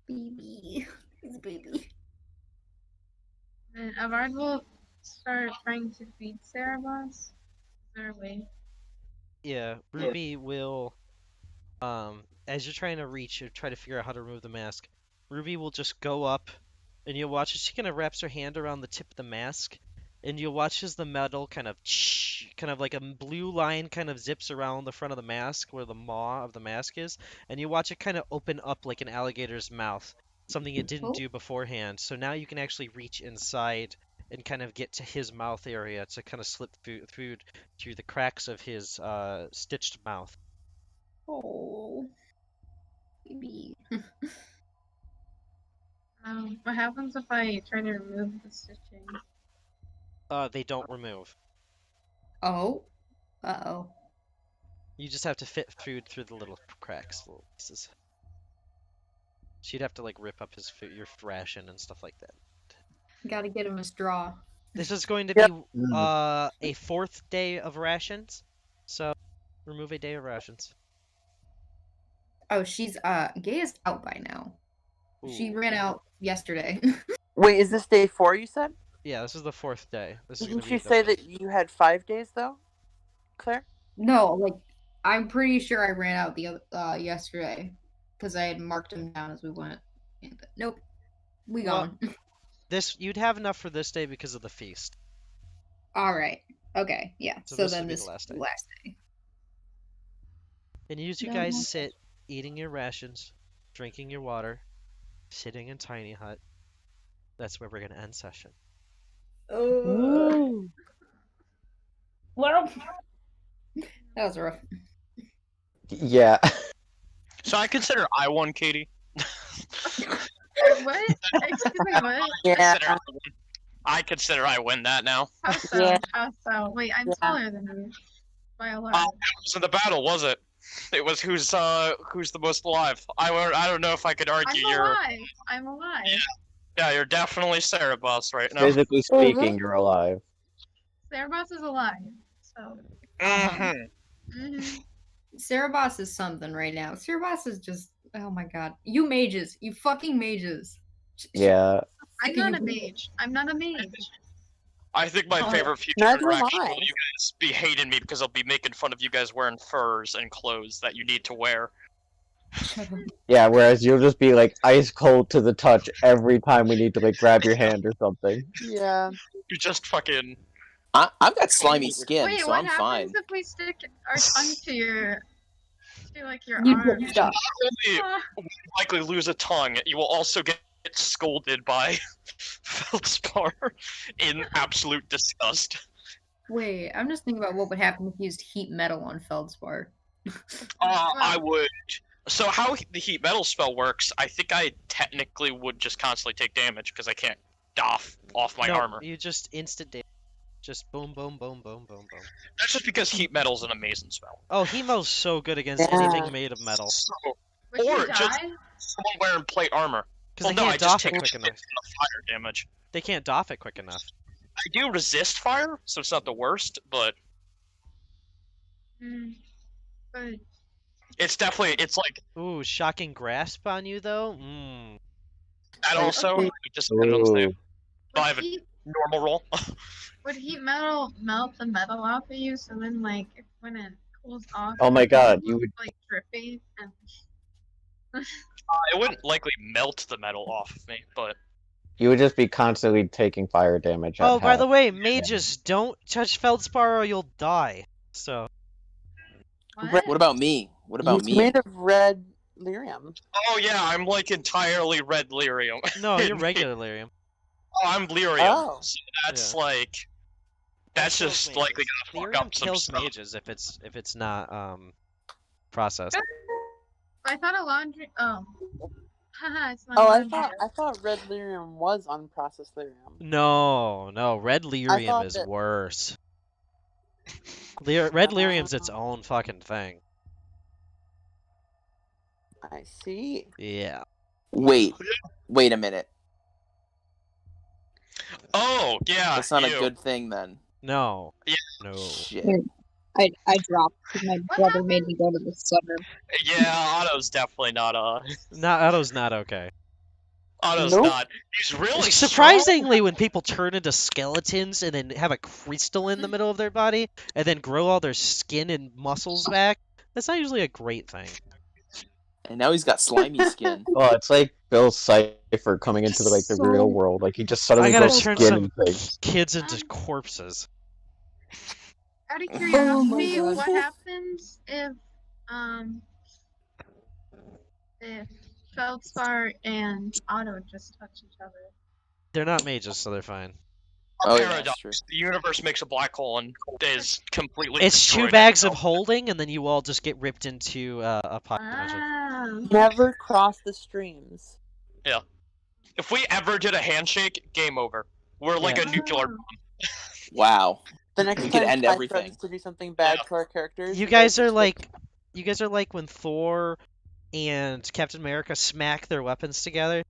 Baby. His baby. And Avaard will start trying to feed Saarebas. Is there a way? Yeah, Ruby will, as you're trying to reach or try to figure out how to remove the mask, Ruby will just go up, and you'll watch as she kind of wraps her hand around the tip of the mask, and you'll watch as the metal kind of like a blue line kind of zips around the front of the mask where the maw of the mask is, and you watch it kind of open up like an alligator's mouth, something it didn't do beforehand. So now you can actually reach inside and kind of get to his mouth area to kind of slip food through the cracks of his stitched mouth. Oh. Baby. What happens if I try to remove the stitching? They don't remove. Oh. Uh-oh. You just have to fit food through the little cracks, little pieces. So you'd have to like rip up his food, your ration and stuff like that. Gotta get him a straw. This is going to Yep. be a 4th day of rations. So remove a day of rations. Oh, she's Gay is out by now. She Ooh. ran out yesterday. Wait, is this day 4 you said? Yeah, this is the 4th day. This is Didn't gonna be you the say 5th. that you had 5 days though, Claire? No, like I'm pretty sure I ran out the other yesterday because I had marked them down as we went. But nope, we Well- gone. This you'd have enough for this day because of the feast. All right. Okay. Yeah. So So this then would be the this last day. last day. And you two No guys more. sit, eating your rations, drinking your water, sitting in Tiny Hut. That's where we're gonna end session. Oh. Well, that was rough. Yeah. So I consider I won, Katie. What? Excuse me, what? Yeah. I consider I win that now. How so? Yeah. How so? Wait, I'm Yeah. taller than you. By a lot. It wasn't the battle, was it? It was who's the most alive. I don't know if I could argue I'm you're. alive. I'm alive. Yeah, you're definitely Saarebas right now. Physically speaking, you're alive. Saarebas is alive. So. Mhm. Mhm. Saarebas is something right now. Saarebas is just, oh my god. You mages. You fucking mages. Yeah. I'm not a mage. I'm not a mage. I think my Oh, favorite future neither am interaction I. will you guys be hating me because I'll be making fun of you guys wearing furs and clothes that you need to wear. Yeah, whereas you'll just be like ice cold to the touch every time we need to like grab your hand or something. Yeah. You just fucking. I've got slimy skin, Wait, so what I'm happens fine. if we stick our tongue to your, like your You arm? get stuff. Only Ah, likely lose a tongue. You will also get scolded by Feldspar in absolute disgust. Wait, I'm just thinking about what would happen if you used heat metal on Feldspar. I would. So how the heat metal spell works? I think I technically would just constantly take damage because I can't doff off my no, armor. you just instant damage. Just boom, boom, boom, boom, boom, boom. That's just because heat metal's an amazing spell. Oh, Hemo's so good against Yeah. anything made of metal. So, would you or die? just someone wearing plate armor. Because Well, they no, I can't just doff take it quick enough. fire damage. They can't doff it quick enough. I do resist fire, so it's not the worst, but Mm, but it's definitely like Ooh, shocking grasp on you though? Mmm. that Oh, also. okay. Like, just depends on the save. Ooh. But I would have a heat, normal roll. would heat metal melt the metal off of you? So then, like, when it cools off, Oh my it's god, almost, you would like drippy and. It wouldn't likely melt the metal off of me, but just be constantly taking fire damage at Oh, by the half. way, mages, don't touch Feldspar or you'll die. So, What about me? What about He's me? made of red lyrium. oh yeah, I'm like entirely red lyrium. no, you're regular lyrium. Oh, I'm lyrium. Oh. So that's Yeah. like that's Kills just mages. likely gonna fuck Lyrium up some kills stuff. mages if it's not processed. I thought a laundry. Oh. Haha, it's not Oh, laundry. I thought red lyrium was unprocessed lyrium. No, red lyrium thought is that- worse. Red lyrium's its own fucking thing. I see. Yeah. Wait a minute. Oh yeah, That's not you. a good thing then. No. Yeah. No. Shit. I dropped because my What brother made me go to the suburb. Yeah, Otto's definitely not Otto's not okay. Otto's Nope. not. He's really Surprisingly, when people turn into skeletons and then have a crystal in the middle of their body and then grow all their skin and muscles back, that's not usually a great thing. And now he's got slimy skin. Well, it's like Bill Cipher coming into the real world. Like he just suddenly I gotta grows turn skin some and things. kids into corpses. Out of Oh my curiosity, God. what happens if Feldspar and Otto just touch each other? They're not mages, so they're fine. Oh yeah, paradox. that's true. The universe makes a black hole and is completely. It's 2 destroyed bags of itself. holding, and then you all just get ripped into a pocket dimension. Ah. Never cross the streams. If we ever did a handshake, game over. We're like Yeah. a nuclear. Ah. Wow. The next We time could end Ty everything. threatens to do something bad Yeah. to our characters, You we guys just are skip like when Thor and Captain America smack their weapons together,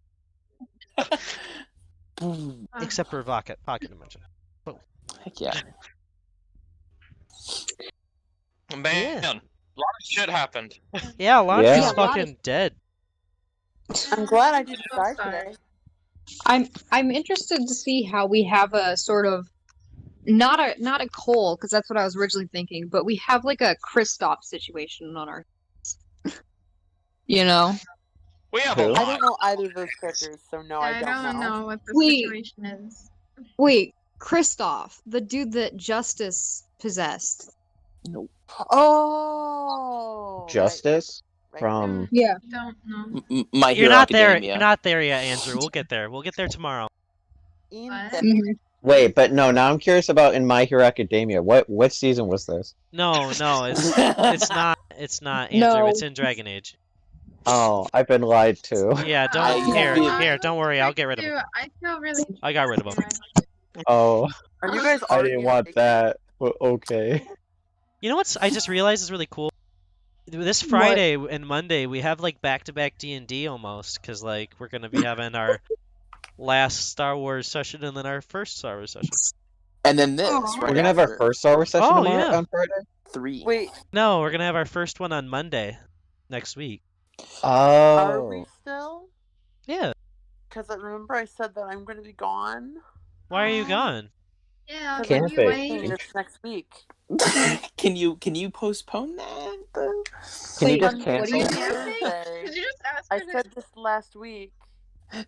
Boom. Ah. except for pocket dimension. Heck yeah. Man, a lot of shit happened. Yeah, Laundry's Yeah. fucking dead. I'm glad I didn't So die sorry. today. I'm interested to see how we have a sort of not a Cole, because that's what I was originally thinking, but we have like a Kristoff situation on our you know. We have a Who? I lot. don't know either of those characters, so no, I don't know. what the Wait. situation is. Wait, Kristoff, the dude that Justice possessed. Oh, Justice right. from. Yeah. Don't know. My You're Hero not there. Academia. You're not there yet, Andrew. We'll get there. We'll get there tomorrow. What? Mhm. Wait, but no. Now I'm curious about in My Hero Academia. What season was this? No, it's not. It's not Andrew. No. It's in Dragon Age. Oh, I've been lied to. Yeah, don't I here. feel- Here, don't worry. I'll get rid of him. I feel really. I got rid of him. Oh, Are you guys I already didn't want awake? that. But okay. You know what's? I just realized is really cool. This Friday and Monday we have like back-to-back D&D almost, cause like we're gonna be having our last Star Wars session and then our first Star Wars session. And then this, Aw. right We're gonna have our after. first Star Wars session Oh, tomorrow yeah. on Friday. 3. Wait, No, we're gonna have our first one on Monday, next week. Are we Oh. still? Yeah. Because I remember I said that I'm going to be gone. Why are you gone? Yeah, Because Can't I'm they? working this next week. Can you postpone that? Can you Wait, just On what do you cancel? Thursday. Could you just ask I her to- said this last week.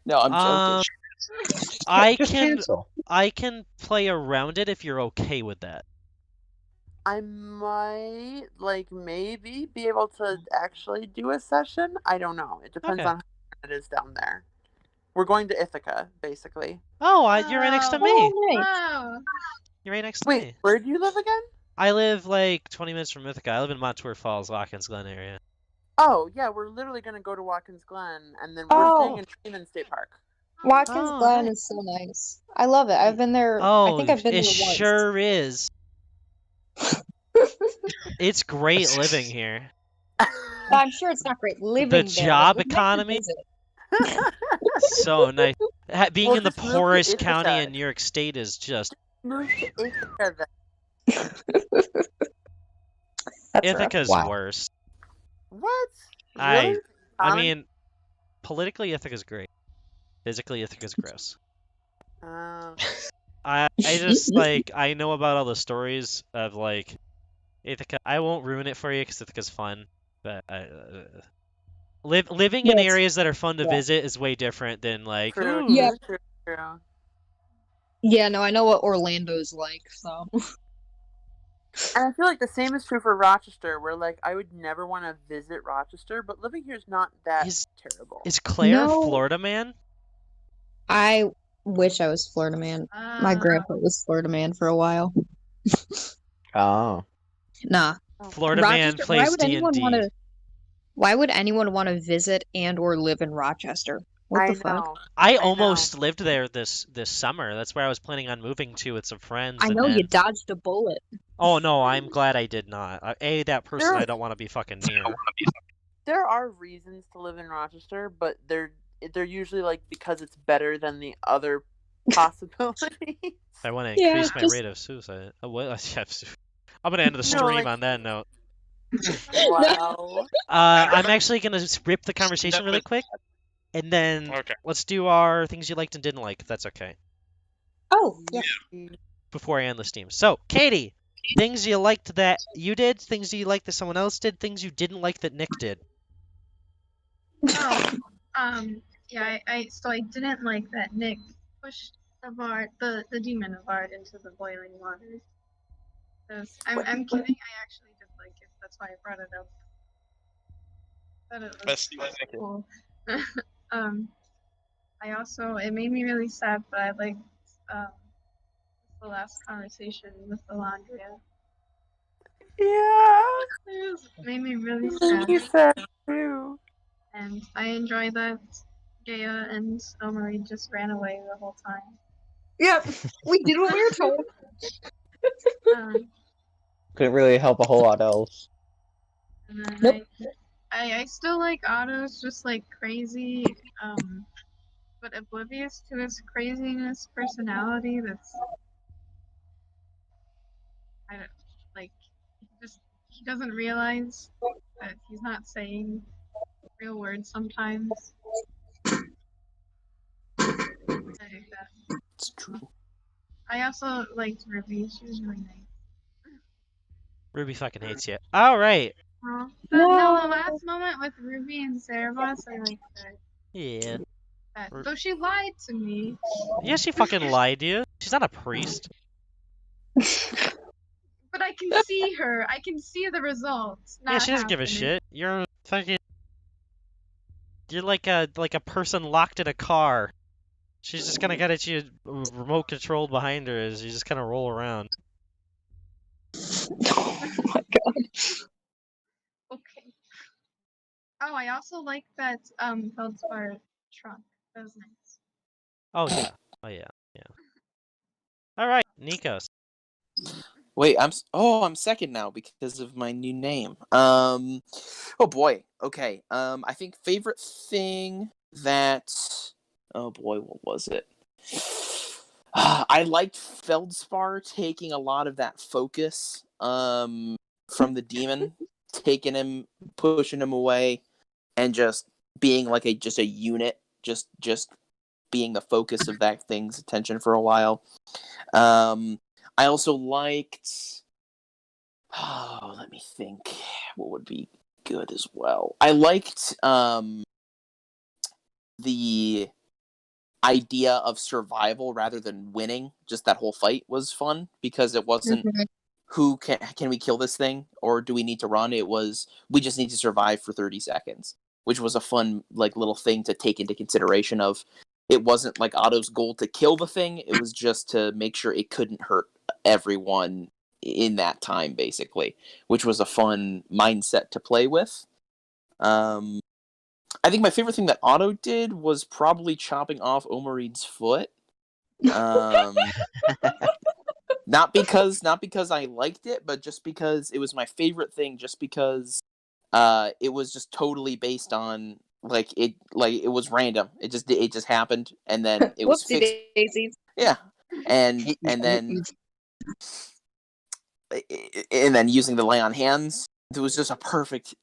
No, I'm joking. I Just can cancel. I can play around it if you're okay with that. I might, maybe be able to actually do a session. I don't know. It depends Okay. on how it is down there. We're going to Ithaca, basically. Oh, you're right next to me. Oh, nice. Wow. You're right next to Wait, me. where do you live again? I live like 20 minutes from Ithaca. I live in Montour Falls, Watkins Glen area. Oh, yeah, we're literally going to go to Watkins Glen, and then we're staying in Freeman State Park. Watkins Oh, Glen nice. is so nice. I love it. I've been there. I Oh, think I've been it there once. sure is. It's great living here. But I'm sure it's not great living there. job We'd like to economy? visit. So nice. Being Well, in the just move to poorest county Ithaca. in New York State is just Move to Ithaca then. That's Ithaca's Wow. worse. What? I Really? mean, politically Ithaca's great. Physically Ithaca's gross. I just like I know about all the stories of like Ithaca. I won't ruin it for you because Ithaca's fun, but living in Yes. areas that are fun to Yeah. visit is way different than like True, ooh, Yeah. true. Yeah, no, I know what Orlando's like, so. And I feel like the same is true for Rochester, where I would never want to visit Rochester, but living here is not that terrible. is Claire No. Florida man? I wish I was Florida man. My grandpa was Florida man for a while. Oh. Nah. Florida man Rochester, plays D&D. why would anyone want to visit and or live in Rochester? What the fuck? know. I I almost lived there this summer. That's where I was planning on moving to with some friends. I and know you then- dodged a bullet. Oh no, I'm glad I did not. That person There- I don't want to be fucking near. There are reasons to live in Rochester, but they're usually because it's better than the other possibilities. I want to Yeah, increase my just- rate of suicide. Oh, what? I'm gonna end the stream on that note. Wow. I'm actually gonna rip the conversation really quick, and then Okay. let's do our things you liked and didn't like, if that's okay, Oh, yeah. before I end the stream. So, Katie, things you liked that you did, things you liked that someone else did, things you didn't like that Nick did. Oh, yeah, I didn't like that Nick pushed Avaarad, the demon Avaarad into the boiling water. I'm kidding, I actually did like it, that's why I brought it up. Thought it was Thank you. cool. It made me really sad, but I liked the last conversation with Ilandria. Yeah. It made me really You sad. said too. And I enjoyed that Gaia and Omari just ran away the whole time. Yep. We did what we were told. Um, Couldn't really help a whole lot else. and then Nope. I still like Otto's just crazy, but oblivious to his craziness personality. I don't like he doesn't realize that he's not saying real words sometimes. I think that. It's true. I also liked Ruby. She was really nice. Ruby fucking hates you. All right. The last moment with Ruby and Saarebas, I liked that. Yeah. Though she lied to me. Yeah, she fucking lied to you. She's not a priest. But I can see her. I can see the results. Yeah, she doesn't give a happening. shit. You're fucking. You're like a person locked in a car. She's just gonna get at you remote controlled behind her as you just kind of roll around. Oh my god. Okay. Oh, I also like that Feldspar trunk. That was nice. Oh yeah. Oh yeah. Yeah. All right, Nikos. Wait, I'm second now because of my new name. Oh boy. Okay. I think favorite thing that. Oh boy, what was it? I liked Feldspar taking a lot of that focus from the demon, taking him, pushing him away, and just being like just a unit, just being the focus of that thing's attention for a while. I also liked. Oh, let me think. What would be good as well? I liked the idea of survival rather than winning. Just that whole fight was fun because it wasn't who can we kill this thing or do we need to run. It was we just need to survive for 30 seconds, which was a fun like little thing to take into consideration. Of it wasn't like Otto's goal to kill the thing. It was just to make sure it couldn't hurt everyone in that time, basically, which was a fun mindset to play with. I think my favorite thing that Otto did was probably chopping off Omarid's foot. Not because I liked it, but just because it was my favorite thing. Just because it was just totally based on it was random. It just happened, and then it was Whoopsie fixed. daisies. Yeah, and then using the lay on hands. It was just a perfect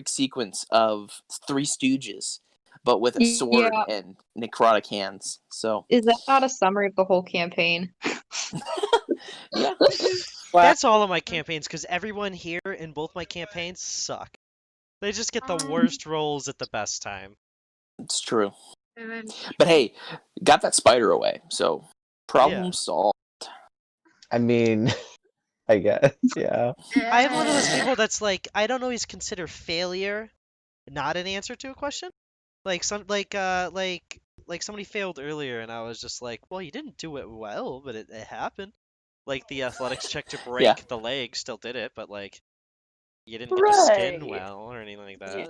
sequence of Three Stooges, but with a sword and necrotic hands. So is that not a summary of the whole campaign? yeah. That's all of my campaigns because everyone here in both my campaigns suck. They just get the worst rolls at the best time. It's true. But hey, got that spider away, so problem solved. I mean, I guess, yeah. I'm one of those people that's like, I don't always consider failure not an answer to a question. Like somebody failed earlier, and I was just like, well, you didn't do it well, but it happened. Like the athletics check to break the leg still did it, but like you didn't get the skin well or anything like that. Yeah.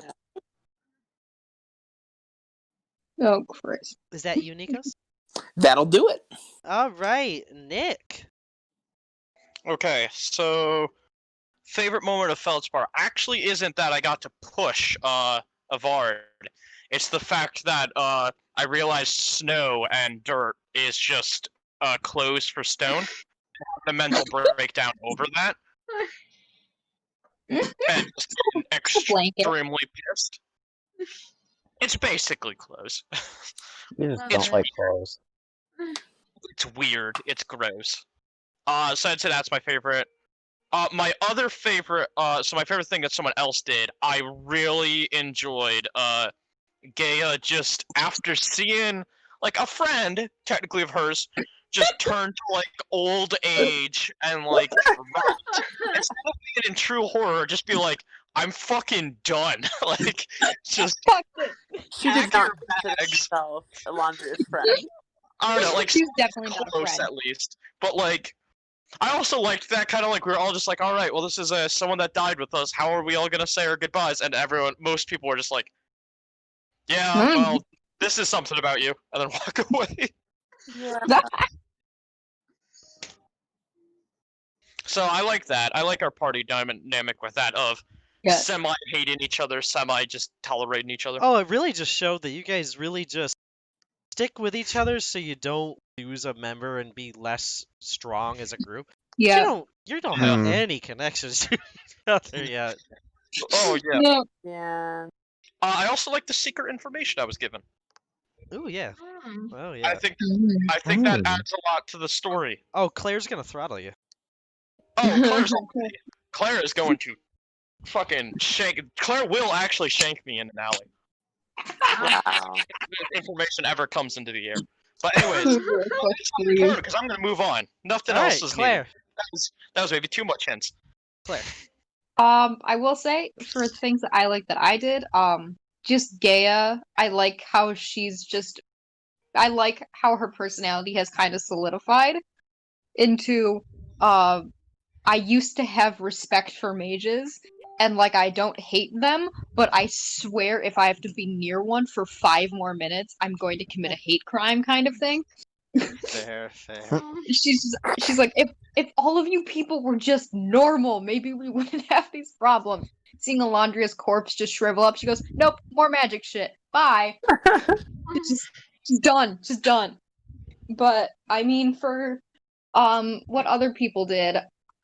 Oh, Chris. Is that you, Nikos? That'll do it. All right, Nick. Okay, so favorite moment of Feldspar actually isn't that I got to push Avaarad. It's the fact that I realized snow and dirt is just closed for stone. The mental breakdown over that. And just extremely pissed. It's basically clothes. You just don't like clothes. It's weird. It's gross. So I'd say that's my favorite. My other favorite, so my favorite thing that someone else did, I really enjoyed, Gaia just after seeing, like, a friend, technically of hers, just turn to, like, old age and, like, rot. Instead of being in true horror, just be like, I'm fucking done. Like, just... She did not consider herself Ilandria's friend. I don't know, like, she's definitely not a close friend. at least. But, like, I also liked that kind of like we were all just like, all right, well, this is someone that died with us. How are we all gonna say our goodbyes? And most people were just like, yeah, well, this is something about you, and then walk away. Yeah. So I like that. I like our party dynamic with that of semi hating each other, semi just tolerating each other. Oh, it really just showed that you guys really just stick with each other so you don't lose a member and be less strong as a group. Yeah. You don't have Hmm. any connections out there yet. Oh yeah. Yeah. Yeah. I also like the secret information I was given. Ooh yeah. Hmm. Oh I yeah. think Oh. that adds a lot to the story. Oh, Claire's gonna throttle you. Oh, Claire is going to fucking shank. Claire will actually shank me in an alley. Wow. If information ever comes into the air. But anyways, because I'm gonna move on. Nothing All else right, is Claire. needed. That was maybe too much hints. Claire. I will say for things that I like that I did, just Gaia. I like how I like how her personality has kind of solidified into, I used to have respect for mages, and like I don't hate them, but I swear if I have to be near one for 5 more minutes, I'm going to commit a hate crime kind of thing. Fair. She's like, if all of you people were just normal, maybe we wouldn't have these problems. Seeing Ilandria's corpse just shrivel up, she goes, "Nope, more magic shit. Bye." She's done. She's done. But I mean, for what other people did,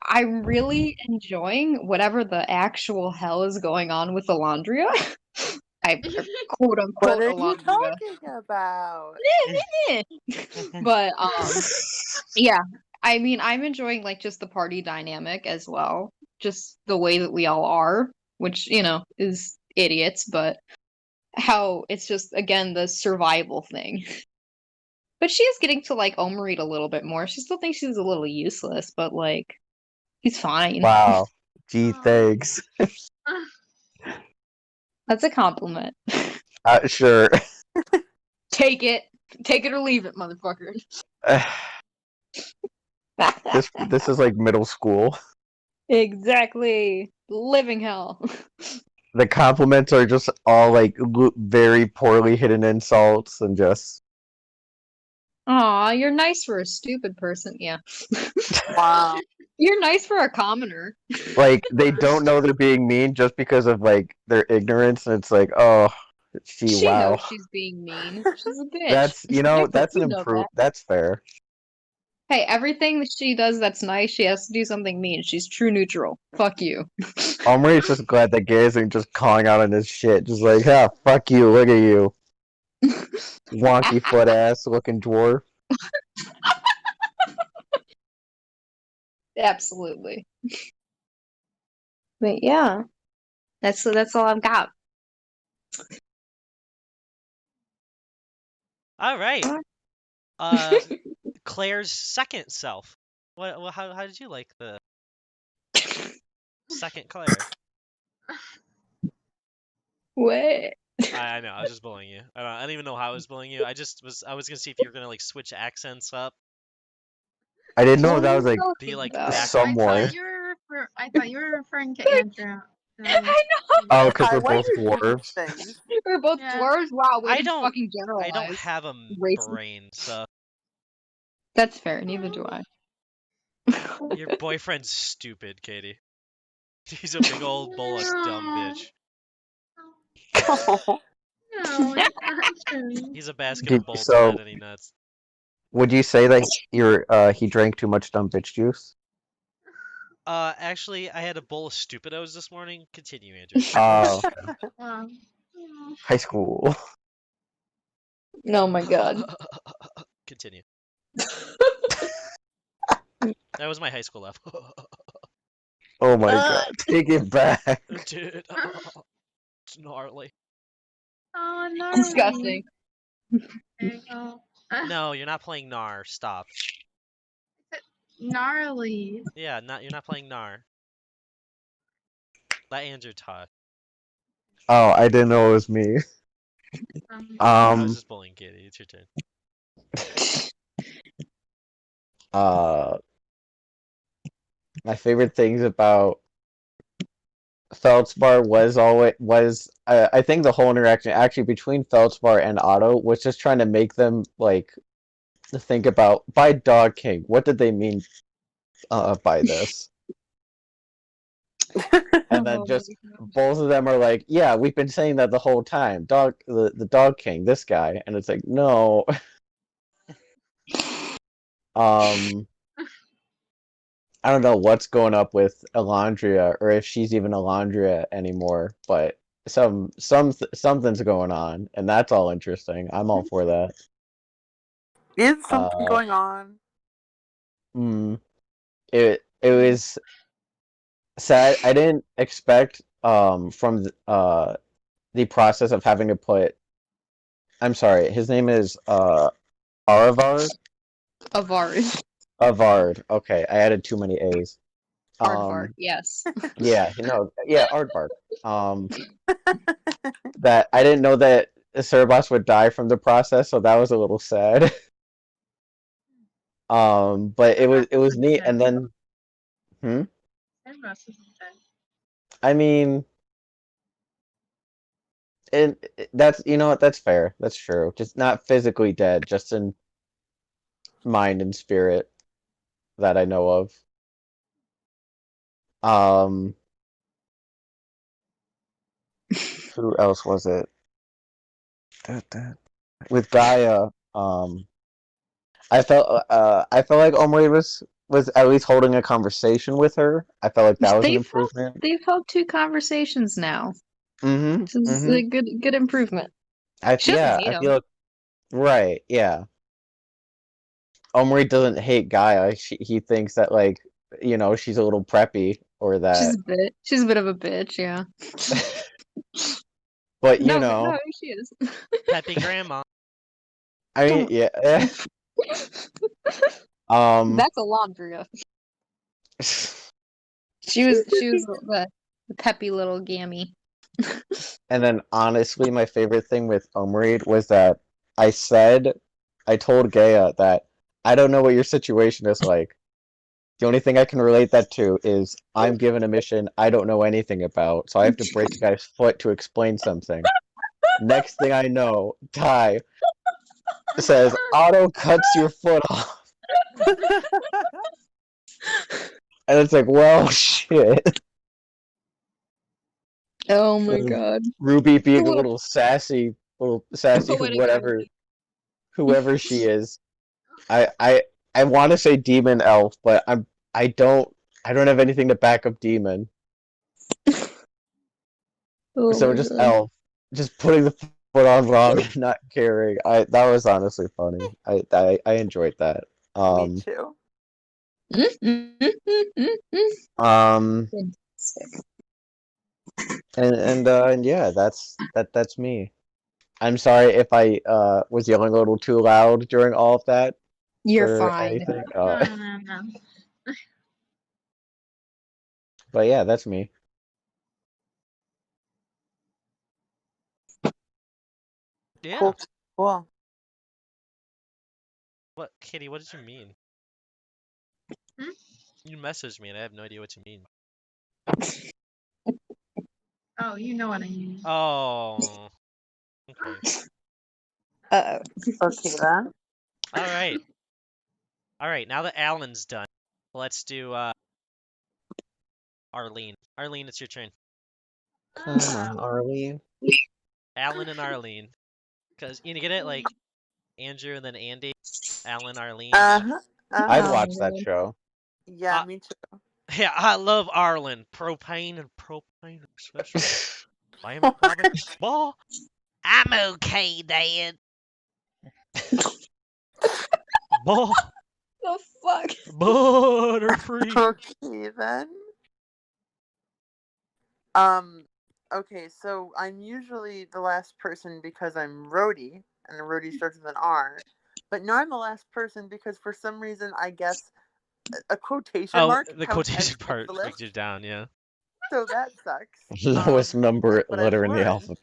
I'm really enjoying whatever the actual hell is going on with Ilandria. I quote What unquote are you Ilandria. talking about? But yeah, I mean, I'm enjoying like just the party dynamic as well, just the way that we all are, which is idiots, but how it's just again the survival thing. But she is getting to like Omereed a little bit more. She still thinks she's a little useless, but like he's fine. Wow. Gee, thanks. That's a compliment. Sure. Take it or leave it, motherfucker. This is like middle school. Exactly. Living hell. The compliments are just all like very poorly hidden insults and just. Aw, you're nice for a stupid person. Yeah. Wow. You're nice for a commoner. Like they don't know they're being mean just because of like their ignorance, and it's like, oh, She wow. knows she's being mean. She's a bitch. That's that's an You know improve. that. That's fair. Hey, everything that she does that's nice, she has to do something mean. She's true neutral. Fuck you. Omri's just glad that Gay isn't just calling out on his shit, just like, yeah, fuck you, look at you, wonky foot ass looking dwarf. Absolutely. But yeah, that's all I've got. All right. Claire's second self. How did you like the second Claire? What? I know. I was just bullying you. I don't even know how I was bullying you. I was gonna see if you were gonna like switch accents up. I didn't know What that are was you like talking Be like about? back someone. I thought you were referring to Andrew. I know. Oh, because Hi, we're why both are you doing dwarves. things? We're both Yeah. dwarves. Wow, way I to don't- fucking generalize. I don't have a Racist. brain, so That's fair. Neither do I. your boyfriend's stupid, Katie. He's a big old bowl of dumb bitch. No, it's not true. He's a basket of bolts So- not any nuts. Would you say that he drank too much dumb bitch juice? Actually, I had a bowl of Stupidos this morning. Continue, Andrew. Oh, Wow. high school. Oh my god. Continue. That was my high school laugh. Oh my god, take it back. Dude, it's gnarly. Oh, no. Disgusting. There you go. No, you're not playing Nar. Stop. Gnarly. Yeah, you're not playing Nar. Let Andrew talk. Oh, I didn't know it was me. I was just bullying Katie. It's your turn. My favorite things about Feldspar was I think the whole interaction actually between Feldspar and Otto was just trying to make them like think about by Dog King. What did they mean by this? And then just both of them are like, yeah, we've been saying that the whole time. The Dog King, this guy, and it's like, no. I don't know what's going up with Ilandria or if she's even Ilandria anymore, but something's going on, and that's all interesting. I'm all for that. Is something Uh, going on? it was sad. I didn't expect from the process of having to put. I'm sorry, his name is Aravard. Avaarad. Avard. Okay, I added too many A's. Aardvark, yes. Yeah, yeah, Aardvark. That I didn't know that Saarebas would die from the process, so that was a little sad. But it was neat, and then, Saarebas isn't dead. I mean, that's what, that's fair. That's true. Just not physically dead, just in mind and spirit that I know of. Um, who else was it? With Gaia, I felt like Omri was at least holding a conversation with her. I felt like that was an improvement. They've held 2 conversations now. Mm-hmm. Which is a good improvement. She doesn't Yeah, hate I him. feel like, right, yeah. Omri doesn't hate Gaia. He thinks that, like, she's a little preppy or that. She's a bit of a bitch, yeah. But No, she is. Peppy grandma. I mean, yeah. That's Ilandria. She was the peppy little gammy. And then honestly, my favorite thing with Omri was that I told Gaia that I don't know what your situation is like. The only thing I can relate that to is I'm given a mission I don't know anything about, so I have to break a guy's foot to explain something. Next thing I know, Ty says, Otto cuts your foot off. And it's like, well, shit. Oh my god. Ruby being a little sassy Poetic whoever she is. I want to say demon elf, but I don't have anything to back up demon. Oh So my just god. elf, just putting the foot on wrong and not caring. That was honestly funny. I enjoyed that. Me too. Um and yeah, that's me. I'm sorry if I was yelling a little too loud during all of that You're or fine. anything. No. But yeah, that's me. Yeah. Cool. What, Kitty? What did you mean? Hmm? You messaged me, and I have no idea what you mean. Oh, you know what I mean. Oh. Okay. Okay then. All right. All right. Now that Alan's done, let's do Arlene. Arlene, it's your turn. Come on, Arlene. Alan and Arlene. Because you get it, like Andrew and then Andy. Alan, Arlene. I'd watch that show. Yeah, me too. Yeah, I love Arlen. Propane and propane special. I am Ball. I'm okay, Dad. Ball. The fuck? Butterfree. Okay then. Okay, so I'm usually the last person because I'm Rhodey, and Rhodey starts with an R. But now I'm the last person because for some reason I guess a quotation mark. The counts quotation as part the list. brings you down, yeah. So that sucks. Lowest But letter in the alphabet.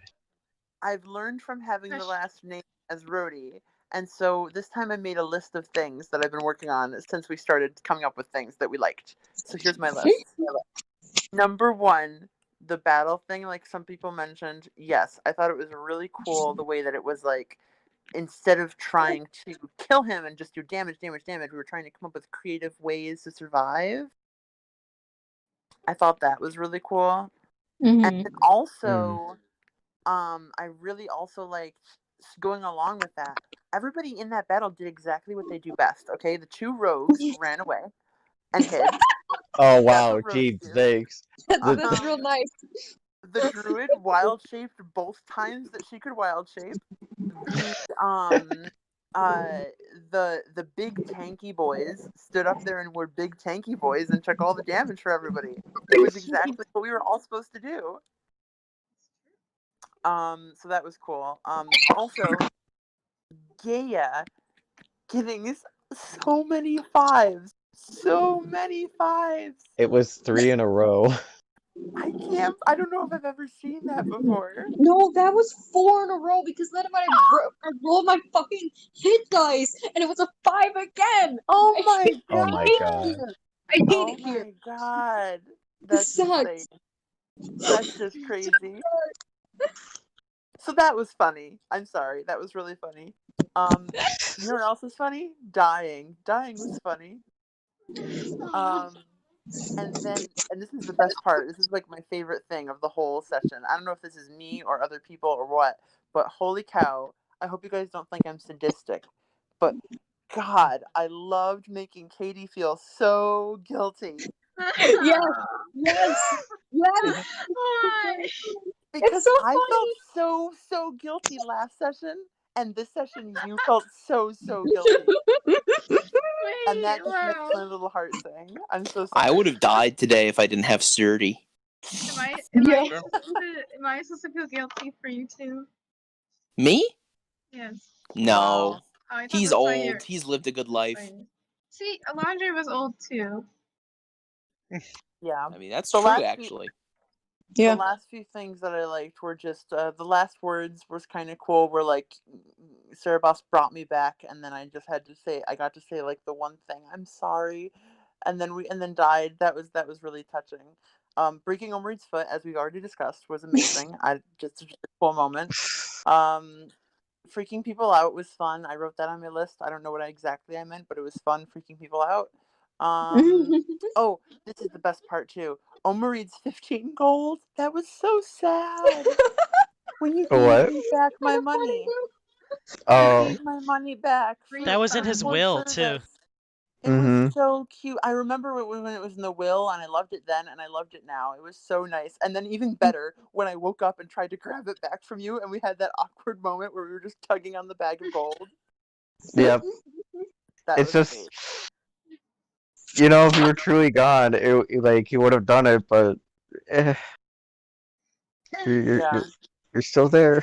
I've learned from having the last name as Rhodey, and so this time I made a list of things that I've been working on since we started coming up with things that we liked. So here's my list. Number 1, the battle thing, like some people mentioned. Yes, I thought it was really cool the way that it was like, instead of trying to kill him and just do damage, we were trying to come up with creative ways to survive. I thought that was really cool. Mm-hmm. And then also, I really also liked going along with that. Everybody in that battle did exactly what they do best. Okay, the 2 rogues ran away and hid. Oh Yeah, wow, the gee, roast you. thanks. That's real nice. The druid wild shaped both times that she could wild shape. The big tanky boys stood up there and were big tanky boys and took all the damage for everybody. It was exactly what we were all supposed to do. So that was cool. Also, Gaia getting so many fives. So many fives. It was 3 in a row. I don't know if I've ever seen that before. No, that was 4 in a row because then I rolled my fucking hit dice and it was a 5 again. Oh I my hate, Oh god. my hate it god. here. I hate Oh it here. my god. It That's sucks. insane. That's just crazy. So that was funny. I'm sorry. That was really funny. You know what else was funny? Dying. Dying was funny. And this is the best part. This is like my favorite thing of the whole session. I don't know if this is me or other people or what, but holy cow. I hope you guys don't think I'm sadistic. But God, I loved making Katie feel so guilty. Yes, yes, yes. Why? Because so I funny. felt so guilty last session, and this session you felt so guilty. And Wait, that just makes wow. my little heart sing. I'm so I sorry. would have died today if I didn't have Sturdy. Yeah. Am I supposed to feel guilty for you too? Me? Yes. No. Wow. Oh, I thought He's that's why old. you're. He's lived a good life. See, Ilandria was old too. Yeah. I mean, that's The true, last few- actually. The last few things that I liked were just the last words was kind of cool. Were like, Saarebas brought me back, and then I just had to say, I got to say like the one thing, I'm sorry, and then died. That was really touching. Breaking Omrid's foot, as we've already discussed, was amazing. Just a cool moment. Freaking people out was fun. I wrote that on my list. I don't know what exactly I meant, but it was fun freaking people out. Oh, this is the best part too. Omarid's 15 gold. That was so sad. When you What? gave me back my money. Oh. You gave my money back. That was in his for will too. service. It Mhm. was so cute. I remember when it was in the will, and I loved it then, and I loved it now. It was so nice. And then even better, when I woke up and tried to grab it back from you, and we had that awkward moment where we were just tugging on the bag of gold. Yep. That It's was just, great. you know, if you were truly gone, like he would have done it, but you're still there.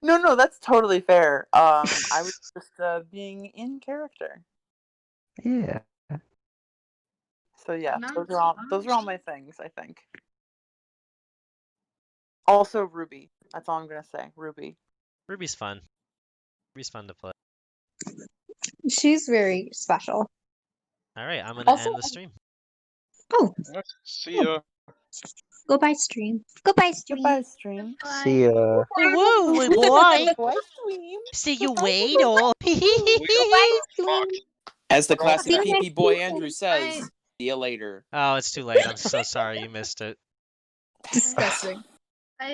No, that's totally fair. I was just being in character. Yeah. So yeah, those are all my things, I think. Also Ruby. That's all I'm gonna say. Ruby. Ruby's fun. Ruby's fun to play. She's very special. All right, I'm gonna Also- end the stream. Oh, See ya. goodbye stream. Goodbye stream. Goodbye, stream. See ya. Woo, boy. Goodbye, stream. See you later. Goodbye stream. As the We're classic See you PP next boy week. Andrew says, see you later. Oh, it's too late. I'm so sorry you missed it. Disgusting.